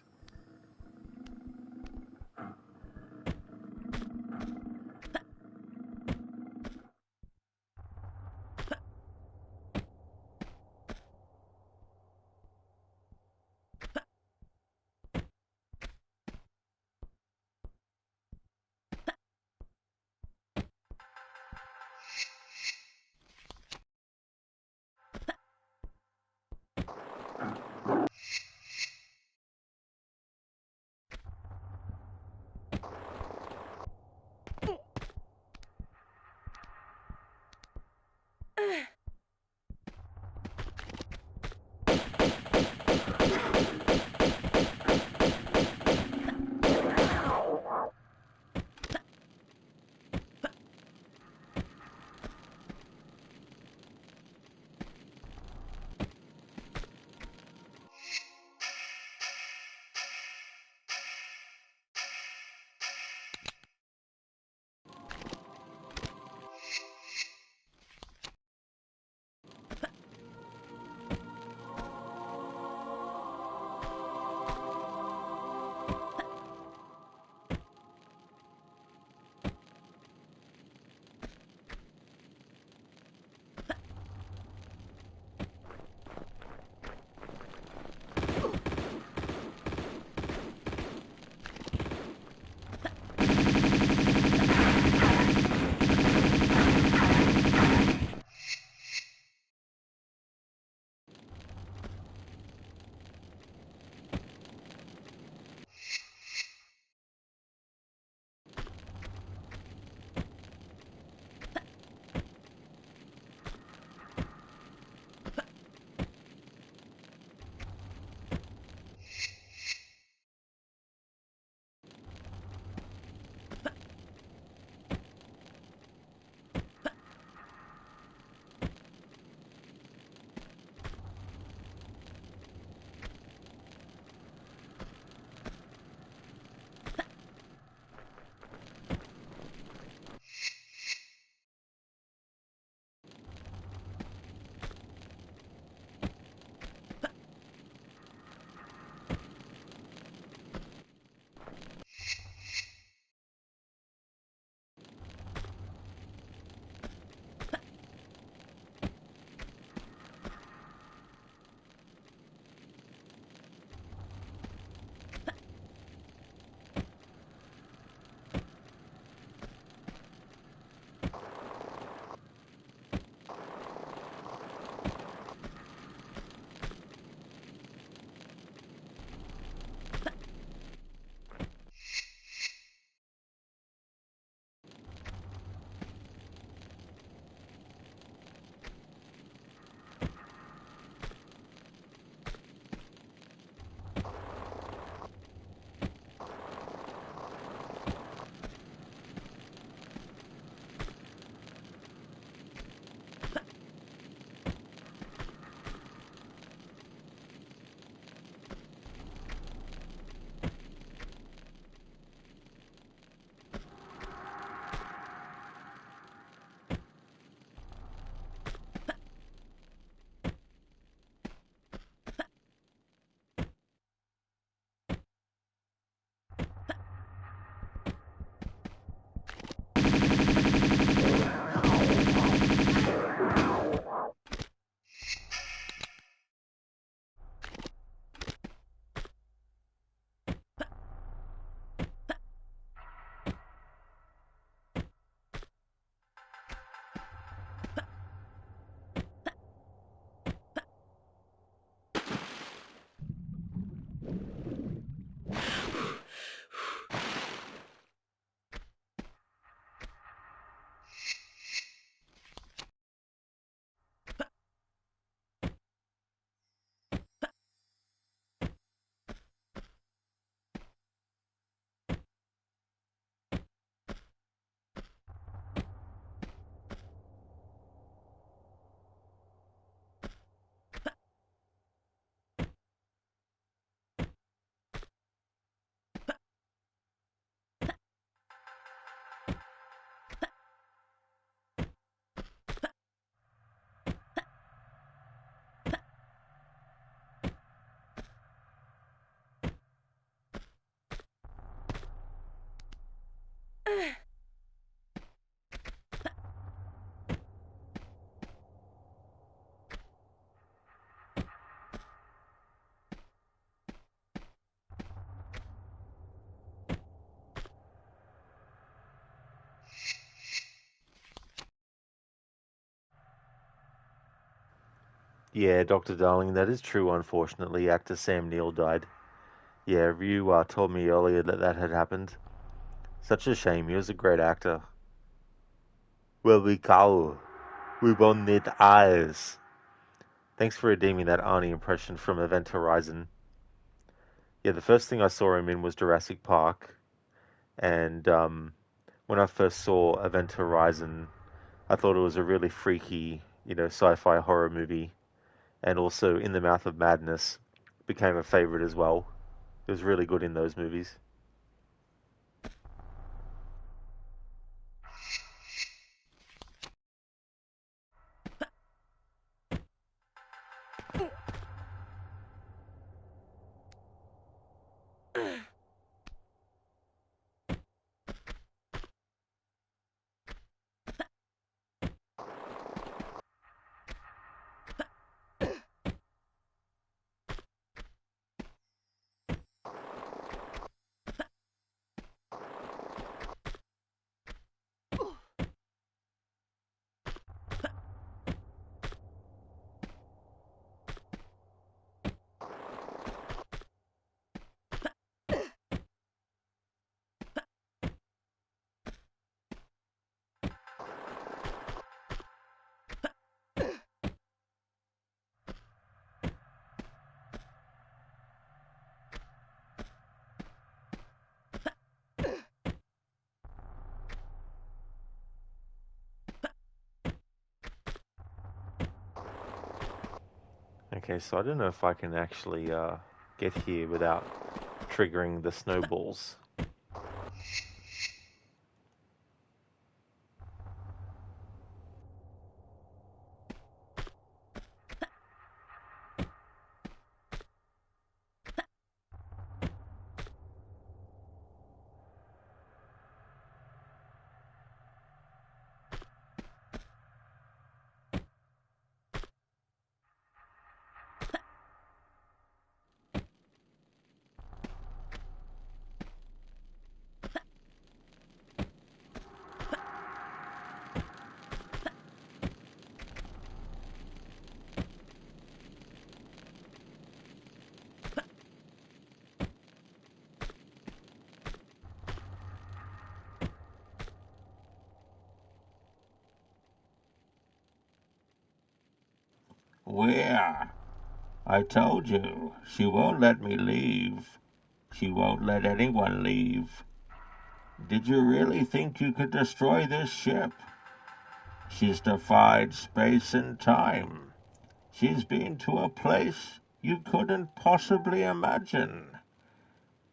Yeah, Dr. Darling, that is true, unfortunately. Actor Sam Neill died. Yeah, Ryu told me earlier that that had happened. Such a shame. He was a great actor. Well, we call. We won it eyes. Thanks for redeeming that Arnie impression from Event Horizon. Yeah, the first thing I saw him in was Jurassic Park, and when I first saw Event Horizon, I thought it was a really freaky, sci-fi horror movie, and also In the Mouth of Madness became a favorite as well. It was really good in those movies. Okay, so I don't know if I can actually get here without triggering the snowballs. Where? I told you, she won't let me leave. She won't let anyone leave. Did you really think you could destroy this ship? She's defied space and time. She's been to a place you couldn't possibly imagine.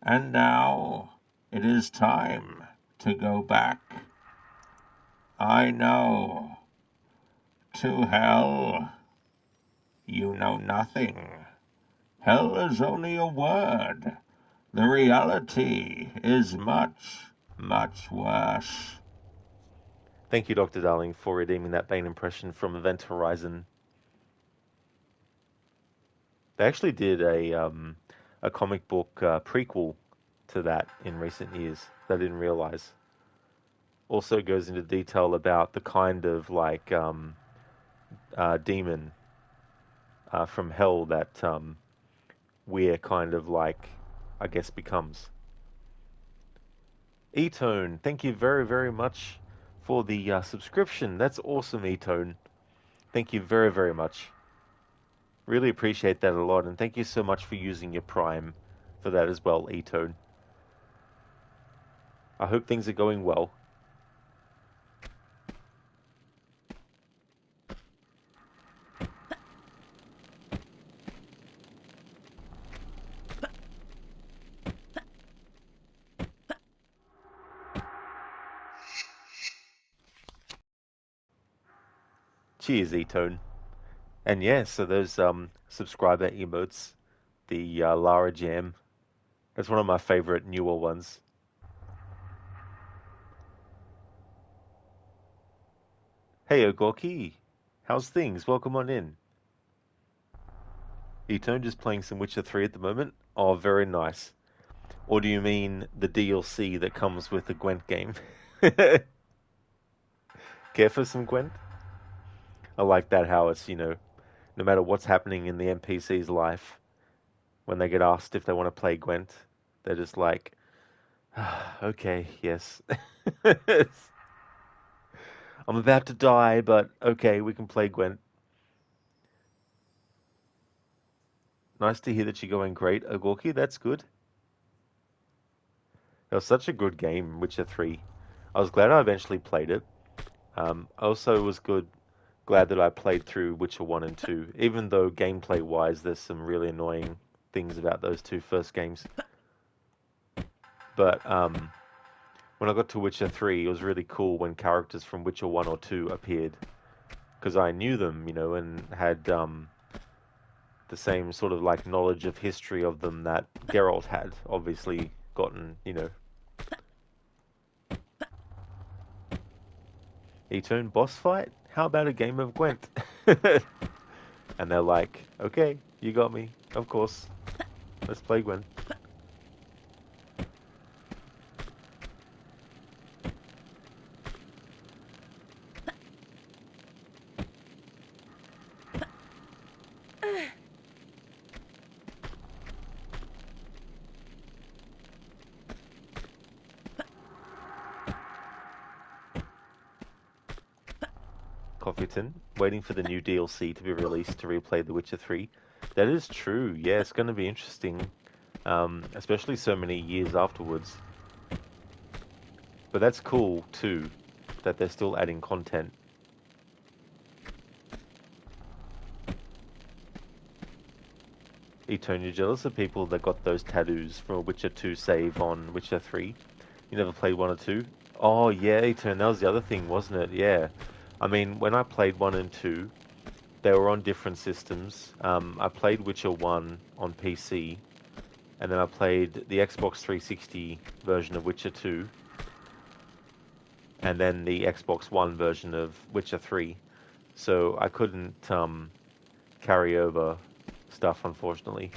And now it is time to go back. I know. To hell. You know nothing. Hell is only a word. The reality is much, much worse. Thank you, Dr. Darling, for redeeming that Bane impression from Event Horizon. They actually did a comic book prequel to that in recent years that I didn't realize. Also goes into detail about the kind of demon from hell that we're kind of I guess, becomes. Etone, thank you very, very much for the subscription. That's awesome, Etone. Thank you very, very much. Really appreciate that a lot, and thank you so much for using your Prime for that as well, Etone. I hope things are going well. Cheers, Etone. And yeah, so those subscriber emotes, the Lara Jam, that's one of my favorite newer ones. Hey, Ogorki. How's things? Welcome on in. Etone just playing some Witcher 3 at the moment? Oh, very nice. Or do you mean the DLC that comes with the Gwent game? Care for some Gwent? I like that how it's, no matter what's happening in the NPC's life, when they get asked if they want to play Gwent, they're just like, okay, yes. I'm about to die, but okay, we can play Gwent. Nice to hear that you're going great, Ogorki. That's good. It was such a good game, Witcher 3. I was glad I eventually played it. I also was glad that I played through Witcher 1 and 2, even though gameplay-wise there's some really annoying things about those two first games. But when I got to Witcher 3, it was really cool when characters from Witcher 1 or 2 appeared, because I knew them, and had the same sort of like knowledge of history of them that Geralt had obviously gotten. E-turn boss fight? How about a game of Gwent? And they're like, okay, you got me, of course. Let's play Gwent. Coffeeton, waiting for the new DLC to be released to replay The Witcher 3. That is true. Yeah, it's going to be interesting, especially so many years afterwards. But that's cool too, that they're still adding content. Etone, you're jealous of people that got those tattoos from a Witcher 2 save on Witcher 3? You never played 1 or 2? Oh yeah, Etone, that was the other thing, wasn't it? Yeah. I mean, when I played 1 and 2, they were on different systems. I played Witcher 1 on PC, and then I played the Xbox 360 version of Witcher 2, and then the Xbox One version of Witcher 3. So I couldn't carry over stuff, unfortunately.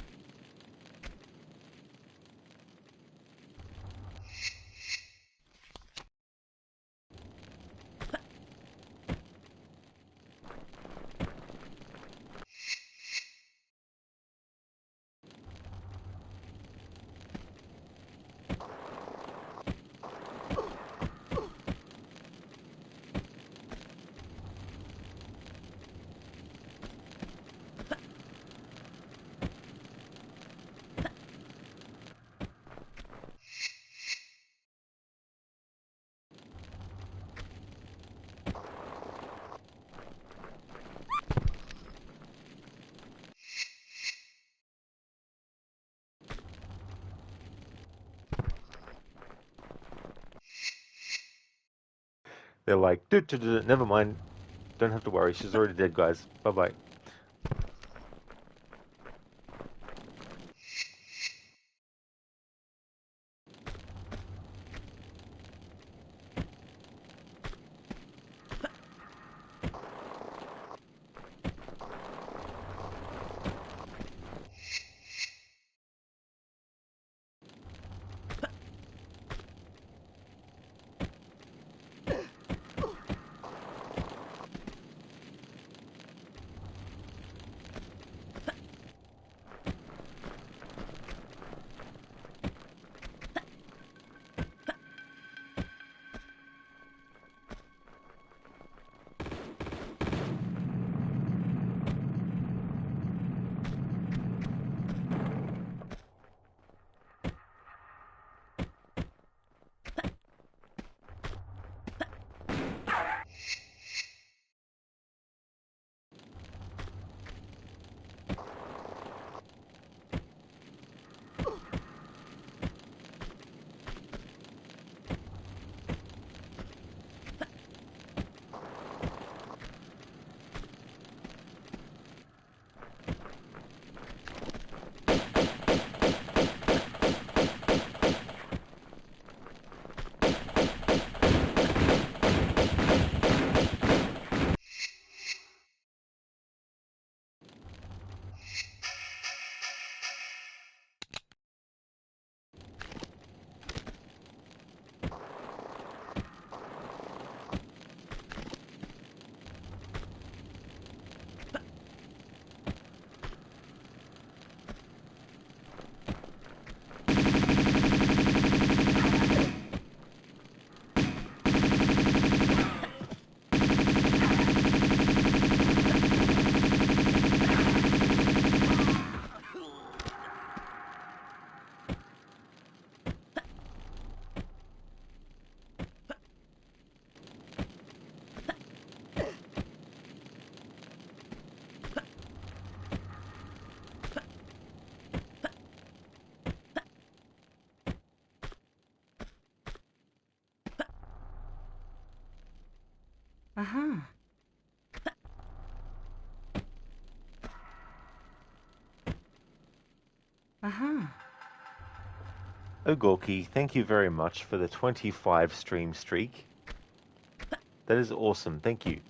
They're like, dude, never mind. Don't have to worry. She's already dead, guys. Bye bye. Uh-huh. Uh-huh. Oh, Gorky, thank you very much for the 25 stream streak. That is awesome. Thank you.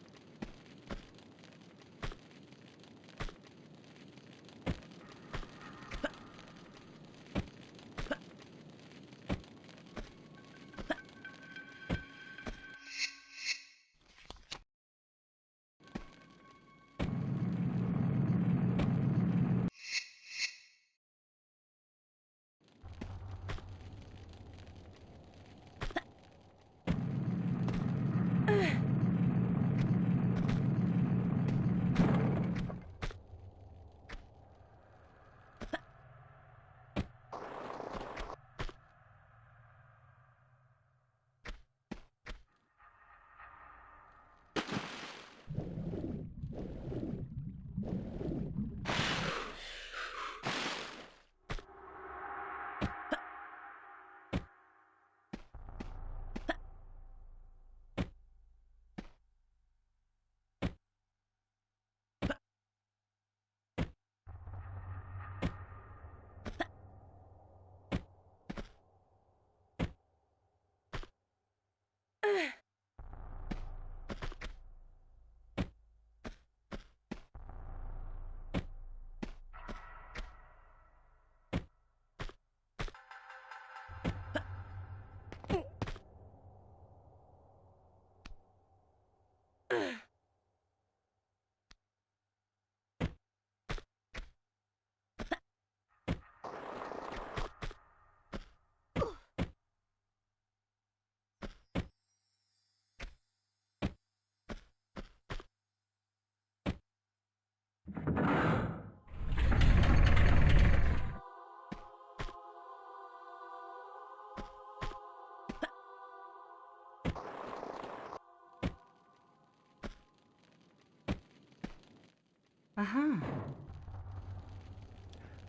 Uh-huh.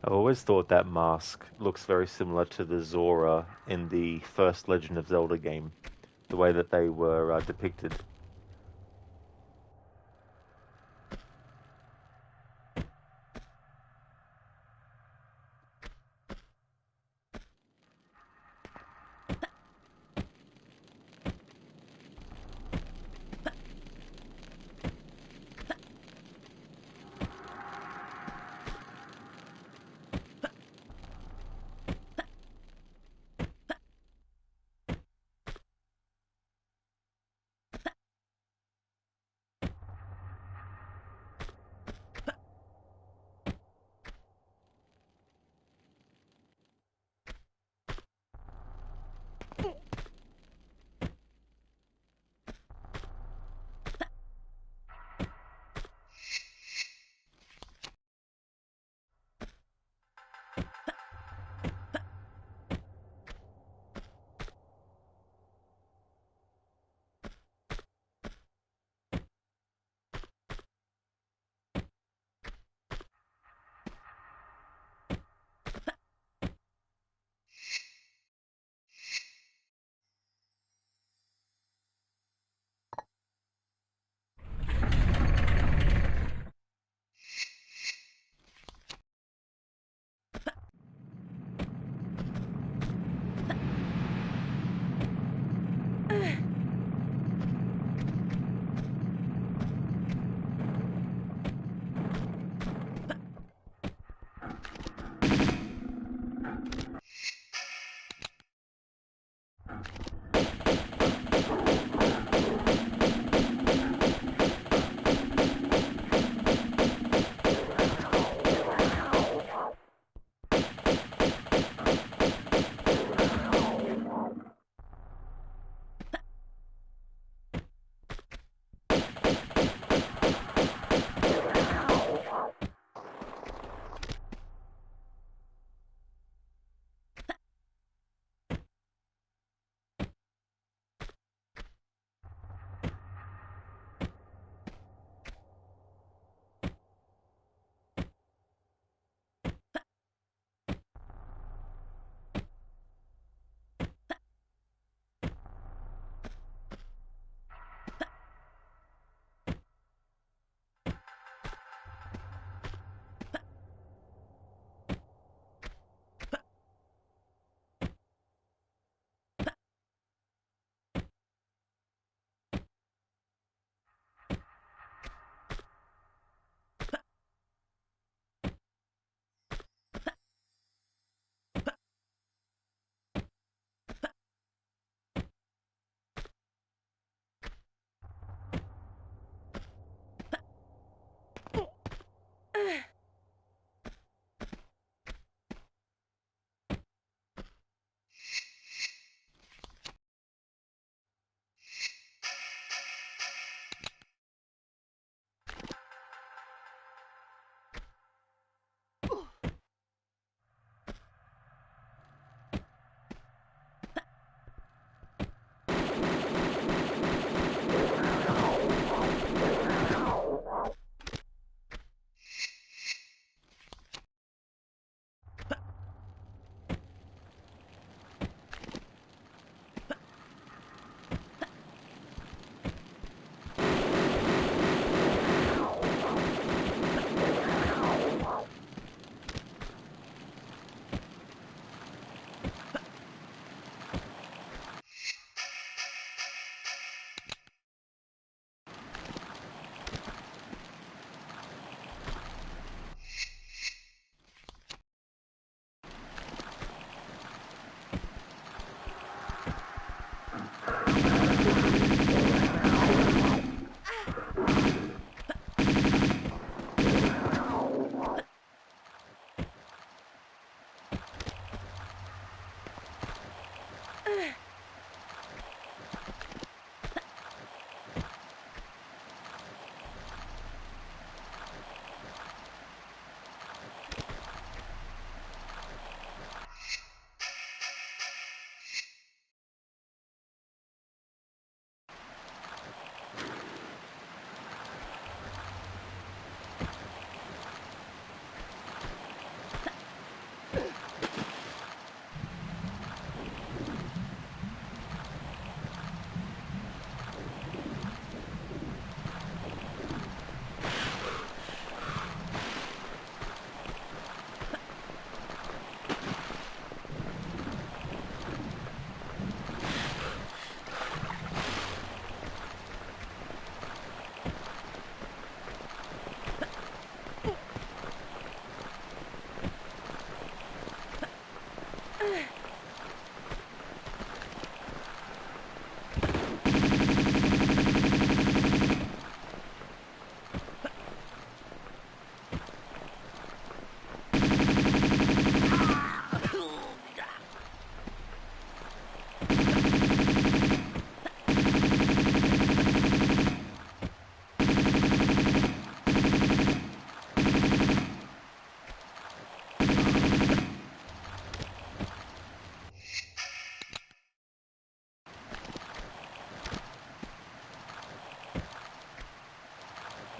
I've always thought that mask looks very similar to the Zora in the first Legend of Zelda game, the way that they were depicted.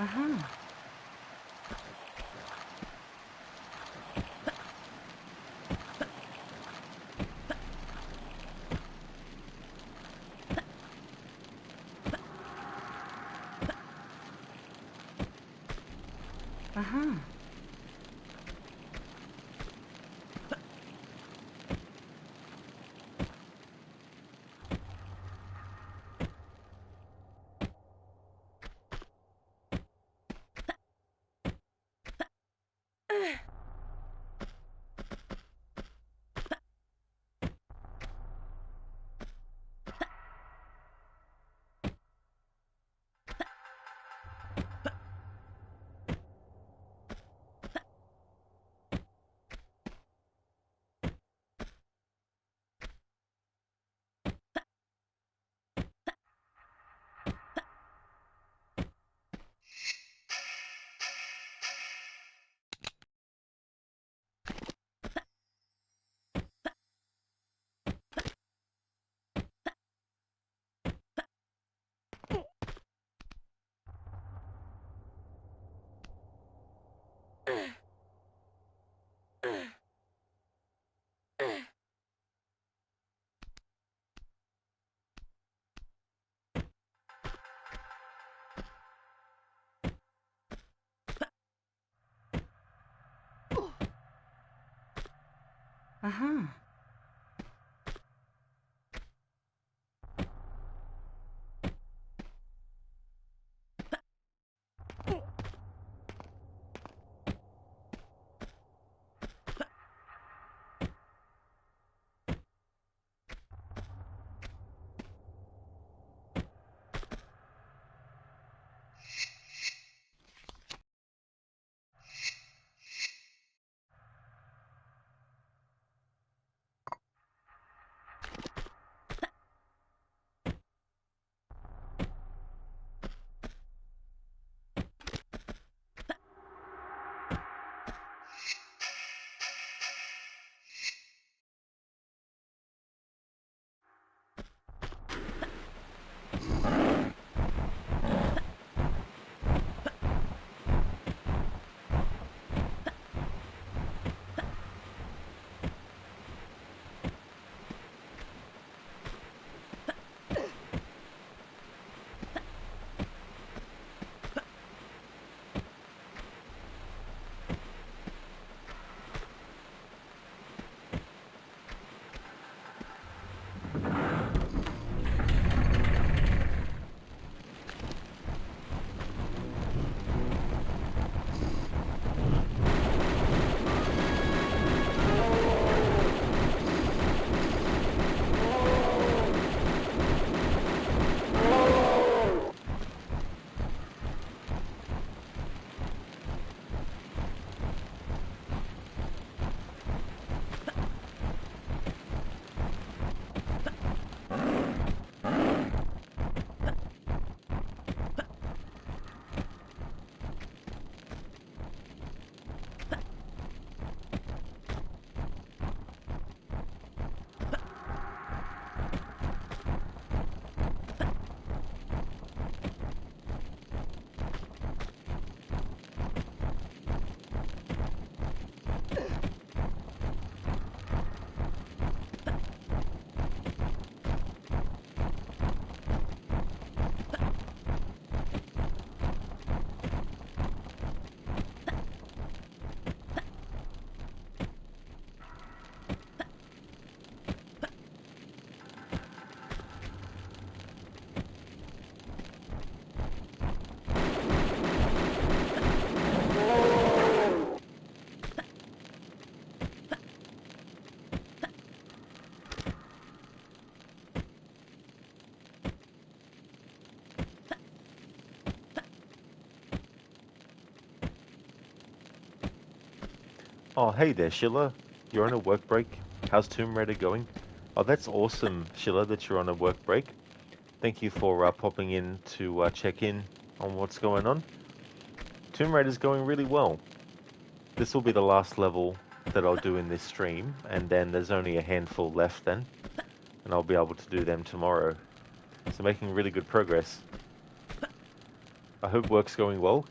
Uh-huh. Uh-huh. Uh-huh. Oh, hey there, Sheila. You're on a work break. How's Tomb Raider going? Oh, that's awesome, Sheila, that you're on a work break. Thank you for popping in to check in on what's going on. Tomb Raider's going really well. This will be the last level that I'll do in this stream, and then there's only a handful left then, and I'll be able to do them tomorrow. So making really good progress. I hope work's going well.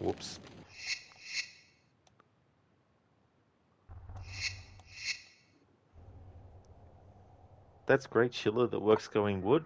Whoops. That's great, Sheila. That work's going good.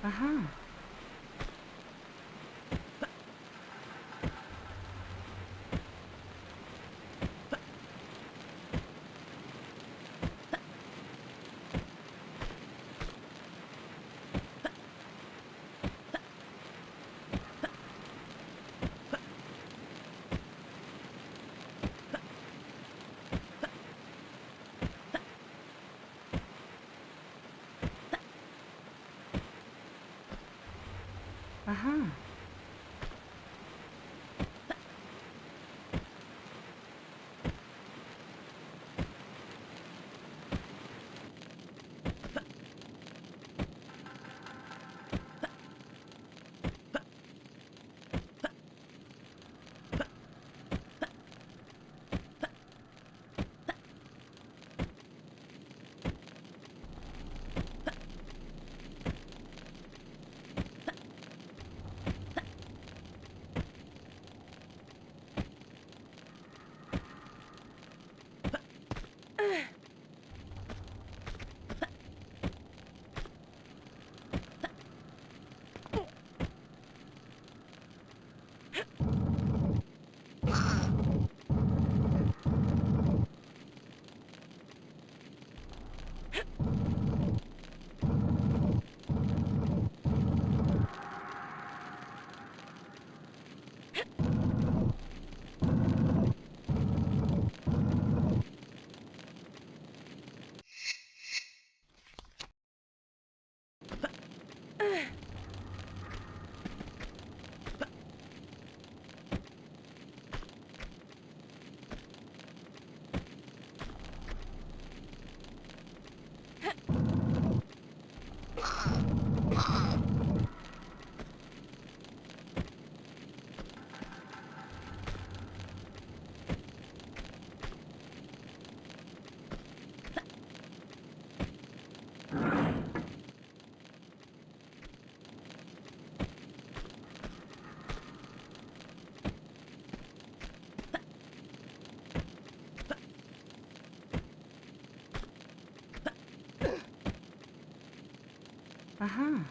Uh-huh. Uh-huh. Uh-huh.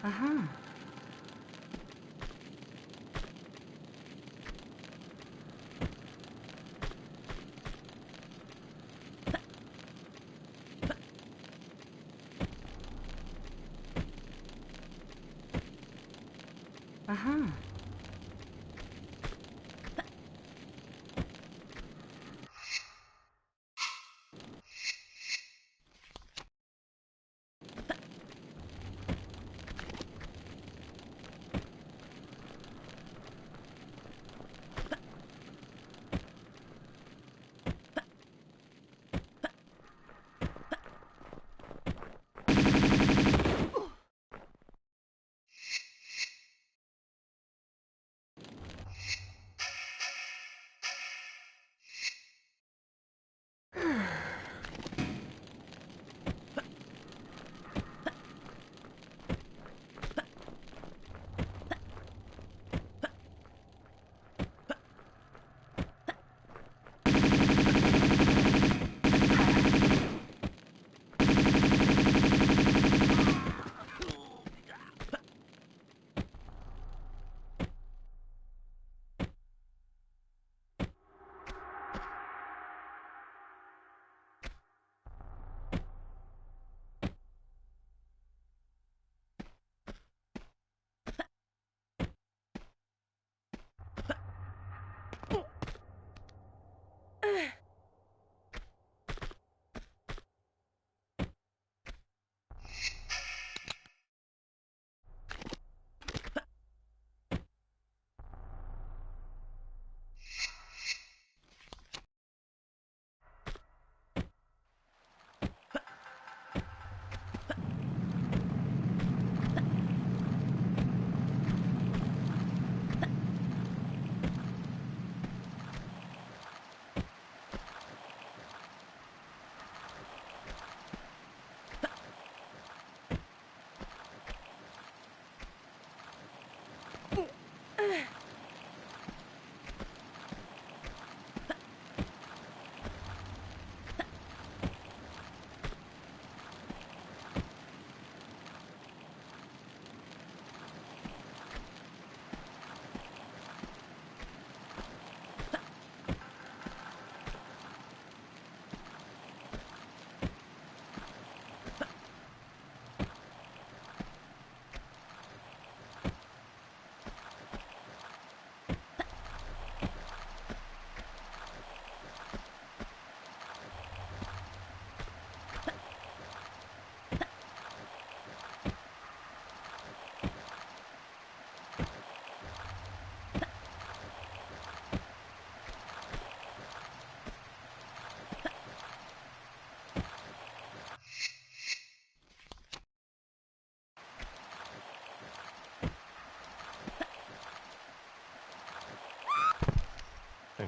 Uh-huh. Uh-huh.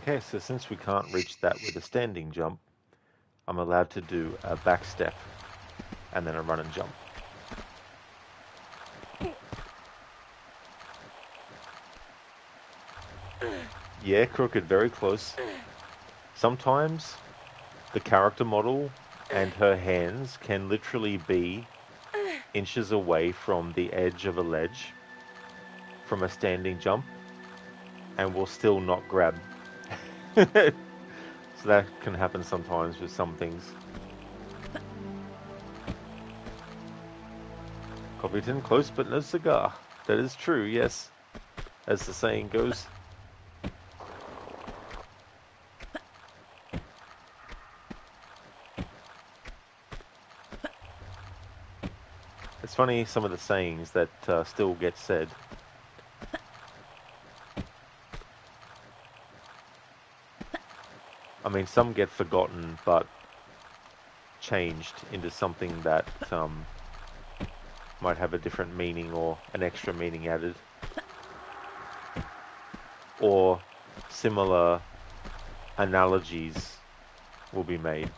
Okay, so since we can't reach that with a standing jump, I'm allowed to do a backstep and then a run and jump. Yeah, crooked, very close. Sometimes the character model and her hands can literally be inches away from the edge of a ledge from a standing jump and will still not grab. So that can happen sometimes with some things. Copyton, close but no cigar. That is true, yes. As the saying goes. It's funny some of the sayings that still get said. I mean, some get forgotten but changed into something that might have a different meaning or an extra meaning added. Or similar analogies will be made.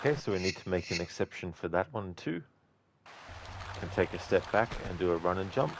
Okay, so we need to make an exception for that one too. Can take a step back and do a run and jump.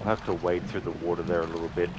have to wade through the water there a little bit.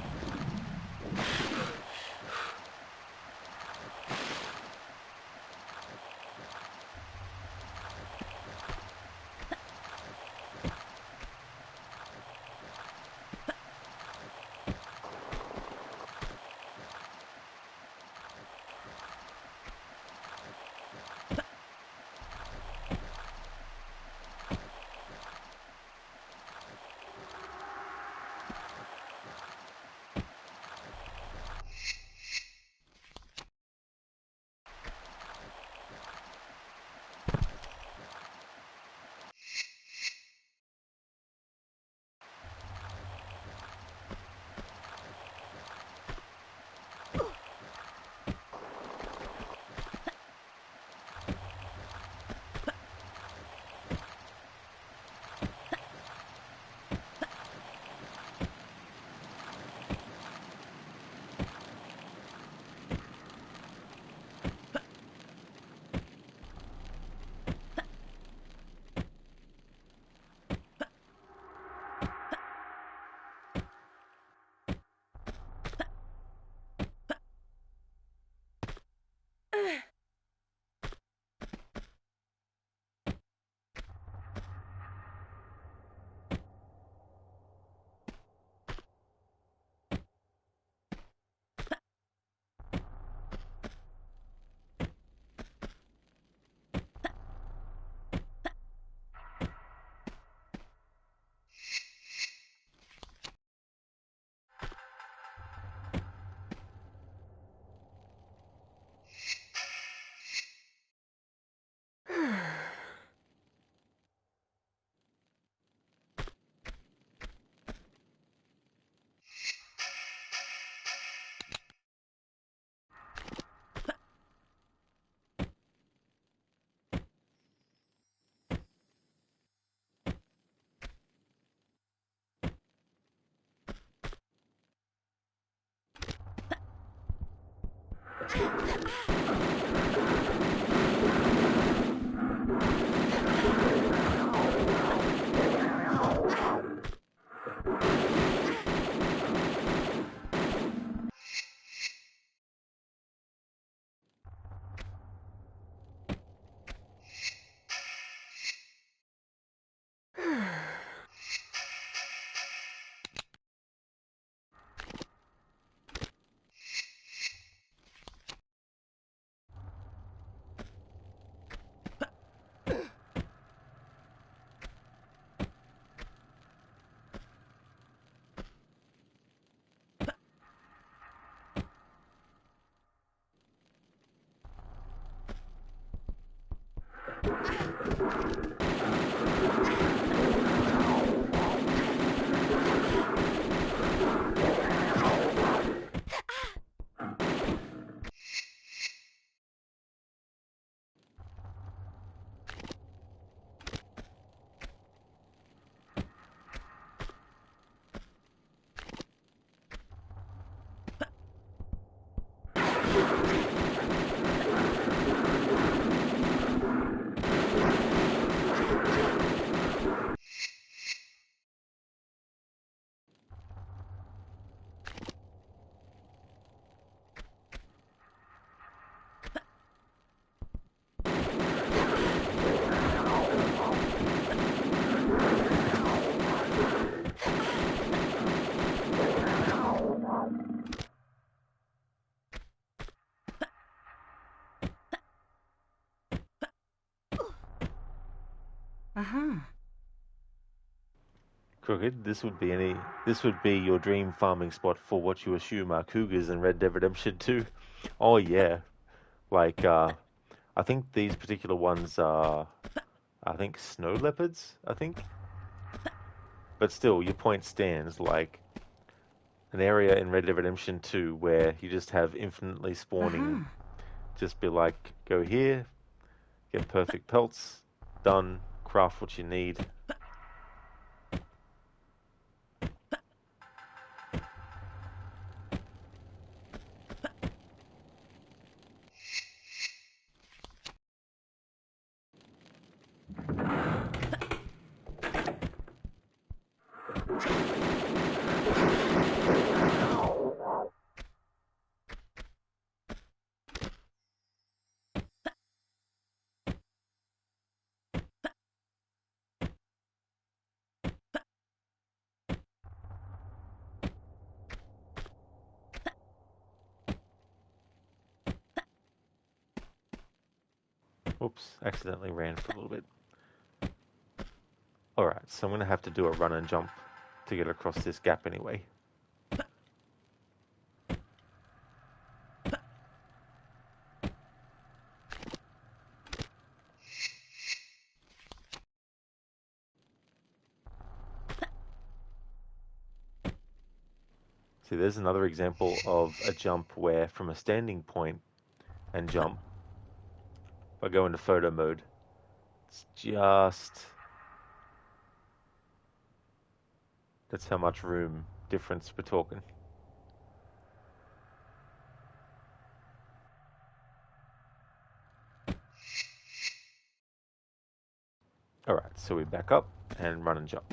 Uh-huh. Crooked, this would be your dream farming spot for what you assume are cougars in Red Dead Redemption 2. Oh yeah, like I think these particular ones are, I think snow leopards, I think. But still, your point stands. Like an area in Red Dead Redemption 2 where you just have infinitely spawning, Uh-huh. just be like, go here, get perfect pelts, done, craft what you need. Oops, accidentally ran for a little bit. Alright, so I'm going to have to do a run and jump to get across this gap anyway. See, there's another example of a jump where from a standing point and jump, if I go into photo mode, it's just... That's how much room difference we're talking. Alright, so we back up and run and jump.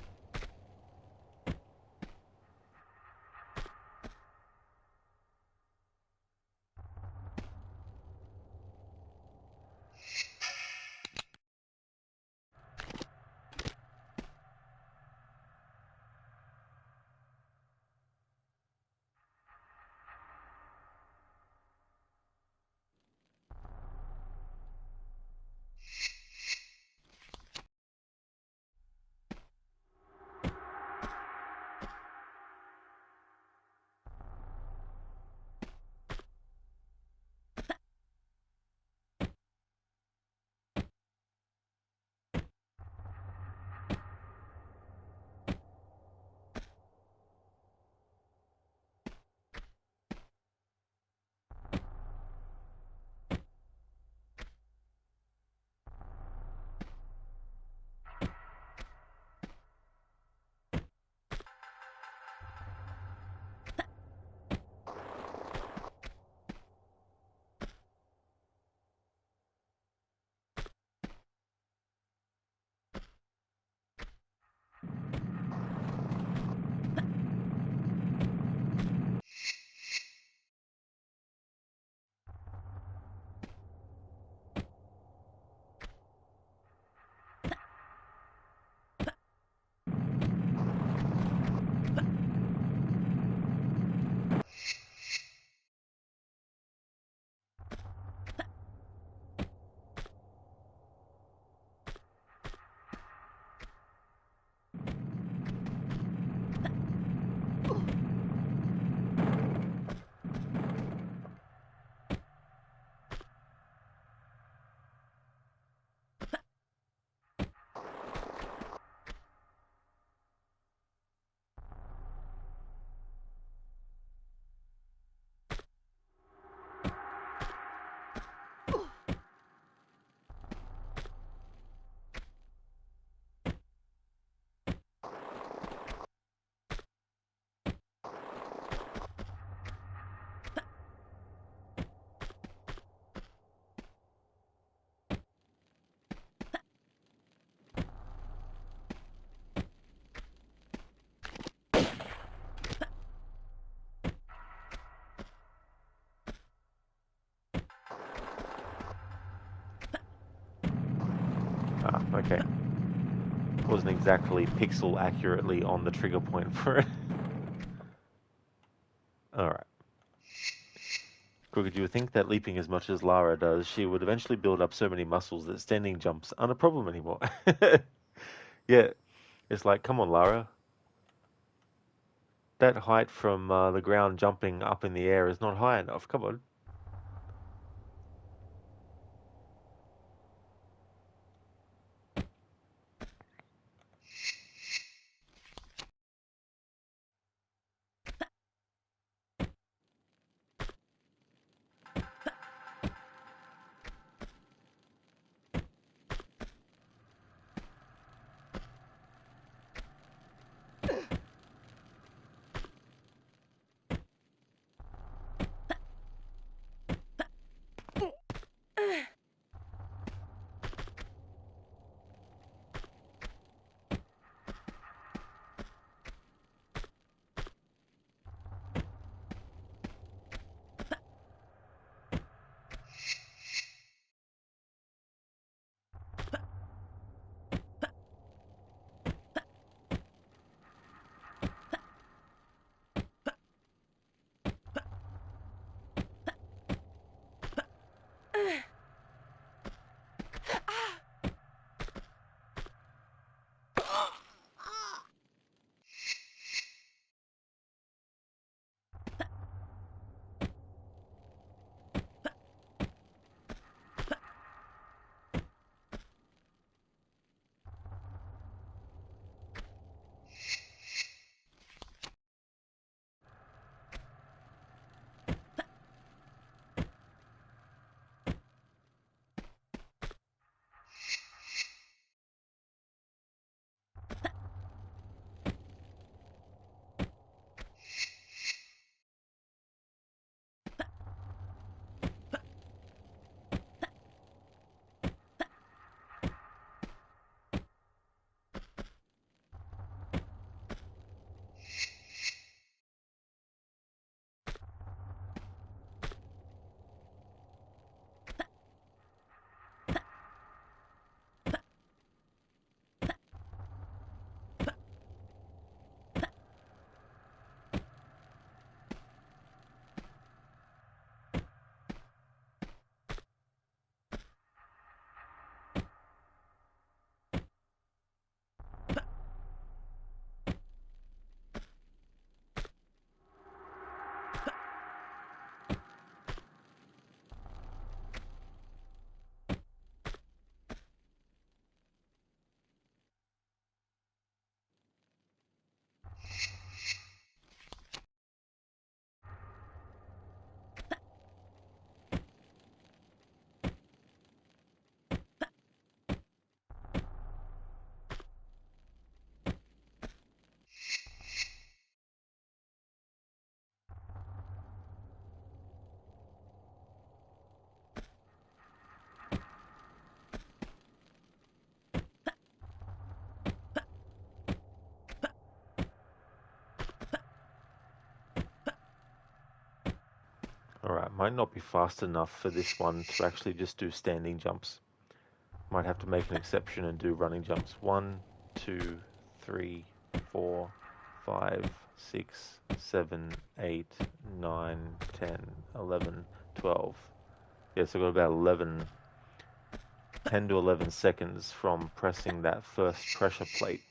Ah, okay. Wasn't exactly pixel accurately on the trigger point for it. Alright. Crooked, you would think that leaping as much as Lara does, she would eventually build up so many muscles that standing jumps aren't a problem anymore. Yeah, it's like, come on, Lara. That height from the ground jumping up in the air is not high enough. Come on. Might not be fast enough for this one to actually just do standing jumps. Might have to make an exception and do running jumps. 1, 2, 3, 4, 5, 6, 7, 8, 9, 10, 11, 12. Yes, I've got about 10 to 11 seconds from pressing that first pressure plate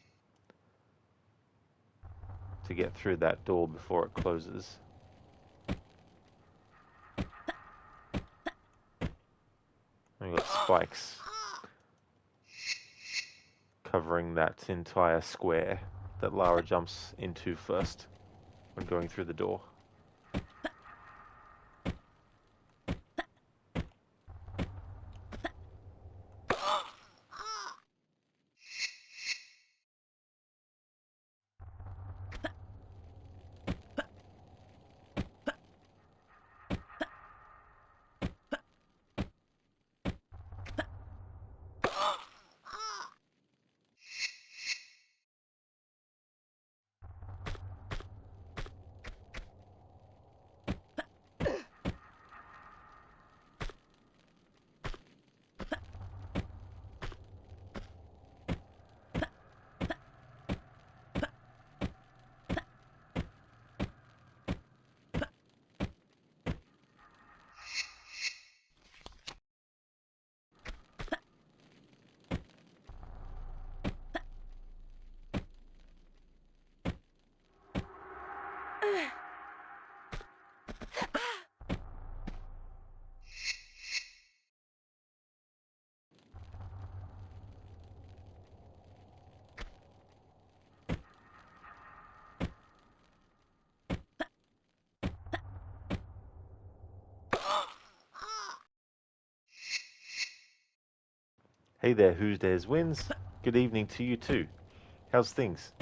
to get through that door before it closes. We've got spikes covering that entire square that Lara jumps into first when going through the door. Hey there, Who's Dares Wins. Good evening to you too. How's things?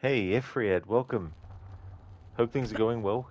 Hey, Efried, welcome. Hope things are going well.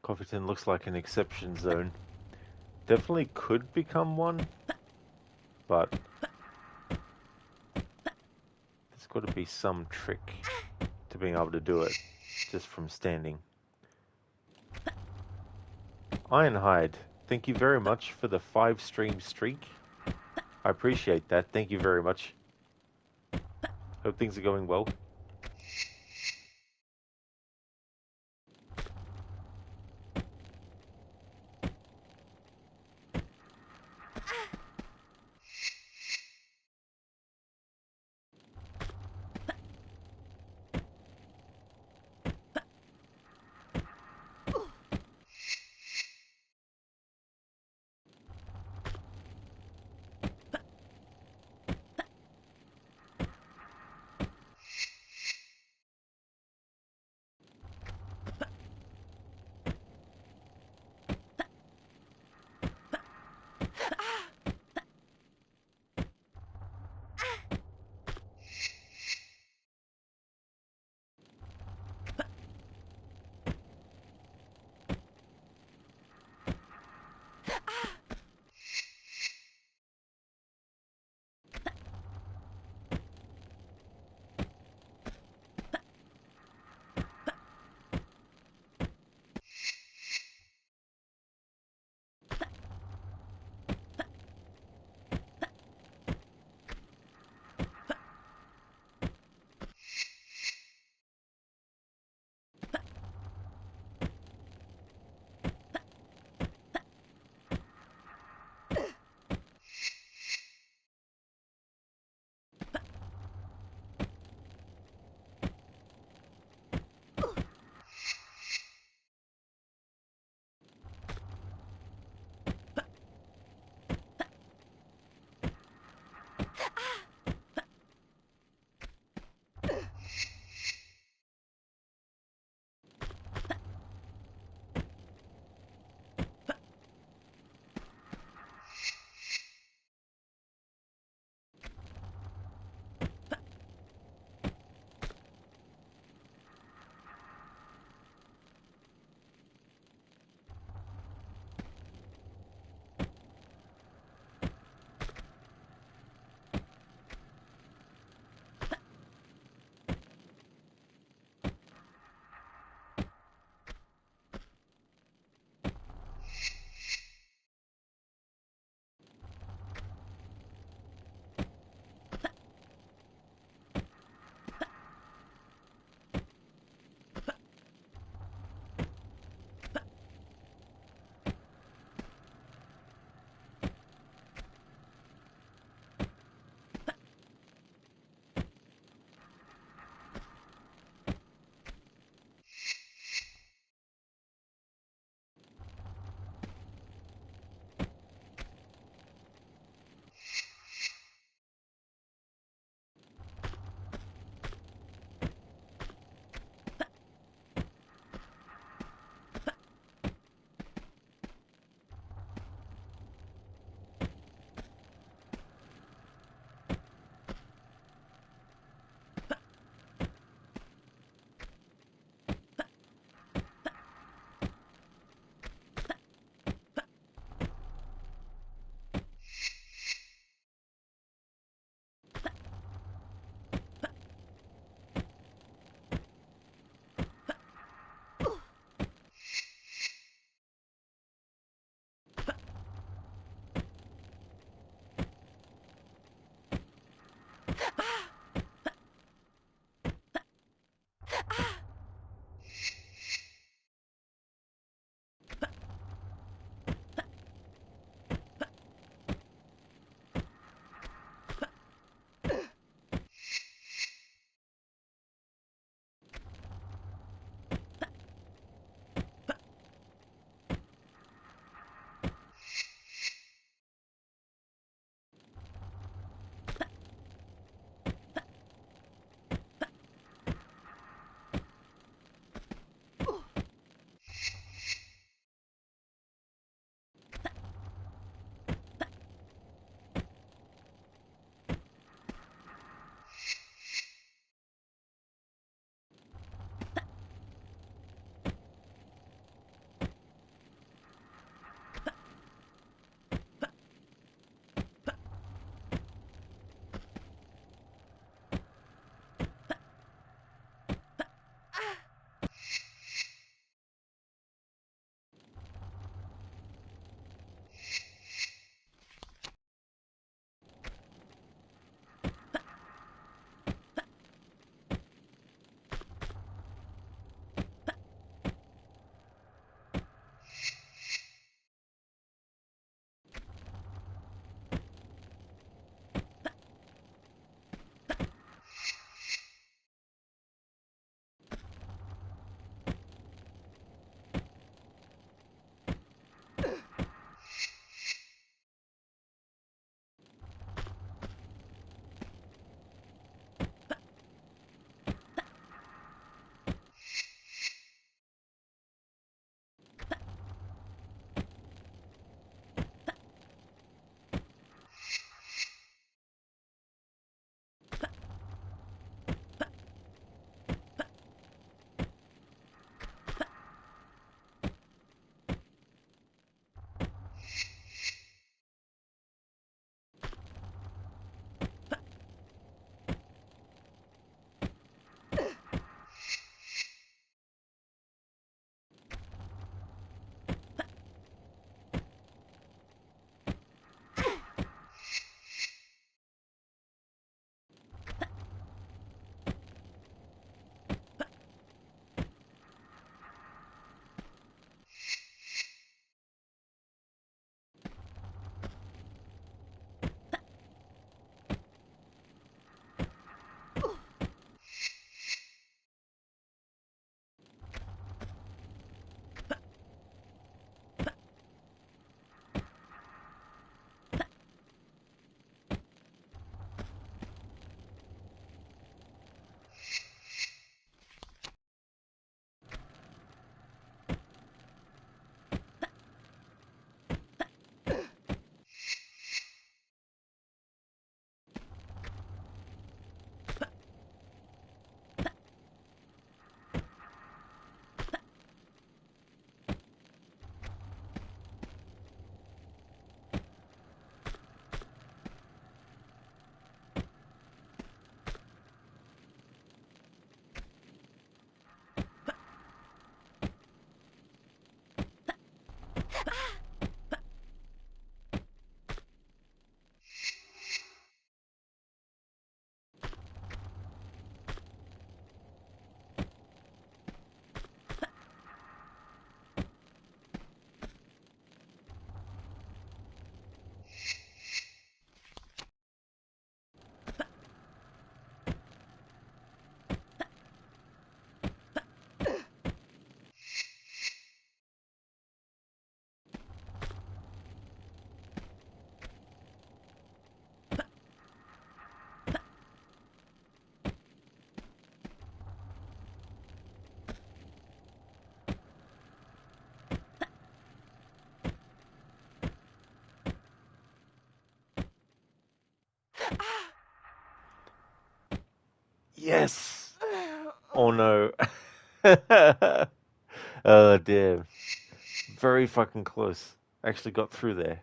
Coffeeton looks like an exception zone. Definitely could become one, but there's got to be some trick to being able to do it just from standing. Ironhide, thank you very much for the 5-stream streak. I appreciate that. Thank you very much. Hope things are going well. Yes! Oh no. Oh damn. Very fucking close. Actually got through there.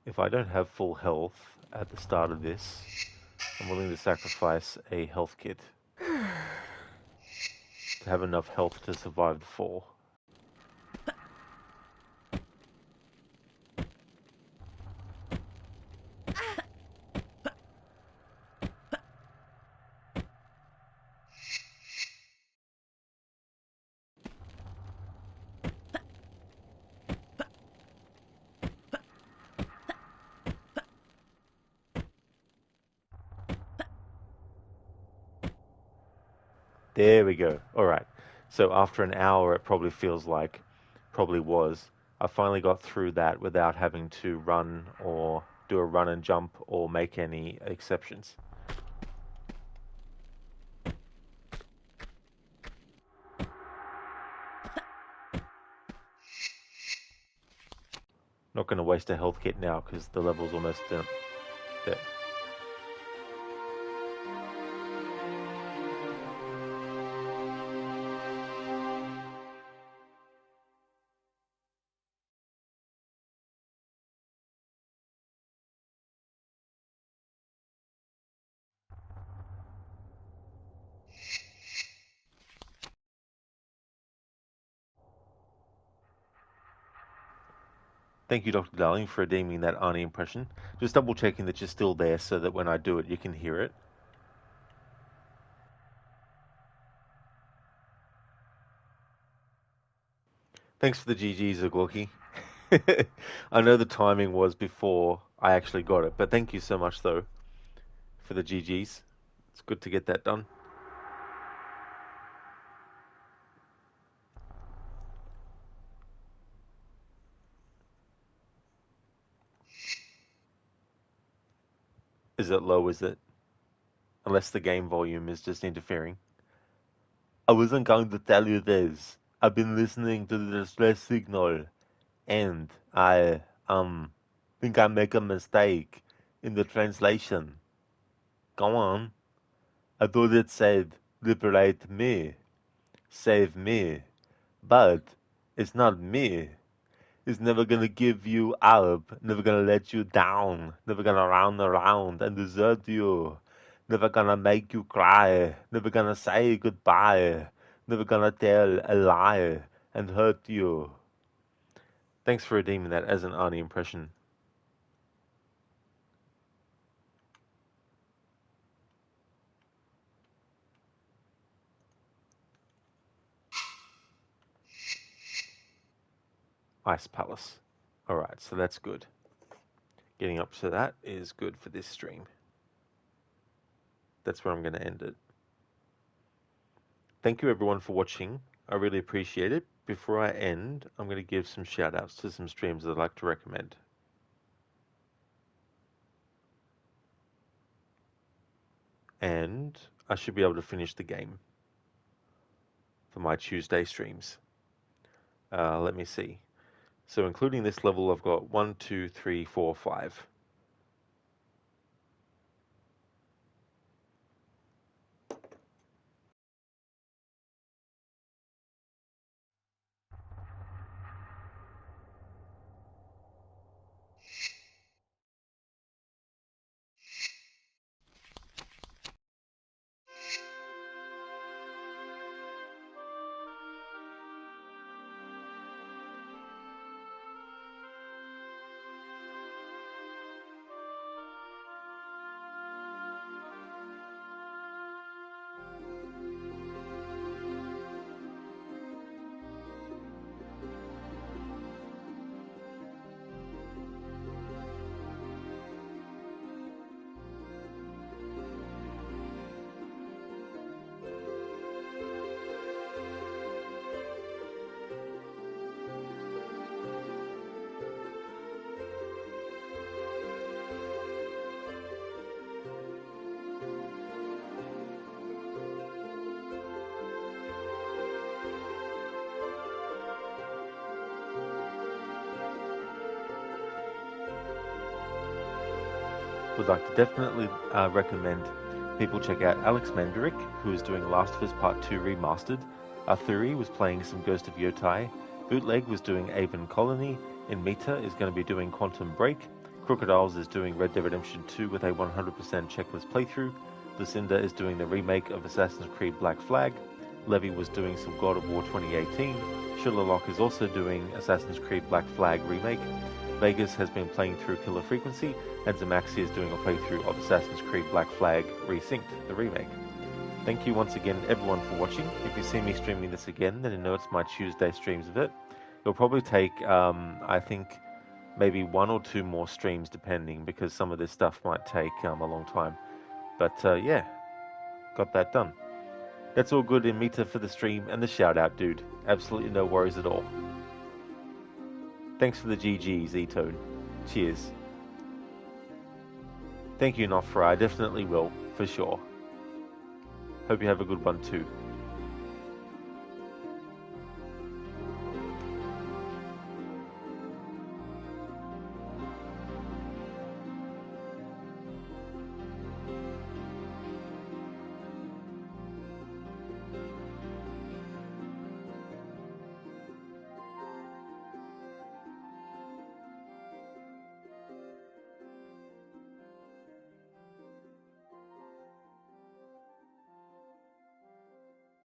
If I don't have full health at the start of this, I'm willing to sacrifice a health kit to have enough health to survive the fall. There we go. All right. So after an hour, it probably feels like, probably was. I finally got through that without having to run or do a run and jump or make any exceptions. Not going to waste a health kit now because the level's almost done. There. Thank you, Dr. Darling, for redeeming that Arnie impression. Just double checking that you're still there so that when I do it, you can hear it. Thanks for the GGs, Zagorki. I know the timing was before I actually got it, but thank you so much, though, for the GGs. It's good to get that done. Is it low, is it? Unless the game volume is just interfering. I wasn't going to tell you this. I've been listening to the distress signal, and I, think I make a mistake in the translation. Go on. I thought it said, liberate me, save me, but it's not me. It's never gonna give you up, never gonna let you down, never gonna run around and desert you, never gonna make you cry, never gonna say goodbye, never gonna tell a lie and hurt you. Thanks for redeeming that as an Arnie impression. Ice Palace. Alright, so that's good. Getting up to that is good for this stream. That's where I'm going to end it. Thank you everyone for watching. I really appreciate it. Before I end, I'm going to give some shout outs to some streams that I'd like to recommend. And I should be able to finish the game for my Tuesday streams. Let me see. So including this level, I've got 1, 2, 3, 4, 5. Would like to definitely recommend people check out Alex Mandarick, who is doing Last of Us Part 2 Remastered. Arthuri was playing some Ghost of Yotai. Bootleg was doing Avon Colony. Inmita is going to be doing Quantum Break. Crocodiles is doing Red Dead Redemption 2 with a 100% checklist playthrough. Lucinda is doing the remake of Assassin's Creed Black Flag. Levy was doing some God of War 2018. Shillerlock is also doing Assassin's Creed Black Flag remake. Vegas has been playing through Killer Frequency, and Zamaxi is doing a playthrough of Assassin's Creed Black Flag Resynced, the remake. Thank you once again everyone for watching. If you see me streaming this again, then you know it's my Tuesday streams of it. It'll probably take, I think, maybe 1 or 2 more streams depending, because some of this stuff might take a long time. But yeah, got that done. That's all good in Mita for the stream and the shout out, dude. Absolutely no worries at all. Thanks for the GGs, E-Tone. Cheers. Thank you, Nofra. I definitely will, for sure. Hope you have a good one too.